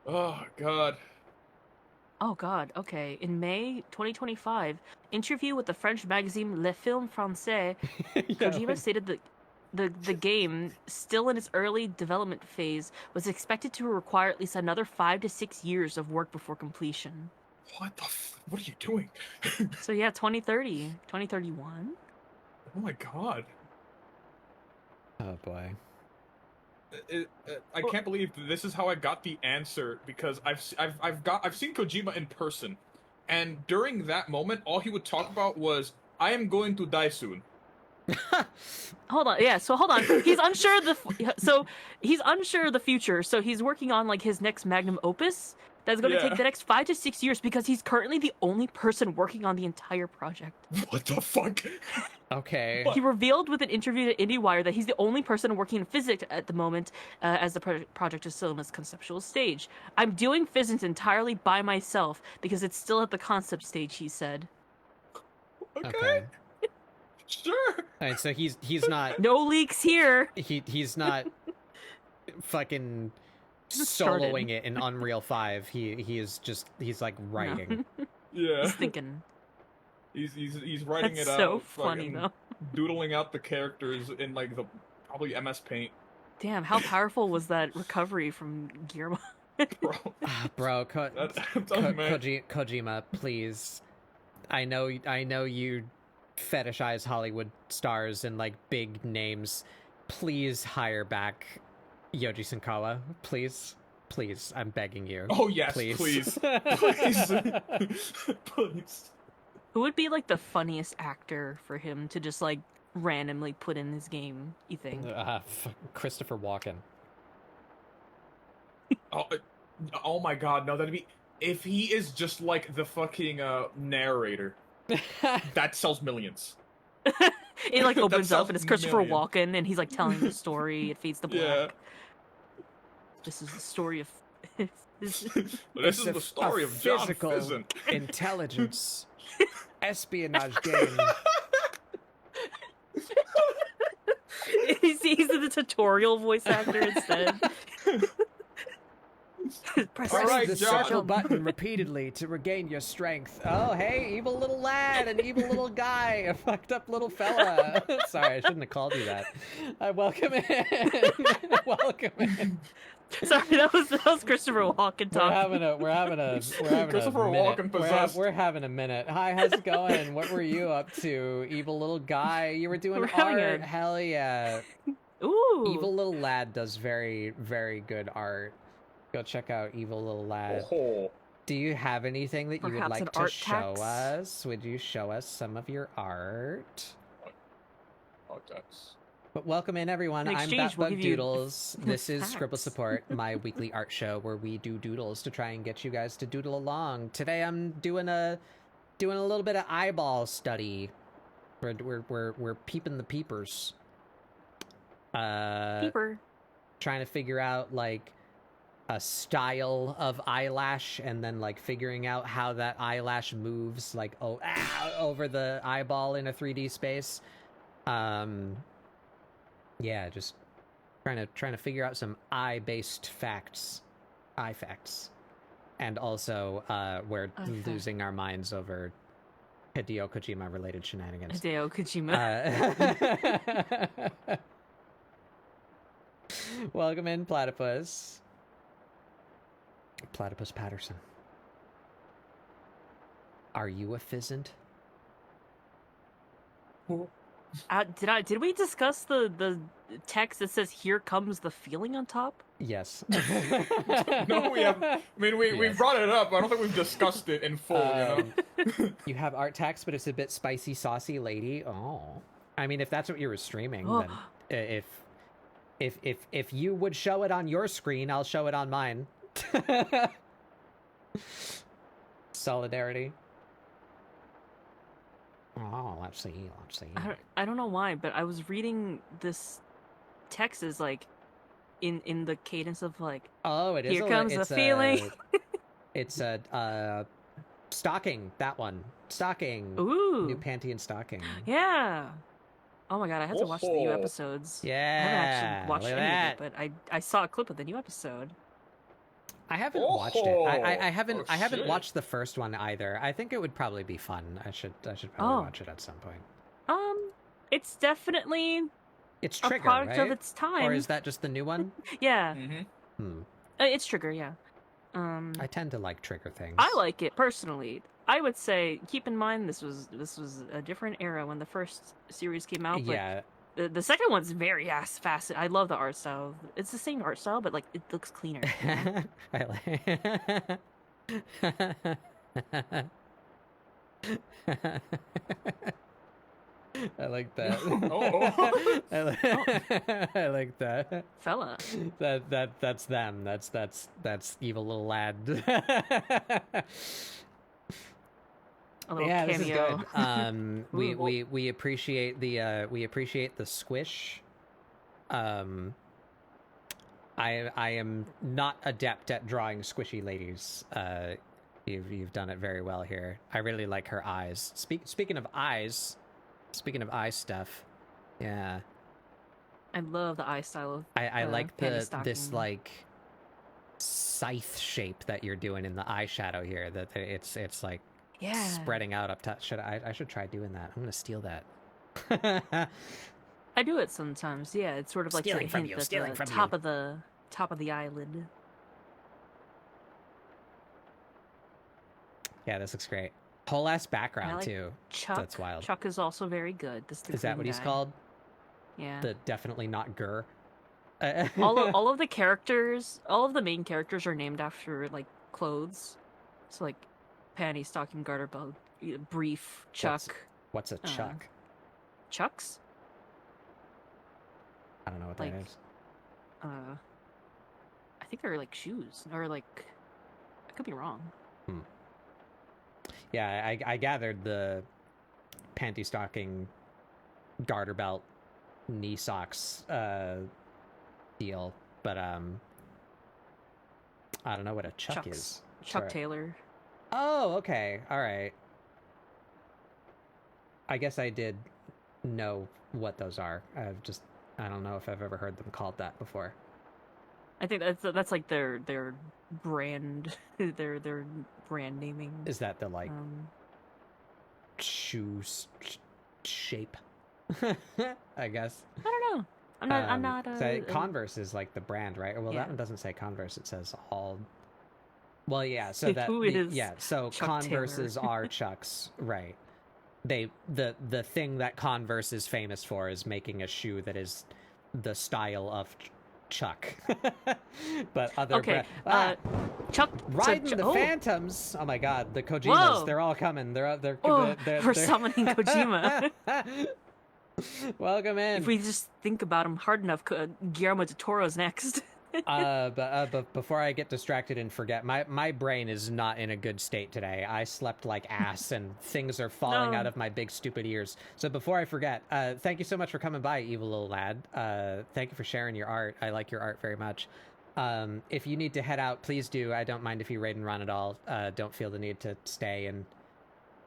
E: Oh god.
C: Oh god, okay. In May 2025, interview with the French magazine Le Film Français, Kojima stated that the game, still in its early development phase, was expected to require at least another 5 to 6 years of work before completion.
E: What are you doing?
C: So yeah, 2030, 2031.
E: Oh my god.
B: Oh boy.
E: I can't believe this is how I got the answer, because I've seen Kojima in person, and during that moment, all he would talk about was, "I am going to die soon."
C: Hold on, yeah. So hold on. He's unsure he's unsure of the future. So he's working on like his next magnum opus, that's going to take the next 5 to 6 years because he's currently the only person working on the entire project.
E: What the fuck?
B: Okay.
C: He revealed with an interview to IndieWire that he's the only person working in physics at the moment, as the project is still in its conceptual stage. I'm doing physics entirely by myself because it's still at the concept stage, he said.
E: Okay. Sure.
B: Alright, so he's not
C: No leaks here.
B: he's not fucking
C: Just
B: soloing
C: started.
B: it in Unreal 5. He's like writing.
E: Yeah.
C: He's thinking.
E: He's writing
C: That's
E: it out.
C: so funny, though.
E: Doodling out the characters in like the probably MS Paint.
C: Damn, how powerful was that recovery from Guillermo?
B: Bro,
E: Man.
B: Kojima, please. I know you fetishize Hollywood stars and like big names. Please hire back Yoji Sankawa. Please, I'm begging you.
E: Oh yes,
B: please.
E: Please. Please.
C: Who would be like the funniest actor for him to just like randomly put in his game, you think?
B: Christopher Walken.
E: Oh my god, no, that'd be if he is just like the fucking narrator. That sells millions.
C: It like opens
E: That
C: up and it's Christopher
E: million.
C: Walken and he's like telling the story. It fades to black.
E: Yeah.
C: This is the story of.
E: This is the story of John
B: physical
E: Pheasant.
B: intelligence espionage game.
C: he's the tutorial voice actor instead. Press
E: All right,
B: the
E: John.
B: circle button repeatedly to regain your strength. Oh, hey, evil little lad, an evil little guy, a fucked up little fella. Sorry, I shouldn't have called you that. Welcome in. Welcome in.
C: Sorry, that was Christopher Walken talking.
B: We're having a
E: Christopher
B: minute.
E: Walken possessed.
B: We're having a minute. Hi, how's it going? What were you up to, evil little guy? You were doing
C: We're having
B: art.
C: a-
B: Hell yeah.
C: Ooh.
B: Evil little lad does very, very good art. Go check out Evil Little Lad.
E: Oh.
B: Do you have anything that you would
C: Perhaps
B: like
C: an
B: to
C: art
B: show
C: tax?
B: us? Would you show us some of your art?
E: Oh, that's...
B: But welcome in, everyone.
C: In
B: I'm
C: exchange, we'll
B: Batbug
C: give you
B: Doodles. This is
C: facts.
B: ScribbleSupport, my weekly art show where we do doodles to try and get you guys to doodle along. Today I'm doing a little bit of eyeball study. We're peeping the peepers.
C: Peeper.
B: Trying to figure out like a style of eyelash and then like figuring out how that eyelash moves like over the eyeball in a 3D space. Yeah, just trying to figure out some eye facts, and also we're losing our minds over Hideo Kojima related shenanigans.
C: Hideo Kojima.
B: Welcome in, Platypus. Platypus Patterson. Are you a pheasant?
C: Did we discuss the text that says "Here comes the feeling" on top?
B: Yes.
E: No, we have. I mean, we
B: Yes.
E: brought it up. I don't think we've discussed it in full.
B: You have art text, but it's a bit spicy, saucy, lady. Oh, I mean, if that's what you were streaming, then if you would show it on your screen, I'll show it on mine. Solidarity. Oh, let's see.
C: I don't know why, but I was reading this text as like in the cadence of like,
B: Oh, it is.
C: here comes the feeling.
B: It's a stocking. That one. Stocking.
C: Ooh.
B: New panty and stocking.
C: Yeah. Oh my god, I had to watch the new episodes. I haven't actually watched
B: look at
C: any
B: that.
C: of it, but I saw a clip of the new episode.
B: I haven't watched it. I haven't.
E: Oh,
B: I haven't
E: shit.
B: watched the first one either. I think it would probably be fun. I should probably watch it at some point.
C: It's definitely
B: It's
C: a
B: Trigger,
C: product
B: right?
C: of its time.
B: Or is that just the new one?
C: Yeah,
E: Mm-hmm.
C: it's Trigger. Yeah.
B: I tend to like Trigger things.
C: I like it personally. I would say keep in mind this was a different era when the first series came out. But
B: Yeah.
C: the second one's very fast. I love the art style. It's the same art style, but like it looks cleaner. You know?
B: I like. I like that.
E: Oh.
B: I like that.
C: Fella.
B: That's them. That's evil little lad.
C: A little
B: yeah,
C: cameo.
B: this is good.
C: Ooh,
B: we appreciate the squish. I am not adept at drawing squishy ladies. You've done it very well here. I really like her eyes. Speaking of eye stuff, yeah.
C: I love the eye style of
B: I like
C: Panty
B: this
C: Stocking.
B: like scythe shape that you're doing in the eyeshadow here. That it's like spreading out up top. I should try doing that. I'm gonna steal that.
C: I do it sometimes. Yeah, it's sort of like
B: Stealing from you,
C: at
B: stealing
C: the
B: from
C: top
B: you.
C: of the top of the eyelid.
B: Yeah, this looks great. Whole ass background
C: like
B: too.
C: Chuck.
B: That's wild.
C: Chuck is also very good. This
B: Is that what he's called?
C: Yeah.
B: The definitely not Gur.
C: all of the characters, all of the main characters are named after like clothes. So like panty, stocking, garter belt, brief, Chuck.
B: What's a Chuck?
C: Chucks?
B: I don't know what
C: like,
B: that is.
C: I think they're like shoes, or like I could be wrong.
B: Yeah, I gathered the panty, stocking, garter belt, knee socks deal, but I don't know what a Chuck
C: Chucks.
B: is.
C: Chuck
B: Sorry.
C: Taylor.
B: Oh, okay, all right. I guess I did know what those are. I don't know if I've ever heard them called that before.
C: I think that's like their brand, their brand naming.
B: Is that the like shoe shape? I guess.
C: I don't know. I'm not.
B: Converse is like the brand, right? Well,
C: yeah.
B: that one doesn't say Converse. It says all. Well, yeah. So that So
C: Chuck
B: Converses
C: Taylor.
B: are Chucks, right? The thing that Converse is famous for is making a shoe that is the style of Chuck. But other
C: Chuck
B: riding the Phantoms. Oh my God, the Kojimas!
C: Whoa.
B: They're all coming. They're
C: we're summoning Kojima.
B: Welcome in.
C: If we just think about him hard enough, Guillermo del Toro's next.
B: But before I get distracted and forget, my brain is not in a good state today. I slept like ass and things are falling out of my big stupid ears. So before I forget, thank you so much for coming by, evil little lad. Thank you for sharing your art. I like your art very much. If you need to head out, please do. I don't mind if you raid and run at all. Don't feel the need to stay and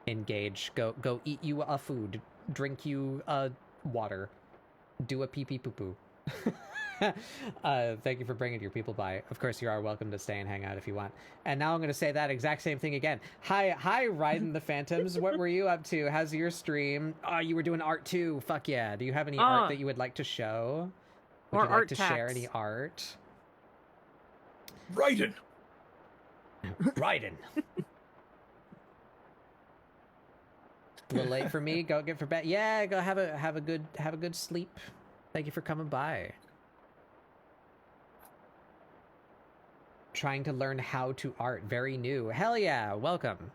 B: engage. Go eat you a food. Drink you water. Do a pee pee poo poo. Thank you for bringing your people by. Of course, you are welcome to stay and hang out if you want. And now I'm going to say that exact same thing again. Hi, Riding the Phantoms. What were you up to? How's your stream? Oh, you were doing art too. Fuck yeah. Do you have any art that you would like to show? Would you like to share any art?
E: Raiden.
B: A little late for me. Go get for bed. Yeah, go have a good sleep. Thank you for coming by. Trying to learn how to art. Very new. Hell yeah, welcome.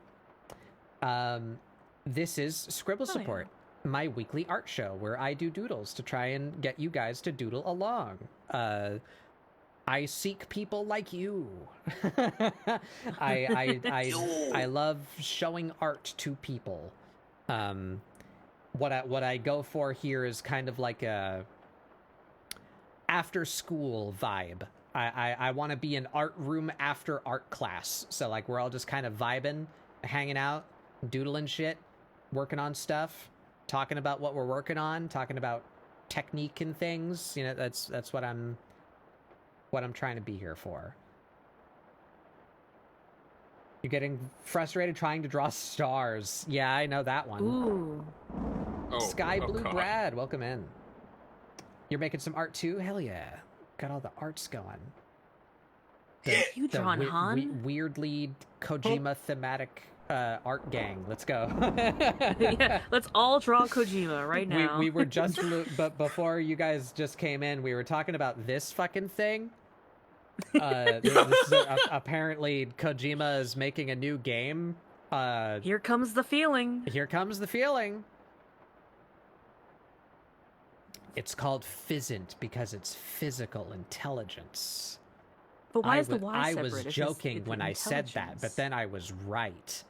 B: This is ScribbleSupport, my weekly art show where I do doodles to try and get you guys to doodle along. I seek people like you. I love showing art to people. What I go for here is kind of like a after school vibe. I want to be an art room after art class. So like we're all just kind of vibing, hanging out, doodling shit, working on stuff, talking about what we're working on, talking about technique and things. You know, that's what I'm trying to be here for. You're getting frustrated trying to draw stars. Yeah, I know that one.
C: Ooh.
B: Sky Blue Brad, welcome in. You're making some art too? Hell yeah. Got all the arts going.
C: You drawn Han?
B: Weirdly Kojima thematic art gang. Let's go.
C: Yeah, let's all draw Kojima right now.
B: We were just, but before you guys just came in, we were talking about this fucking thing. This is apparently Kojima is making a new game.
C: Here comes the feeling.
B: Here comes the feeling. It's called Physint because it's physical intelligence.
C: But why is the Y
B: I
C: separate?
B: was
C: It's
B: joking
C: it's
B: when I said that, but
C: intelligence.
B: then I was right.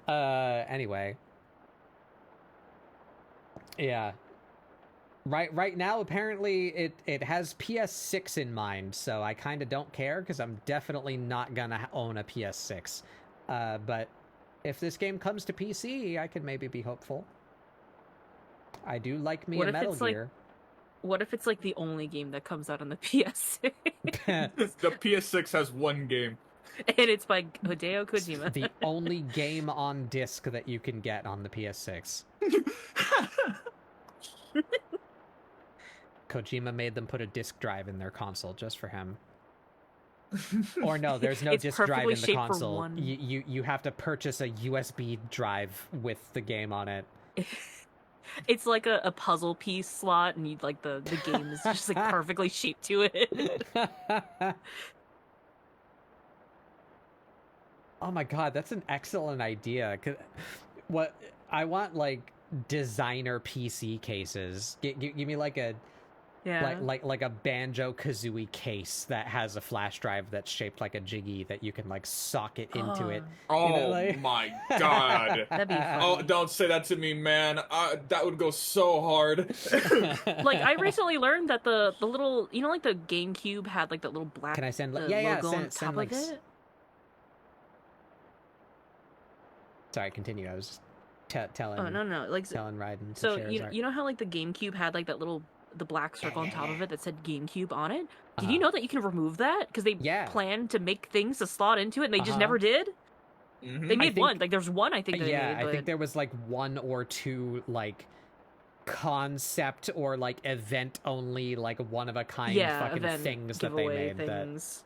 B: Anyway. Yeah. Right now, apparently, it has PS6 in mind, so I kind of don't care, because I'm definitely not gonna own a PS6. But if this game comes to PC, I could maybe be hopeful. I do like me a Metal Gear.
C: What if it's like the only game that comes out on the PS6?
E: The PS6 has one game.
C: And it's by Hideo Kojima.
B: The only game on disc that you can get on the PS6. Kojima made them put a disc drive in their console just for him. Or no, there's no disc drive in the console. You have to purchase a USB drive with the game on it.
C: It's like a puzzle piece slot, and you like the game is just like perfectly shaped to it.
B: Oh my god, that's an excellent idea. What I want, like, designer PC cases. Give me like a like a Banjo-Kazooie case that has a flash drive that's shaped like a jiggy that you can like socket into it.
E: Oh,
B: you know, like...
E: my god.
C: That'd be funny.
E: Oh, don't say that to me, man. That would go so hard.
C: Like, I recently learned that the little, you know, like the GameCube had like that little black
B: Can I send
C: logo on top of it?
B: Sorry, continue. I was telling.
C: Oh no, like
B: telling Raiden.
C: So you know how like the GameCube had like that little the black circle on top of it that said GameCube on it? Did you know that you can remove that? Because they planned to make things to slot into it, and they just never did.
E: Mm-hmm.
C: They made one. Like there's one I think. They made,
B: I think there was like one or two like concept or like event only, like one of a kind fucking things that they made.
C: Things.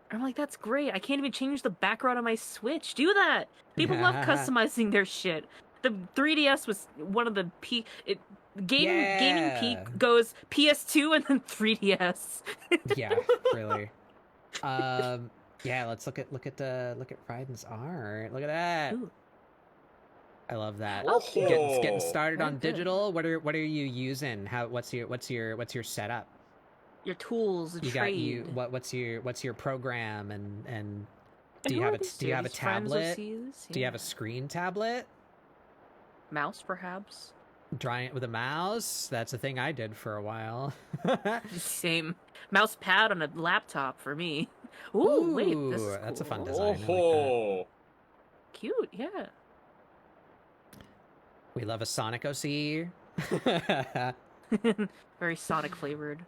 B: I'm
C: like, that's great. I can't even change the background on my Switch. Do that. People love customizing their shit. The 3DS was one of the gaming peak goes PS2 and then 3DS.
B: Yeah, really. Yeah, let's look at Raiden's art. Look at that.
C: Ooh.
B: I love that.
E: Oh.
B: Getting started on digital. What are you using? What's your setup?
C: Your tools, the trade.
B: What's your program and do you have a tablet? Do you have a screen tablet?
C: Mouse, perhaps.
B: Drawing it with a mouse? That's a thing I did for a while.
C: Same. Mouse pad on a laptop for me. Ooh, wait, this is cool.
B: That's a fun design.
E: Oh,
C: like cute, yeah.
B: We love a Sonic OC.
C: Very Sonic flavored.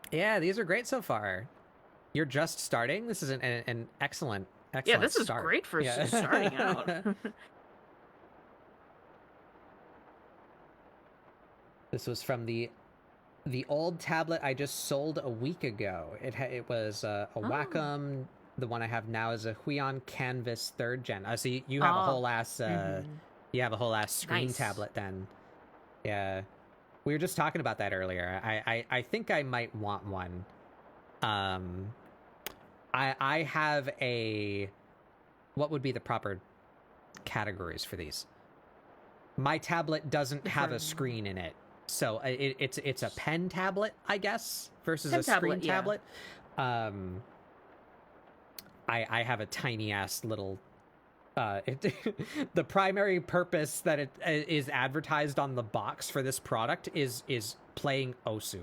B: Yeah, these are great so far. You're just starting. This is an excellent
C: yeah, this
B: start.
C: is great for starting out.
B: This was from the old tablet I just sold a week ago. It was a Wacom. The one I have now is a Huion Canvas 3rd Gen. So you have a whole ass you have a whole ass screen tablet then. Yeah. We were just talking about that earlier. I think I might want one. I have a... What would be the proper categories for these? My tablet doesn't have a screen in it. So it's a pen tablet, I guess, versus a screen tablet. I have a tiny-ass little... the primary purpose that it is advertised on the box for this product is playing Osu.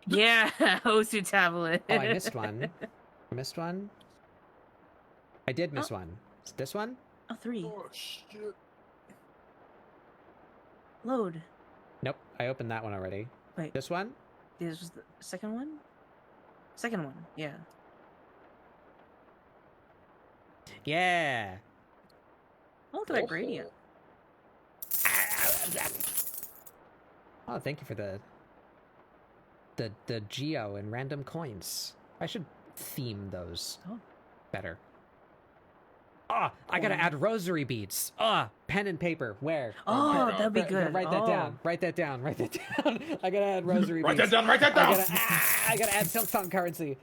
C: Yeah, Osu tablet.
B: Oh, I missed one. I did miss one. Is it this one?
C: Oh, 3.
E: Oh, shit.
C: Load.
B: Nope, I opened that one already.
C: Wait.
B: This one?
C: This was the second one? Second one, yeah.
B: Yeah.
C: Oh, look at that gradient.
B: Oh, thank you for the geo and random coins. I should theme those better. I gotta add rosary beads. Pen and paper. Where?
C: Oh, that'd be good.
B: Write that down. Write that down. I gotta add rosary beads.
E: Write that down.
B: I gotta add Silk Song currency.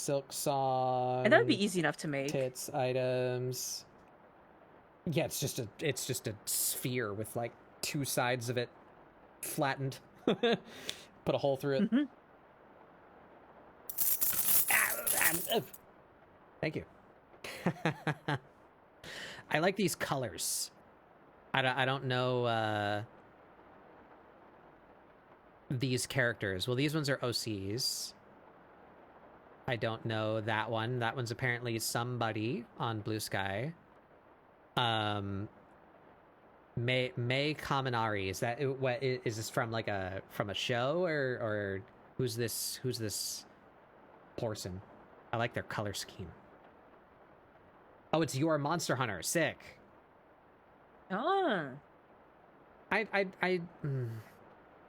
B: Silk Song.
C: And that would be easy enough to make.
B: Tits items. Yeah, it's just a sphere with like two sides of it flattened. Put a hole through it. Thank you. I like these colors. I don't know these characters. Well, these ones are OCs. I don't know that one. That one's apparently somebody on Blue Sky. May Kaminari. Is that what is this from? Like a show or who's this person? I like their color scheme. Oh, it's Your Monster Hunter. Sick.
C: Ah.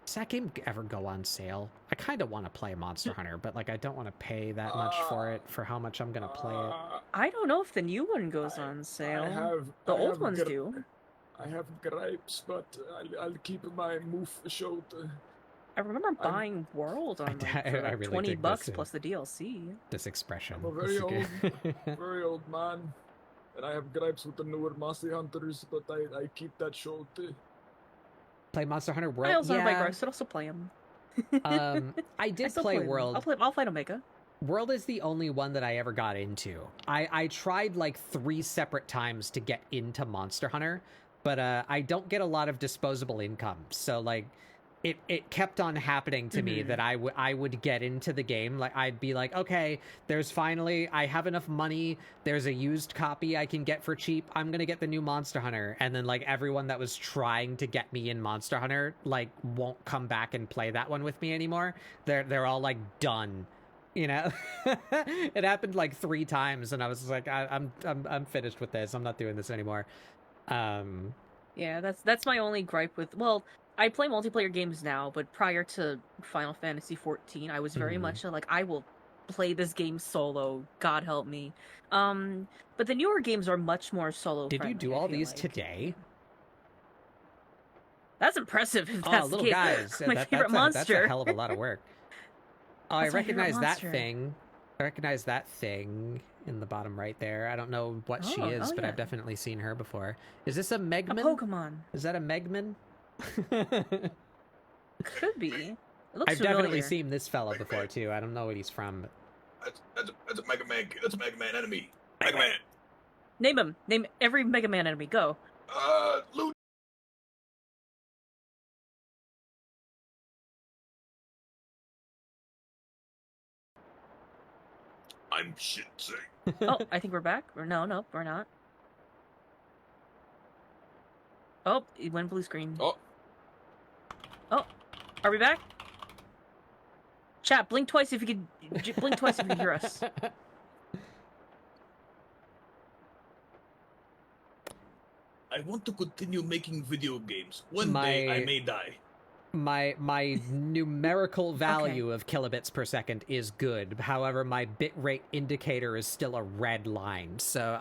B: Does that game ever go on sale? I kind of want to play Monster Hunter, but like I don't want to pay that much for it for how much I'm gonna play it.
C: I don't know if the new one goes on sale. The old ones do.
E: I have gripes, but I'll keep my move short.
C: I remember buying World on for like really $20 plus the DLC.
B: This expression.
E: I'm a very old man, and I have gripes with the newer Monster Hunters, but I keep that short.
B: Play Monster Hunter World.
C: I also have my gripes, but also play them.
B: I did play World.
C: I'll fight Omega.
B: World is the only one that I ever got into. I tried like 3 separate times to get into Monster Hunter, but I don't get a lot of disposable income. So like it kept on happening to me that I would get into the game. Like I'd be like, okay, I have enough money. There's a used copy I can get for cheap. I'm going to get the new Monster Hunter. And then like everyone that was trying to get me in Monster Hunter, like won't come back and play that one with me anymore. They're all like done. You know, it happened like 3 times, and I was like, I'm finished with this. I'm not doing this anymore.
C: Yeah, that's my only gripe with. Well, I play multiplayer games now, but prior to Final Fantasy XIV, I was very much like, I will play this game solo. God help me. But the newer games are much more solo.
B: Did you do all these today?
C: That's impressive. If that's
B: little
C: the case.
B: guys,
C: My favorite monster.
B: That's a hell of a lot of work. Oh, I recognize that thing. I recognize that thing in the bottom right there. I don't know what she is, but I've definitely seen her before. Is this a Megman?
C: A Pokemon.
B: Is that a Megman?
C: Could be. It looks
B: I've definitely seen this fella before too. I don't know what he's from.
D: That's a Mega Man. That's a Mega Man enemy. Mega Man.
C: Name him. Name every Mega Man enemy. Go.
D: Luigi. I'm shit sick.
C: Oh, I think we're back. Or no, we're not. Oh, it went blue screen. Oh, are we back? Chat, blink twice if you could. Blink twice if you can hear us.
D: I want to continue making video games. One day I may die.
B: My numerical value of kilobits per second is good. However, my bitrate indicator is still a red line. So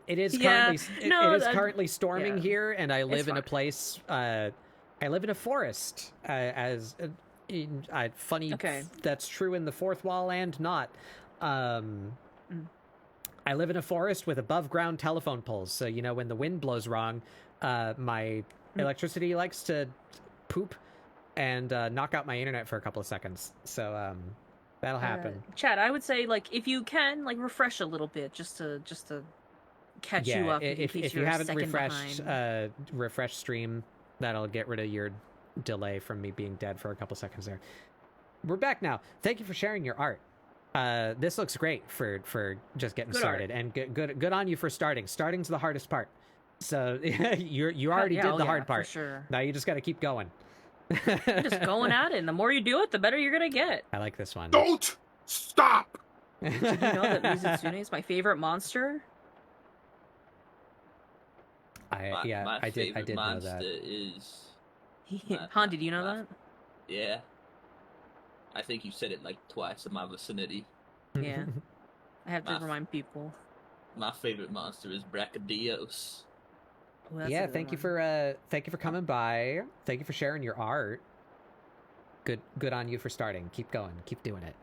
B: it is currently storming here, and I live in a place. I live in a forest. Funny. That's true in the fourth wall and not. I live in a forest with above ground telephone poles. So when the wind blows wrong, my electricity likes to poop and knock out my internet for a couple of seconds. So that'll happen.
C: Chad, I would say if you can refresh a little bit just to catch you up.
B: If you haven't refreshed refresh stream, that'll get rid of your delay from me being dead for a couple seconds there. We're back now. Thank you for sharing your art. This looks great for just getting started, and good on you for starting. Starting's the hardest part. So you already did the hard part.
C: For sure.
B: Now you just got to keep going.
C: You're just going at it, and the more you do it, the better you're gonna get.
B: I like this one.
D: Don't stop.
C: Did you know that Mizutsune is my favorite monster?
B: I did know that.
C: Han, did you know that?
F: Yeah. I think you said it twice in my vicinity.
C: Yeah. I have to remind people.
F: My favorite monster is Brachydios.
B: Thank you for coming by. Thank you for sharing your art. Good on you for starting. Keep going. Keep doing it.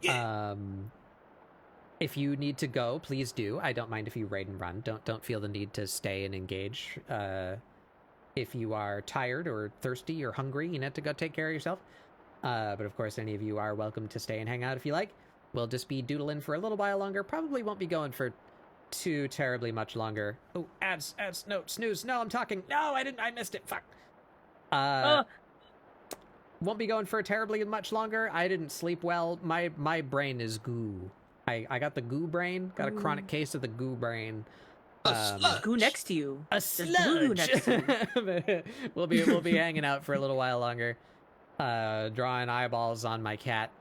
D: Yeah.
B: If you need to go, please do. I don't mind if you raid and run. Don't feel the need to stay and engage. If you are tired or thirsty or hungry, you need to go take care of yourself. But of course, any of you are welcome to stay and hang out if you like. We'll just be doodling for a little while longer. Probably won't be going for too terribly much longer. Oh, ads, no, snooze. No, I'm talking. No, I missed it. Fuck. Won't be going for terribly much longer. I didn't sleep well. My brain is goo. I got the goo brain. Got a chronic case of the goo brain.
C: Goo next to you.
B: A sludge.
C: Next to you.
B: We'll be hanging out for a little while longer. Drawing eyeballs on my cat.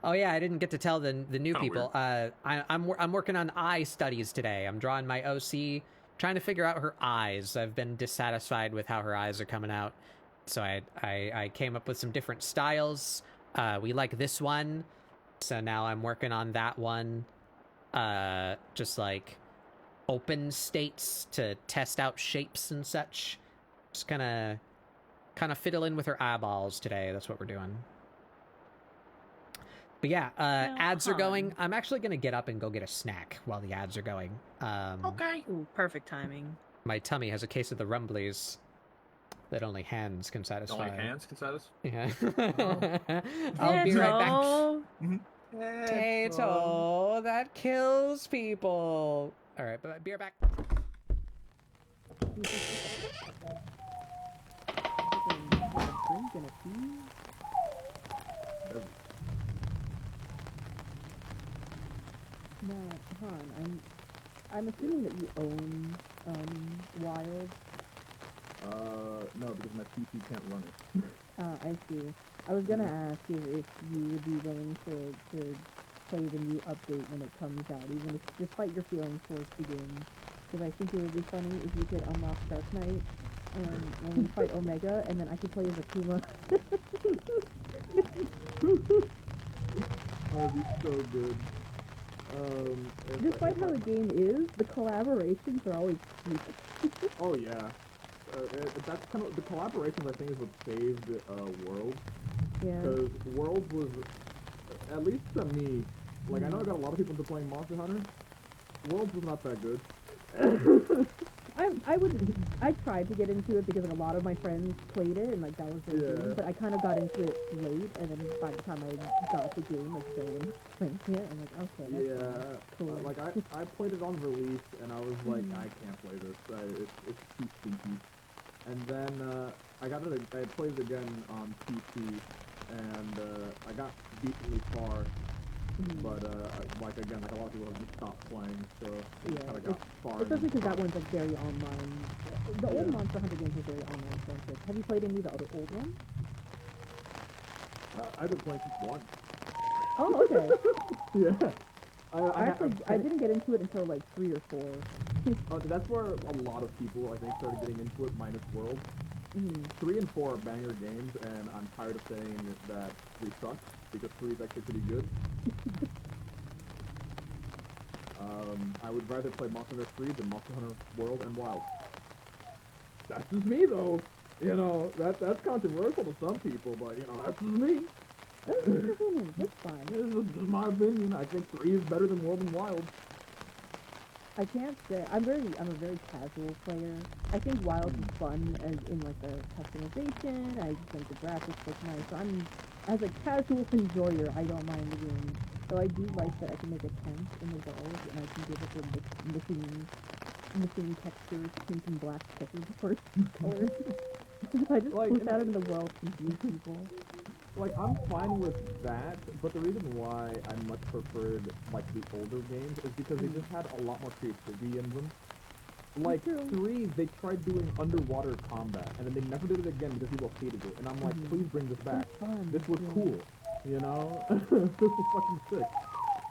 B: Oh yeah, I didn't get to tell the new people. I'm working on eye studies today. I'm drawing my OC, trying to figure out her eyes. I've been dissatisfied with how her eyes are coming out, so I came up with some different styles. We like this one, so now I'm working on that one. Just like open states to test out shapes and such. Just kind of fiddling with her eyeballs today. That's what we're doing. But yeah, ads are going. I'm actually going to get up and go get a snack while the ads are going.
C: Okay. Ooh, perfect timing.
B: My tummy has a case of the rumblies that only hands can satisfy.
E: Only hands can satisfy?
B: Yeah. I'll be right back.
E: Mm-hmm.
B: Potato, that kills people. All right, but be right back.
G: Now, Han, I'm assuming that you own Wild.
E: No, because my PC can't run it.
G: I see. I was gonna ask if you would be willing to play the new update when it comes out, even if, despite your feelings towards the game. Because I think it would be funny if you could unlock Dark Knight when we fight Omega, and then I could play as Akuma.
H: That'd be so good.
G: Despite how the game is, the collaborations are always sweet.
H: Oh yeah. That's kind of the collaborations. I think is what saved World.
G: Yeah.
H: Because World was, at least to me, like I know I got a lot of people into playing Monster Hunter. World was not that good.
G: I tried to get into it because like, a lot of my friends played it and like that was their game, but I kind of got into it late, and then by the time I got the game, like no one playing it, I'm like, okay, that's cool.
H: Like I played it on release, and I was like, I can't play this. It's too stinky. And then I played it again on PC, and I got decently far. But like again, like a lot of people have just stopped playing, so it kind of got far.
G: Especially because that one's like very online. The old Monster Hunter games are very online centric. Have you played any of the other old ones?
H: I've been playing since 1.
G: Oh, okay.
H: Yeah.
G: I didn't get into it until like 3 or 4.
H: That's where a lot of people I think started getting into it, minus World. 3 and 4 are banger games, and I'm tired of saying that 3 sucks, because 3 is actually pretty good. I would rather play Monster Hunter 3 than Monster Hunter World and Wild. That's just me, though. You know, that's controversial to some people, but, you know, that's just me.
G: That's your opinion. That's fine.
H: This is my opinion. I think 3 is better than World and Wild.
G: I can't say. I'm a very casual player. I think Wild is fun as in like the customization. I think the graphics look nice. As a casual enjoyer, I don't mind the game. Though I do like that I can make a tent in the walls, and I can give it the missing textures, pink and black checkerboard colors. I just
H: like,
G: push out into the world to confuse people.
H: Like, I'm fine with that, but the reason why I much preferred, like, the older games is because they just had a lot more creativity in them. Like, 3, they tried doing underwater combat, and then they never did it again because people hated it. And I'm like, please bring this back. This was cool, you know? This was fucking sick.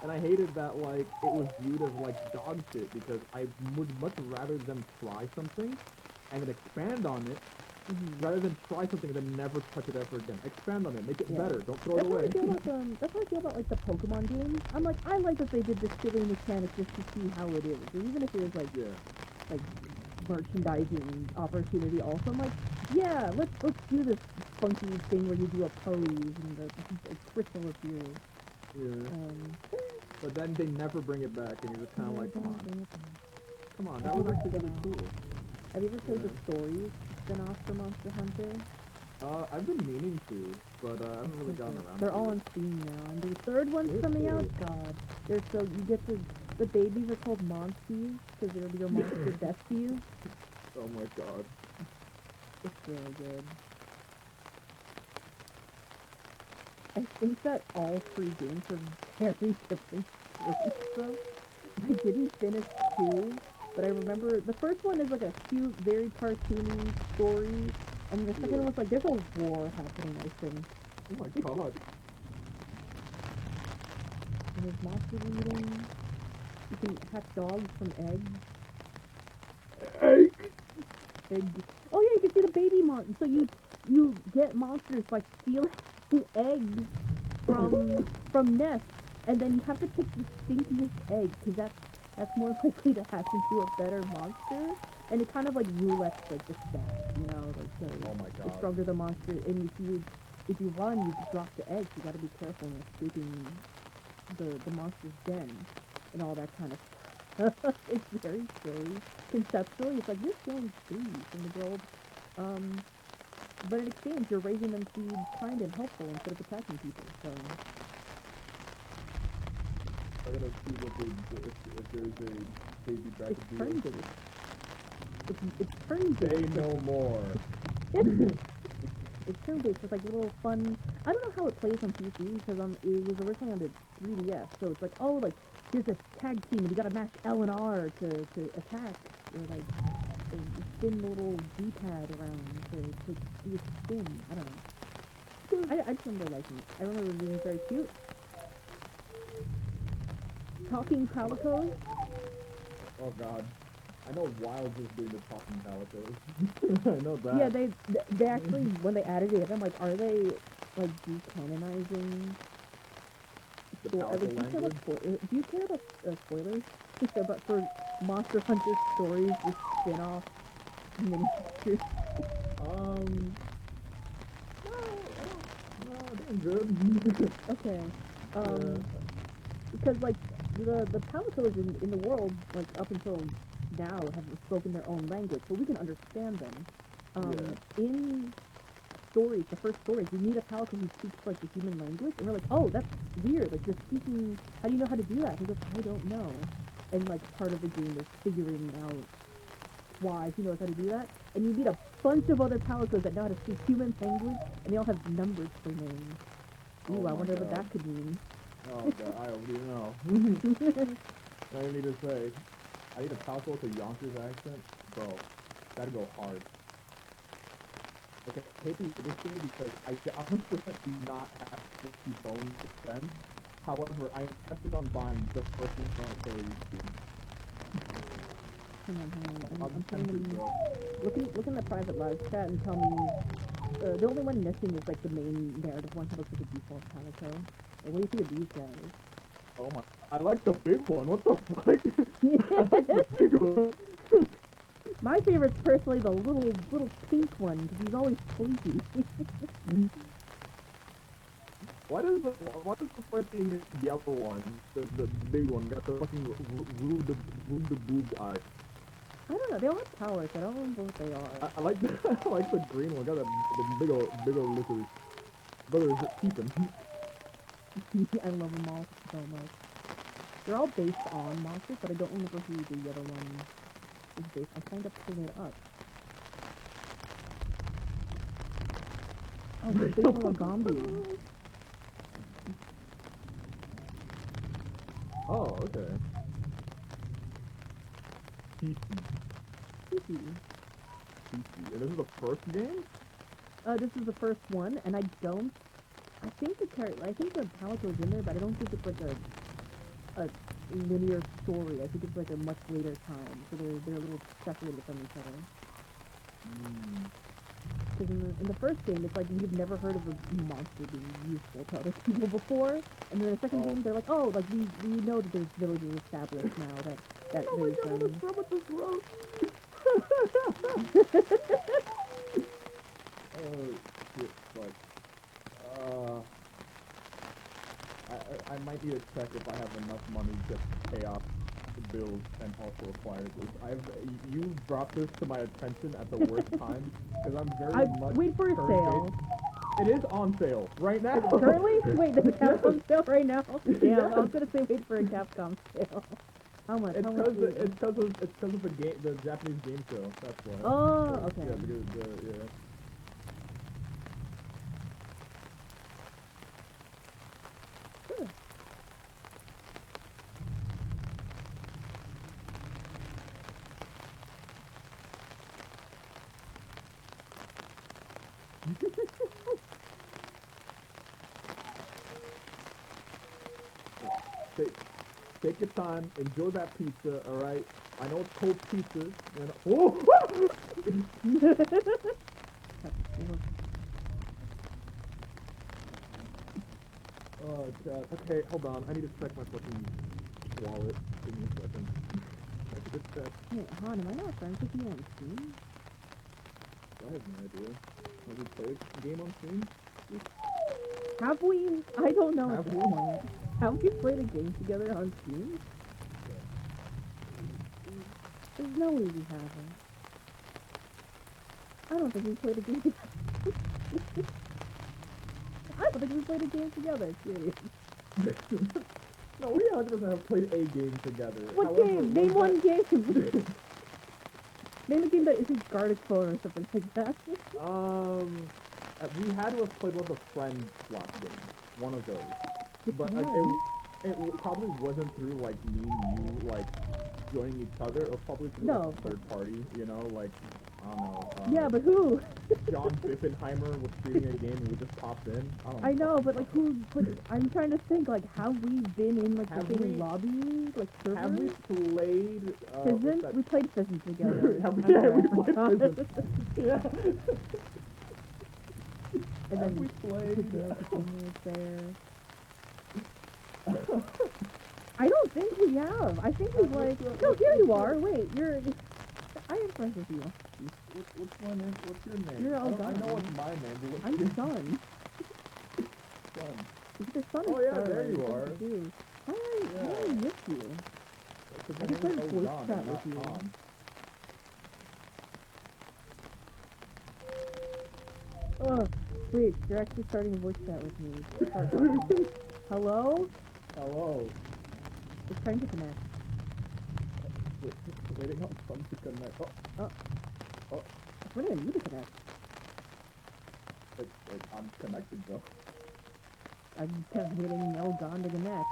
H: And I hated that, like, it was viewed as, like, dog shit, because I would much rather them try something and then expand on it, rather than try something and then never touch it ever again. Expand on it, make it better, don't throw it away.
G: That's how I feel about like the Pokemon games. I'm like, I like that they did this silly mechanic just to see how it is. And even if it was like merchandising opportunity also. I'm like, yeah, let's do this funky thing where you do a pose and the crystal appears.
H: Yeah. But then they never bring it back, and you're just kind of like, come on, that was actually really cool.
G: Have you ever played the Stories spin-off for Monster Hunter?
H: I've been meaning to, but I haven't really gotten around to it.
G: They're all on Steam now, and the third one's coming out. God, they're so you get the babies are called Monsties because they're your monster besties.
H: Oh my god,
G: it's really good. I think that all three games are very different stories, though. I didn't finish 2, but I remember the first one is like a cute, very cartoony story. And the second one was like, there's a war happening, I think.
H: Oh my god.
G: And there's monster eating. You can hatch dogs from eggs. Eggs. Oh yeah, you can see the baby monster. So you get monsters by stealing eggs from nests. And then you have to pick the stinkiest egg, because that's more likely to hatch into a better monster. And it kind of like roulettes like the stats, you know, like so
H: oh my god.
G: The stronger the monster, and if you run, you drop the eggs. You gotta be careful in escaping the monster's den and all that kind of stuff. It's very silly. Conceptually, it's like this game's free from the world. But in exchange, you're raising them to be kind and helpful instead of attacking people. So
H: I gotta see if there's a baby back.
G: It's turn-based. It's turn-based.
H: Say no more.
G: It's turn-based. It's like a little fun. I don't know how it plays on PC because it was originally on the 3DS. So it's like, oh, like here's a tag team and you gotta mash L and R to attack. Or like you spin the little D-pad around to do a spin. I don't know. I just remember liking it. I remember it being very cute. Talking Calicos.
H: Oh god. I know Wilds is doing the talking Calicos. I know that.
G: Yeah, they actually, when they added it, I'm like, are they, like, decanonizing?
H: The Calico language?
G: Do you care about spoilers? But for Monster Hunter Stories, the spin-off miniatures?
H: No, doing good.
G: Okay. Because, like, the Calicos in the world, like, up until now have spoken their own language, so we can understand them. In stories, the first stories, we meet a Calico who speaks like the human language, and we're like, oh, that's weird, like you're speaking, how do you know how to do that? He goes, I don't know. And like part of the game is figuring out why he knows how to do that. And you meet a bunch of other Calicos that know how to speak human language, and they all have numbers for names. Ooh, I wonder what that could mean.
H: Oh god, I already know. I need to say, I need a Calico with a Yonkers accent, bro. Gotta go hard. Okay, hate me for this game because I 100% do not have 50 bones to spend. However, I insisted on buying the first military team.
G: Hang on. I'm trying to look in the private live chat and tell me the only one missing is like the main narrative one that looks like a default Calico. Like, what do you think of these guys?
H: Oh my! I like the big one. What the fuck? I like the big one.
G: My favorite's personally the little pink one because he's always sleepy.
H: Why does the fucking yellow one, the big one, got the fucking rude the boob eye?
G: I don't know. They all have powers. I don't remember what they are.
H: I like the green one. Got the big old lizard. Brother, is it peeping?
G: I love them all so much. They're all based on monsters, but I don't remember who the other one is based on. I signed up to put it up. Oh, it's based on Gombi.
H: Oh, okay.
G: PC.
H: And this is the first game?
G: This is the first one, and I think the Calico's in there, but I don't think it's like a linear story. I think it's like a much later time, so they're a little separated from each other. Because in the first game, it's like you've never heard of a monster being useful to other people before, and then the second game, they're like, oh, like we know that there's villages established now that raise them.
H: Oh shit! Fuck. I might need to check if I have enough money to pay off the bills and also acquire this. You brought this to my attention at the worst time because I'm very much.
G: Wait for a sale.
H: It is on sale right now.
G: Currently? Wait, the Capcom sale right now? Yeah, I was gonna say wait for a Capcom sale. How much?
H: It's
G: How much?
H: because of the Japanese game show. That's why.
G: Oh, okay.
H: Yeah, because yeah.
G: Sure.
H: Take your time, enjoy that pizza, alright? I know it's cold pizza, and oh! Oh god. Okay, hold on. I need to check my fucking wallet. Give me a second. I have to check.
G: Hey, Han, am I not friends with you on Steam?
H: I have no idea. Have we played a game on Steam?
G: Have we? I don't know
H: Have
G: at this
H: we?
G: point. Have we played a game together on Steam? There's no way we haven't. I don't think we played a game together. I don't think we played a game together, serious.
H: No, we 100% have played a game together.
G: What
H: However,
G: game? Name one game! Name a game that isn't Gartic Phone or something like that.
H: We had to have played one of the friend swap games. One of those. But like, it probably wasn't through like me and you like joining each other. It was probably through like, a third party, you know, like I don't know.
G: Yeah, but who?
H: John Bippenheimer was streaming a game and we just popped in.
G: I know, but like who? But I'm trying to think like have we been in like the same lobby, like server?
H: Have we played?
G: Pheasant? We played Pheasant together.
H: Have we played Pheasant? Yeah.
G: And then
H: we played?
G: There. I don't think we have. I think we've like. No, here you are. Wait, you're. I am friends with you.
H: What's my name? What's your name?
G: You're
H: I know what's my name, but what's
G: I'm
H: your
G: Sun.
H: Sun?
G: Your son is
H: Oh yeah,
G: Sun.
H: there you are.
G: Why am I with you?
H: Because
G: I can play voice chat with you. Oh, wait, you're actually starting a voice chat with me. Hello?
H: Hello.
G: Just trying to connect.
H: Waiting on Sun to connect. Oh.
G: What do I need to connect?
H: I'm connected though.
G: I'm kept waiting Elgon to connect.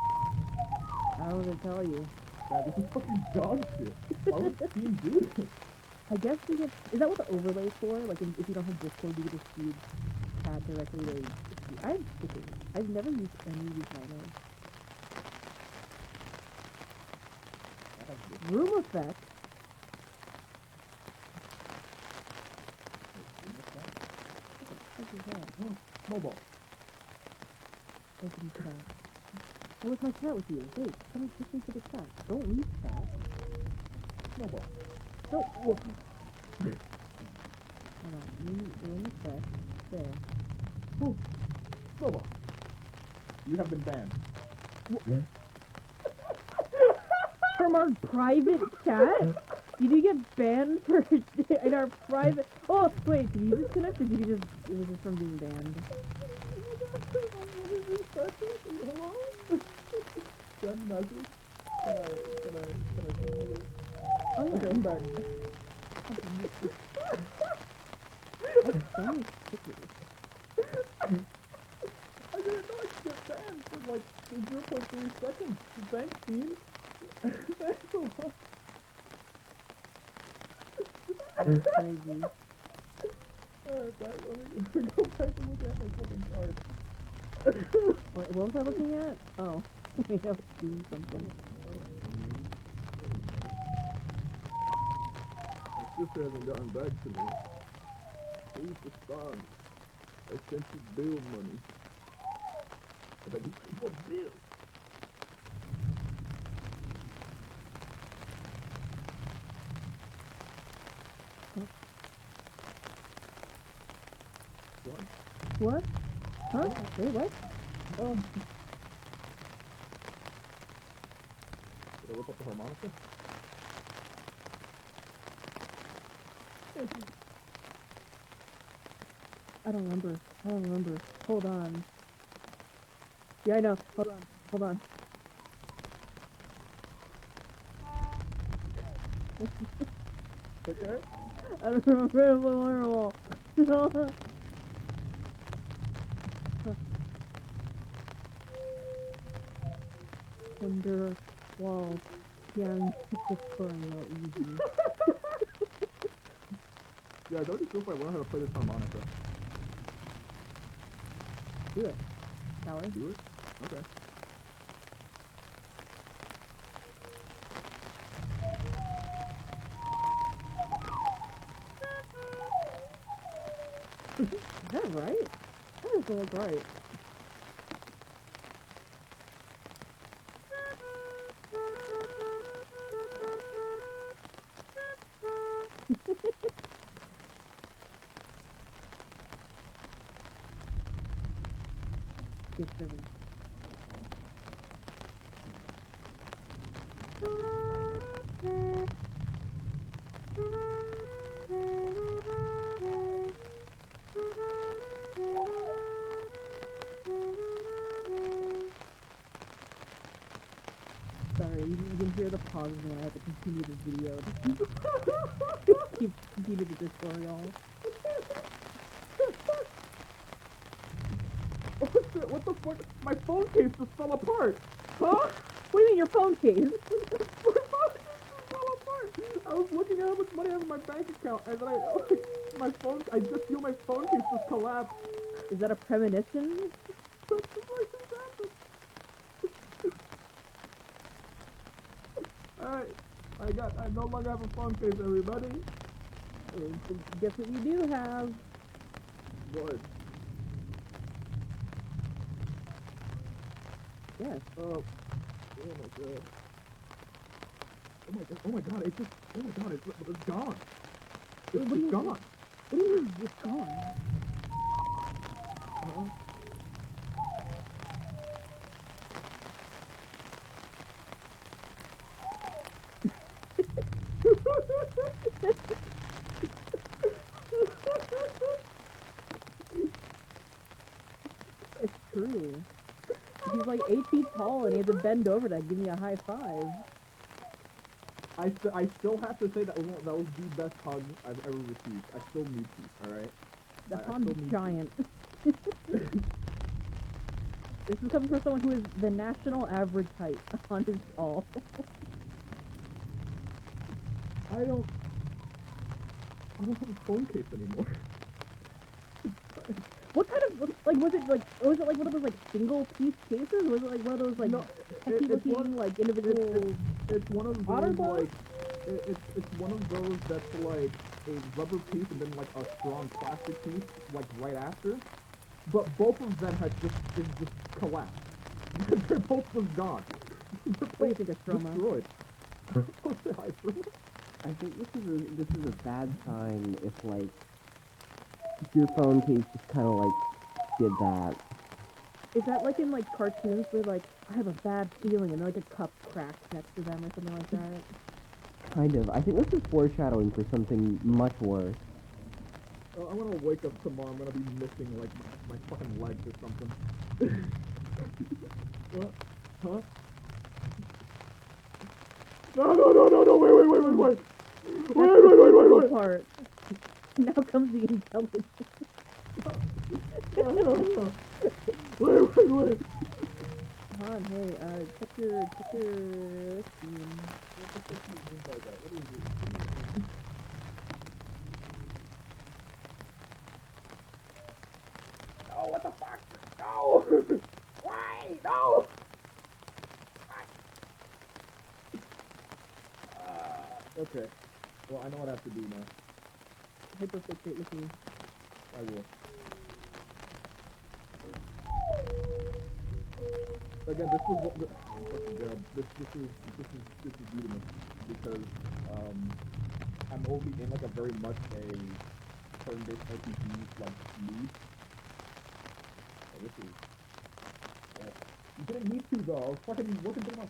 G: I don't know what to tell you.
H: That is fucking dog shit. Why would Steam do this?
G: I guess we get. Is that what the overlay's for? Like, if you don't have Discord, you can just feed chat directly to. I've never used any of these minors. Room effect. What is that?
H: Mobile.
G: Open chat. What was my chat with you? Wait, someone push me to the chat. Don't leave chat.
H: Mobile.
G: Don't. Hold on. Room effect. There.
H: Oh. Mobile. You have been banned.
G: From our private chat? Did you get banned for in our private? Oh wait, did you disconnect or did you just? It was just from being banned.
H: Hello? Send message. Can I
G: Oh yeah.
H: Okay, I'm back.
G: That's so sticky.
H: I didn't know I could get banned for like 0.3 seconds. Thanks, team. Thanks a lot.
G: That's crazy.
H: Alright, let me go back and look at my fucking card.
G: What was I looking at? Oh, I was doing something.
H: My sister hasn't gotten back to me. Please respond. I sent you bill money. But I need more bills.
G: What? Huh? Wait, what? Oh.
H: Did I rip up the harmonica?
G: I don't remember. Hold on. Yeah, I know. Hold on.
H: Okay.
G: I don't remember the wall. Wonder wall. Young easy.
H: Yeah, don't you feel if I learn how to play this harmonica?
G: Do it. Shall we?
H: Do it? Okay.
G: Is that right? That doesn't look right. Get driven. Sorry, you can hear the pauses when I have to continue the video. Continue the tutorial.
H: Oh shit, what the fuck? My phone case just fell apart! Huh?
G: What do you mean your phone case?
H: My phone case just fell apart! I was looking at how much money I have in my bank account, and then I just feel my phone case just collapsed.
G: Is that a premonition?
H: Alright, I no longer have a phone case, everybody.
G: Guess what you do have?
H: What?
G: Yes.
H: Oh my god. Oh my god, it's gone. It's just gone.
G: What do you mean it's gone? It's true. He's like 8 feet tall and he had to bend over to give me a high five.
H: I still have to say that was the best hug I've ever received. I still need to, alright?
G: The hug's giant. This is coming from someone who is the national average height on his call.
H: I don't have a phone case anymore.
G: What kind of, like, was it like one of those, like, single piece cases? Was it like one of those, like, techy looking, like, individual...
H: It's one of those, like, it's one of those that's, like, a rubber piece and then, like, a strong plastic piece, like, right after. But both of them just collapsed. They're both just gone.
G: What do you think of Stroma?
H: Destroyed.
I: I think this is a bad sign if, like, your phone case just kind of, like, did that.
G: Is that like in, like, cartoons where, like, I have a bad feeling and, like, a cup cracks next to them or something like that?
I: Kind of. I think this is foreshadowing for something much worse.
H: Oh, I'm gonna wake up tomorrow, I'm gonna be missing, like, my fucking legs or something. What? Huh? No, wait. Wait.
G: Part. Now comes the intelligence.
H: No. Wait.
G: Come on, hey, check your screen.
H: Oh, what the fuck? No! Why? No! Okay. Well, I know what I have to do now.
G: Hyperfixate with me.
H: I will. Again, this is what. This is beautiful because I'm only in like a very much a turn-based RPG like mood. You didn't need to though. I was fucking working through my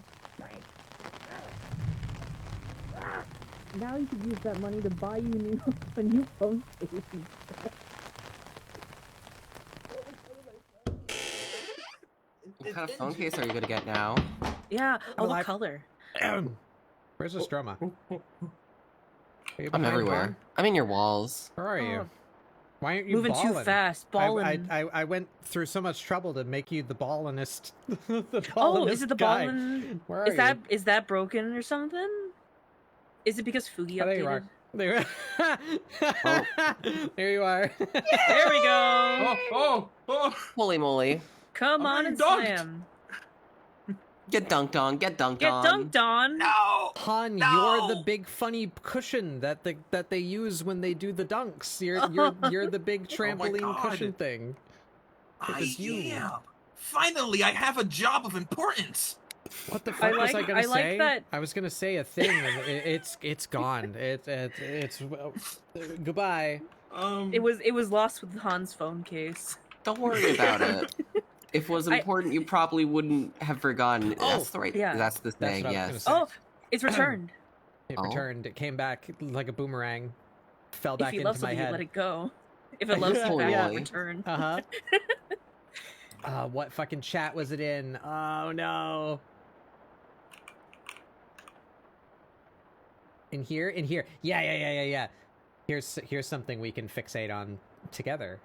G: Now you could use that money to buy you a new phone station.
J: What kind of phone case are you gonna get now?
C: Yeah. Oh, what color?
B: Where's the Stroma?
J: I'm everywhere. I'm in your walls.
B: Where are you? Why aren't you
C: moving
B: ballin'?
C: too fast? Ballin'.
B: I went through so much trouble to make you the ballinest.
C: Oh, is it the
B: guy.
C: ballin'?
B: Where are you?
C: Is that broken or something? Is it because Fugi updated?
B: There you are.
C: There we go.
E: Oh!
J: Holy moly.
C: Come on and slam.
J: Get dunked on. Get dunked
C: Get
J: on.
C: dunked on.
F: No!
B: Han,
F: No!
B: you're the big funny cushion that they use when they do the dunks. You're the big trampoline cushion thing.
D: I am. Finally, I have a job of importance.
B: What the fuck was I gonna say?
C: That...
B: I was gonna say a thing, and it's gone. It's goodbye.
C: It was lost with Han's phone case.
J: Don't worry about it. If it was important, you probably wouldn't have forgotten.
B: Oh,
J: that's the right.
C: yeah.
J: That's the thing.
B: That's
J: Yes.
C: Oh, it's returned.
B: It returned. It came back like a boomerang. Fell back into my head.
C: Let it go. If it loves you back, it return.
B: What fucking chat was it in? Oh no. In here? Yeah. Here's something we can fixate on together.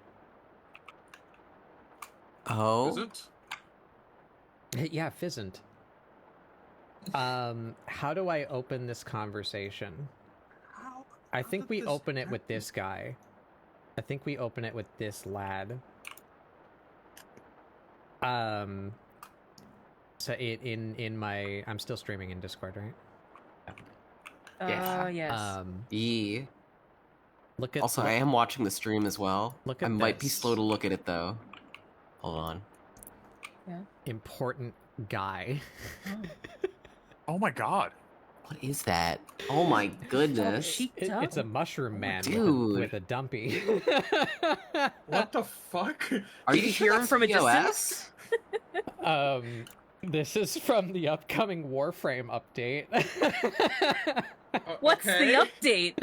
J: Oh.
E: Is it?
B: Yeah, Fizzant. How do I open this conversation? I think we open it with this guy. I think we open it with this lad. So in my... I'm still streaming in Discord, right?
J: Yeah.
C: Yes.
J: Yeah.
B: Look at.
J: Also, I am watching the stream as well.
B: Look at
J: I might be
B: this.
J: slow to look at it though. Hold on.
C: Yeah.
B: Important guy.
E: Oh my god.
J: What is that? Oh my goodness.
B: It's a mushroom man
J: Dude.
B: with a dumpy.
E: What the fuck?
J: Are you hearing
C: from a
J: POS?
B: This is from the upcoming Warframe update.
C: What's the update?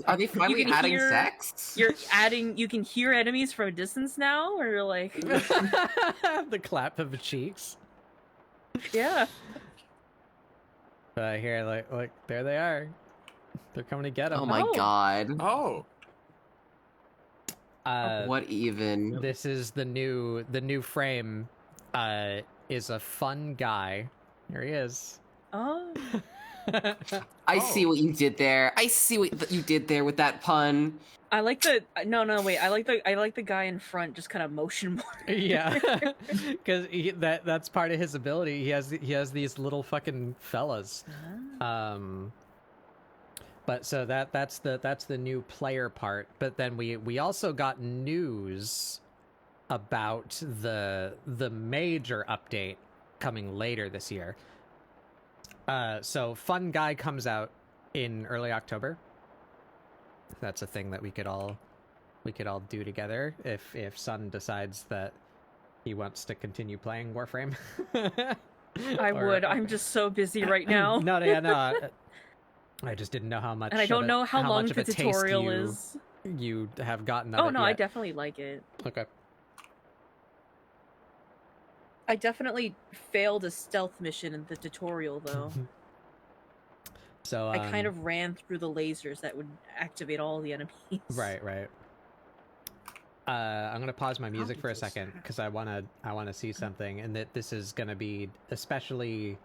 J: Are they finally adding sex?
C: You can hear enemies from a distance now, or you're like
B: the clap of the cheeks.
C: Yeah.
B: Here, look, there they are. They're coming to get him.
J: Oh my god.
E: Oh.
J: What even?
B: This is the new frame. Is a fun guy. Here he is.
C: Oh.
J: I see what you did there. I see what you did there with that pun.
C: I like the wait. I like the guy in front just kind of motion blur.
B: Yeah, because that's part of his ability. He has these little fucking fellas. But so that's the new player part. But then we also got news about the major update coming later this year. So Fun Guy comes out in early October. That's a thing that we could all do together if Sun decides that he wants to continue playing Warframe.
C: I would. I'm just so busy right now.
B: No. I just didn't know how much.
C: And I don't know how long
B: much
C: the
B: of a
C: tutorial
B: taste
C: is.
B: You have gotten.
C: Oh no, I definitely like it.
B: Okay.
C: I definitely failed a stealth mission in the tutorial, though.
B: So
C: I kind of ran through the lasers that would activate all the enemies.
B: Right. I'm gonna pause my music for a second because I wanna see something, and that this is gonna be especially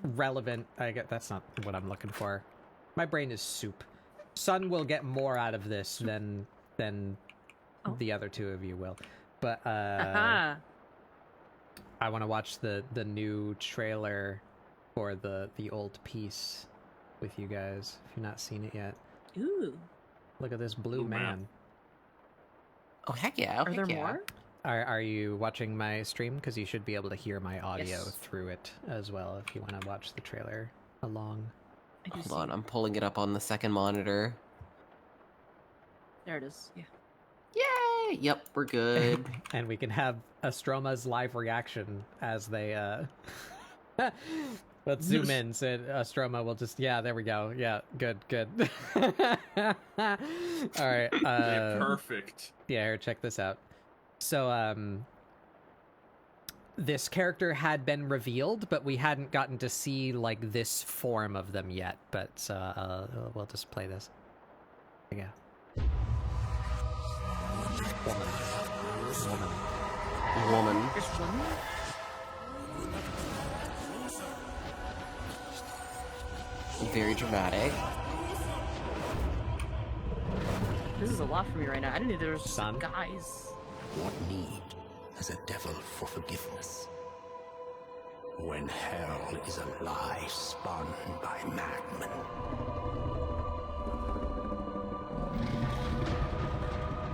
B: relevant. That's not what I'm looking for. My brain is soup. Sun will get more out of this than the other two of you will, but I want to watch the new trailer for the old piece with you guys if you've not seen it yet.
C: Ooh,
B: look at this blue man.
J: Oh heck yeah!
C: Are there more?
B: Are you watching my stream? Because you should be able to hear my audio through it as well if you want to watch the trailer along.
J: Hold on, I'm pulling it up on the second monitor.
C: There it is. Yeah.
J: Yay! Yep, we're good.
B: And we can have Astroma's live reaction as they let's zoom in so Astroma will just there we go. Yeah, good. Alright,
E: perfect.
B: Yeah, here, check this out. So this character had been revealed, but we hadn't gotten to see like this form of them yet. But we'll just play this. There you go.
J: Woman.
C: There's woman?
J: Very dramatic.
C: This is a lot for me right now. I didn't know there was
B: Son?
C: guys.
K: What need has a devil for forgiveness? When hell is a lie spun by madmen.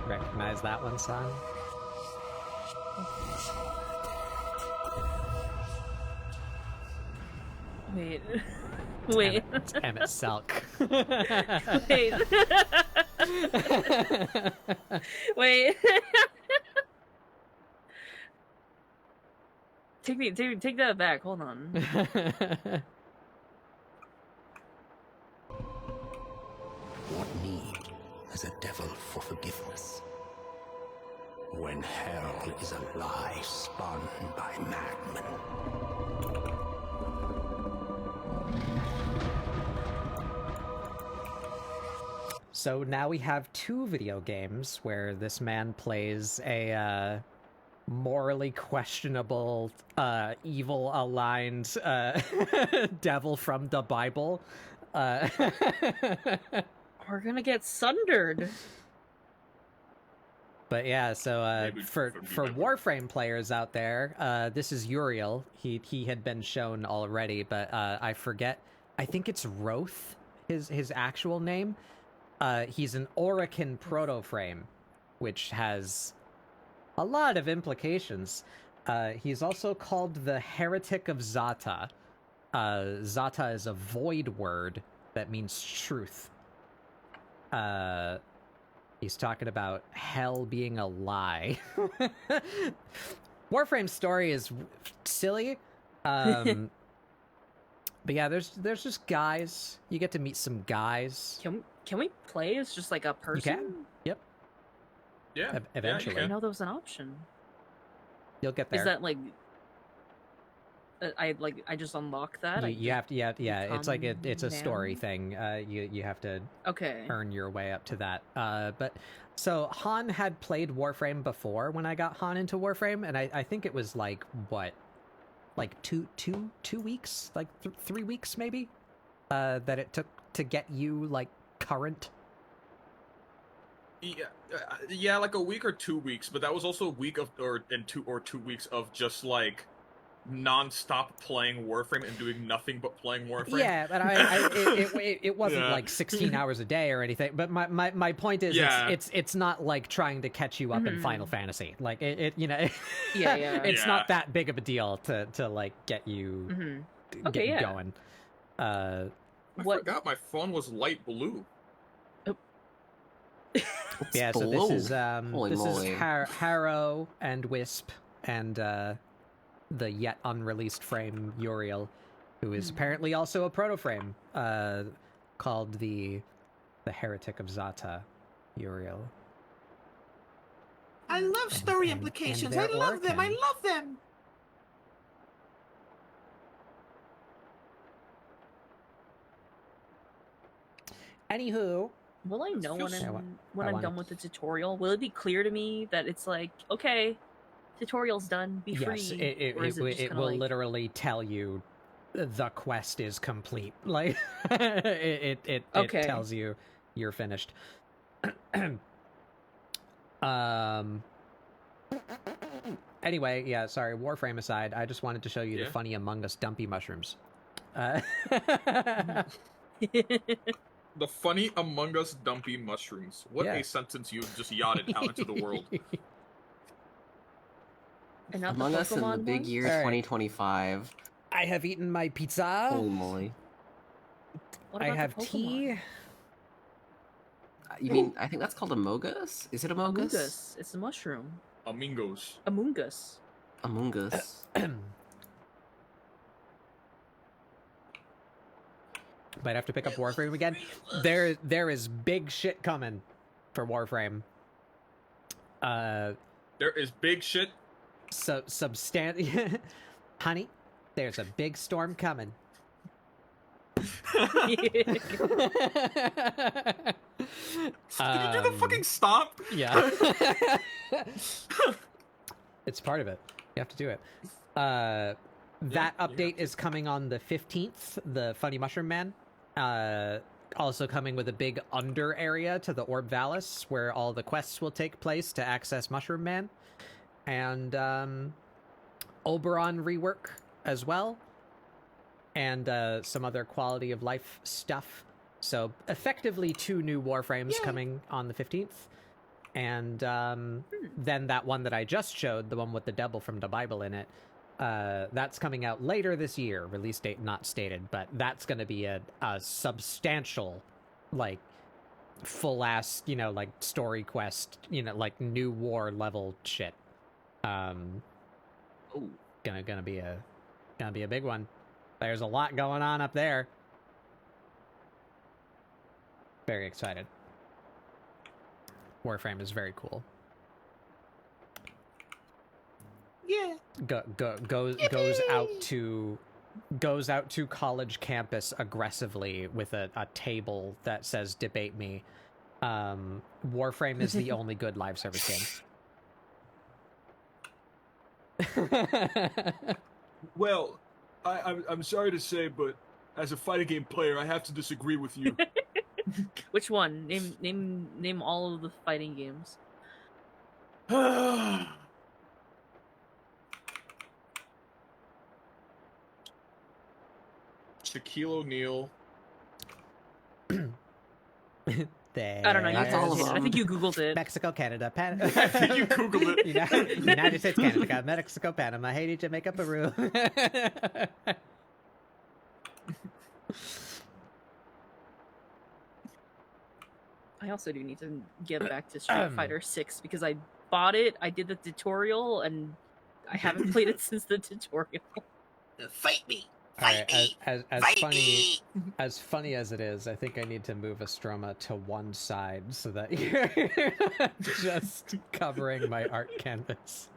B: Recognize that one, son?
C: Wait. Wait.
B: Emmett Selk.
C: Wait. Wait. Take that back. Hold on.
K: What need has a devil for forgiveness? When hell is a lie spun by madmen.
B: So now we have 2 video games where this man plays a morally questionable, evil-aligned devil from the Bible.
C: We're gonna get sundered.
B: But yeah, so for Warframe players out there, this is Uriel. He had been shown already, but I forget. I think it's Roth, his actual name. He's an Orokin proto-frame, which has a lot of implications. He's also called the Heretic of Zata. Zata is a void word that means truth. He's talking about hell being a lie. Warframe's story is silly. But yeah, there's just guys. You get to meet some guys.
C: Can we play as just like a person?
B: You can. Yep.
E: Yeah.
B: Eventually.
C: I didn't know there was an option.
B: You'll get there.
C: Is that like I just unlock that?
B: You have to, yeah. It's like it's a story thing. You have to earn your way up to that. But so Han had played Warframe before when I got Han into Warframe, and I think it was like what, like two weeks, like 3 weeks maybe, that it took to get you like current.
E: Yeah, like a week or 2 weeks, but that was also a week of 2 weeks of just like non-stop playing Warframe and doing nothing but playing Warframe.
B: Yeah, but it wasn't like 16 hours a day or anything. But my point is, it's not like trying to catch you up in Final Fantasy. Like it's not that big of a deal to like get you going.
E: I forgot my phone was light blue.
B: Yeah, so this is Harrow and Wisp and the yet unreleased frame Uriel, who is apparently also a proto-frame, called the Heretic of Zata, Uriel.
L: I love story implications. I love them. I love them.
B: Anywho,
C: will I know when I'm done with the tutorial? Will it be clear to me that it's like, okay, tutorial's done, be free?
B: Yes, it will like... literally tell you the quest is complete. Like it tells you you're finished. Anyway, yeah, sorry, Warframe aside, I just wanted to show you the funny Among Us dumpy mushrooms.
E: The funny Among Us dumpy mushrooms. What a sentence you just yachted out into the world.
J: Among Us in the big year 2025.
B: I have eaten my pizza.
J: Holy moly.
B: I have tea.
J: You mean, I think that's called Amogus? Is it Amogus?
C: Amogus. It's a mushroom.
E: Amingos.
C: Amogus.
J: Amogus.
B: Might have to pick up Warframe again. There is big shit coming for Warframe.
E: There is big shit.
B: Honey, there's a big storm coming.
E: Can you do the fucking stomp?
B: Yeah. It's part of it. You have to do it. That update is coming on the 15th, the Funny Mushroom Man. Also coming with a big under area to the Orb Valis, where all the quests will take place to access Mushroom Man. And Oberon rework as well. And some other quality of life stuff. So effectively 2 new Warframes coming on the 15th. And then that one that I just showed, the one with the devil from the Bible in it, that's coming out later this year. Release date not stated, but that's going to be a substantial, like, full-ass, you know, like, story quest, you know, like, new war level shit. Gonna be a big one. There's a lot going on up there. Very excited. Warframe is very cool.
L: Yeah.
B: Goes out to college campus aggressively with a table that says "Debate me." Warframe is the only good live service game.
E: Well, I'm sorry to say, but as a fighting game player, I have to disagree with you.
C: Which one? Name all of the fighting games.
E: Shaquille O'Neal.
C: I don't know.
J: That's all of them.
C: I think you Googled it.
B: Mexico, Canada,
E: I think you Googled it.
B: United States, Canada, Mexico, Panama, Haiti, Jamaica, Peru.
C: I also do need to get back to Street Fighter 6 because I bought it, I did the tutorial, and I haven't played it since the tutorial.
L: Fight me!
B: Fight me! As funny as it is, I think I need to move Astroma to one side so that you're just covering my art canvas.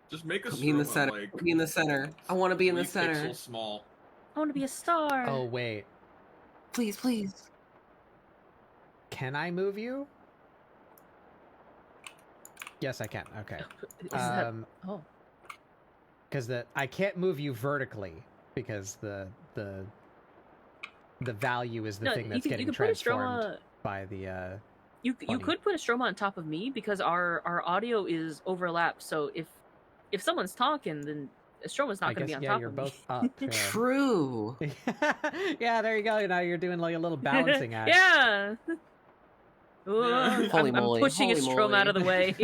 E: Just make us
J: be in the center.
E: Like,
J: be in the center. I want to be in the center.
E: Pixels small.
C: I want to be a star.
B: Oh wait,
J: please, please.
B: Can I move you? Yes, I can. Okay.
C: Oh.
B: Because I can't move you vertically because the value is the thing that's getting transformed by the.
C: You could put Astroma on top of me because our audio is overlapped. So if someone's talking, then Astroma's not going to be on top of me.
B: You're both up. Yeah.
J: True.
B: Yeah, there you go. You know, you're doing like a little balancing act.
C: Yeah.
J: Holy moly.
C: I'm pushing Astroma out of the way.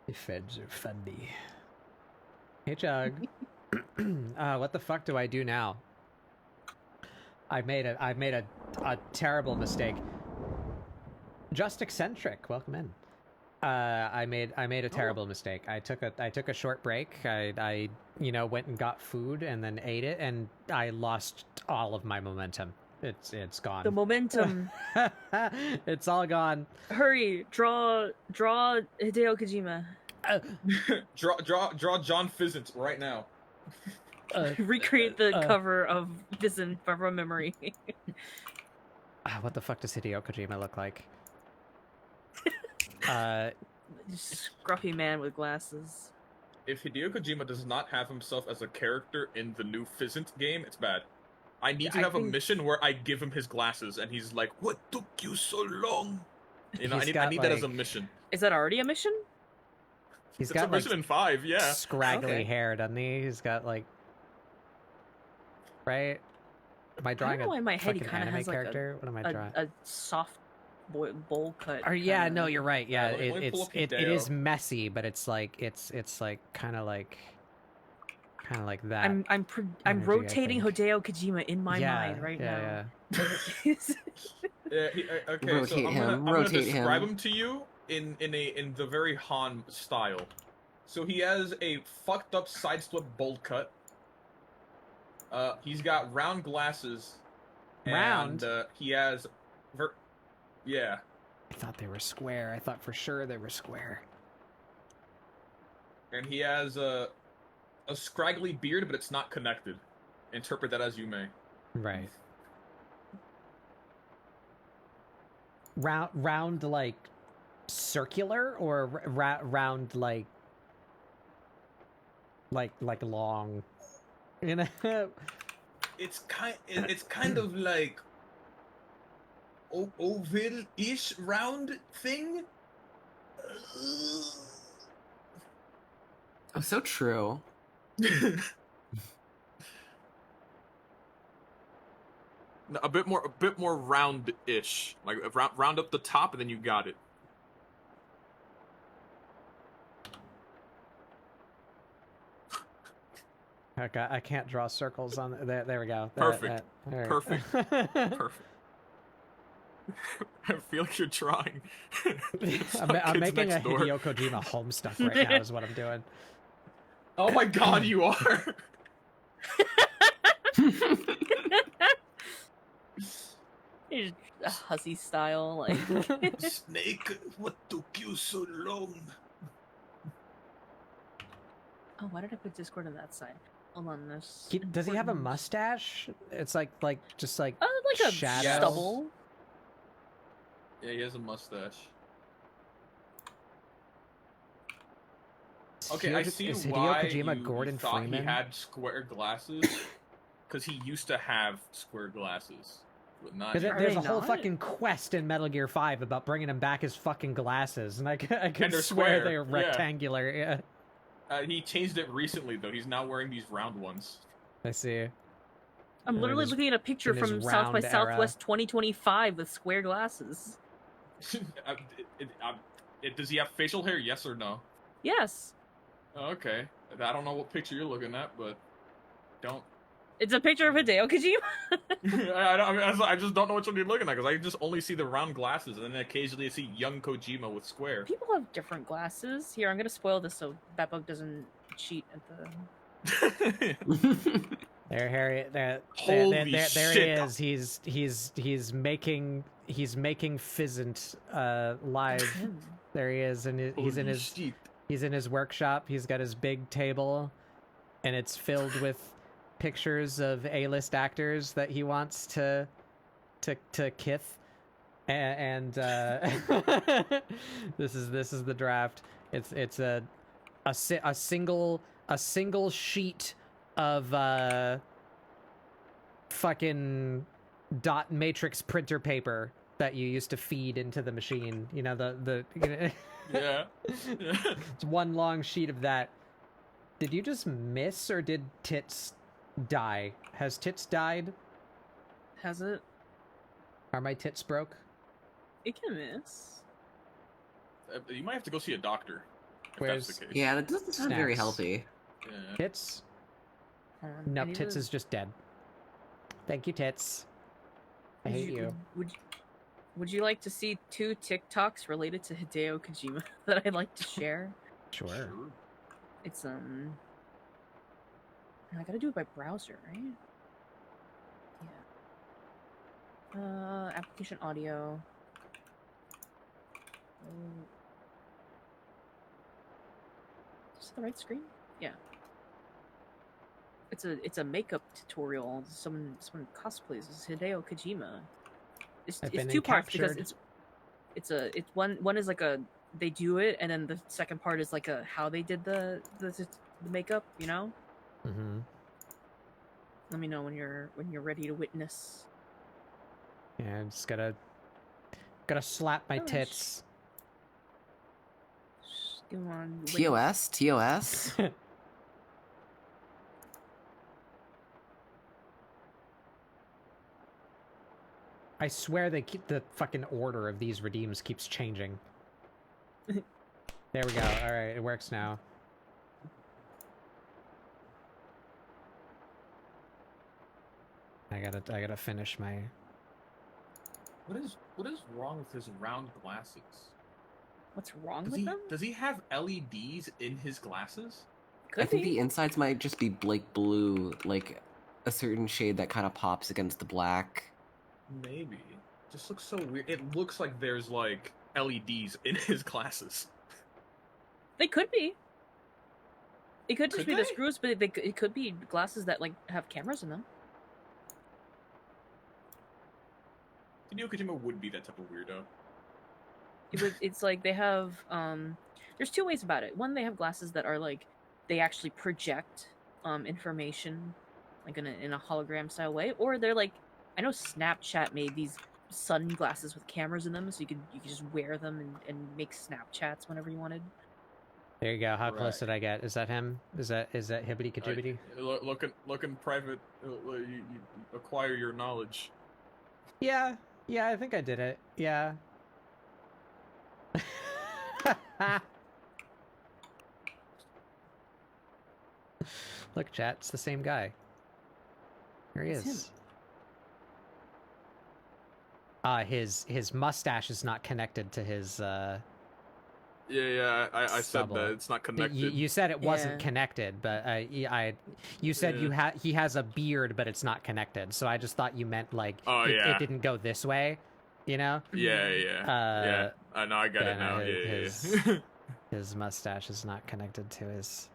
B: The feds are funny. Hey, Chug. What the fuck do I do now? I made a terrible mistake. Just Eccentric, welcome in. I made a terrible mistake. I took a short break. I went and got food and then ate it, and I lost all of my momentum. It's gone.
C: The momentum.
B: It's all gone.
C: Hurry, draw Hideo Kojima.
E: Draw John Fizzant right now.
C: Recreate the cover of Fizzant from memory.
B: What the fuck does Hideo Kojima look like?
C: Scruffy man with glasses.
E: If Hideo Kojima does not have himself as a character in the new Fizzant game, it's bad. I need to have a mission where I give him his glasses, and he's like, "What took you so long?" You know, I need that as a mission.
C: Is that already a mission?
B: He's
E: got a mission in 5, yeah.
B: Scraggly hair, doesn't he? He's got like, right? Am I drawing
C: why in my head he
B: fucking
C: kind of
B: anime
C: has like
B: character? What am I drawing?
C: A soft bowl cut.
B: Or yeah, no, you're right. Yeah,
E: let me pull up
B: it
E: Hideo.
B: is messy, but it's like kind of like Kind of like that.
C: I'm
B: energy,
C: rotating
B: I think.
C: Hideo Kojima in my mind right now.
E: Okay,
J: Rotate
E: so I'm
J: him,
E: gonna
J: rotate
E: describe
J: him.
E: him to you in the very Han style. So he has a fucked up side split bowl cut. He's got round glasses.
B: Round?
E: And he has yeah.
B: I thought they were square. I thought for sure they were square.
E: And he has a scraggly beard, but it's not connected. Interpret that as you may.
B: Right. Round like circular or round like long, you know?
E: It's kind of like oval-ish round thing.
J: Oh, so true.
E: A bit more round-ish, like round up the top, and then you got it.
B: Okay, I can't draw circles on there. There we go.
E: Perfect.
B: Right.
E: Perfect. Perfect. I feel like you're trying.
B: I'm making a Hideo Kojima Homestuck right now. Is what I'm doing.
E: Oh my god, you are.
C: It's a hussy style, like.
L: Snake, what took you so long?
C: Oh, why did I put Discord on that side? Hold on, this.
B: Does he have a mustache? It's like just like
C: like a
B: shadow.
C: stubble.
E: Yeah, he has a mustache. Okay, I see why
B: Kojima
E: you
B: Gordon
E: thought
B: Freeman?
E: he had square glasses, because he used to have square glasses. But not
B: Because
E: anymore.
B: there's a whole fucking quest in Metal Gear 5 about bringing him back his fucking glasses, and I could
E: they're
B: swear
E: square,
B: they're
E: yeah.
B: rectangular. Yeah.
E: He changed it recently, though. He's now wearing these round ones.
B: I see.
C: I'm literally
B: his-
C: looking at a picture
B: in his
C: from South by
B: round era.
C: Southwest 2025 with square glasses.
E: Does he have facial hair? Yes or no?
C: Yes.
E: Oh, okay. I don't know what picture you're looking at, but don't.
C: It's a picture of Hideo Kojima.
E: I just don't know which one you're looking at, because I just only see the round glasses, and then occasionally I see young Kojima with square.
C: People have different glasses. Here, I'm gonna spoil this so Batbug doesn't cheat at the.
B: There, Harry. There
E: Holy
B: he
E: shit.
B: is. He's making Fizzant live. There he is, and he's in his workshop. He's got his big table, and it's filled with pictures of A-list actors that he wants to kith. And this is the draft. It's a single sheet of fucking dot matrix printer paper that you used to feed into the machine. You know, the
E: Yeah.
B: It's one long sheet of that. Did you just miss, or did Tits die? Has Tits died?
C: Has it?
B: Are my tits broke?
C: It can miss.
E: You might have to go see a doctor. If
B: Where's-
E: that's the case.
J: Yeah, that doesn't sound very
B: Snacks.
J: healthy.
E: Yeah.
B: Tits?
C: Hold on, I
B: Nope,
C: need
B: Tits
C: to-
B: is just dead. Thank you, Tits. I hate you.
C: Would you like to see 2 TikToks related to Hideo Kojima that I'd like to share?
B: Sure.
C: It's I gotta do it by browser, right? Yeah. Application audio. Is this the right screen? Yeah. It's a makeup tutorial. Someone cosplays as Hideo Kojima. It's
B: I've been
C: 2 parts because
B: encaptured.
C: it's one is like a they do it, and then the second part is like a how they did the makeup, you know?
B: Mm-hmm.
C: Let me know when you're ready to witness.
B: Yeah, I'm just gotta slap my
C: Oh,
B: tits.
C: Go on.
J: TOS? TOS?
B: I swear they keep the fucking order of these redeems keeps changing. There we go. All right, it works now. I gotta finish my...
E: What is wrong with his round glasses?
C: What's wrong with them?
E: Does he have LEDs in his glasses?
J: I think the insides might just be like blue, like a certain shade that kind of pops against the black.
E: Maybe. Just looks so weird. It looks like there's like LEDs in his glasses.
C: They could be. It could just be the screws, but it could be glasses that like have cameras in them.
E: Hideo Kojima would be that type of weirdo.
C: It's like they have there's two ways about it. One, they have glasses that are like they actually project information like in a hologram style way, or they're like, I know Snapchat made these sunglasses with cameras in them, so you could just wear them and make Snapchats whenever you wanted.
B: There you go. How close did I get? Is that him? Is that Hibbity Kajibity?
E: Look in private. You acquire your knowledge.
B: Yeah, I think I did it. Yeah. Look, chat, it's the same guy. Here he is. His mustache is not connected to his
E: Yeah, I said that it's not connected.
B: You said it wasn't connected, but you said he has a beard, but it's not connected. So I just thought you meant like it didn't go this way, you know?
E: Yeah. I know. I got it now.
B: His mustache is not connected to his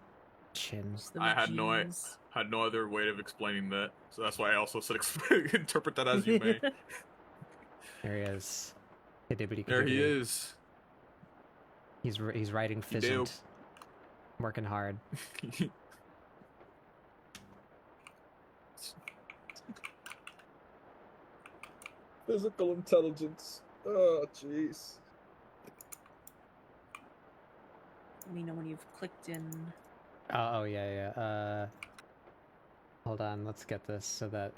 B: chin.
E: I had no other way of explaining that, so that's why I also said interpret that as you may.
B: There he is.
E: There he is.
B: He's writing Fizzant. Working hard.
E: Physical intelligence. Oh, jeez.
C: Let me know when you've clicked in.
B: Oh yeah. Hold on, let's get this so that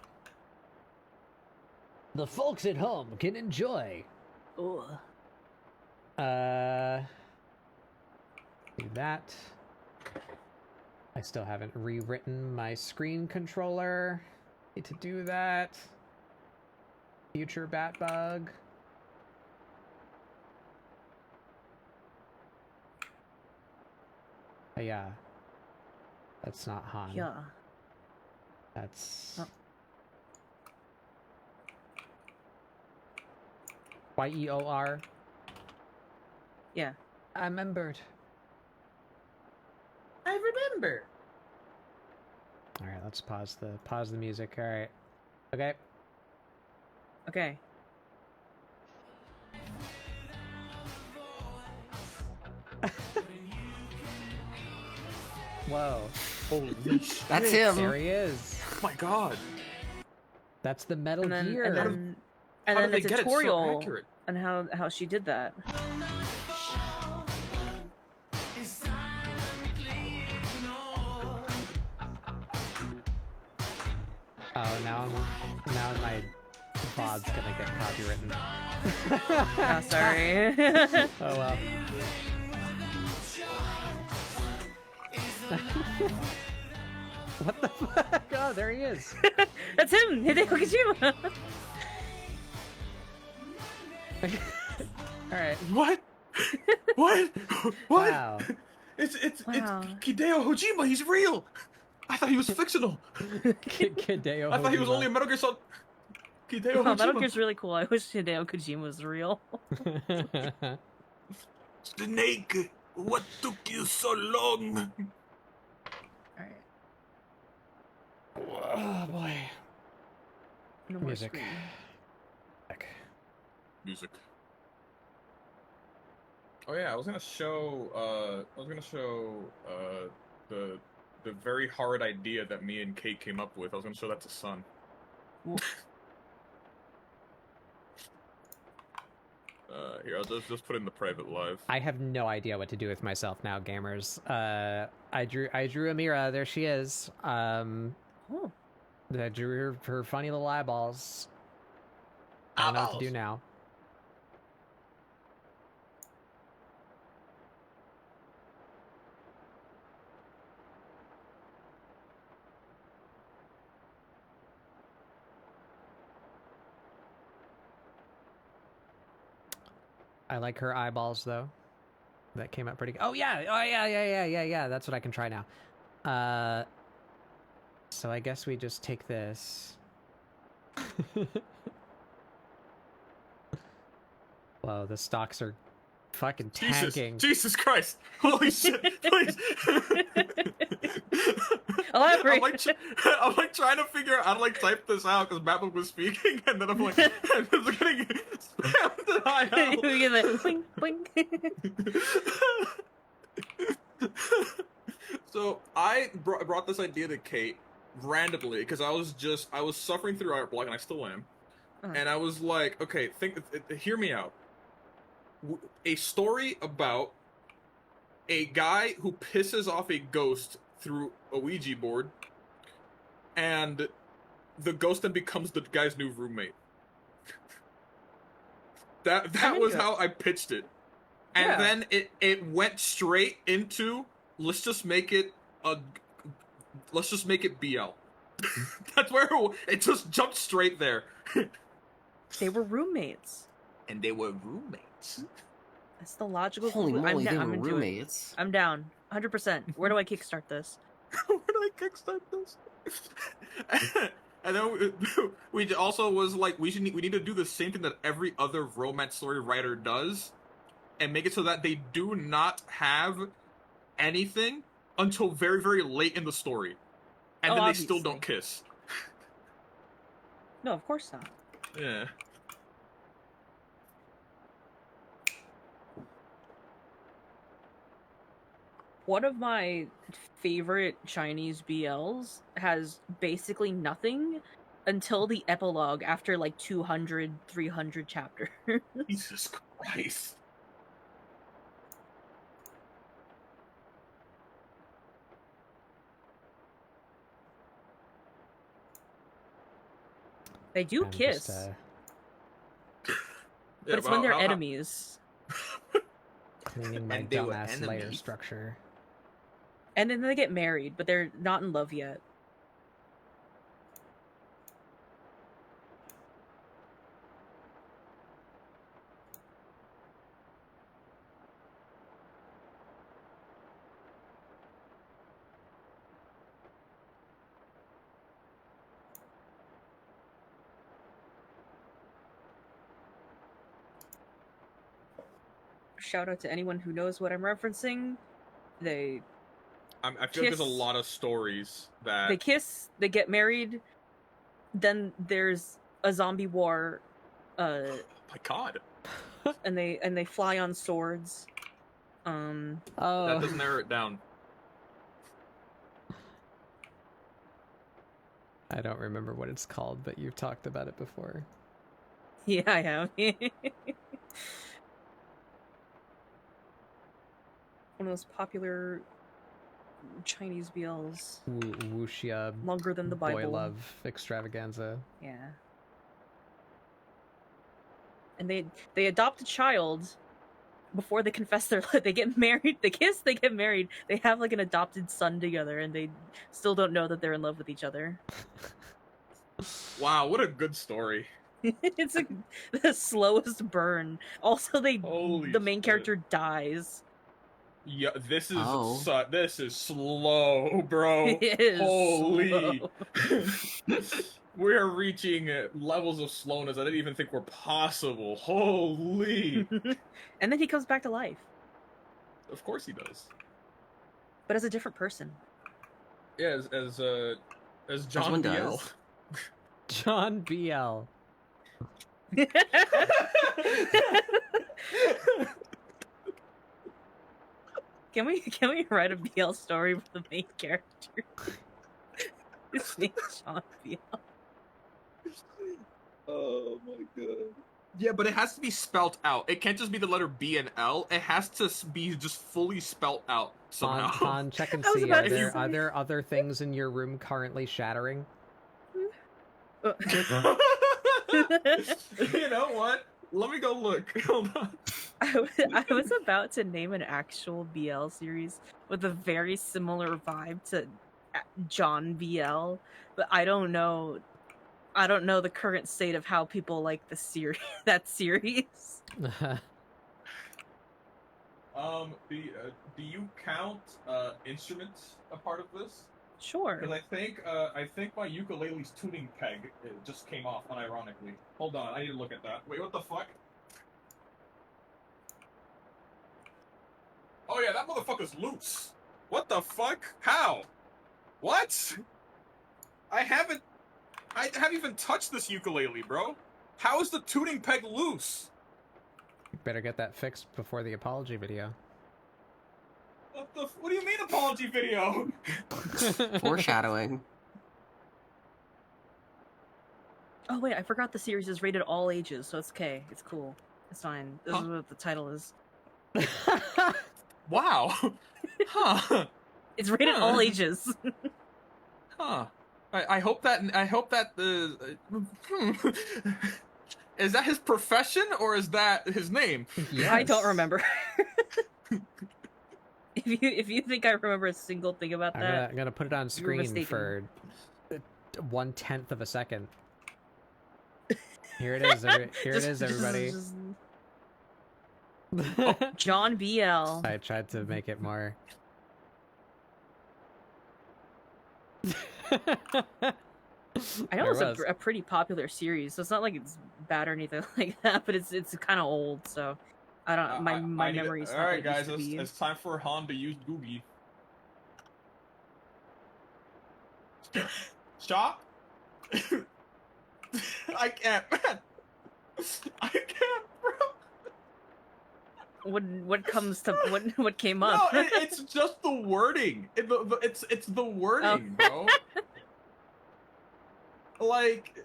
B: the folks at home can enjoy.
C: Ugh.
B: Do that. I still haven't rewritten my screen controller. Need to do that. Future bat bug. Oh, yeah. That's not Han.
C: Yeah.
B: That's... Y-E-O-R?
C: Yeah.
B: I remembered.
C: I remember.
B: All right, let's pause the music. All right. Okay.
C: Okay.
B: Whoa.
E: Holy shit.
J: That's him.
B: There he is.
E: Oh my god.
B: That's the Metal
C: And then,
B: Gear.
C: and then a tutorial on how she did that.
B: Oh, now my VOD's gonna get copywritten.
C: Oh, sorry.
B: Oh well. What the fuck? Oh, there he is.
C: That's him, Hideo Kojima.
B: All right.
E: What? What?
B: Wow.
E: It's Hideo Kojima. He's real. I thought he was fictional.
B: Hideo.
E: I thought he was only a Metal Gear Solid. Hideo Kojima.
C: Metal Gear's really cool. I wish Hideo Kojima was real.
L: Snake, what took you so long?
C: Alright.
B: Oh boy.
C: No more
B: Music.
C: screen.
E: Music. Oh yeah, I was gonna show the very hard idea that me and Kate came up with. I was gonna show that to Sun. Here, I'll just put in the private live.
B: I have no idea what to do with myself now, gamers. I drew Amira. There she is. I drew her funny little eyeballs. I don't know what to do now. I like her eyeballs though. That came out pretty good. Oh yeah. That's what I can try now. So I guess we just take this. Whoa, the stocks are fucking tanking.
E: Jesus Christ! Holy shit! Please.
C: Elaborate.
E: I'm like trying to figure out how to like type this out because Matt was speaking, and then I'm like, I'm just getting spammed in IL.
C: You get that blink, blink.
E: So I brought this idea to Kate randomly because I was suffering through art block, and I still am. And I was like, okay, hear me out. A story about a guy who pisses off a ghost through a Ouija board, and the ghost then becomes the guy's new roommate. That was how I pitched it. And then it went straight into let's just make it BL. That's where it just jumped straight there.
C: They were roommates.
F: And they were roommates.
C: That's the logical.
J: Holy moly, they were roommates.
C: I'm down, 100%. Where do I kickstart this?
E: Where do I kickstart this? And then we also was like, we need to do the same thing that every other romance story writer does, and make it so that they do not have anything until very, very late in the story, and then
C: obviously.
E: they still don't kiss.
C: No, of course not.
E: Yeah.
C: One of my favorite Chinese BLs has basically nothing until the epilogue after like 200, 300 chapters.
E: Jesus Christ.
C: They do kiss. But it's when they're enemies.
B: Cleaning my dumbass layer structure.
C: And then they get married, but they're not in love yet. Shout out to anyone who knows what I'm referencing.
E: I feel like there's a lot of stories that
C: they kiss, they get married, then there's a zombie war.
E: My God.
C: And they fly on swords.
E: That doesn't narrow it down.
B: I don't remember what it's called, but you've talked about it before.
C: Yeah, I have. One of those popular Chinese BLs.
B: Wuxia.
C: Longer than the Bible.
B: Boy love extravaganza.
C: Yeah. And they adopt a child before they confess they get married. They kiss, they get married. They have like an adopted son together, and they still don't know that they're in love with each other.
E: Wow, what a good story.
C: It's the slowest burn. Also, the main character dies.
E: Yeah, this is slow, bro.
C: It is
E: Holy.
C: slow.
E: We're reaching levels of slowness I didn't even think were possible. Holy.
C: And then he comes back to life.
E: Of course he does.
C: But as a different person.
E: Yeah, as John BL.
B: John BL.
C: Can we write a BL story for the main character? His name's Sean BL.
E: Oh my God. Yeah, but it has to be spelt out. It can't just be the letter B and L. It has to be just fully spelt out somehow.
B: Han, check and see. Are there other things in your room currently shattering?
E: You know what? Let me go look. Hold on.
C: I was about to name an actual BL series with a very similar vibe to John BL, but I don't know the current state of how people like the series. That series.
E: Do you count instruments a part of this?
C: Sure.
E: Because I think my ukulele's tuning peg just came off unironically. Hold on, I need to look at that. Wait, what the fuck? Oh yeah, that motherfucker's loose. What the fuck? How? What? I haven't even touched this ukulele, bro. How is the tuning peg loose?
B: Better get that fixed before the apology video.
E: What do you mean apology video?
J: Foreshadowing.
C: Oh wait, I forgot the series is rated all ages, so it's okay. It's cool. It's fine. This is what the title is.
E: Wow. Huh.
C: It's rated all ages.
E: Huh. I hope that is that his profession or is that his name?
C: Yes. I don't remember. If you think I remember a single thing about that,
B: I'm gonna put it on screen for 1/10 of a second. Here it is. Here it is, everybody.
C: Oh, John BL.
B: I tried to make it more.
C: I know it's a pretty popular series, so it's not like it's bad or anything like that, but it's kind of old, so I don't. My memory's not.
E: All right, guys, it's time for Han to use Googie. Stop! I can't, man. I can't, bro.
C: What comes to what came up?
E: No, it's just the wording. It's the wording, bro. Like,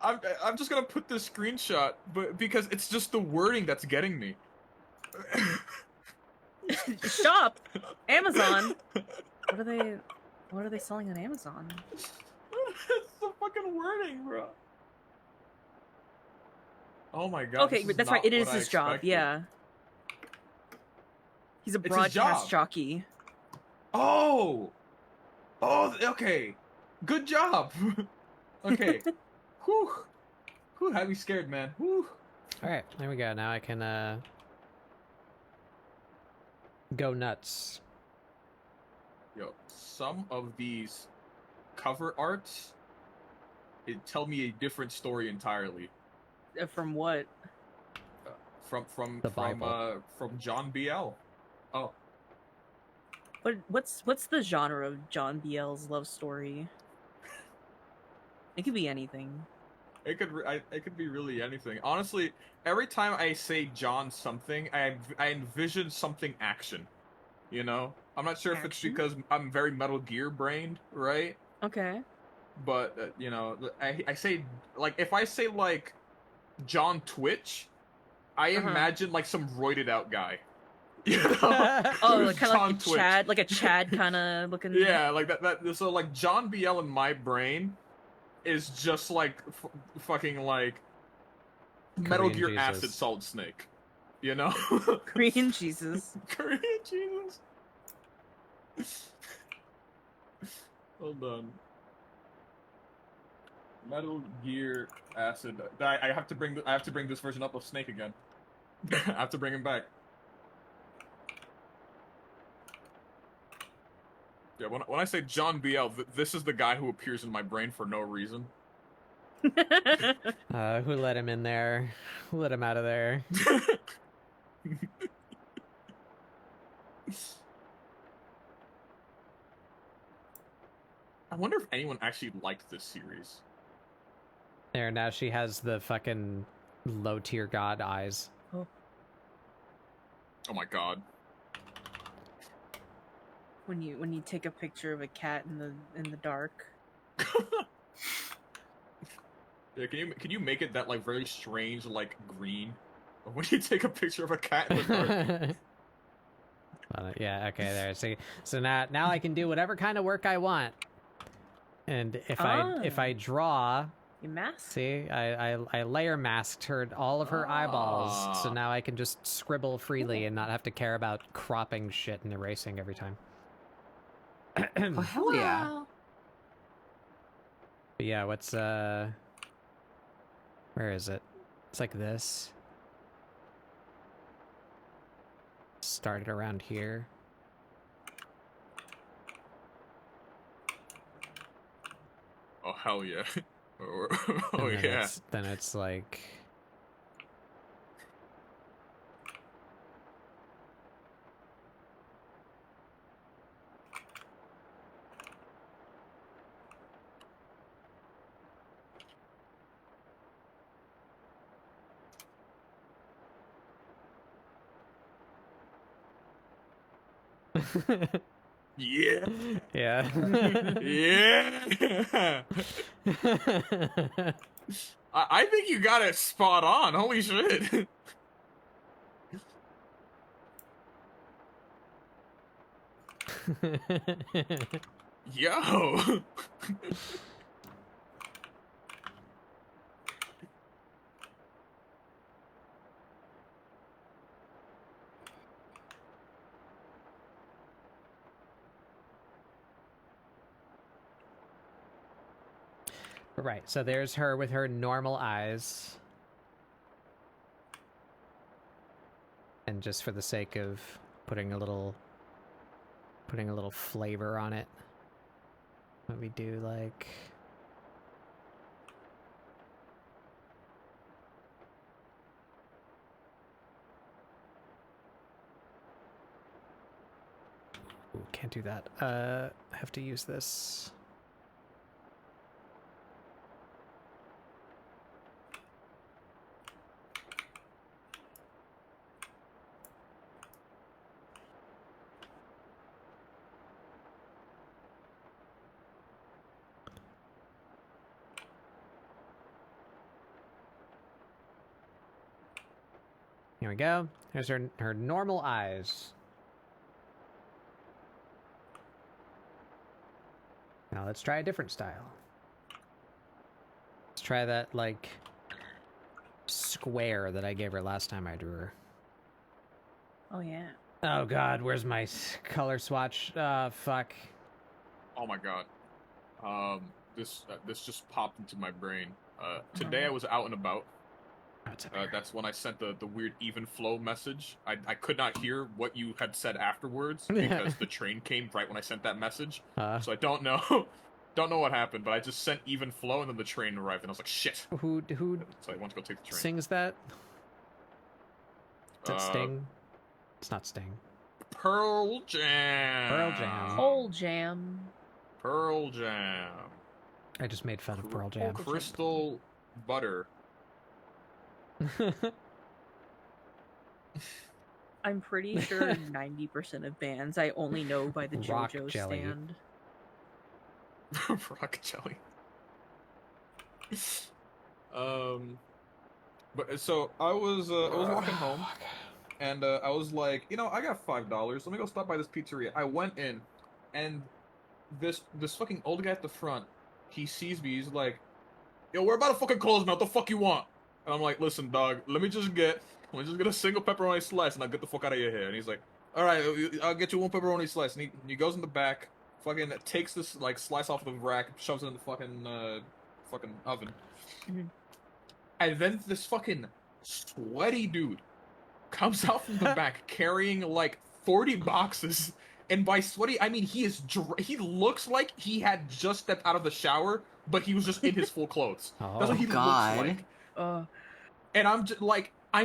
E: I'm just gonna put this screenshot, but because it's just the wording that's getting me.
C: Shop, Amazon. What are they selling on Amazon?
E: It's the fucking wording, bro. Oh my god.
C: Okay, that's right. It is his job. Yeah. He's a broadcast jockey.
E: Oh. Oh, okay. Good job. Okay. Whew. Whew, had me scared, man. Whew.
B: Alright, there we go. Now I can, go nuts.
E: Yo, some of these cover arts, tell me a different story entirely.
C: From what?
E: From John BL. Oh.
C: What's the genre of John BL's love story? It could be anything.
E: It could be really anything. Honestly, every time I say John something, I envision something action. You know, I'm not sure if it's because I'm very Metal Gear brained, right?
C: Okay.
E: But you know, I say like if I say like John Twitch, I imagine like some roided out guy. You know?
C: Oh, like, kind of like a Chad, like a Chad kind of looking.
E: Yeah, like that. So like John BL in my brain is just like fucking like Metal Gear
B: Jesus.
E: Acid Solid Snake. You know?
C: Korean Jesus.
E: Korean Jesus. Hold on. Metal Gear Acid. I have to bring this version up of Snake again. I have to bring him back. Yeah, when I say John BL, this is the guy who appears in my brain for no reason.
B: Who let him in there? Who let him out of there?
E: I wonder if anyone actually liked this series.
B: There, now she has the fucking low-tier god eyes.
C: Oh.
E: Oh my god.
C: When you take a picture of a cat in the dark.
E: Yeah, can you make it that like very strange like green when you take a picture of a cat in the dark?
B: Yeah, okay, there. So now I can do whatever kind of work I want. And if I draw,
C: you mask.
B: See, I layer masked all of her eyeballs, so now I can just scribble freely and not have to care about cropping shit and erasing every time.
J: Oh hell yeah!
B: But yeah, what's where is it? It's like this. Start it around here.
E: Oh hell yeah! Oh
B: And
E: yeah!
B: Then it's like.
E: Yeah.
B: Yeah.
E: Yeah. I think you got it spot on. Holy shit. Yo.
B: Right, so there's her with her normal eyes. And just for the sake of putting a little flavor on it, what we do, like, ooh, can't do that. I have to use this. Here we go. There's her normal eyes. Now let's try a different style. Let's try that, like, square that I gave her last time I drew her.
C: Oh, yeah.
B: Oh god, where's my color swatch? Fuck.
E: Oh my god. This just popped into my brain. Today I was out and about. That's when I sent the weird even flow message. I could not hear what you had said afterwards because the train came right when I sent that message. So I don't know what happened, but I just sent even flow and then the train arrived and I was like, shit.
B: Who
E: So I went to go take the train.
B: sings that? Is that Sting? It's not Sting.
E: Pearl Jam.
B: Pearl Jam.
C: Whole Jam.
E: Pearl Jam.
B: I just made fun of Pearl Jam.
E: Crystal Butter.
C: I'm pretty sure 90% of bands I only know by the
B: Rock
C: JoJo
B: Jelly.
C: stand.
E: Rock jelly. But so I was walking home, and I was like, you know, I got $5. Let me go stop by this pizzeria. I went in, and this fucking old guy at the front, he sees me. He's like, yo, we're about to fucking close now. What the fuck you want? And I'm like, listen, dog, let me just get a single pepperoni slice and I'll get the fuck out of your hair. And he's like, all right, I'll get you one pepperoni slice. And he goes in the back, fucking takes this like slice off the rack, shoves it in the fucking oven.
C: Mm-hmm.
E: And then this fucking sweaty dude comes out from the back carrying like 40 boxes. And by sweaty, I mean he looks like he had just stepped out of the shower, but he was just in his full clothes. That's what he looks like. And I'm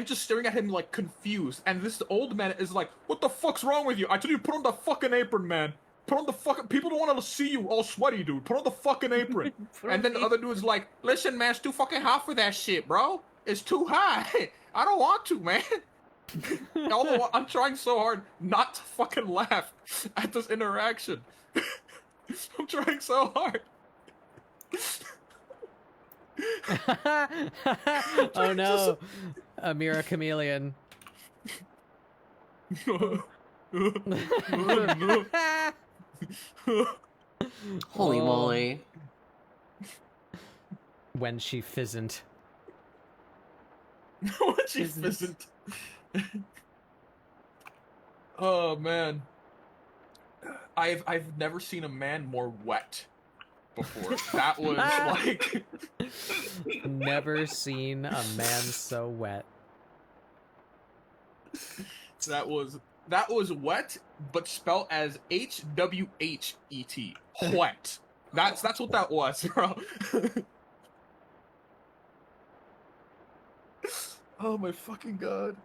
E: just staring at him like confused, and this old man is like, "What the fuck's wrong with you? I told you to put on the fucking apron, man. Put on the fucking. People don't want to see you all sweaty, dude. Put on the fucking apron." And then the other dude's like, "Listen, man, it's too fucking hot for that shit, bro. It's too hot. I don't want to, man." Although I'm trying so hard not to fucking laugh at this interaction. I'm trying so hard.
B: Oh no, Amira Chameleon.
J: Holy moly.
B: When she fizzn't.
E: When she fizzn't. Oh man. I've never seen a man more wet before. That was like
B: Never seen a man so wet.
E: That was That was wet, but spelled as HWHET. Wet. That's what that was, bro. Oh my fucking god.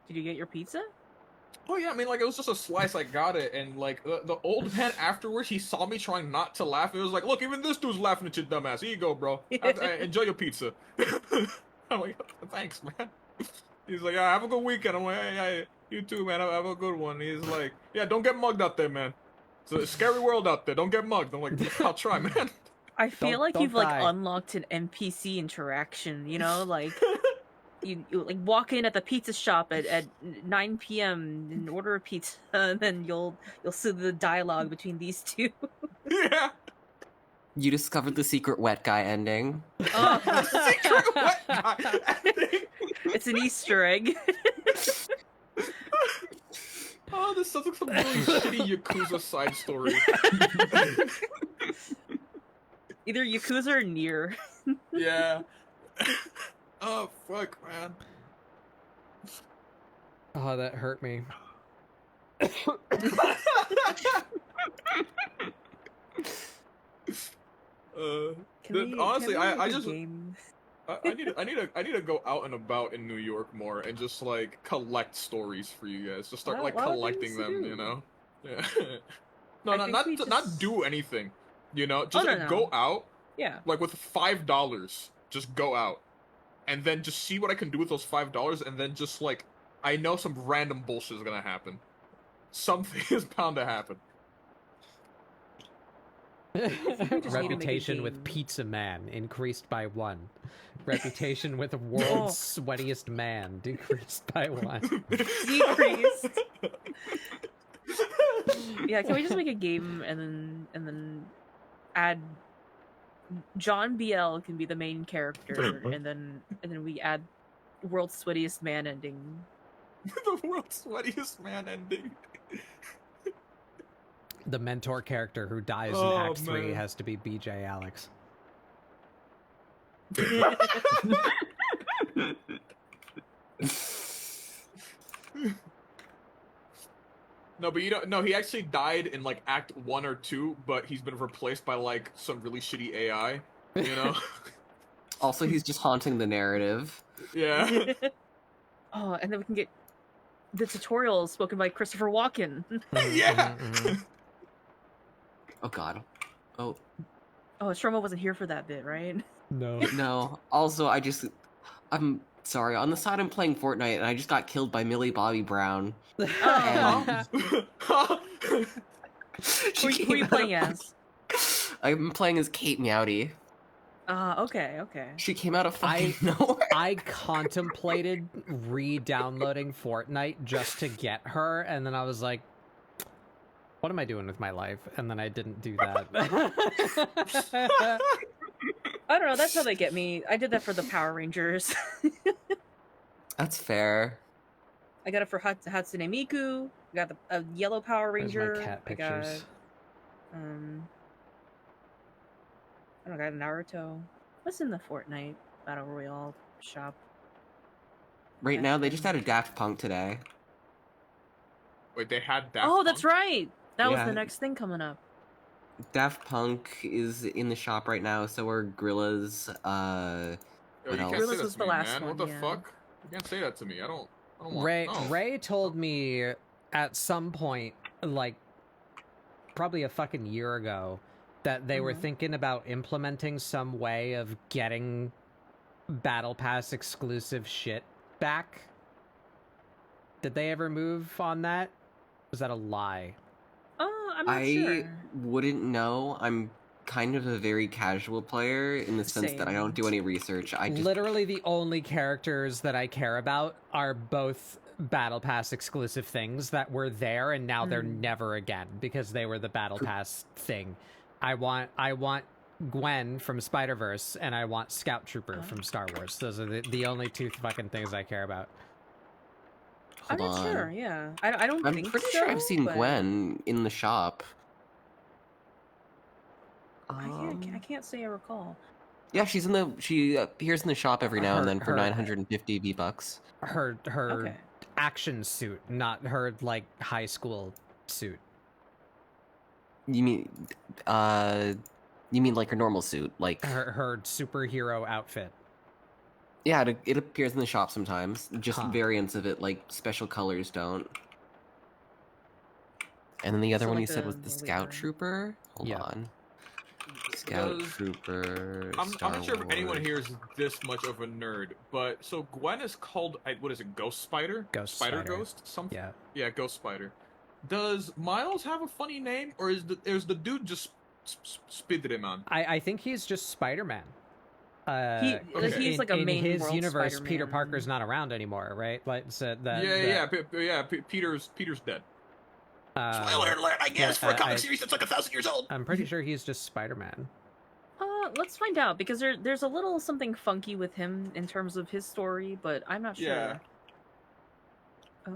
C: Did you get your pizza?
E: Oh yeah, I mean, like, it was just a slice, I got it, and, like, the old man afterwards, he saw me trying not to laugh, it was like, look, even this dude's laughing at your dumbass, here you go, bro. Enjoy your pizza. I'm like, thanks, man. He's like, have a good weekend. I'm like, hey, you too, man, have a good one. He's like, yeah, don't get mugged out there, man. It's a scary world out there, don't get mugged. I'm like, I'll try, man.
C: I feel like you've,
B: die.
C: like, unlocked an NPC interaction, you know, like... You like walk in at the pizza shop at 9 p.m. and order a pizza, and then you'll see the dialogue between these two.
E: Yeah.
J: You discovered the secret wet guy ending.
C: Oh.
E: Secret wet guy ending.
C: It's an Easter egg.
E: Oh, this sounds like some really shitty Yakuza side story.
C: Either Yakuza or Nier.
E: Yeah. Oh, fuck, man.
B: Oh, that hurt me.
E: Honestly, I just I need to go out and about in New York more and just like collect stories for you guys. Just start like collecting them, you know? Yeah. Not do anything, you know? Just go out.
C: Yeah.
E: Like with $5, just go out. And then just see what I can do with those $5, and then just like, I know some random bullshit is gonna happen. Something is bound to happen.
B: Reputation with Pizza Man increased by 1. Reputation with World's Sweatiest Man decreased by 1.
C: Decreased. Yeah, can we just make a game and then add John BL can be the main character, and then we add World's Sweatiest Man ending.
E: The World's Sweatiest Man ending.
B: The mentor character who dies in Act 3 has to be BJ Alex.
E: No, but you don't. No, he actually died in like Act 1 or 2, but he's been replaced by like some really shitty AI. You know.
J: Also, he's just haunting the narrative.
E: Yeah.
C: Oh, and then we can get the tutorial spoken by Christopher Walken.
E: Yeah.
J: Oh God. Oh.
C: Oh, Stromo wasn't here for that bit, right?
B: No.
J: No. Also, I'm sorry. On the side, I'm playing Fortnite, and I just got killed by Millie Bobby Brown.
C: Oh. Who are you playing as?
J: I'm playing as Kate Meowdy.
C: Okay.
J: She came out of fucking nowhere.
B: I contemplated re-downloading Fortnite just to get her, and then I was like, what am I doing with my life? And then I didn't do that.
C: I don't know, that's how they get me. I did that for the Power Rangers.
J: That's fair.
C: I got it for Hatsune Miku. I got a yellow Power Ranger.
B: Where's my cat pictures?
C: I got Naruto. What's in the Fortnite Battle Royale shop?
J: Right now, they just had a Daft Punk today.
E: Wait, they had Daft
C: Oh,
E: Punk?
C: that's right! That was
J: Yeah.
C: the next thing coming up.
J: Daft Punk is in the shop right now, so are Gorillaz.
E: Yo,
J: What
E: you
J: else?
E: can't say
C: Gorillaz
E: that
C: was
E: to
C: the
E: me,
C: last
E: man.
C: one,
E: What the
C: yeah.
E: fuck? You can't say that to me. I don't want.
B: Ray
E: No.
B: Ray told me at some point, like probably a fucking year ago, that they were thinking about implementing some way of getting Battle Pass exclusive shit back. Did they ever move on that? Was that a lie?
C: I'm not sure.
J: Wouldn't know. I'm kind of a very casual player in the sense that I don't do any research. I just
B: Literally the only characters that I care about are both Battle Pass exclusive things that were there, and now they're never again because they were the Battle Pass thing. I want Gwen from Spider-Verse, and I want Scout Trooper from Star Wars. Those are the only two fucking things I care about.
C: I'm not sure, yeah. I don't think so.
J: I'm pretty sure I've seen
C: but
J: Gwen in the shop.
C: I can't say I recall.
J: Yeah, she appears in the shop every now and then for 950 V-Bucks.
B: Her action suit, not her like high school suit.
J: You mean like her normal suit, like
B: her superhero outfit?
J: Yeah, it appears in the shop sometimes. Just variants of it, like special colors don't. And then the other one you said was the Scout Trooper? Hold on. Scout Trooper.
E: I'm not sure if anyone here is this much of a nerd, but so Gwen is called, what is it, Ghost Spider? Spider Ghost? Something? Yeah, Ghost Spider. Does Miles have a funny name, or is the dude just spitted him on?
B: I think he's just Spider-Man.
C: He's like a main
B: in his
C: world
B: universe.
C: Spider-Man.
B: Peter Parker's not around anymore, right? Like, so
E: Peter's dead.
L: Spoiler alert! I guess for a comic series that's like 1,000 years old.
B: I'm pretty sure he's just Spider-Man.
C: Let's find out, because there's a little something funky with him in terms of his story, but I'm not sure.
E: Yeah.
C: Do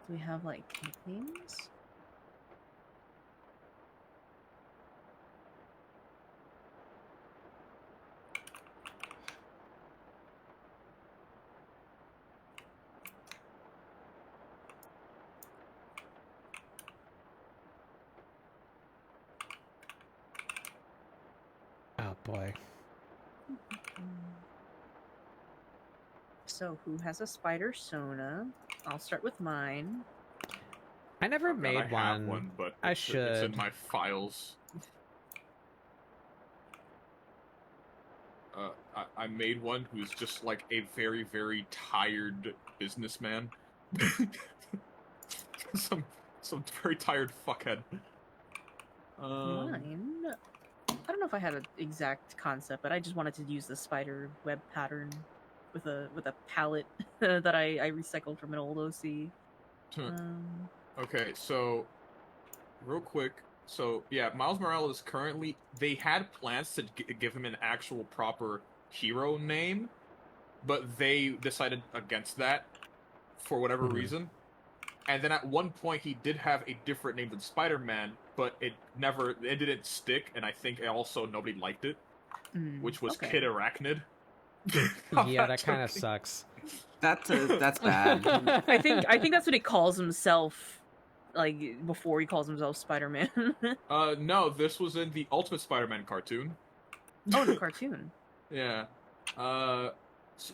C: we have like names?
B: Oh boy.
C: So who has a spider Sona? I'll start with mine.
B: I never made
E: I have one, but
B: I
E: it's
B: should.
E: in my files. I made one who's just like a very, very tired businessman. some very tired fuckhead.
C: Mine? I don't know if I had an exact concept, but I just wanted to use the spider web pattern with a palette that I recycled from an old OC.
E: Okay, so real quick, so yeah, Miles Morales currently, they had plans to give him an actual proper hero name, but they decided against that for whatever reason. And then at one point he did have a different name than Spider-Man, but it didn't stick, and I think also nobody liked it, which was Kid Arachnid.
B: Yeah, that kind of sucks.
J: That's bad.
C: I think that's what he calls himself, like before he calls himself Spider-Man.
E: No, this was in the Ultimate Spider-Man cartoon.
C: Oh, the cartoon.
E: Yeah.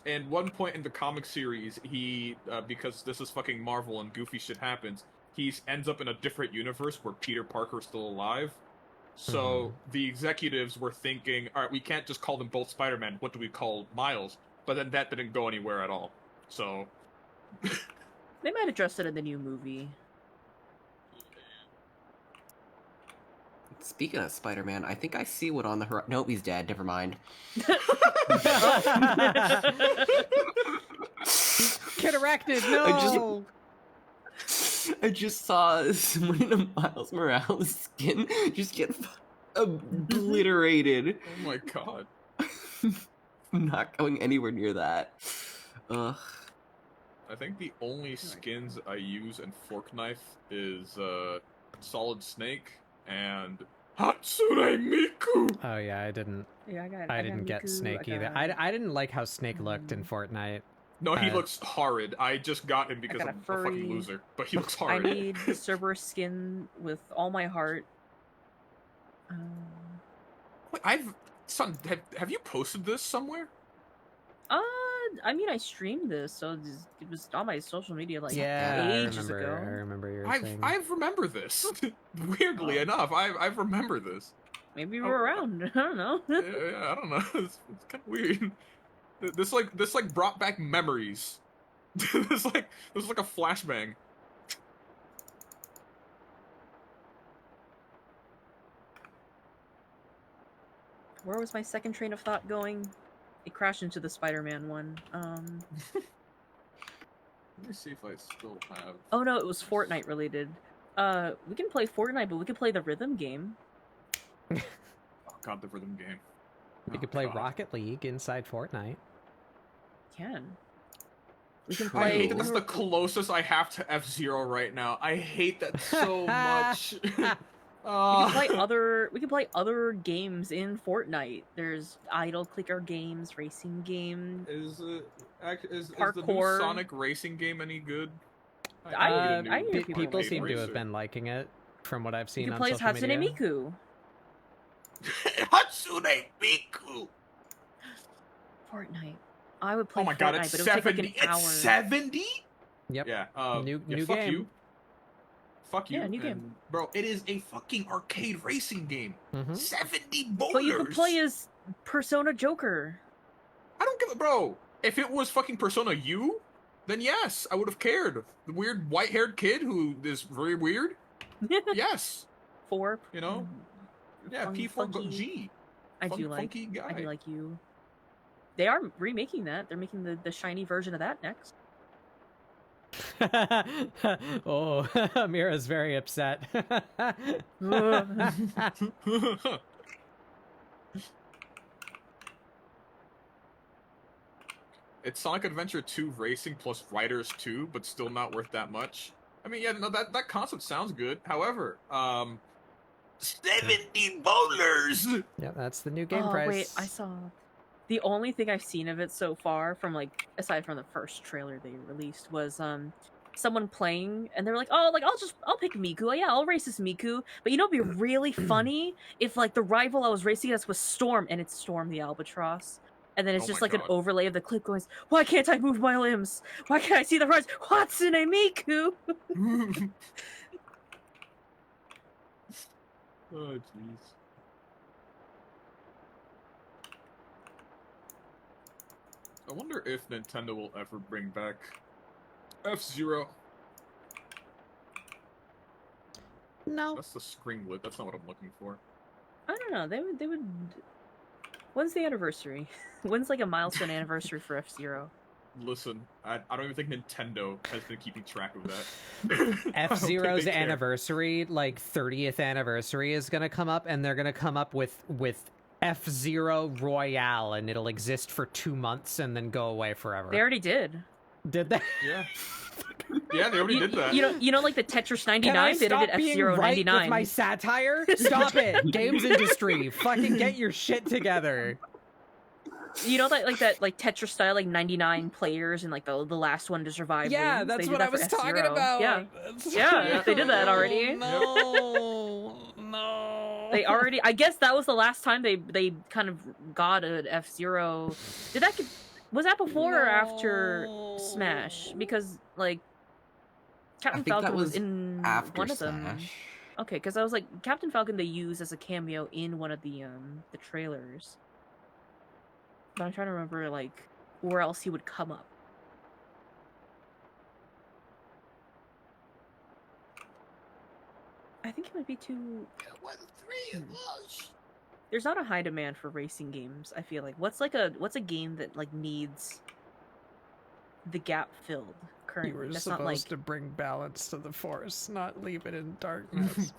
E: And one point in the comic series, he because this is fucking Marvel and goofy shit happens, he ends up in a different universe where Peter Parker's still alive. So the executives were thinking, all right, we can't just call them both Spider-Man. What do we call Miles? But then that didn't go anywhere at all. So
C: they might address it in the new movie.
J: Speaking of Spider-Man, I think I see what on the horizon. Nope, he's dead. Never mind.
B: Kid Arachnid, no!
J: I just saw someone in a Miles Morales skin just get obliterated.
E: Oh my god.
J: I'm not going anywhere near that. Ugh.
E: I think the only skins I use in Fork Knife is Solid Snake and Hatsune Miku.
B: Oh yeah, I didn't.
C: Yeah,
B: I didn't get
C: Miku,
B: Snake either. I didn't like how Snake looked in Fortnite.
E: No, he looks horrid. I just got him because I'm a fucking loser. But he looks horrid.
C: I need the Cerberus skin with all my heart.
E: Wait, have you posted this somewhere?
C: I mean, I streamed this, so it was on my social media like ages ago.
B: I remember you were saying.
E: I remember this. Weirdly enough, I remember this.
C: Maybe you were around. I don't know.
E: Yeah, I don't know. It's kind of weird. This brought back memories. this like a flashbang.
C: Where was my second train of thought going? It crashed into the Spider-Man one.
E: Let me see if I still have.
C: Oh no, it was Fortnite related. We can play Fortnite, but we can play the rhythm game.
E: Oh god, the rhythm game.
B: We could play Rocket League inside Fortnite.
C: We can
E: I hate
C: play.
E: that's the closest I have to F-Zero right now. I hate that so much.
C: We can play other. We can play other games in Fortnite. There's idle clicker games, racing games.
E: Is the new
C: Parkour.
E: Sonic racing game any good?
C: I hear
B: people seem to have been liking it, from what I've seen
C: You
B: on
C: can play as
B: social
C: Hatsune
B: media.
C: Miku.
L: Hatsune Miku.
C: Fortnite. I would play
E: Oh my
C: Fortnite,
E: god, it's
C: but it would take
E: 70.
C: like an hour.
L: It's 70?
B: Yep.
E: Yeah.
B: New
E: fuck
B: game.
E: you. Fuck you.
C: Yeah, new game.
L: Bro, it is a fucking arcade racing game. 70 boulders.
C: But you could play as Persona Joker.
E: I don't give a bro. If it was fucking Persona U, then yes, I would have cared. The weird white-haired kid who is very weird. Yes.
C: 4.
E: You know. Yeah, P4G.
C: I do like.
E: Funky guy.
C: I do like you. They are remaking that. They're making the shiny version of that next.
B: Oh, Mira's very upset.
E: It's Sonic Adventure 2 Racing plus Riders 2, but still not worth that much. I mean, yeah, no, that concept sounds good. However,
L: 70 boulders.
B: Yeah, that's the new game
C: Oh
B: price.
C: wait, I saw. The only thing I've seen of it so far, from like aside from the first trailer they released, was someone playing, and they were like, "Oh, like I'll pick Miku. Yeah, I'll race this Miku." But you know, it'd be really funny if like the rival I was racing against was Storm, and it's Storm the Albatross, and then it's just like an overlay of the clip going, "Why can't I move my limbs? Why can't I see the rise? Hatsune Miku?"
E: Oh jeez. I wonder if Nintendo will ever bring back F-Zero.
B: No.
E: That's the screenlet. That's not what I'm looking for.
C: I don't know. They would. When's the anniversary? When's like a milestone anniversary for F-Zero?
E: Listen, I don't even think Nintendo has been keeping track of that.
B: F-Zero's anniversary, like 30th anniversary, is gonna come up, and they're gonna come up with F-Zero Royale, and it'll exist for 2 months and then go away forever.
C: They already did.
B: Did they?
E: Yeah. Yeah, they already did that.
C: You know, like the Tetris 99.
B: Can I
C: they
B: stop
C: did F-Zero
B: being right
C: 99.
B: with my satire? Stop it, games industry! Fucking get your shit together.
C: You know that like Tetris style, like 99 players and like the last one to survive.
B: Yeah,
C: wins?
B: that's
C: They did
B: what
C: that
B: I was
C: for
B: talking
C: F-Zero.
B: about.
C: Yeah, yeah, they did that already.
B: No.
C: They already. I guess that was the last time they kind of got an F-Zero. Was that before or after Smash? Because like Captain Falcon was in
J: after
C: one of them.
J: Smash.
C: Okay, because I was like Captain Falcon they used as a cameo in one of the trailers. But I'm trying to remember like where else he would come up. I think it might be too.
L: Three of us.
C: There's not a high demand for racing games. I feel like what's a game that like needs the gap filled currently.
B: You were
C: That's
B: supposed
C: not like
B: to bring balance to the Force, not leave it in darkness.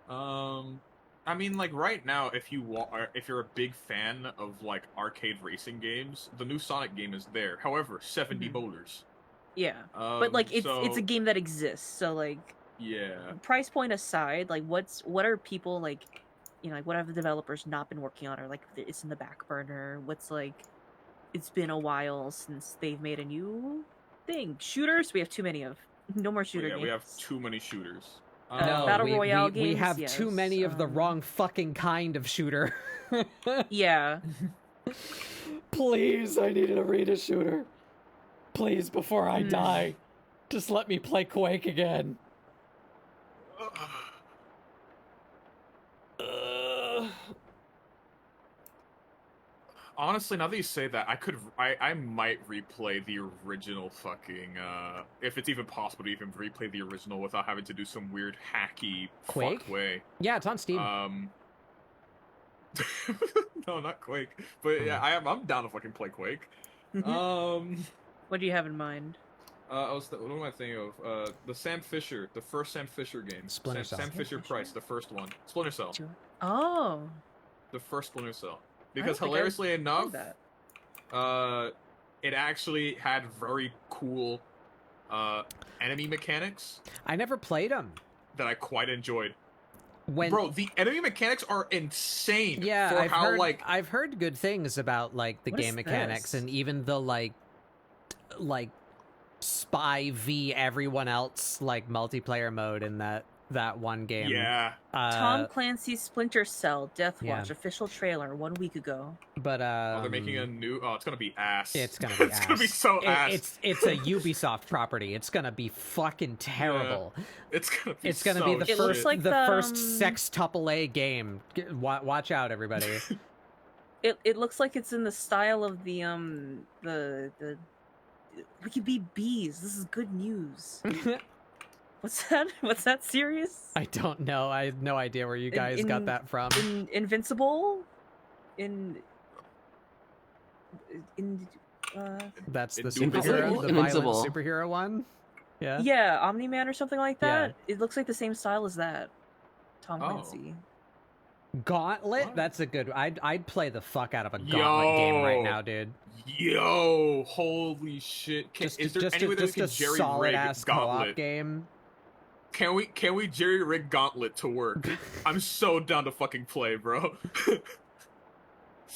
E: I mean, like right now, if you're a big fan of like arcade racing games, the new Sonic game is there. However, 70 boulders.
C: Yeah, but like it's a game that exists. So like,
E: yeah.
C: Price point aside, like what are people like, you know, like what have the developers not been working on, or like it's in the back burner? What's like, it's been a while since they've made a new thing. Shooters, we have too many of. No more shooter games.
E: We have too many shooters.
B: No,
C: Battle Royale
B: we
C: games,
B: have
C: yes.
B: too many of the wrong fucking kind of shooter.
C: Yeah.
B: Please, I need an arena shooter. Please, before I die, just let me play Quake again.
E: Honestly, now that you say that, I might replay the original fucking, if it's even possible to even replay the original without having to do some weird hacky
B: Quake?
E: fuck way.
B: Yeah, it's on Steam.
E: No, not Quake. But yeah, I'm down to fucking play Quake.
C: What do you have in mind?
E: What am I thinking of? The first Sam Fisher game.
B: Splinter Cell.
E: Sam Fisher Price, the first one. Splinter Cell.
C: Oh.
E: The first Splinter Cell. Because
C: think
E: hilariously
C: I've heard
E: enough, it actually had very cool enemy mechanics.
B: I never played them.
E: That I quite enjoyed.
B: Bro,
E: the enemy mechanics are insane.
B: Yeah,
E: for
B: I've heard good things about like the game mechanics and even the like spy v everyone else like multiplayer mode in that one game.
E: Yeah.
C: Tom Clancy's Splinter Cell Deathwatch official trailer 1 week ago.
B: But
E: they're making a new. Oh, it's gonna be ass.
B: It's gonna be
E: it's gonna be so ass.
B: It's a Ubisoft property. It's gonna be fucking terrible.
E: Yeah. It's gonna be.
B: It's gonna
E: so
B: be the
E: shit.
B: first
C: like
B: the first sextuple A game. Watch out, everybody.
C: It looks like it's in the style of the we could be bees. This is good news. What's that? What's that serious?
B: I don't know. I have no idea where you guys got that from.
C: Invincible?
B: That's the superhero, the violent superhero one? Yeah.
C: Yeah, Omni-Man or something like that. Yeah. It looks like the same style as that. Tom Clancy.
B: Gauntlet? What? That's a good. I'd play the fuck out of a Gauntlet game right now, dude.
E: Yo, holy shit! Is there any way that we can jerry rig Gauntlet
B: game?
E: Can we jerry rig Gauntlet to work? I'm so down to fucking play, bro.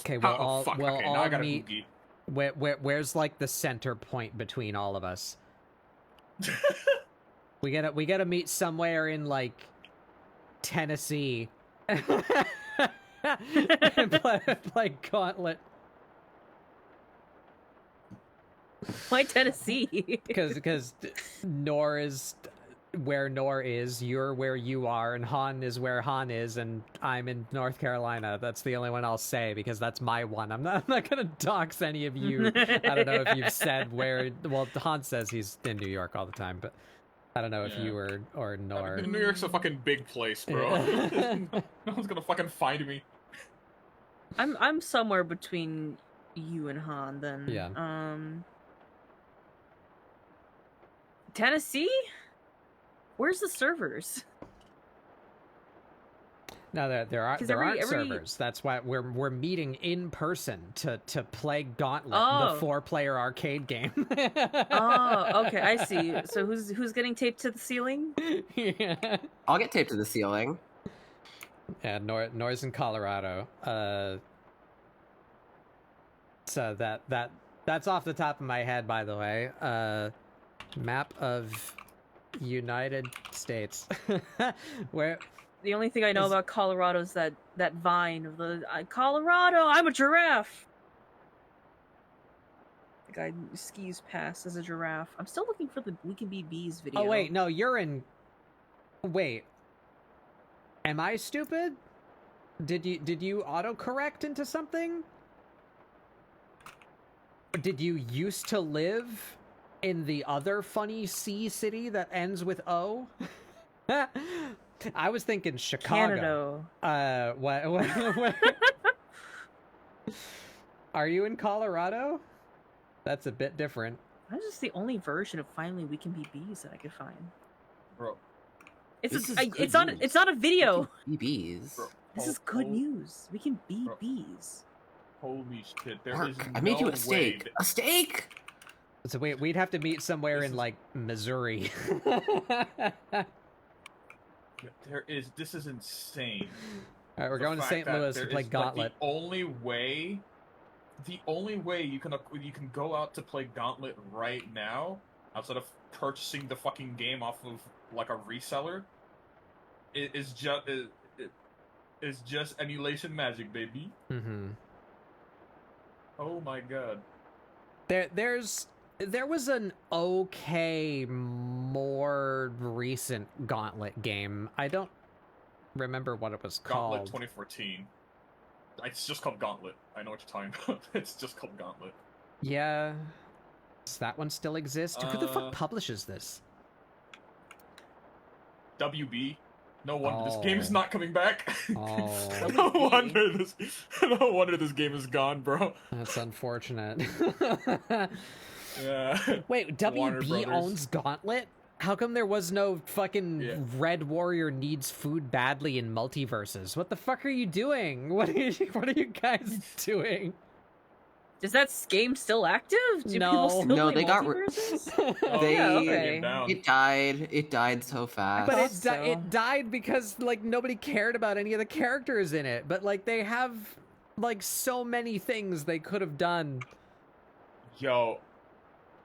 B: Okay, we'll all meet. Where's like the center point between all of us? we gotta meet somewhere in like Tennessee. And play Gauntlet.
C: Why Tennessee?
B: Because Nor is where Nor is, you're where you are, and Han is where Han is, and I'm in North Carolina. That's the only one I'll say, because that's my one. I'm not gonna dox any of you. I don't know if you've said where. Well, Han says he's in New York all the time, but I don't know if you or Nor.
E: New York's a fucking big place, bro. No one's gonna fucking find me.
C: I'm somewhere between you and Han then.
B: Yeah.
C: Tennessee? Where's the servers?
B: No, there aren't servers. That's why we're meeting in person to play Gauntlet, the 4-player arcade game.
C: Oh, okay, I see. So who's getting taped to the ceiling?
B: Yeah.
J: I'll get taped to the ceiling.
B: Yeah, Nor's in Colorado. So that's off the top of my head, by the way. Map of United States. Where
C: the only thing I know about Colorado is that vine of the Colorado, I'm a giraffe. The guy skis past as a giraffe. I'm still looking for the We Can Be Bees video.
B: Oh wait, no, you're in. Wait, am I stupid? Did you autocorrect into something? Or did you used to live in the other funny C city that ends with O? I was thinking Chicago.
C: Canada.
B: What? Are you in Colorado? That's a bit different.
C: That's just the only version of Finally We Can Be Bees that I could find.
E: Bro.
C: It's on a video.
J: Be bees.
E: Bro,
C: this is good news. We can be bees.
E: Holy shit!
J: I made you a steak. A steak.
B: So we'd have to meet somewhere in like Missouri.
E: This is insane.
B: All right, we're going to St. Louis to play Gauntlet.
E: Like, the only way you can go out to play Gauntlet right now, outside of purchasing the fucking game off of like a reseller, is just emulation magic, baby.
B: Mm-hmm.
E: Oh my god.
B: There was an okay, more recent Gauntlet game. I don't remember what it was called.
E: Gauntlet 2014. It's just called Gauntlet. I know what you're talking about. It's just called Gauntlet.
B: Yeah. Does that one still exist? Who the fuck publishes this?
E: WB. No wonder this game is not coming back.
B: Oh.
E: No wonder this game is gone, bro.
B: That's unfortunate.
E: Yeah.
B: Wait, WB owns Gauntlet? How come there was no fucking Red Warrior needs food badly in Multiverses? What the fuck are you doing? What are you guys doing?
C: Is that game still active? Do
B: No.
C: people still
J: No,
C: play
J: they got
C: multiverses?
J: They
C: Yeah, okay.
J: it died. It died so fast.
B: But
C: so.
B: it died because like nobody cared about any of the characters in it. But like they have like so many things they could have done.
E: Yo,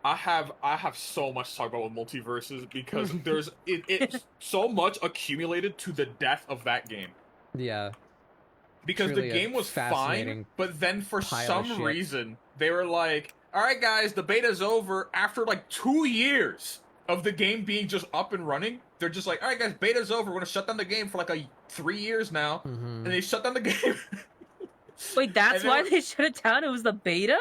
E: I have so much to talk about with multiverses because there's it's so much accumulated to the death of that game.
B: Yeah.
E: Because
B: Truly
E: the game was fine,
B: fascinating
E: but then for
B: pile of
E: some
B: shit.
E: reason they were like, "All right, guys, the beta's over." After like 2 years of the game being just up and running, they're just like, "All right, guys, beta's over. We're gonna shut down the game for like 3 years now," and they shut down the game.
C: Wait, that's why they shut it down? It was the beta?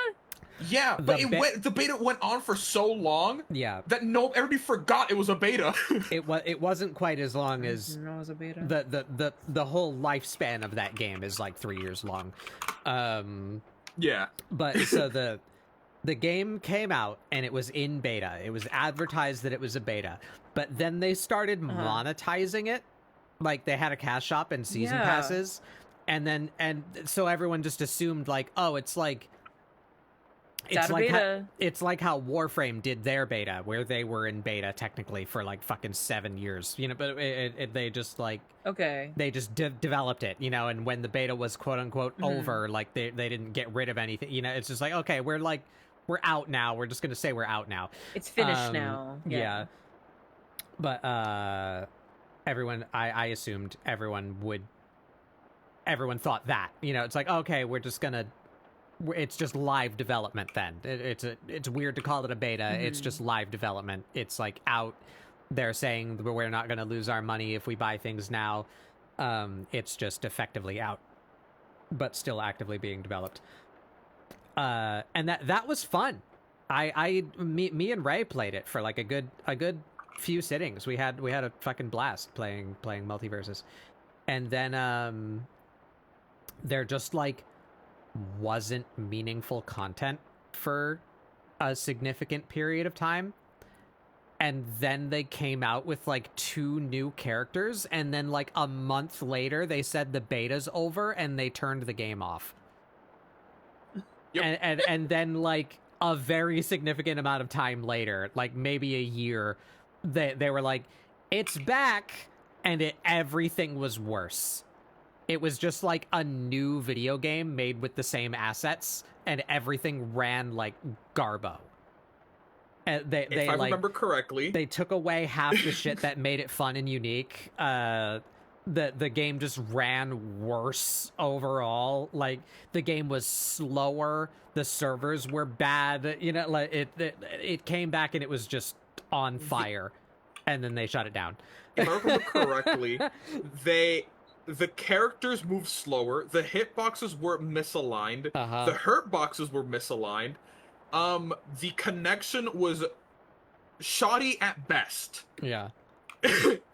E: Yeah, but the beta went on for so long.
B: Yeah.
E: That everybody forgot it was a beta.
B: It wasn't quite as long as
C: it was a beta.
B: the whole lifespan of that game is like 3 years long.
E: Yeah.
B: But so the game came out and it was in beta. It was advertised that it was a beta. But then they started monetizing it. Like they had a cash shop and season passes. And so everyone just assumed like, oh, it's like it's like how Warframe did their beta, where they were in beta technically for like fucking 7 years, you know. But they just like they just developed it, you know. And when the beta was quote unquote over, like they didn't get rid of anything, you know. It's just like, okay, we're out now. We're just gonna say we're out now.
C: It's finished now.
B: Yeah. But everyone, I assumed everyone thought that, you know. It's like, okay, it's just live development then. It's weird to call it a beta. It's just live development. It's like out. They're saying we're not going to lose our money if we buy things now. It's just effectively out, but still actively being developed. And that was fun. Me and Ray played it for like a good few sittings. We had a fucking blast playing multiverses, and then they're just like wasn't meaningful content for a significant period of time, and then they came out with like 2 new characters, and then like a month later they said the beta's over and they turned the game off. And then like a very significant amount of time later, like maybe a year, they were like, it's back, and everything was worse. It was just like a new video game made with the same assets, and everything ran like Garbo. And
E: if I remember correctly,
B: they took away half the shit that made it fun and unique. The game just ran worse overall. Like the game was slower, the servers were bad. You know, like it came back and it was just on fire, and then they shut it down.
E: If I remember correctly, the characters moved slower, the hitboxes were misaligned, the hurt boxes were misaligned, the connection was shoddy at best.
B: Yeah.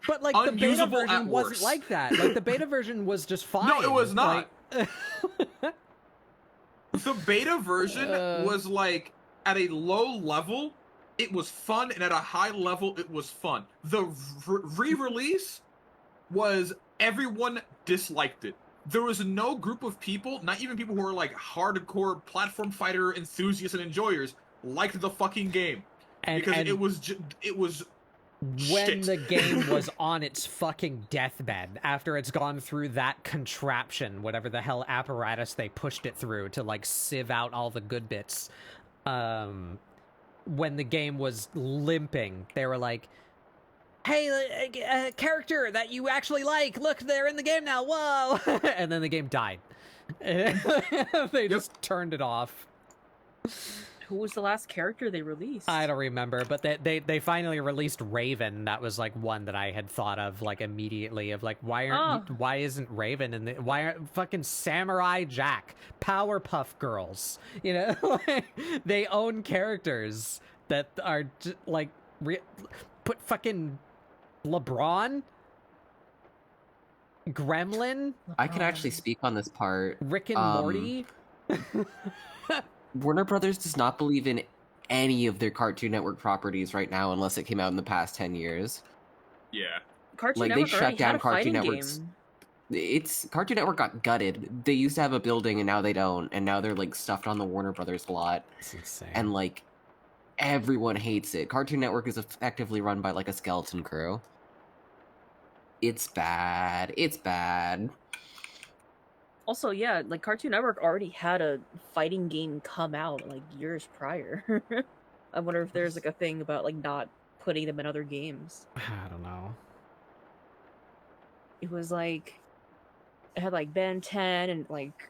B: But like the beta version wasn't like that. Like the beta version was just fine.
E: No, it was not.
B: Like...
E: The beta version was like at a low level, it was fun, and at a high level, it was fun. The re-release was everyone disliked it. There was no group of people, not even people who are like hardcore platform fighter enthusiasts and enjoyers, liked the fucking game because it was
B: when
E: shit.
B: The game was on its fucking deathbed after it's gone through that contraption, whatever the hell apparatus they pushed it through to like sieve out all the good bits. When the game was limping, they were like, hey, a character that you actually like, look, they're in the game now, whoa! And then the game died. They just turned it off.
C: Who was the last character they released?
B: I don't remember, but they finally released Raven. That was like one that I had thought of like immediately of like, why isn't Raven in the, why aren't fucking Samurai Jack, Powerpuff Girls, you know? They own characters that are like put fucking LeBron, Gremlin.
J: I can actually speak on this part.
B: Rick and Morty.
J: Warner Brothers does not believe in any of their Cartoon Network properties right now unless it came out in the past 10 years.
E: Yeah.
C: Cartoon
J: like
C: Network
J: they shut down Cartoon Network's
C: game.
J: It's Cartoon Network got gutted. They used to have a building and now they don't, and now they're like stuffed on the Warner Brothers lot.
B: It's insane.
J: And like everyone hates it. Cartoon Network is effectively run by like a skeleton crew. It's bad. It's bad.
C: Also, yeah, like Cartoon Network already had a fighting game come out like years prior. I wonder if there's like a thing about like not putting them in other games.
B: I don't know.
C: It was like it had like Ben 10 and like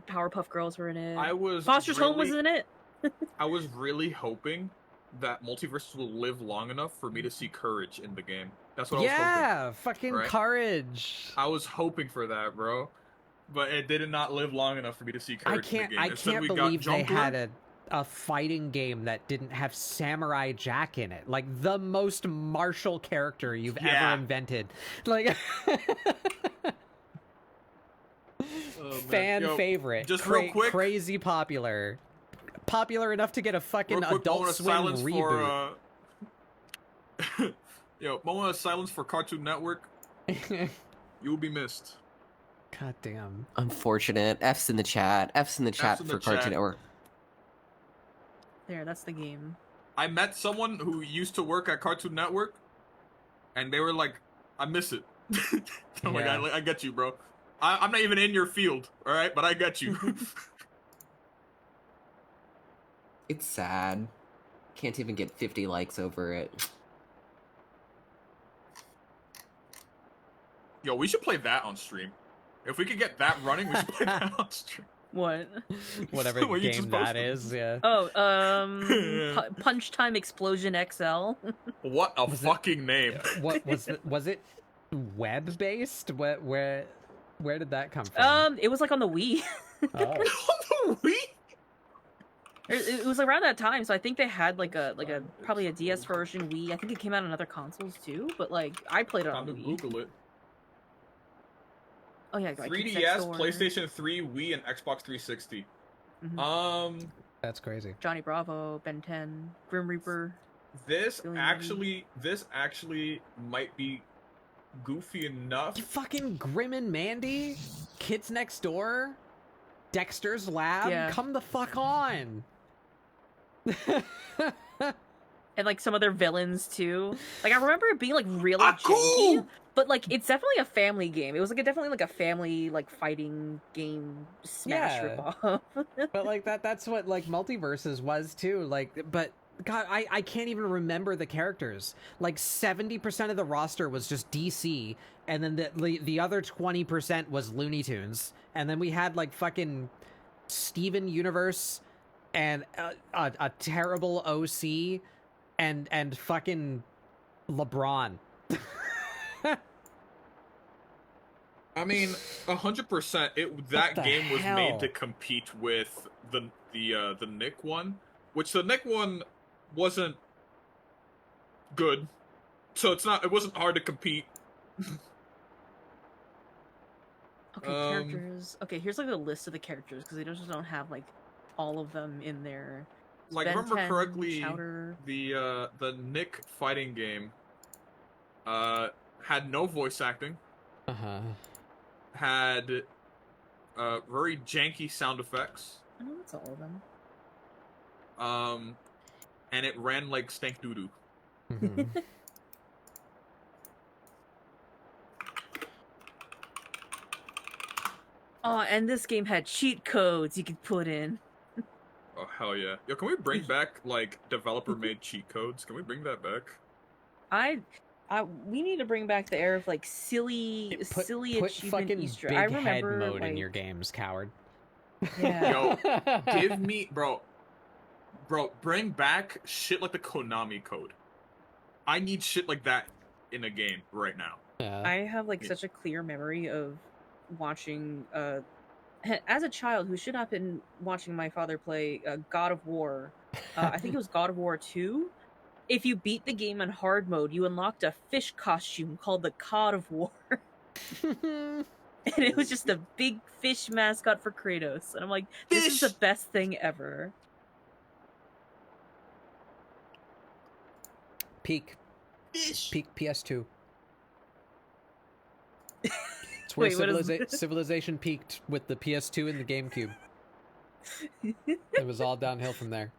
C: Powerpuff Girls were in it. Foster's Home was in it.
E: I was really hoping that Multiverses will live long enough for me to see Courage in the game. That's what I was hoping.
B: Yeah, fucking
E: right?
B: Courage.
E: I was hoping for that, bro. But it did not live long enough for me to see Courage in the game.
B: I can't believe they had a fighting game that didn't have Samurai Jack in it. Like, the most martial character you've ever invented. Like... Fan favorite.
E: Just real quick.
B: Crazy popular. Popular enough to get a fucking Adult Swim reboot.
E: Moment of silence for Cartoon Network. You will be missed.
B: God damn.
J: Unfortunate. F's in the chat. F's in the chat for Cartoon Network.
C: There, that's the game.
E: I met someone who used to work at Cartoon Network, and they were like, I miss it. Oh my god, I get you, bro. I'm not even in your field, alright? But I get you.
J: It's sad. Can't even get 50 likes over it.
E: Yo, we should play that on stream. If we could get that running, we should play that on stream.
C: What?
B: Whatever game that is, yeah.
C: Oh, Punch Time Explosion XL.
E: What a fucking name.
B: What was it web based? Where did that come from?
C: It was like on the Wii.
E: On the Wii?
C: It was around that time, so I think they had like a probably a DS version Wii. I think it came out on other consoles too, but like I played it on the Wii.
E: Google it.
C: Oh yeah,
E: 3DS, PlayStation 3, Wii, and Xbox 360.
C: Mm-hmm.
B: That's crazy.
C: Johnny Bravo, Ben 10, Grim Reaper.
E: This actually might be goofy enough.
B: You fucking Grim and Mandy, Kids Next Door, Dexter's Lab.
C: Yeah.
B: Come the fuck on.
C: And like some of their villains too. Like I remember it being like really janky, but like it's definitely a family game. It was like definitely like a family like fighting game smash ripoff.
B: But like that's what like Multiverses was too. Like, but God, I can't even remember the characters. Like 70% of the roster was just DC, and then the other 20% was Looney Tunes, and then we had like fucking Steven Universe and a terrible OC and fucking LeBron.
E: I mean, 100%. That game was made to compete with the Nick one, which the Nick one wasn't good, so it wasn't hard to compete.
C: Okay, characters. Okay, here's like the list of the characters because they just don't have like all of them in there.
E: Like,
C: Ben
E: remember
C: 10,
E: correctly,
C: Chowder.
E: the Nick fighting game had no voice acting. Had very janky sound effects.
C: I know that's all of them.
E: And it ran like stank doo-doo.
C: Oh, and this game had cheat codes you could put in.
E: Oh, hell yeah. Yo, can we bring back, like, developer-made cheat codes? Can we bring that back?
C: We need to bring back the era of, like, silly
B: put
C: achievement
B: fucking
C: Easter.
B: big
C: I remember,
B: head mode
C: like,
B: in your games, coward.
C: Yeah.
E: Yo, give me... Bro, bring back shit like the Konami code. I need shit like that in a game right now.
C: I have, like, such a clear memory of watching, as a child who should not have been watching my father play God of War. I think it was God of War 2. If you beat the game on hard mode, you unlocked a fish costume called the God of War. And it was just a big fish mascot for Kratos. And I'm like, this is the best thing ever.
B: Peak PS2. It's where
C: Wait, what is
B: civilization peaked with the PS2 and the GameCube. It was all downhill from there.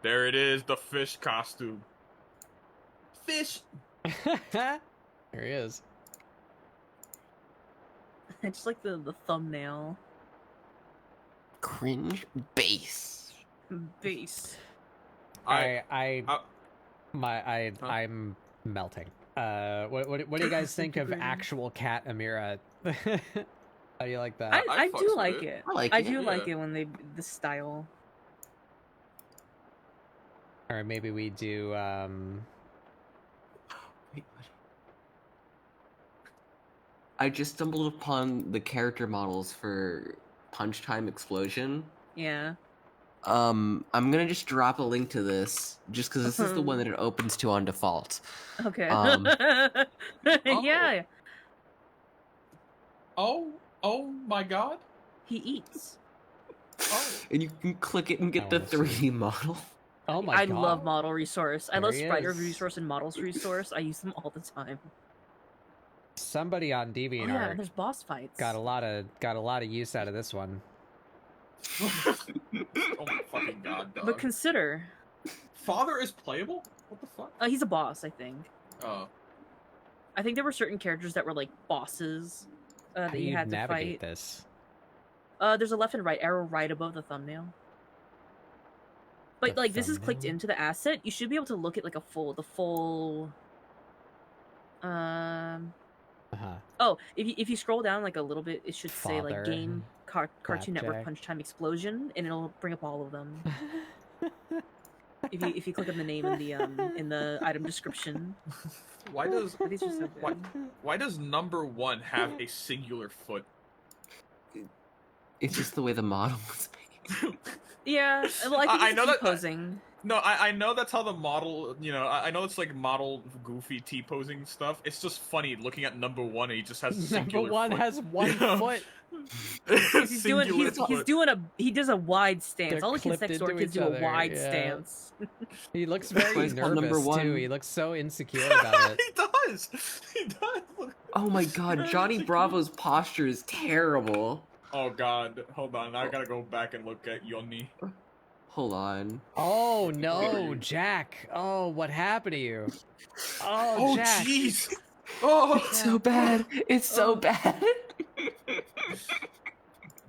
E: There it is, the fish costume. Fish!
B: There he is.
C: I just like the thumbnail.
J: Cringe base.
C: Base.
B: I'm melting. What do you guys think of actual cat Amira? How do you like that?
C: I do like it. I do like
E: yeah.
C: it when the style.
B: Or maybe we do
J: I just stumbled upon the character models for Punch Time Explosion.
C: Yeah.
J: I'm gonna just drop a link to this, just because this is the one that it opens to on default.
C: Okay.
E: Oh.
C: Yeah.
E: Oh my god.
C: He eats.
E: Oh.
J: And you can click it and get the
B: wanna see.
J: 3D model.
B: Oh my
C: I
B: god.
C: love model resource. I
B: There
C: love
B: he
C: spider
B: is.
C: resource and models resource. I use them all the time.
B: Somebody on
C: Oh yeah,
B: DeviantArt
C: and there's boss fights.
B: got a lot of use out of this one.
E: Oh my fucking god, dog.
C: But consider,
E: Father is playable? What the fuck?
C: he's a boss. I think.
E: Oh.
C: I think there were certain characters that were like bosses
B: How
C: that
B: do
C: you
B: you
C: had to
B: navigate
C: fight.
B: this?
C: There's a left and right arrow right above the thumbnail. But
B: The
C: like this is clicked
B: thumbnail?
C: into the asset. You should be able to look at like the full. Oh, if you scroll down like a little bit, it should say like
B: Father,
C: game Cartoon Network
B: Flapjack.
C: Punch Time Explosion, and it'll bring up all of them. if you click on the name in the item description.
E: Why does
C: These are so good.
E: why does number 1 have a singular foot?
J: It's just the way the model was made.
C: Yeah, well, I think
E: I
C: it's
E: know that-
C: T-posing.
E: No, I know that's how the model, you know, I know it's like model goofy T-posing stuff. It's just funny looking at number 1 and he just has a singular
B: Number one
E: foot.
B: has one
E: You know?
B: foot.
C: He does a wide stance.
B: They're
C: All the kids
B: clipped
C: next door
B: into
C: kids
B: each
C: do a
B: other,
C: wide
B: yeah.
C: stance.
B: He looks very
J: Why it's called number
B: nervous
J: one?
B: too. He looks so insecure about it.
E: He does. He does.
J: Oh my god, Johnny Bravo's posture is terrible.
E: Oh god, hold on. I gotta go back and look at Yoni.
J: Hold on.
B: Oh no, Jack! Oh, what happened to you? Oh, Jack!
E: jeez. Oh,
J: It's so bad. It's so bad.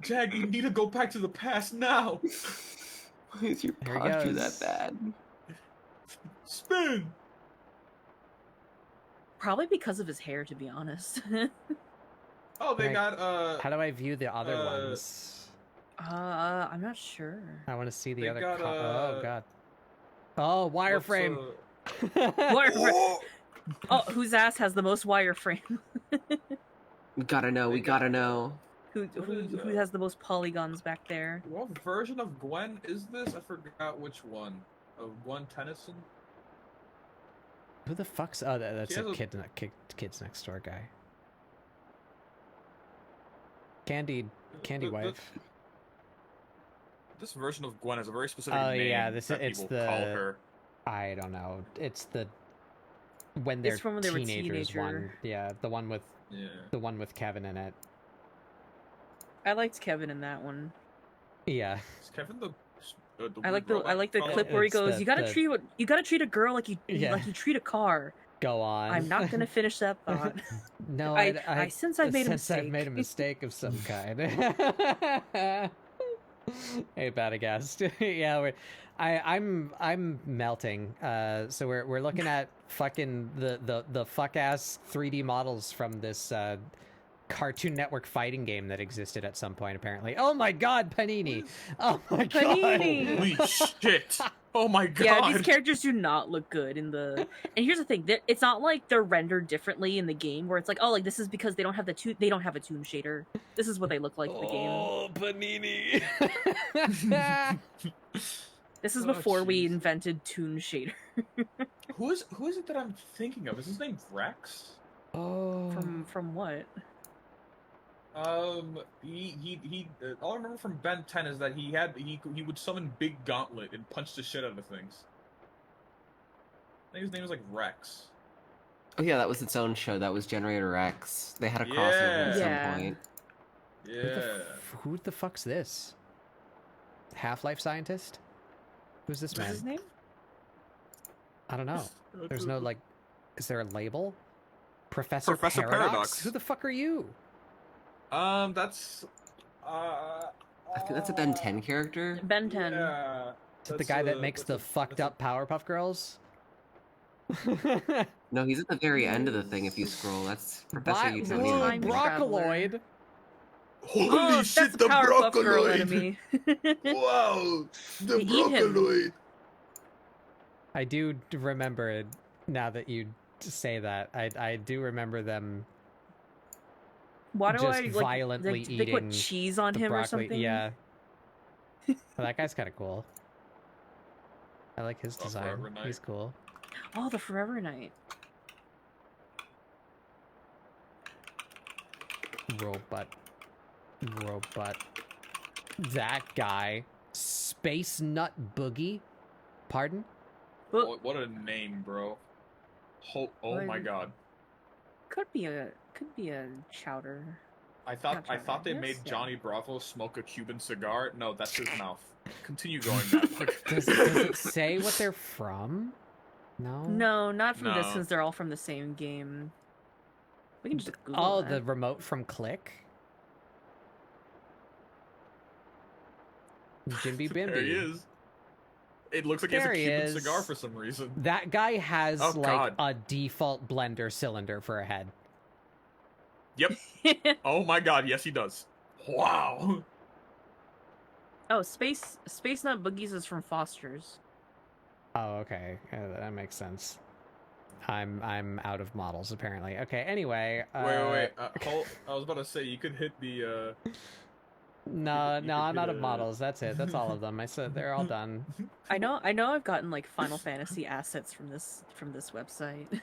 E: Jag, you need to go back to the past now.
J: Why is your
B: There he
J: posture
B: goes.
J: that bad?
E: Spin.
C: Probably because of his hair, to be honest.
E: Oh, they
B: Right.
E: got
B: How do I view the other
E: Uh,
B: ones?
C: I'm not sure.
B: I want to see the
E: they
B: other.
E: got,
B: Oh god. Oh, wireframe.
C: Wireframe. Oh, whose ass has the most wireframe?
J: We gotta know. We gotta know.
C: Who has the most polygons back there?
E: What version of Gwen is this? I forgot which one. Of Gwen Tennyson?
B: Who the fuck's? Oh, that's
E: She
B: a
E: has
B: kids next door guy. Candy
E: The-
B: wife.
E: This version of Gwen has a very specific
B: Oh,
E: name
B: yeah,
E: that
B: it's
E: people
B: the-
E: call her.
B: I don't know. It's the when they're
C: It's from when they were
B: teenagers one.
C: teenager.
B: Yeah, the one with
E: Yeah.
B: Kevin in it.
C: I liked Kevin in that one.
B: Yeah.
E: Is Kevin the
C: I like the
E: robot
C: clip where he
B: It's
C: goes,
B: the-
C: "You gotta
B: the-
C: treat a girl like you treat a car."
B: Go on.
C: I'm not gonna finish that thought.
B: No,
C: I sense I've made a
B: since I've
C: mistake.
B: made a mistake of some kind. Hey, bad guest. Yeah, I'm melting. So we're looking at fucking the fuck ass 3D models from this Cartoon Network fighting game that existed at some point apparently. Oh my god, Panini! Oh my
C: Panini!
E: Holy shit! Oh my god!
C: Yeah, these characters do not look good in the. And here's the thing: it's not like they're rendered differently in the game, where it's like, oh, like this is because they don't have a toon shader. This is what they look like in the game.
B: Oh, Panini!
C: This is
E: Oh,
C: before we
E: jeez.
C: invented toon shader.
E: Who is it that I'm thinking of? Is his name Rex?
B: Oh.
C: From what?
E: He all I remember from Ben 10 is that he would summon Big Gauntlet and punch the shit out of things. I think his name is like Rex.
J: Oh yeah, that was its own show. That was Generator X. They had a crossover at some point.
E: Yeah.
B: Who the fuck's this? Half-Life scientist? Who's this man?
C: What's his name?
B: I don't know. There's no, like... Is there a label? Professor
E: Professor Paradox.
B: Who the fuck are you?
E: That's...
J: I think that's a Ben 10 character.
C: Ben 10.
E: Yeah.
B: Is it the guy that makes the fucked up Powerpuff Girls?
J: No, he's at the very end of the thing if you scroll. That's Professor
B: Utonium. Broccoloid!
L: Holy shit,
C: that's
L: the
C: Powerpuff Girl
L: Broccoloid!
C: enemy.
L: Wow, the
C: They eat him.
L: Broccoloid!
B: I do remember it now that you say that. I do remember them
C: Why do
B: just
C: I, like,
B: violently
C: they
B: eating
C: put cheese on
B: the
C: him
B: broccoli.
C: or something?
B: Yeah. Well, that guy's kind of cool. I like his design.
E: Forever Knight.
B: He's cool.
C: Oh, the Forever Knight.
B: Robot. That guy. Space Nut Boogie. Pardon?
E: What a name, bro. Oh my god.
C: Could be a chowder.
E: I thought they
C: Yes,
E: made
C: yeah.
E: Johnny Bravo smoke a Cuban cigar. No, that's his mouth. Continue going, Matt.
B: Does it say what they're from? No?
C: No, not from this,
E: No.
C: since they're all from the same game. We can just Google
B: Oh,
C: that.
B: the remote from Click? Jimby Bimby.
E: There he is. It looks like
B: There
E: he
B: he
E: has a
B: is.
E: Cuban cigar for some reason.
B: That guy has,
E: Oh,
B: like,
E: God.
B: a default blender cylinder for a head.
E: Yep. Oh my god, yes he does. Wow.
C: Oh, Space Nut Boogies is from Foster's.
B: Oh, okay. That makes sense. I'm out of models, apparently. Okay, anyway.
E: Wait. Hold, I was about to say, you could hit the,
B: No, I'm out of models. That's it. That's all of them. I said they're all done.
C: I know I've gotten, like, Final Fantasy assets from this website.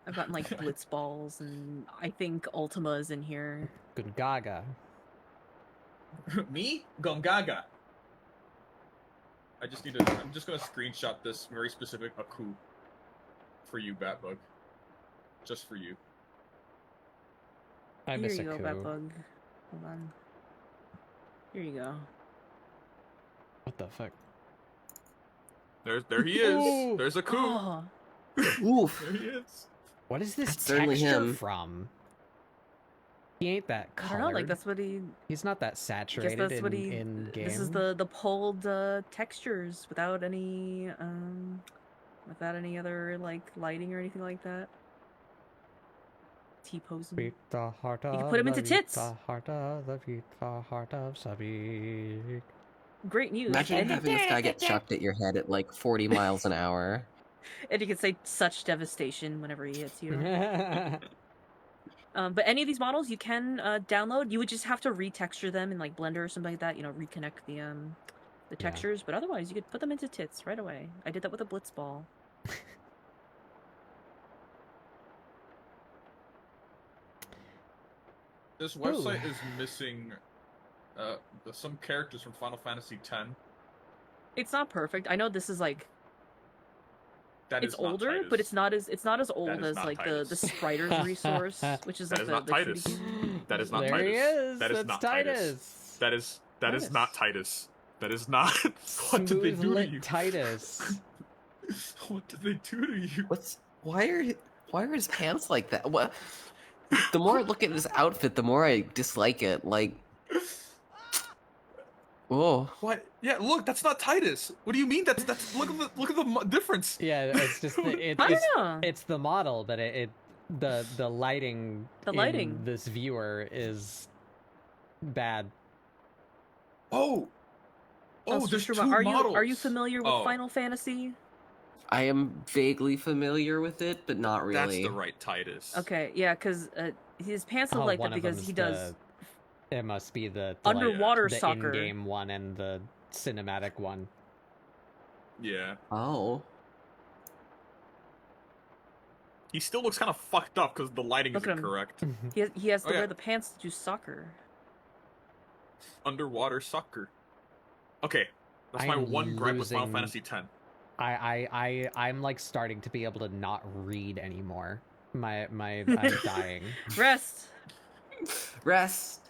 C: I've gotten, like, Blitz Balls, and I think Ultima is in here.
B: Gungaga.
E: Me? Gongaga. I'm just gonna screenshot this very specific Aku for you, Batbug. Just for you.
B: I miss
C: Here you
B: a
C: go,
B: coup.
C: Batbug. Hold on. Here you go.
B: What the fuck?
E: There he is.
B: Ooh.
E: There's Aku.
C: Oh,
J: Oof.
E: There he is.
B: What is this
J: That's certainly
B: texture
J: him.
B: from? He ain't that
C: I
B: colored.
C: don't know, like, that's what he...
B: He's not that
C: I guess
B: saturated
C: that's what he...
B: in game.
C: This is the pulled textures without any other, like, lighting or anything like that. T-posing.
B: Beat the heart
C: You
B: of
C: can put him into
B: the
C: tits.
B: The heart of Sabi.
C: Great news.
J: Imagine
C: And,
J: having this guy get chucked at your head at like 40 miles an hour.
C: and you can say such devastation whenever he hits you. But any of these models you can download. You would just have to retexture them in, like, Blender or something like that. You know, reconnect the textures. But otherwise, you could put them into tits right away. I did that with a Blitz Ball.
E: This website is missing some characters from Final Fantasy X.
C: It's not perfect. I know this is, like,
E: That
C: it's
E: is not
C: older,
E: Titus.
C: but it's not as old
E: That is
C: as,
E: not
C: like,
E: Titus.
C: the Spriters resource, which is
E: That
C: like
E: is
C: the
E: not
C: the
E: Titus.
C: 2D game.
E: That is not
B: There
E: Titus.
B: he is.
E: That is
B: That's
E: not
B: Titus.
E: That is
C: Titus.
E: not Titus. That is not. What did they
B: Smooth
E: do to
B: lit
E: you?
B: Titus.
E: What did they do to you?
J: Why are his pants like that? What? The more I look at his outfit, the more I dislike it. Like, oh,
E: What? Yeah, look, that's not Titus. What do you mean? That's look at the difference.
B: Yeah, it's just
C: I don't know.
B: it's the model, but the lighting
C: The lighting.
B: in this viewer is bad.
E: Oh,
C: Oh,
E: there's
C: Sushruba,
E: two
C: are
E: models.
C: you familiar with
E: Oh.
C: Final Fantasy?
J: I am vaguely familiar with it, but not
E: That's
J: really.
E: the right Titus.
C: Okay, yeah, because his pants look like
B: one
C: that
B: of
C: because
B: them's
C: he does
B: It must be the
C: underwater
B: the
C: soccer.
B: in-game one and the cinematic one.
E: Yeah.
J: Oh,
E: He still looks kind of fucked up because the lighting
C: Look at
E: isn't
C: him.
E: correct.
C: He has to
E: Oh, yeah.
C: wear the pants to do soccer.
E: Underwater soccer. Okay, that's my
B: I'm
E: one gripe with Final
B: losing-
E: Fantasy X.
B: I'm like starting to be able to not read anymore. I'm dying.
C: Rest.
J: Rest.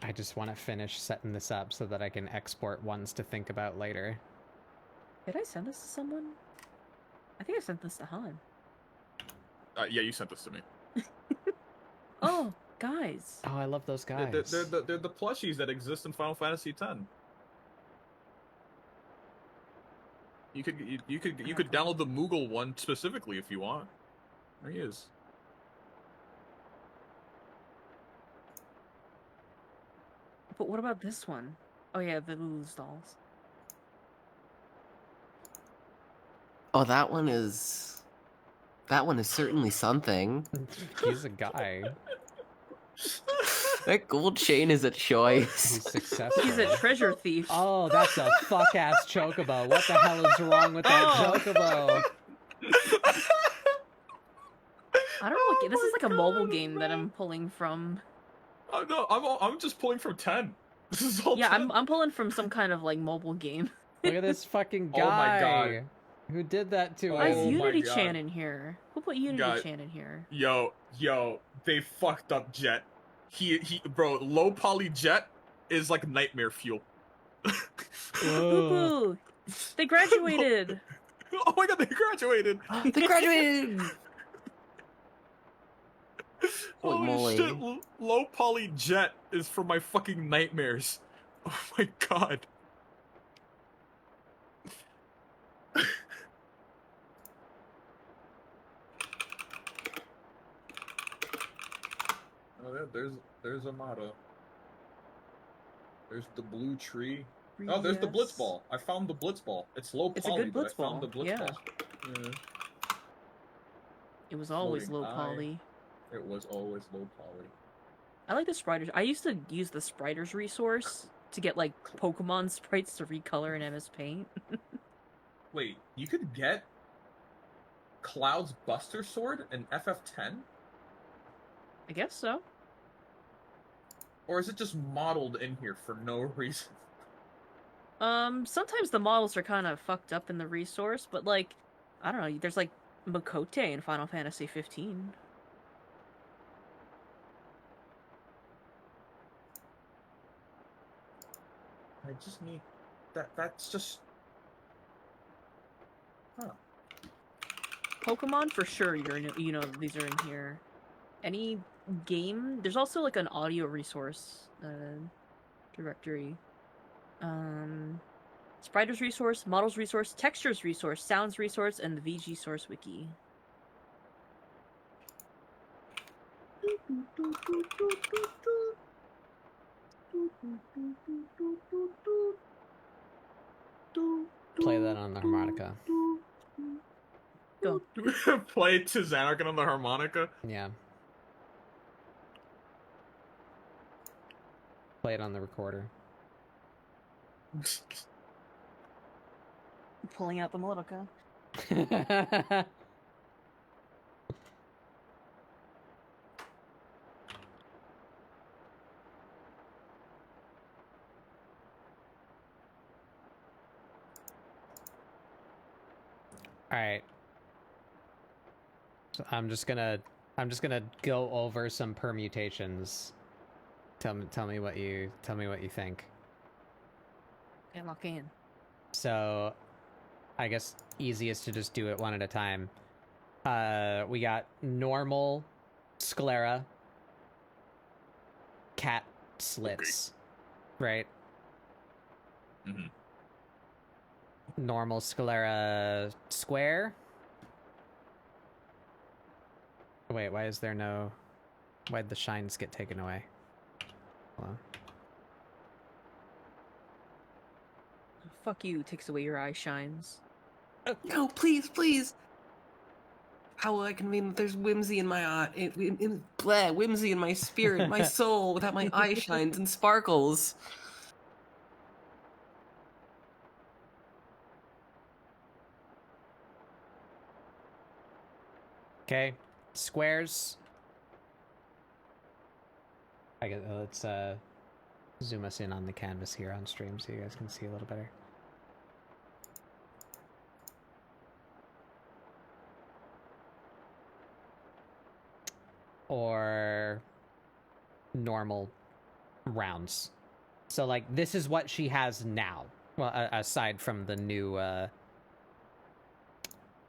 B: I just want to finish setting this up so that I can export ones to think about later.
C: Did I send this to someone? I think I sent this to Han.
E: Yeah, you sent this to me.
C: Oh, guys.
B: Oh, I love those guys.
E: They're the plushies that exist in Final Fantasy X. You could download the Moogle one specifically if you want. There he is.
C: But what about this one? Oh yeah, the Lulu's dolls.
J: Oh, that one is certainly something.
B: He's a guy.
J: That gold chain is a choice.
B: He's successful.
C: He's a treasure thief.
B: Oh, that's a fuck-ass chocobo. What the hell is wrong with that chocobo?
C: I don't know. This is like a mobile game that I'm pulling from.
E: No, I'm just pulling from 10. This is all.
C: Yeah,
E: 10.
C: I'm pulling from some kind of like mobile game.
B: Look at this fucking guy.
E: Oh my god.
B: Who did that to
C: Why
B: us?
C: is Unity Chan in here? Who put Unity
E: God.
C: Chan in here?
E: Yo, they fucked up Jet. Bro, low poly Jet is like nightmare fuel.
C: Boo-boo! They graduated!
E: Oh my god, they graduated!
J: They graduated! Holy
E: Holy
J: moly.
E: shit, low poly Jet is for my fucking nightmares. Oh my god. Oh, there's Amada. There's the blue tree. Oh, there's the blitz ball. I found the blitz ball. It's low poly,
C: It's a good blitz
E: but I found the
C: ball,
E: blitz
C: yeah.
E: ball. Yeah.
C: It was always
E: Floating
C: low
E: high.
C: poly.
E: It was always low poly.
C: I like the spiders. I used to use the spiders resource to get like Pokemon sprites to recolor in MS Paint.
E: Wait, you could get Cloud's Buster Sword in FF10?
C: I guess so.
E: Or is it just modeled in here for no reason?
C: Sometimes the models are kind of fucked up in the resource, but like, I don't know, there's like Makote in Final Fantasy 15.
E: I just need that's just
C: Pokemon for sure. You know these are in here. Any game. There's also like an audio resource directory. Spiders resource, models resource, textures resource, sounds resource, and the VG source wiki.
B: Play that on the harmonica.
C: Go.
E: Play to Xanarkin on the harmonica?
B: Yeah. Play it on the recorder.
C: Pulling out the melodica.
B: All right. So I'm just gonna go over some permutations. Tell me what you think.
C: And lock in.
B: So, I guess easiest to just do it one at a time. We got normal sclera, cat slits, right?
E: Mm-hmm.
B: Normal sclera square. Wait, why is there no? Why'd the shines get taken away? Hold on.
C: Fuck you, takes away your eye shines.
J: No, please, please. How will I convey that there's whimsy in my eye, whimsy in my spirit, my soul, without my eye shines and sparkles?
B: Okay, squares. I guess let's zoom us in on the canvas here on stream so you guys can see a little better. Or normal rounds. So like this is what she has now. Well, aside from the new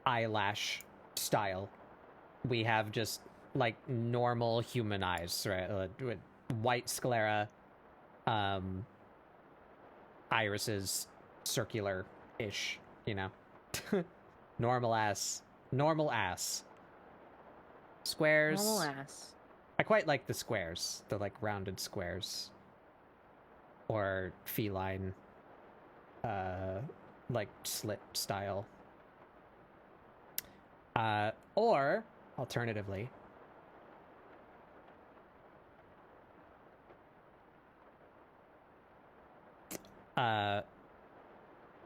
B: eyelash style, we have just like normal human eyes, right? With white sclera, irises, circular-ish, you know. Normal ass. Squares.
C: Normal ass.
B: I quite like the squares, the like rounded squares. Or feline, like slit style. Or, alternatively,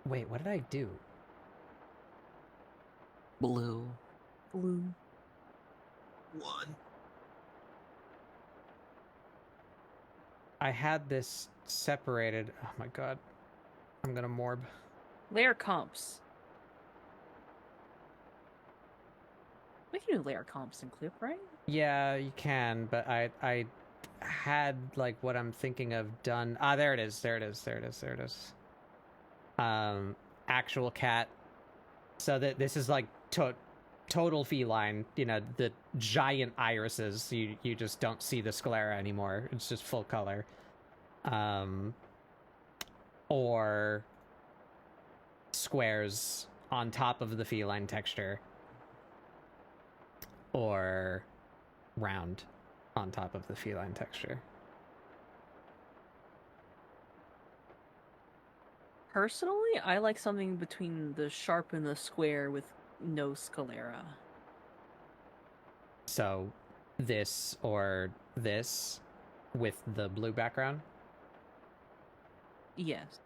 B: wait, what did I do?
J: Blue.
C: Blue.
L: One.
B: I had this separated. Oh my god. I'm gonna morb.
C: Layer comps. We can do layer comps in Clip, right?
B: Yeah, you can, but I had like what I'm thinking of done. Ah, there it is. Actual cat. So that this is like total feline, you know, the giant irises. You just don't see the sclera anymore. It's just full color. Or squares on top of the feline texture. Or round on top of the feline texture.
C: Personally, I like something between the sharp and the square with no sclera.
B: So, this or this with the blue background?
C: Yes.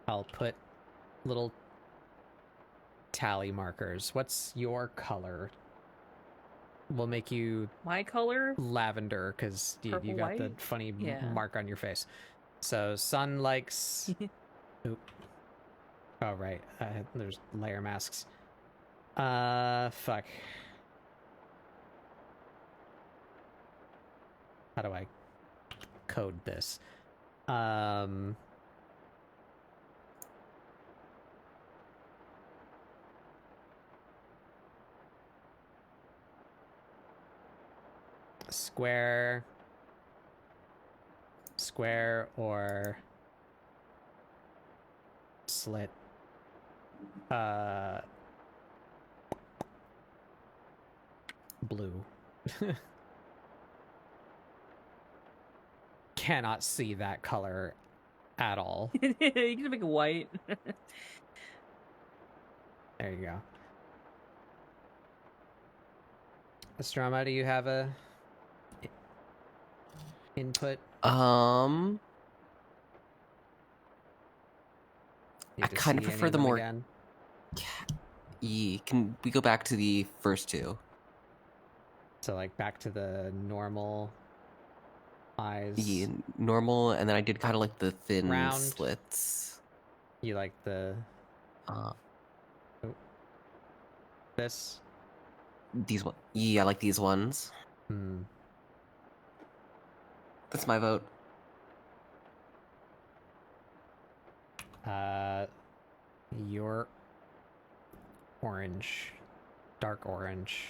B: I'll put little tally markers. What's your color? We'll make you
C: my color
B: lavender because you got the funny mark on your face. So Sun likes. Oop. Oh right, there's layer masks. Fuck. How do I code this? Square or slit. Blue. Cannot see that color at all.
C: You can make it white.
B: There you go. Astrama, do you have a input?
J: I kind of prefer the more. Can we go back to the first two?
B: So like back to the normal eyes.
J: Yeah, normal, and then I did kind of like the thin
B: round
J: slits.
B: You like the this?
J: These ones. Yeah, I like these ones. That's my vote.
B: You're orange. Dark orange.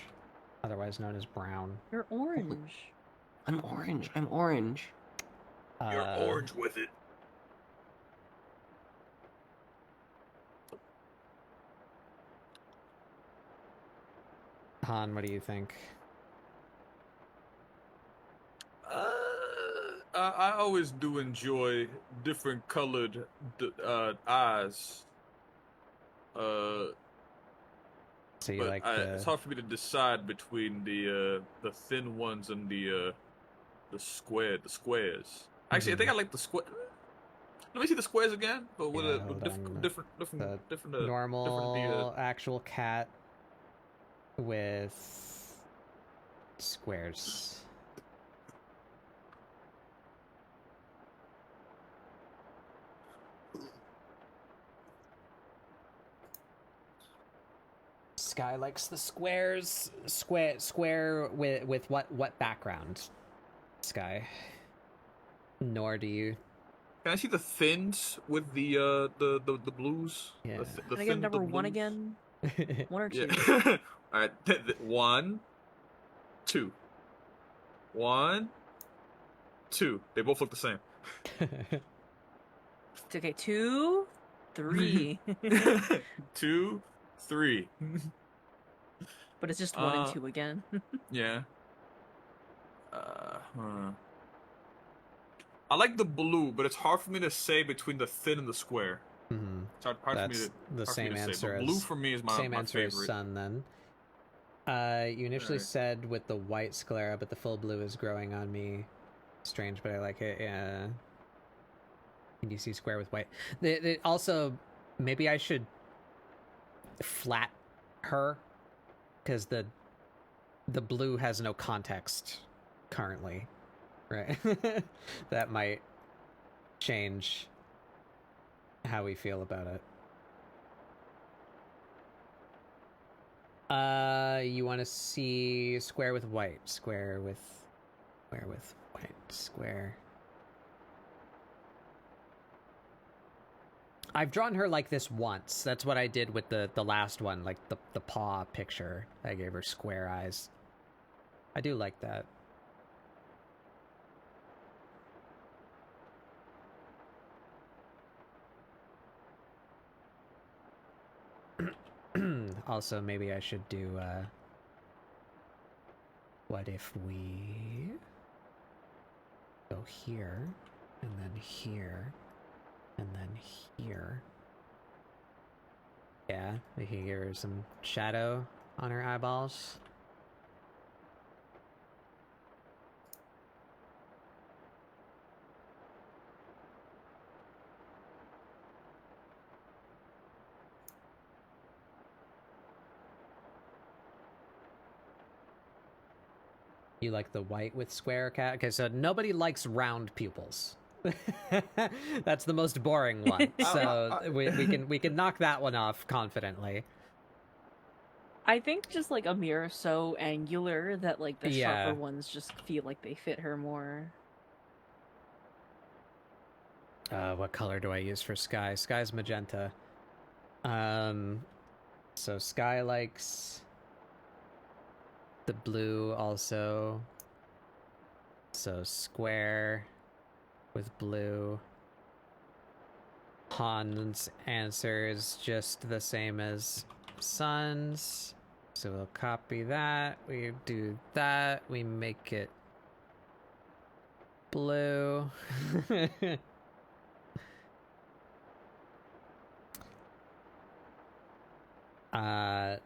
B: Otherwise known as brown.
C: You're orange.
J: I'm orange. I'm orange.
L: You're orange with it.
B: Han, what do you think?
L: I always do enjoy different colored eyes.
B: So you
L: but
B: like
L: it's hard for me to decide between the thin ones and the squares. Actually, I think I like the square. Let me see the squares again, but with different
B: normal actual cat with squares. Sky likes the squares. Square with what background? Sky. Nor do you.
L: Can I see the thins with the blues?
B: Yeah.
L: The
C: Can I get
L: thin
C: number
L: with the
C: 1
L: blues?
C: again? 1 or 2?
L: Yeah. All right. 1, 2. 1, 2. They both look the same.
C: Okay, 2, 3.
L: 2, 3.
C: But it's just 1 and 2 again.
L: Yeah. I like the blue, but it's hard for me to say between the thin and the square.
B: Mm-hmm.
L: It's hard for me to.
B: The same answer.
L: But blue for me is my
B: same answer
L: favorite.
B: as sun. Then. You initially said with the white sclera, but the full blue is growing on me. Strange, but I like it. Yeah. NDC square with white. Also, maybe I should flat her, because the blue has no context currently, right? That might change how we feel about it. You want to see square with white, square with white, square. I've drawn her like this once. That's what I did with the last one, like the paw picture. I gave her square eyes. I do like that. Also, maybe I should do, what if we go here, and then here, and then here. Yeah, we can give her some shadow on her eyeballs. You like the white with square cat? Okay, so nobody likes round pupils. That's the most boring one. So we can knock that one off confidently.
C: I think just like a mirror so angular that like the sharper ones just feel like they fit her more.
B: What color do I use for Sky? Sky's magenta. So Sky likes the blue also. So square with blue. Han's answer is just the same as Sun's. So we'll copy that. We do that. We make it blue.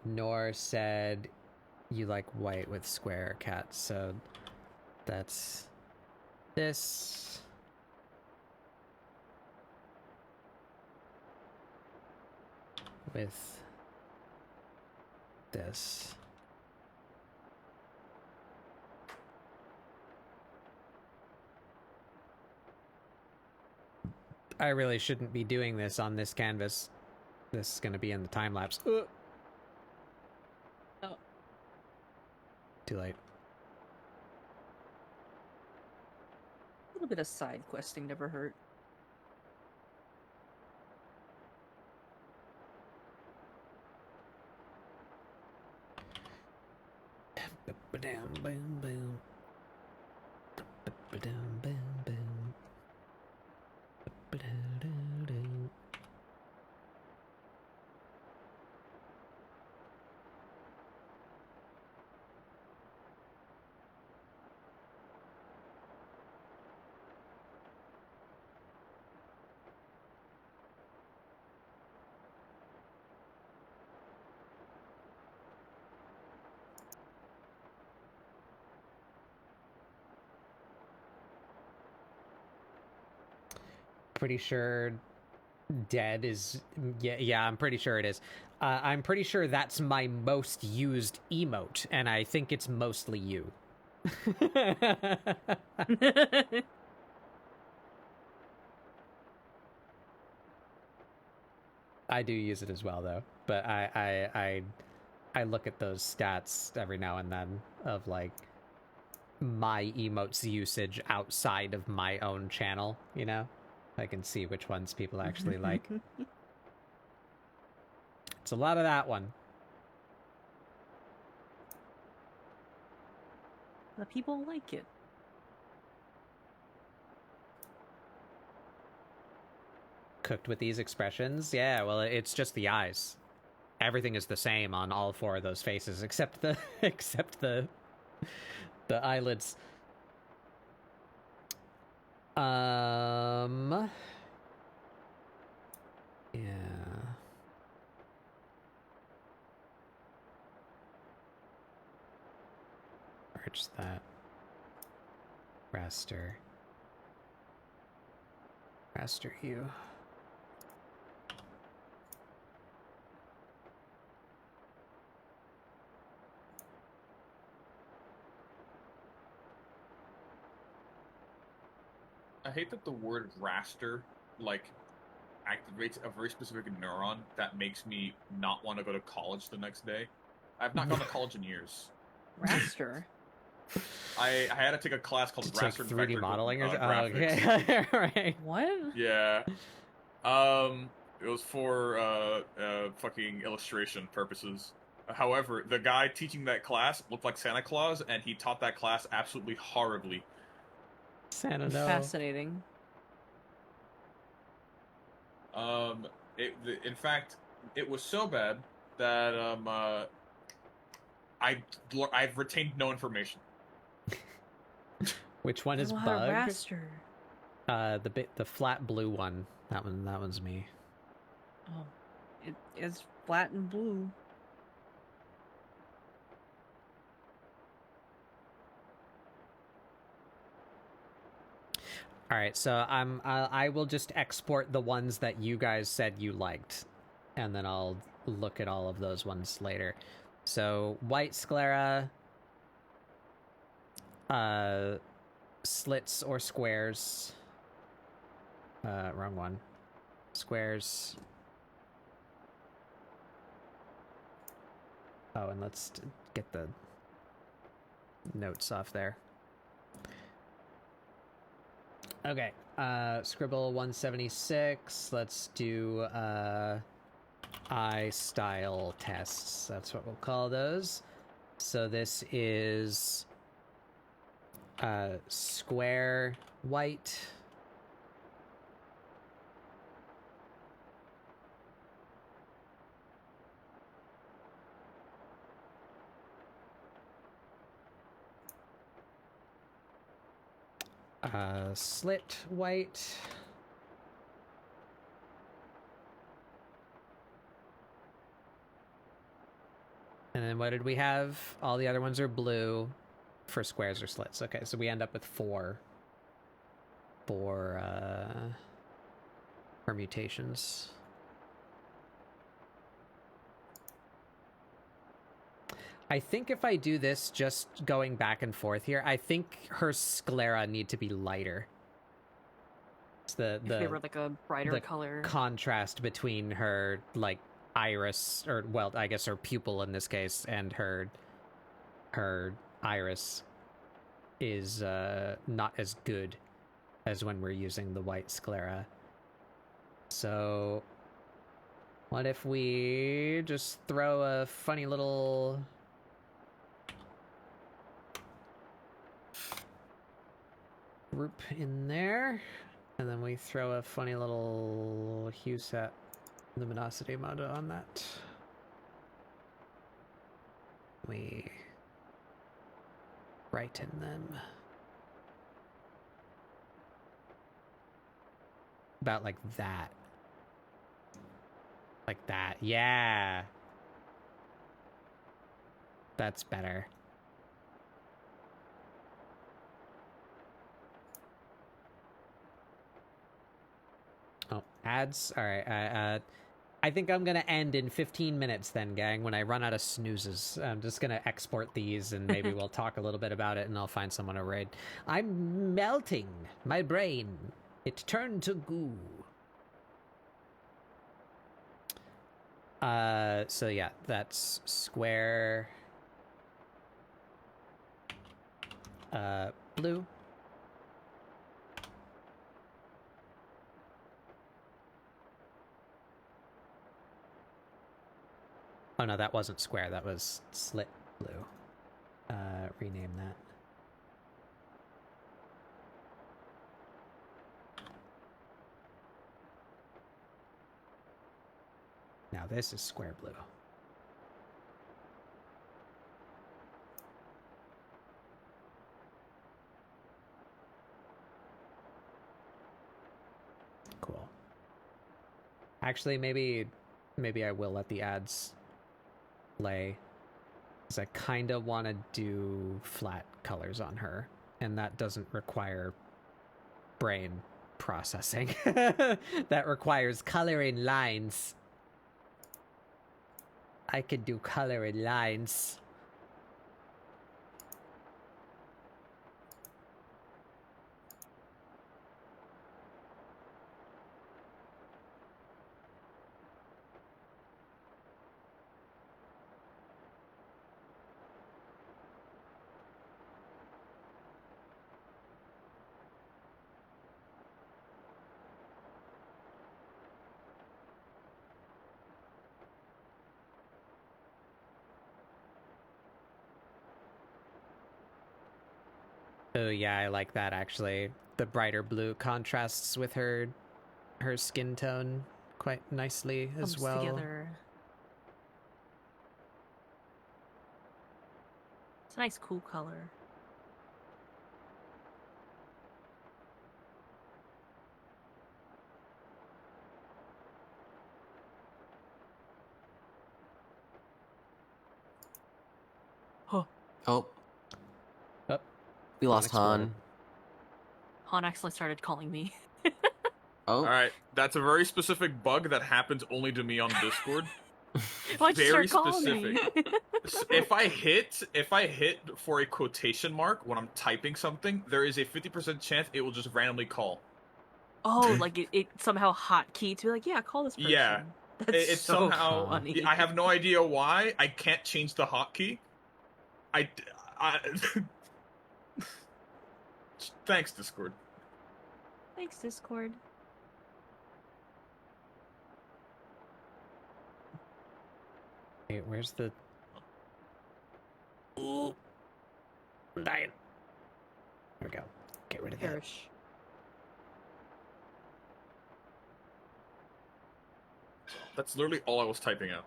B: Nor said you like white with square cats, so that's this. With this. I really shouldn't be doing this on this canvas. This is going to be in the time lapse.
C: Oh.
B: Too late.
C: A little bit of side questing never hurt.
B: Ba-dam, boom, boom. Ba-dam, boom, boom. Ba-da-da-da. Pretty sure dead is yeah I'm pretty sure it is. I'm pretty sure that's my most used emote, and I think it's mostly you. I do use it as well, though. But I look at those stats every now and then of, like, my emotes usage outside of my own channel, you know? I can see which ones people actually like. It's a lot of that one.
C: The people like it.
B: Cooked with these expressions? Yeah, well, it's just the eyes. Everything is the same on all four of those faces, except the the eyelids. Yeah. Merge that. Raster. Raster you.
E: I hate that the word raster, like, activates a very specific neuron that makes me not want to go to college the next day. I've not gone to college in years.
C: Raster?
E: I had to take a class called
B: to
E: Raster
B: take 3D
E: Vector
B: modeling or
E: graphics.
B: okay. Right.
C: What?
E: Yeah. It was for fucking illustration purposes. However, the guy teaching that class looked like Santa Claus, and he taught that class absolutely horribly.
B: Santa, no.
C: Fascinating.
E: In fact, it was so bad that I've retained no information.
B: Which one is
C: Bug?
B: Bug?
C: Raster.
B: The flat blue one. That one's me.
C: Oh, it is flat and blue.
B: All right, so I will just export the ones that you guys said you liked, and then I'll look at all of those ones later. So white sclera, slits or squares. Wrong one. Squares. Oh, and let's get the notes off there. Okay, Scribble 176. Let's do eye style tests. That's what we'll call those. So this is square white. Slit white. And then what did we have? All the other ones are blue for squares or slits. Okay, so we end up with four permutations. I think if I do this just going back and forth here, I think her sclera need to be lighter. It's
C: if they were like a brighter color.
B: Contrast between her like iris, or well, I guess her pupil in this case, and her iris is not as good as when we're using the white sclera. So what if we just throw a funny little group in there, and then we throw a funny little hue set luminosity mode on that. We brighten them about like that. Like that. Yeah. That's better. Oh, ads. All right. I think I'm gonna end in 15 minutes then, gang, when I run out of snoozes. I'm just gonna export these and maybe we'll talk a little bit about it and I'll find someone to raid. I'm melting. My brain. It turned to goo. So yeah, that's square. Blue. Oh no, that wasn't square, that was slit blue. Rename that. Now this is square blue. Cool. Actually, maybe I will let the ads lay, because I kind of want to do flat colors on her, and that doesn't require brain processing. That requires coloring lines. I could do coloring lines. Oh yeah, I like that actually. The brighter blue contrasts with her skin tone quite nicely as
C: Comes
B: well.
C: Together. It's a nice cool color. Huh.
J: Oh.
B: Oh.
J: We lost Han.
C: Han actually started calling me.
J: Oh.
L: Alright, that's a very specific bug that happens only to me on Discord.
C: Why'd you
L: Very
C: start calling
L: specific.
C: me?
L: If I hit for a quotation mark when I'm typing something, there is a 50% chance it will just randomly call.
C: Oh, like it somehow hotkey to be like, yeah, call this person.
L: Yeah.
C: That's
L: It's
C: so
L: somehow
C: funny.
L: I have no idea why. I can't change the hotkey. I Thanks, Discord.
C: Thanks, Discord.
B: Wait, where's the... Ooh. I'm dying. There we go. Get rid of that.
C: Perish.
L: That's literally all I was typing out.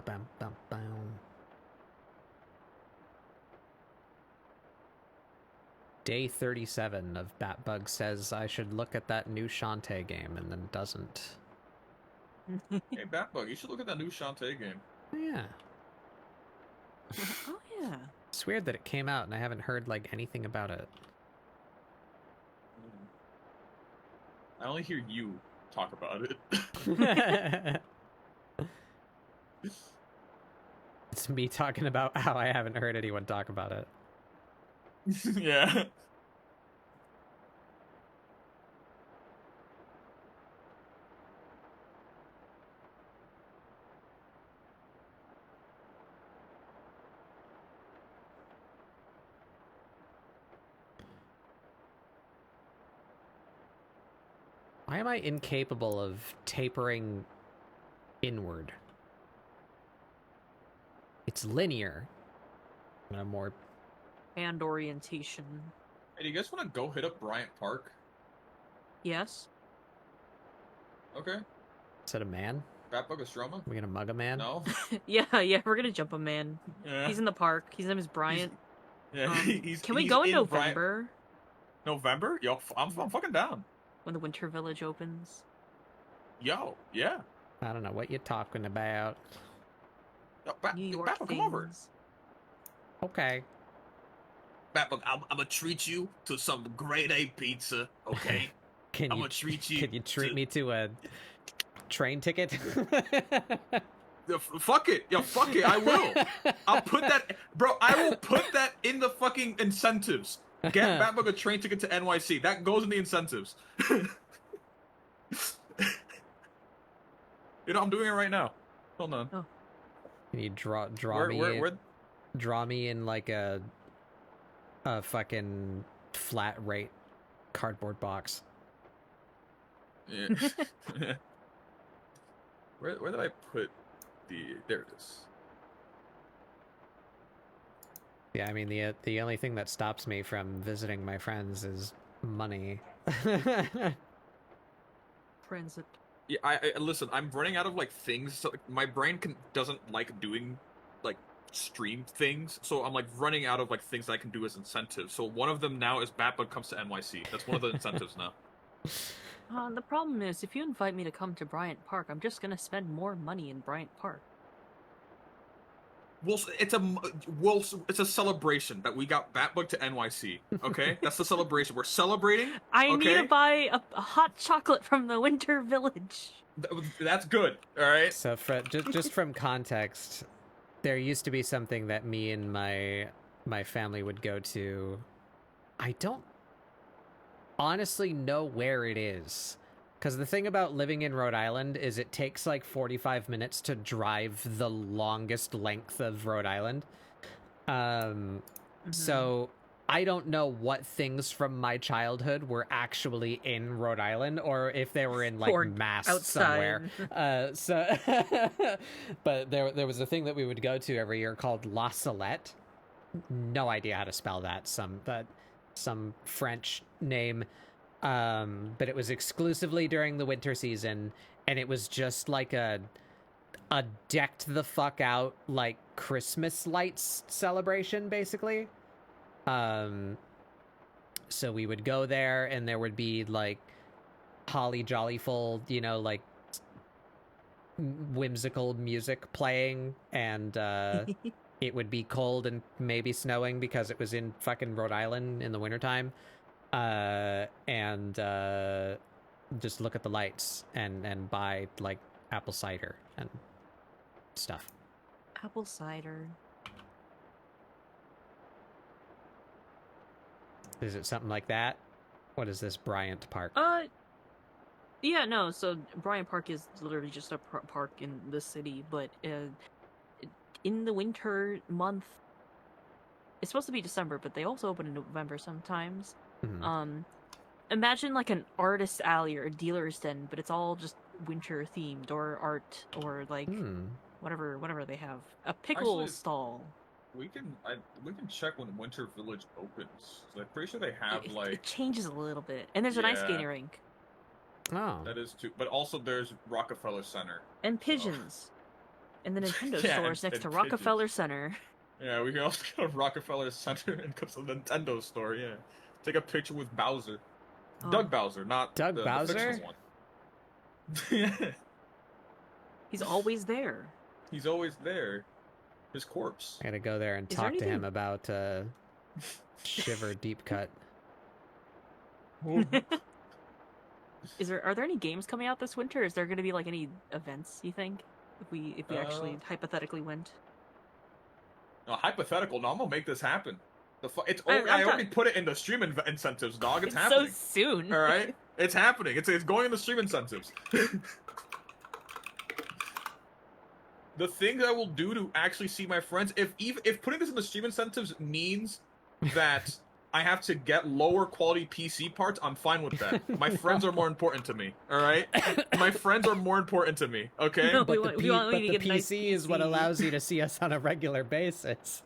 B: Bam, bam, bam. Day 37 of Batbug says I should look at that new Shantae game and then doesn't.
L: Hey, Batbug, you should look at that new Shantae game.
B: Yeah.
C: Oh yeah.
B: It's weird that it came out and I haven't heard like anything about it.
L: I only hear you talk about it.
B: It's me talking about how I haven't heard anyone talk about it.
L: Yeah.
B: Why am I incapable of tapering inward? It's linear. And I'm more...
C: Hand orientation.
L: Hey, do you guys want to go hit up Bryant Park?
C: Yes.
L: Okay.
B: Is it a man?
L: Batbug Astroma?
B: We're gonna mug a man?
L: No.
C: Yeah, we're gonna jump a man.
L: Yeah.
C: He's in the park. His name is Bryant. Can we
L: he's
C: go in
L: in
C: November?
L: November? Yo, I'm fucking down.
C: When the Winter Village opens.
L: Yo, yeah.
B: I don't know what you're talking about.
L: Yo,
C: New York
L: Batbug, come over.
C: things.
B: Okay.
F: Batbug, I'm gonna treat you to some grade A pizza, okay?
B: Can
F: I'm
B: you
F: gonna treat you.
B: Can you treat me to a train ticket?
L: Yo, fuck it. Yo, fuck it. I will. I'll put that, bro. I will put that in the fucking incentives. Get Batbug a train ticket to NYC. That goes in the incentives. You know, I'm doing it right now. Hold on.
C: Oh.
B: Can you draw me in like a fucking flat rate cardboard box?
L: Yeah. Where did I put the? There it is.
B: Yeah, I mean the only thing that stops me from visiting my friends is money.
C: Transit.
L: Yeah, I listen. I'm running out of like things. So, like, my brain doesn't like doing like stream things, so I'm like running out of like things that I can do as incentives. So one of them now is Batbug comes to NYC. That's one of the incentives now.
C: The problem is, if you invite me to come to Bryant Park, I'm just gonna spend more money in Bryant Park.
L: Well, it's a celebration that we got Batbug to NYC. Okay, that's the celebration. We're celebrating.
C: I need to buy a hot chocolate from the Winter Village.
L: That's good. All right.
B: So, just from context, there used to be something that me and my family would go to. I don't honestly know where it is. Because the thing about living in Rhode Island is it takes like 45 minutes to drive the longest length of Rhode Island. So I don't know what things from my childhood were actually in Rhode Island or if they were in like Mass somewhere. But there was a thing that we would go to every year called La Salette. No idea how to spell that. Some French name. But it was exclusively during the winter season, and it was just like a decked the fuck out like Christmas lights celebration, basically. So we would go there, and there would be like holly jollyful, you know, like whimsical music playing, and it would be cold and maybe snowing because it was in fucking Rhode Island in the wintertime. And just look at the lights and buy like apple cider and stuff.
C: Apple cider.
B: Is it something like that? What is this Bryant Park?
C: Yeah, no. So Bryant Park is literally just a park in the city, but in the winter month, it's supposed to be December, but they also open in November sometimes.
B: Mm-hmm.
C: Imagine like an artist alley or a dealer's den, but it's all just winter themed or art or like whatever they have. A pickle stall.
L: We can check when Winter Village opens. I'm pretty sure they have
C: it changes a little bit, and there's an ice skating rink.
B: Oh,
L: that is too. But also there's Rockefeller Center
C: and pigeons, and the Nintendo store is next to Rockefeller Center.
L: Yeah, we can also go to Rockefeller Center and go to the Nintendo store. Yeah. Take a picture with Bowser. Doug Bowser, not
B: Doug Bowser?
L: The fictional one.
C: He's always there.
L: He's always there. His corpse.
B: I gotta go there and talk to him about Shiver Deep Cut.
C: Are there any games coming out this winter? Is there gonna be like any events, you think? If we actually hypothetically went?
L: No, hypothetical. No, I'm gonna make this happen. I already put it in the stream incentives, dog. It's happening.
C: So soon.
L: All right, it's happening. It's going in the stream incentives. The things I will do to actually see my friends, if putting this in the stream incentives means that I have to get lower quality PC parts, I'm fine with that. My friends are more important to me. All right, my friends are more important to me. Okay,
B: but the PC is what allows you to see us on a regular basis.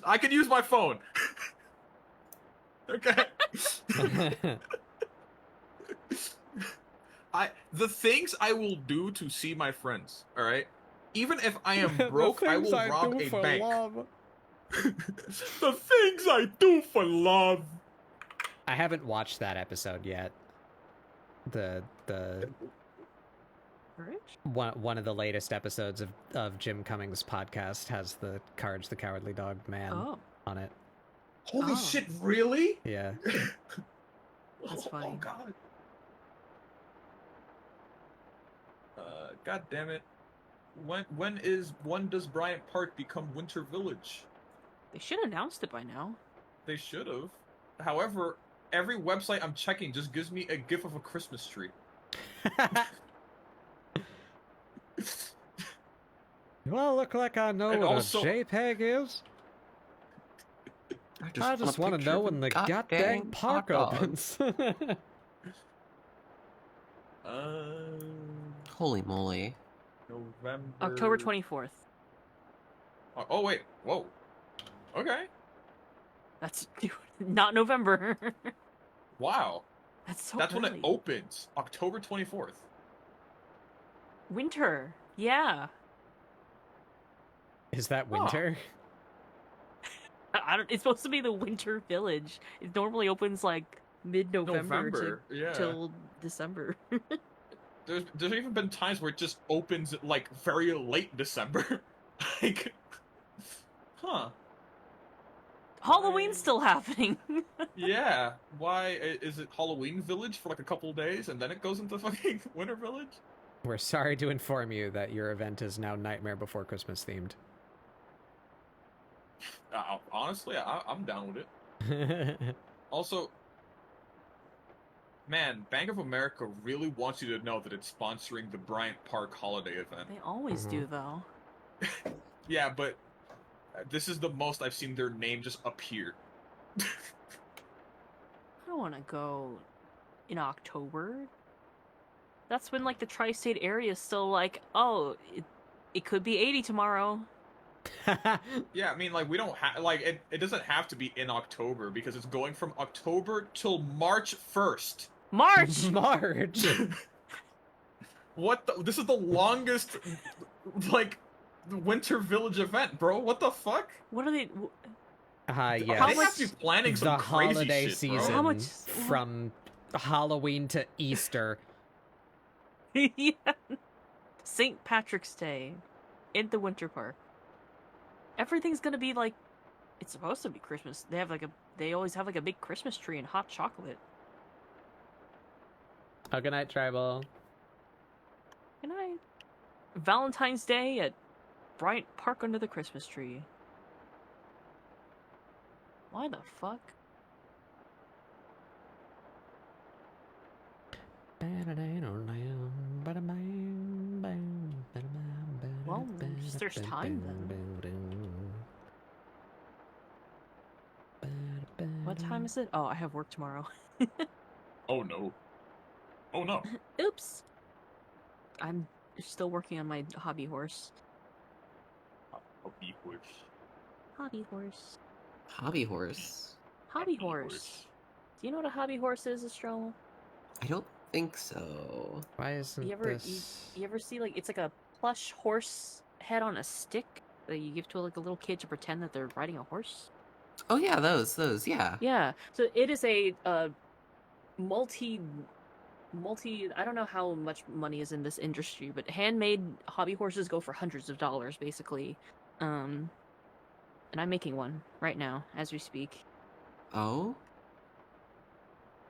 L: I can use my phone. Okay. the things I will do to see my friends, all right? Even if I am broke, I will rob a bank. The things I do for love.
B: I haven't watched that episode yet. The one of the latest episodes of Jim Cummings' podcast has the Courage the Cowardly Dog Man on it.
L: Holy shit, really?
B: Yeah.
C: That's funny.
L: Oh god. God damn it. When does Bryant Park become Winter Village?
C: They should have announced it by now.
L: They should have. However, every website I'm checking just gives me a gif of a Christmas tree.
B: Well, look like I know
L: And
B: what
L: also-
B: a JPEG is. I just want to know when the goddamn park opens.
J: Holy moly.
L: November.
C: October 24th.
L: Oh wait, whoa. Okay.
C: That's not November.
L: Wow.
C: That's
L: That's
C: early.
L: when it opens. October 24th.
C: Winter. Yeah.
B: Is that winter?
C: I don't. It's supposed to be the Winter Village. It normally opens like mid-November
L: Yeah.
C: till December.
L: There's even been times where it just opens like very late December. Like, huh?
C: Halloween's still happening.
L: Yeah. Why is it Halloween Village for like a couple days and then it goes into fucking Winter Village?
B: We're sorry to inform you that your event is now Nightmare Before Christmas themed.
L: Honestly, I'm down with it. Also, man, Bank of America really wants you to know that it's sponsoring the Bryant Park holiday event.
C: They always do, though.
L: Yeah, but this is the most I've seen their name just appear.
C: I don't want to go in October. That's when, like, the tri-state area is still like, oh, it could be 80 tomorrow.
L: Yeah, I mean, like, we don't have, like, it doesn't have to be in October, because it's going from October till March 1st.
C: March!
B: March!
L: What the, this is the longest, like, Winter Village event, bro. What the fuck?
C: What are they...
B: Yes.
L: They have to be planning some
B: the
L: crazy
B: holiday
L: shit,
B: season
L: bro.
B: from Halloween to Easter.
C: Yeah. St. Patrick's Day in the Winter Park. Everything's gonna be like, it's supposed to be Christmas. They always have like a big Christmas tree and hot chocolate.
B: Oh, good night, Tribal.
C: Good night. Valentine's Day at Bryant Park under the Christmas tree. Why the fuck? Well, there's time then. What time is it? Oh, I have work tomorrow.
L: Oh no. Oh no.
C: Oops. I'm still working on my hobby horse.
L: Hobby horse.
C: Hobby horse.
J: Hobby horse?
C: Hobby horse. Do you know what a hobby horse is, Estrella?
J: I don't think so.
B: Why isn't
C: You ever see, like, it's like a plush horse head on a stick that you give to like a little kid to pretend that they're riding a horse?
J: Oh yeah, those, yeah.
C: Yeah. So it is a multi I don't know how much money is in this industry, but handmade hobby horses go for hundreds of dollars basically. And I'm making one right now as we speak.
J: Oh?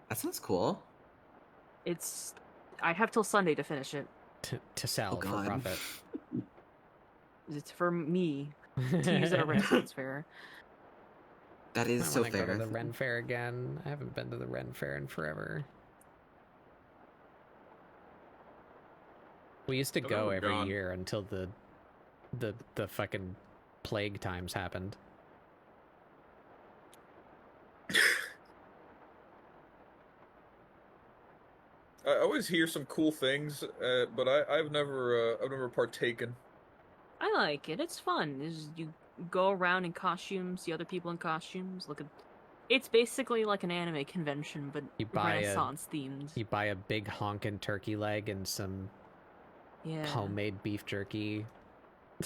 J: That sounds cool.
C: I have till Sunday to finish it.
B: To sell for
J: God.
B: profit.
C: It's for me to use at a Renaissance fair.
J: That is so
B: I wanna go
J: fair.
B: to the Ren Fair again. I haven't been to the Ren Fair in forever. We used to go every year until the fucking plague times happened.
L: I always hear some cool things, but I've never partaken.
C: I like it. It's fun. You go around in costumes, see other people in costumes, look at It's basically like an anime convention, but
B: You buy
C: Renaissance themed.
B: You buy a big honkin' turkey leg and some homemade beef jerky.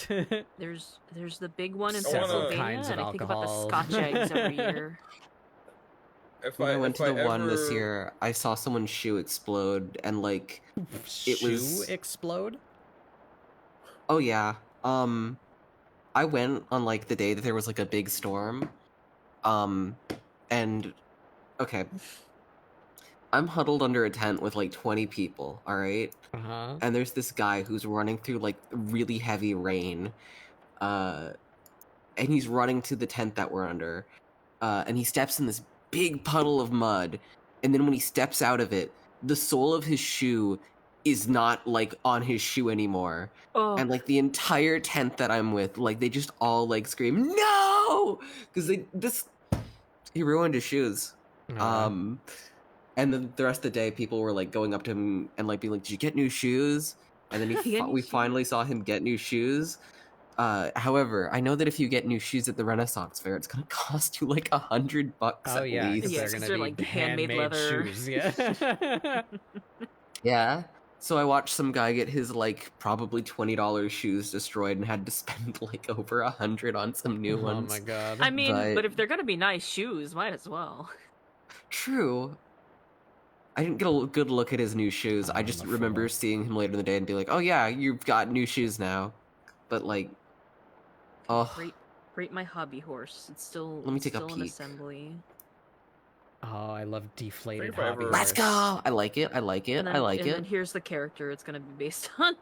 C: There's the big one in
B: Several
C: Pennsylvania,
B: kinds of
C: and I think about the
B: alcohol.
C: Scotch eggs every year.
J: When I went to the one this year, I saw someone's shoe explode, and like it was
B: explode.
J: Oh yeah. I went on like the day that there was like a big storm. And okay. I'm huddled under a tent with like 20 people, all right? And there's this guy who's running through like really heavy rain. And he's running to the tent that we're under. And he steps in this big puddle of mud. And then when he steps out of it, the sole of his shoe is not like on his shoe anymore. And like the entire tent that I'm with, like they just all like scream, "No!" Because he ruined his shoes. And then the rest of the day, people were like going up to him and like being like, "Did you get new shoes?" And then we finally saw him get new shoes. However, I know that if you get new shoes at the Renaissance Fair, it's gonna cost you like $100 at least.
C: Yeah, they're like handmade leather
B: shoes. Yeah.
J: Yeah. So I watched some guy get his like probably $20 shoes destroyed and had to spend like over $100 on some new ones.
B: Oh my god.
C: I mean, but if they're gonna be nice shoes, might as well.
J: True. I didn't get a good look at his new shoes. I just remember seeing him later in the day and be like, "Oh yeah, you've got new shoes now." But like,
C: Rate my hobby horse. It's still
J: Let me take a
C: still in
J: peek.
C: assembly.
B: Oh, I love deflated hobby.
J: Let's go! I like it. I like it.
C: And
J: I like it.
C: And here's the character it's gonna be based on.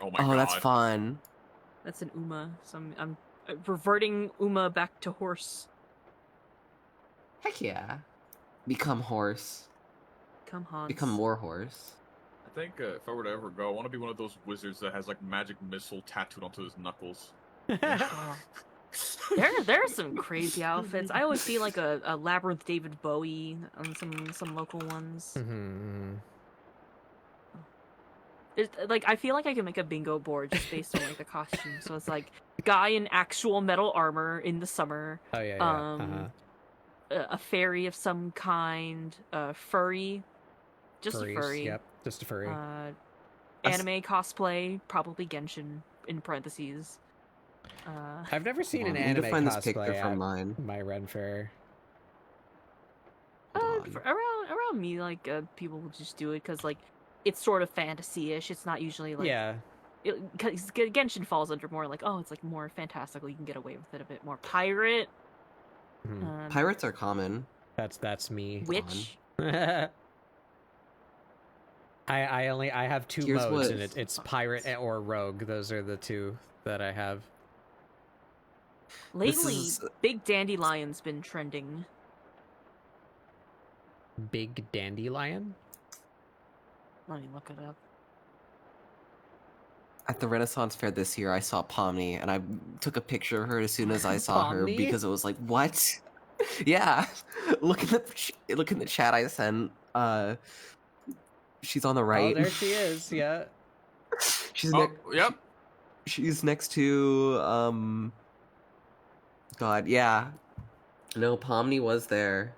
L: Oh my god.
J: That's fun.
C: That's an Uma. So I'm reverting Uma back to horse.
J: Heck yeah. Become horse.
C: Come Hans.
J: Become more horse.
L: I think if I were to ever go, I want to be one of those wizards that has like magic missile tattooed onto his knuckles.
C: There are some crazy outfits. I always see like a Labyrinth David Bowie on some local ones. Like I feel like I can make a bingo board just based on like the costume. So it's like guy in actual metal armor in the summer.
B: Oh yeah.
C: A fairy of some kind, furry, just
B: Furries,
C: a furry.
B: Yep, just a furry.
C: Anime cosplay, probably Genshin in parentheses.
B: I've never seen an
J: I need
B: anime
J: to find this
B: cosplay
J: picture
B: at
J: from mine.
B: my Ren Fair.
C: Around me, like people will just do it because like it's sort of fantasy-ish. It's not usually like because Genshin falls under more like it's like more fantastical. You can get away with it a bit more. Pirate.
J: Pirates are common.
B: That's me.
C: Witch.
B: I have two
J: Here's
B: modes
J: what-
B: and it's pirate or rogue. Those are the two that I have.
C: Lately, big dandelion's been trending.
B: Big dandelion?
C: Let me look it up.
J: At the Renaissance Fair this year, I saw Pomni, and I took a picture of her as soon as I saw her
B: Pomni?
J: because it was like, what? Yeah, look in the chat I sent. She's on the right.
B: Oh, there she is. Yeah.
J: She's
L: yep.
J: She's next to God, yeah. No, Pomni was there.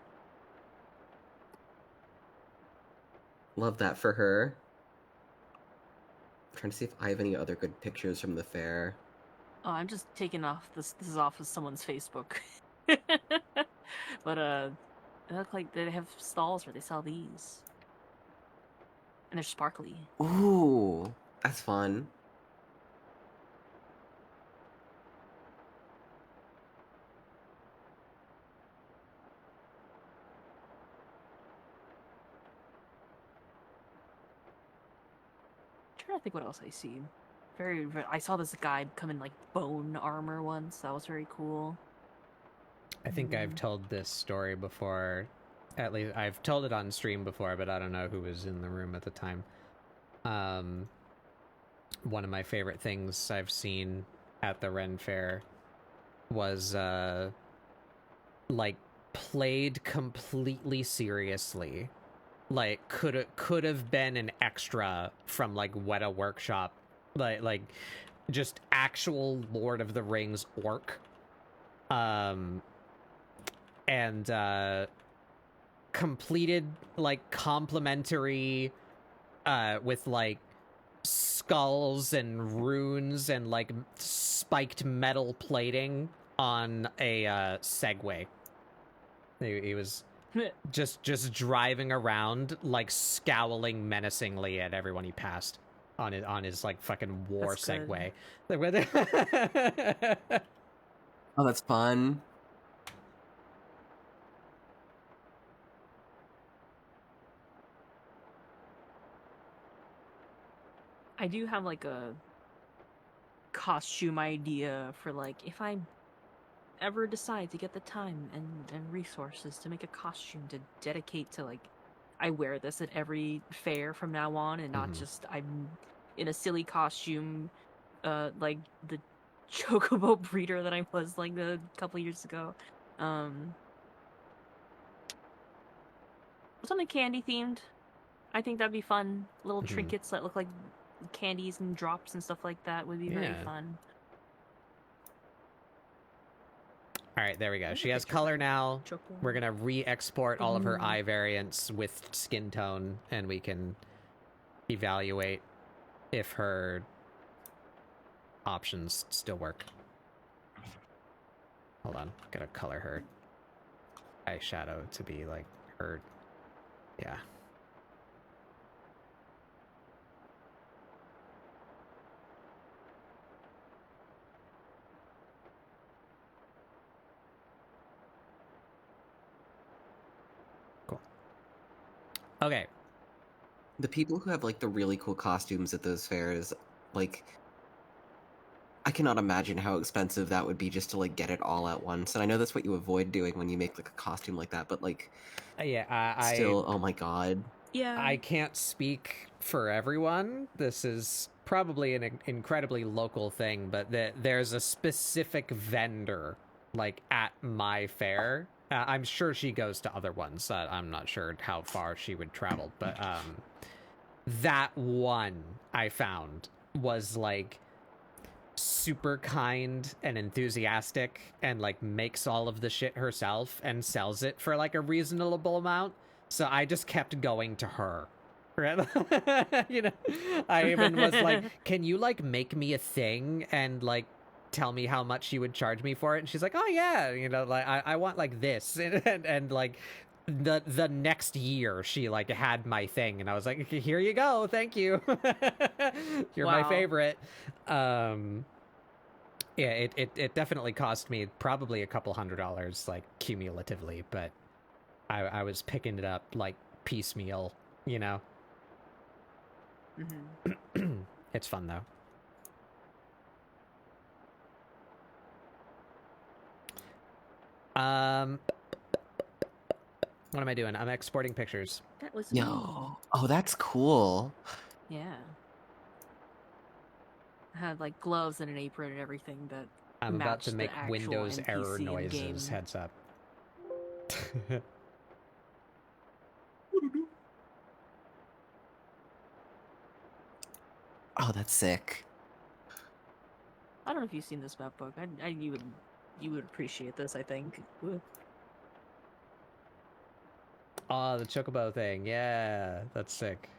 J: Love that for her. I'm trying to see if I have any other good pictures from the fair.
C: Oh, I'm just taking off this. This is off of someone's Facebook. But they look like they have stalls where they sell these, and they're sparkly.
J: Ooh, that's fun.
C: I'm trying to think what else I see. I saw this guy come in like bone armor once. That was very cool.
B: I think I've told this story before. At least I've told it on stream before, but I don't know who was in the room at the time. One of my favorite things I've seen at the Ren Fair was like played completely seriously. Like could have been an extra from like Weta Workshop, like just actual Lord of the Rings orc. and completed like complimentary with like skulls and runes and like spiked metal plating on a Segway. He was just driving around like scowling menacingly at everyone he passed on his like fucking war Segway.
J: Oh, that's fun.
C: I do have like a costume idea for like if I ever decide to get the time and resources to make a costume to dedicate to like I wear this at every fair from now on and not just I'm in a silly costume like the chocobo breeder that I was like a couple years ago. Something candy themed. I think that'd be fun. Little trinkets that look like candies and drops and stuff like that would be very fun.
B: All right, there we go. She has color now. We're gonna re-export all of her eye variants with skin tone, and we can evaluate if her options still work. Hold on, gotta color her eyeshadow to be like her. Yeah. Okay.
J: The people who have like the really cool costumes at those fairs, like I cannot imagine how expensive that would be just to like get it all at once. And I know that's what you avoid doing when you make like a costume like that, but like still, oh my god.
C: Yeah.
B: I can't speak for everyone. This is probably an incredibly local thing, but there's a specific vendor like at my fair. I'm sure she goes to other ones. I'm not sure how far she would travel, but that one I found was like super kind and enthusiastic and like makes all of the shit herself and sells it for like a reasonable amount. So I just kept going to her. You know, I even was like, can you like make me a thing and like tell me how much you would charge me for it? And she's like, oh yeah, you know, like I want like this and like the next year she like had my thing and I was like, here you go, thank you. You're my favorite. Yeah, it definitely cost me probably a couple $100 like cumulatively, but I was picking it up like piecemeal, you know. It's fun though. What am I doing? I'm exporting pictures.
C: That was
J: Yo. Oh, that's cool.
C: Yeah. I had like gloves and an apron and everything that
B: I'm about to
C: matched
B: make
C: the actual
B: Windows
C: NPC
B: error
C: in the
B: noises.
C: game.
B: Heads up.
J: Oh, that's sick.
C: I don't know if you've seen this map book. You would appreciate this, I think.
B: Oh, the chocobo thing. Yeah, that's sick.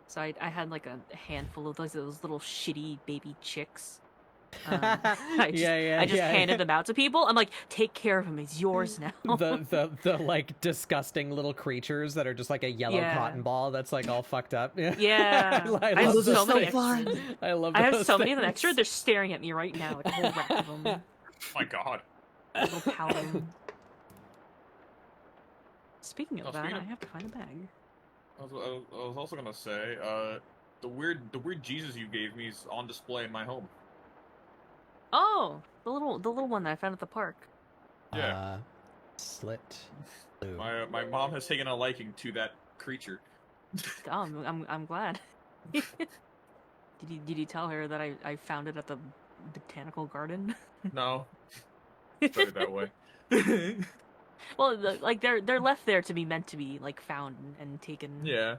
C: So I had like a handful of those little shitty baby chicks. I just handed them out to people. I'm like, take care of him. He's yours now.
B: the like disgusting little creatures that are just like a yellow cotton ball that's like all fucked up.
C: Yeah.
B: I
C: have so many
J: fun.
C: extras.
B: I love.
C: I have so many of them extra. They're staring at me right now, like a whole rack of them.
E: Oh my god.
C: A little powder. Speaking of that, I have to find a bag.
E: I was also gonna say, the weird Jesus you gave me is on display in my home.
C: Oh, the little one that I found at the park.
E: Yeah.
B: Slit. Blue.
E: My mom has taken a liking to that creature.
C: Oh, I'm glad. Did you tell her that I found it at the botanical garden?
E: No. Put it that way.
C: Well, like they're left there to be meant to be like found and taken.
E: Yeah.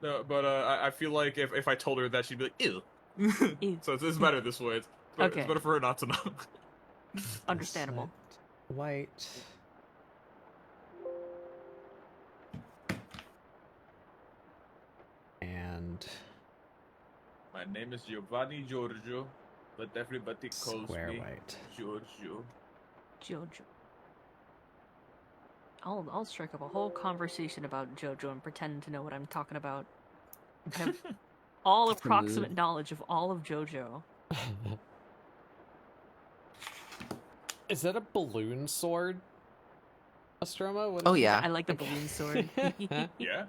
E: No, but I feel like if I told her that, she'd be like, ew.
C: Ew.
E: So it's better this way. It's better for her not to know.
C: Understandable.
B: White. And
E: my name is Giovanni Giorgio, but everybody calls
B: Square
E: me
B: White.
E: Giorgio.
C: Jojo. I'll strike up a whole conversation about JoJo and pretend to know what I'm talking about. I have all approximate knowledge of all of JoJo.
B: Is that a balloon sword, Astroma?
J: Oh yeah.
C: I like the balloon sword.
E: Yeah.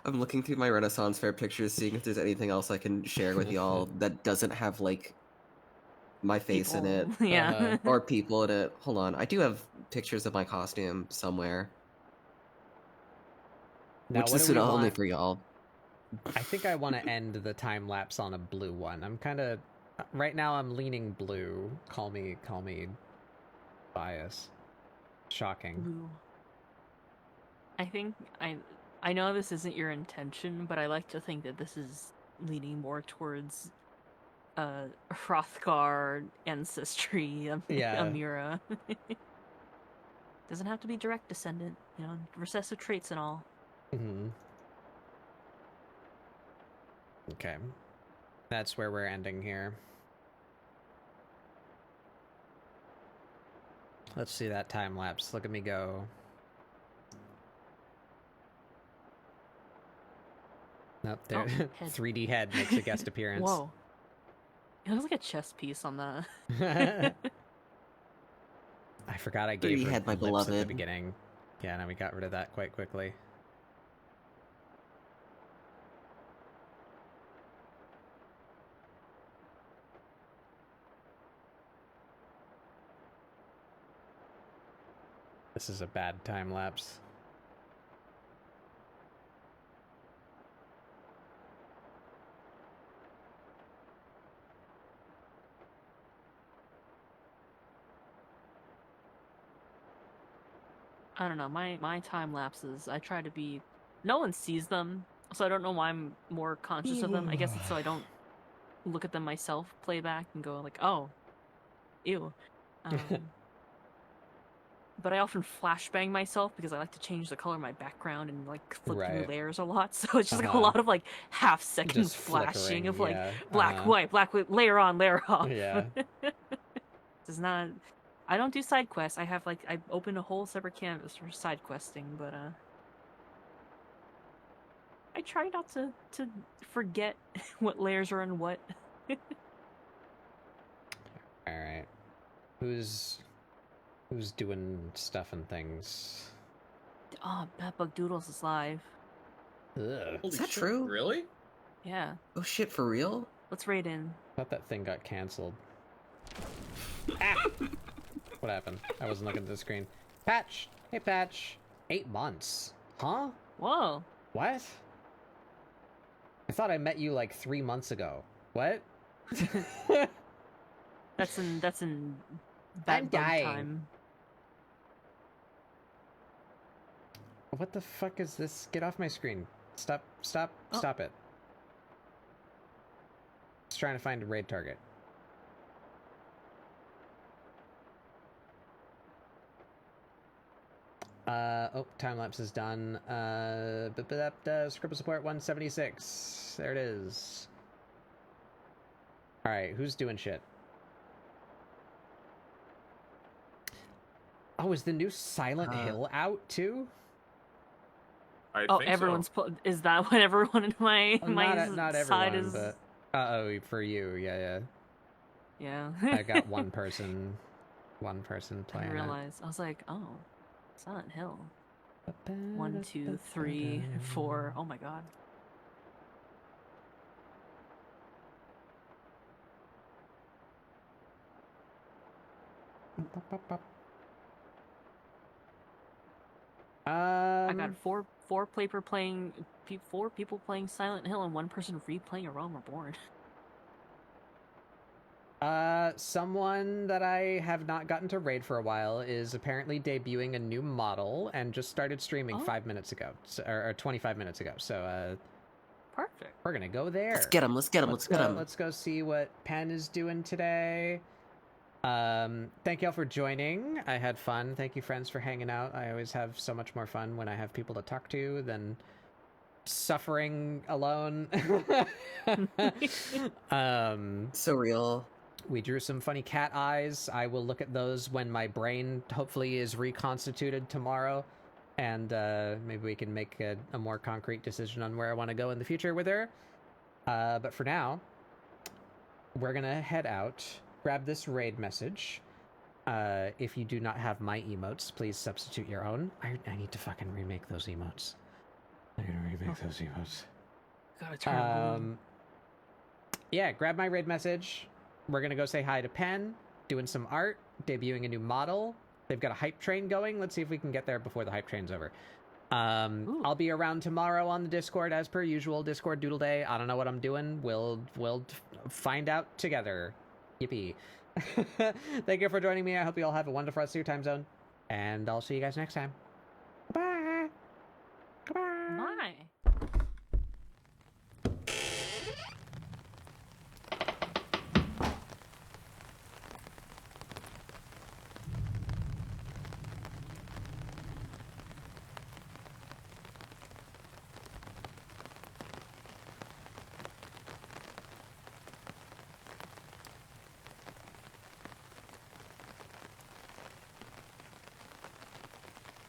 J: I'm looking through my Renaissance Fair pictures, seeing if there's anything else I can share with y'all that doesn't have like my face in it.
C: Yeah.
J: Or people in it. Hold on, I do have pictures of my costume somewhere.
B: Now,
J: which
B: what
J: is
B: do we
J: only
B: want?
J: for y'all.
B: I think I want to end the time lapse on a blue one. I'm kind of right now. I'm leaning blue. Call me bias. Shocking.
C: Blue. I think I know this isn't your intention, but I like to think that this is leaning more towards Hrothgar ancestry, Amira. Doesn't have to be direct descendant, you know, recessive traits and all.
B: Mm-hmm. Okay. That's where we're ending here. Let's see that time lapse. Look at me go. Nope, there.
C: Oh,
B: 3D head makes a guest appearance.
C: Whoa. It looks like a chess piece on the...
B: I forgot I gave
J: 3D
B: her
J: head, my
B: lips
J: beloved.
B: at the beginning. Yeah, no, we got rid of that quite quickly. This is a bad time lapse.
C: I don't know, my time lapses, I try to be... No one sees them, so I don't know why I'm more conscious of them. I guess it's so I don't look at them myself, play back, and go like, oh, ew. But I often flashbang myself because I like to change the color of my background and like flip through layers a lot, so it's just like a lot of like half-second
B: Just
C: flashing of like
B: yeah.
C: black, white, layer on, layer off.
B: Yeah.
C: It's not... I don't do side quests. I have like I opened a whole separate canvas for side questing, but I try not to forget what layers are in what.
B: All right. Who's doing stuff and things?
C: Oh, Batbug Doodles is live.
B: Ugh.
J: Is that true?
E: Really?
C: Yeah.
J: Oh shit, for real?
C: Let's raid in.
B: I thought that thing got canceled. Ah! What happened? I wasn't looking at the screen. Patch! Hey, Patch! 8 months. Huh?
C: Whoa.
B: What? I thought I met you like 3 months ago. What?
C: That's in
B: I'm
C: Batbug
B: dying.
C: time.
B: What the fuck is this? Get off my screen. Stop it. Just trying to find a raid target. Oh, time lapse is done. ScribbleSupport 176. There it is. Alright, who's doing shit? Oh, is the new Silent Hill out too?
E: I
C: Oh,
E: think
C: everyone's
E: so.
C: Is that what everyone in my
B: Not
C: side
B: everyone,
C: is?
B: but oh, for you, yeah.
C: Yeah.
B: I got one person playing
C: I realized. I was like, oh, Silent Hill. 1, 2, 3, 4. Oh my god. I got four people playing Silent Hill and one person replaying A Realm Reborn.
B: Someone that I have not gotten to raid for a while is apparently debuting a new model and just started streaming 5 minutes ago, or 25 minutes ago. So,
C: perfect.
B: We're gonna go there.
J: Let's get him. Let's get him. Let's get him.
B: Let's go see what Pen is doing today. Thank y'all for joining. I had fun. Thank you, friends, for hanging out. I always have so much more fun when I have people to talk to than suffering alone.
J: So real.
B: We drew some funny cat eyes. I will look at those when my brain hopefully is reconstituted tomorrow, and maybe we can make a more concrete decision on where I want to go in the future with her. But for now, we're gonna head out, grab this raid message. If you do not have my emotes, please substitute your own. I need to fucking remake those emotes. I gotta remake those emotes.
C: Gotta turn them on.
B: Yeah, grab my raid message. We're gonna go say hi to Pen, doing some art, debuting a new model. They've got a hype train going. Let's see if we can get there before the hype train's over. I'll be around tomorrow on the Discord as per usual. Discord Doodle Day. I don't know what I'm doing. We'll find out together. Yippee. Thank you for joining me. I hope you all have a wonderful rest of your time zone. And I'll see you guys next time. Bye. Goodbye.
C: Bye.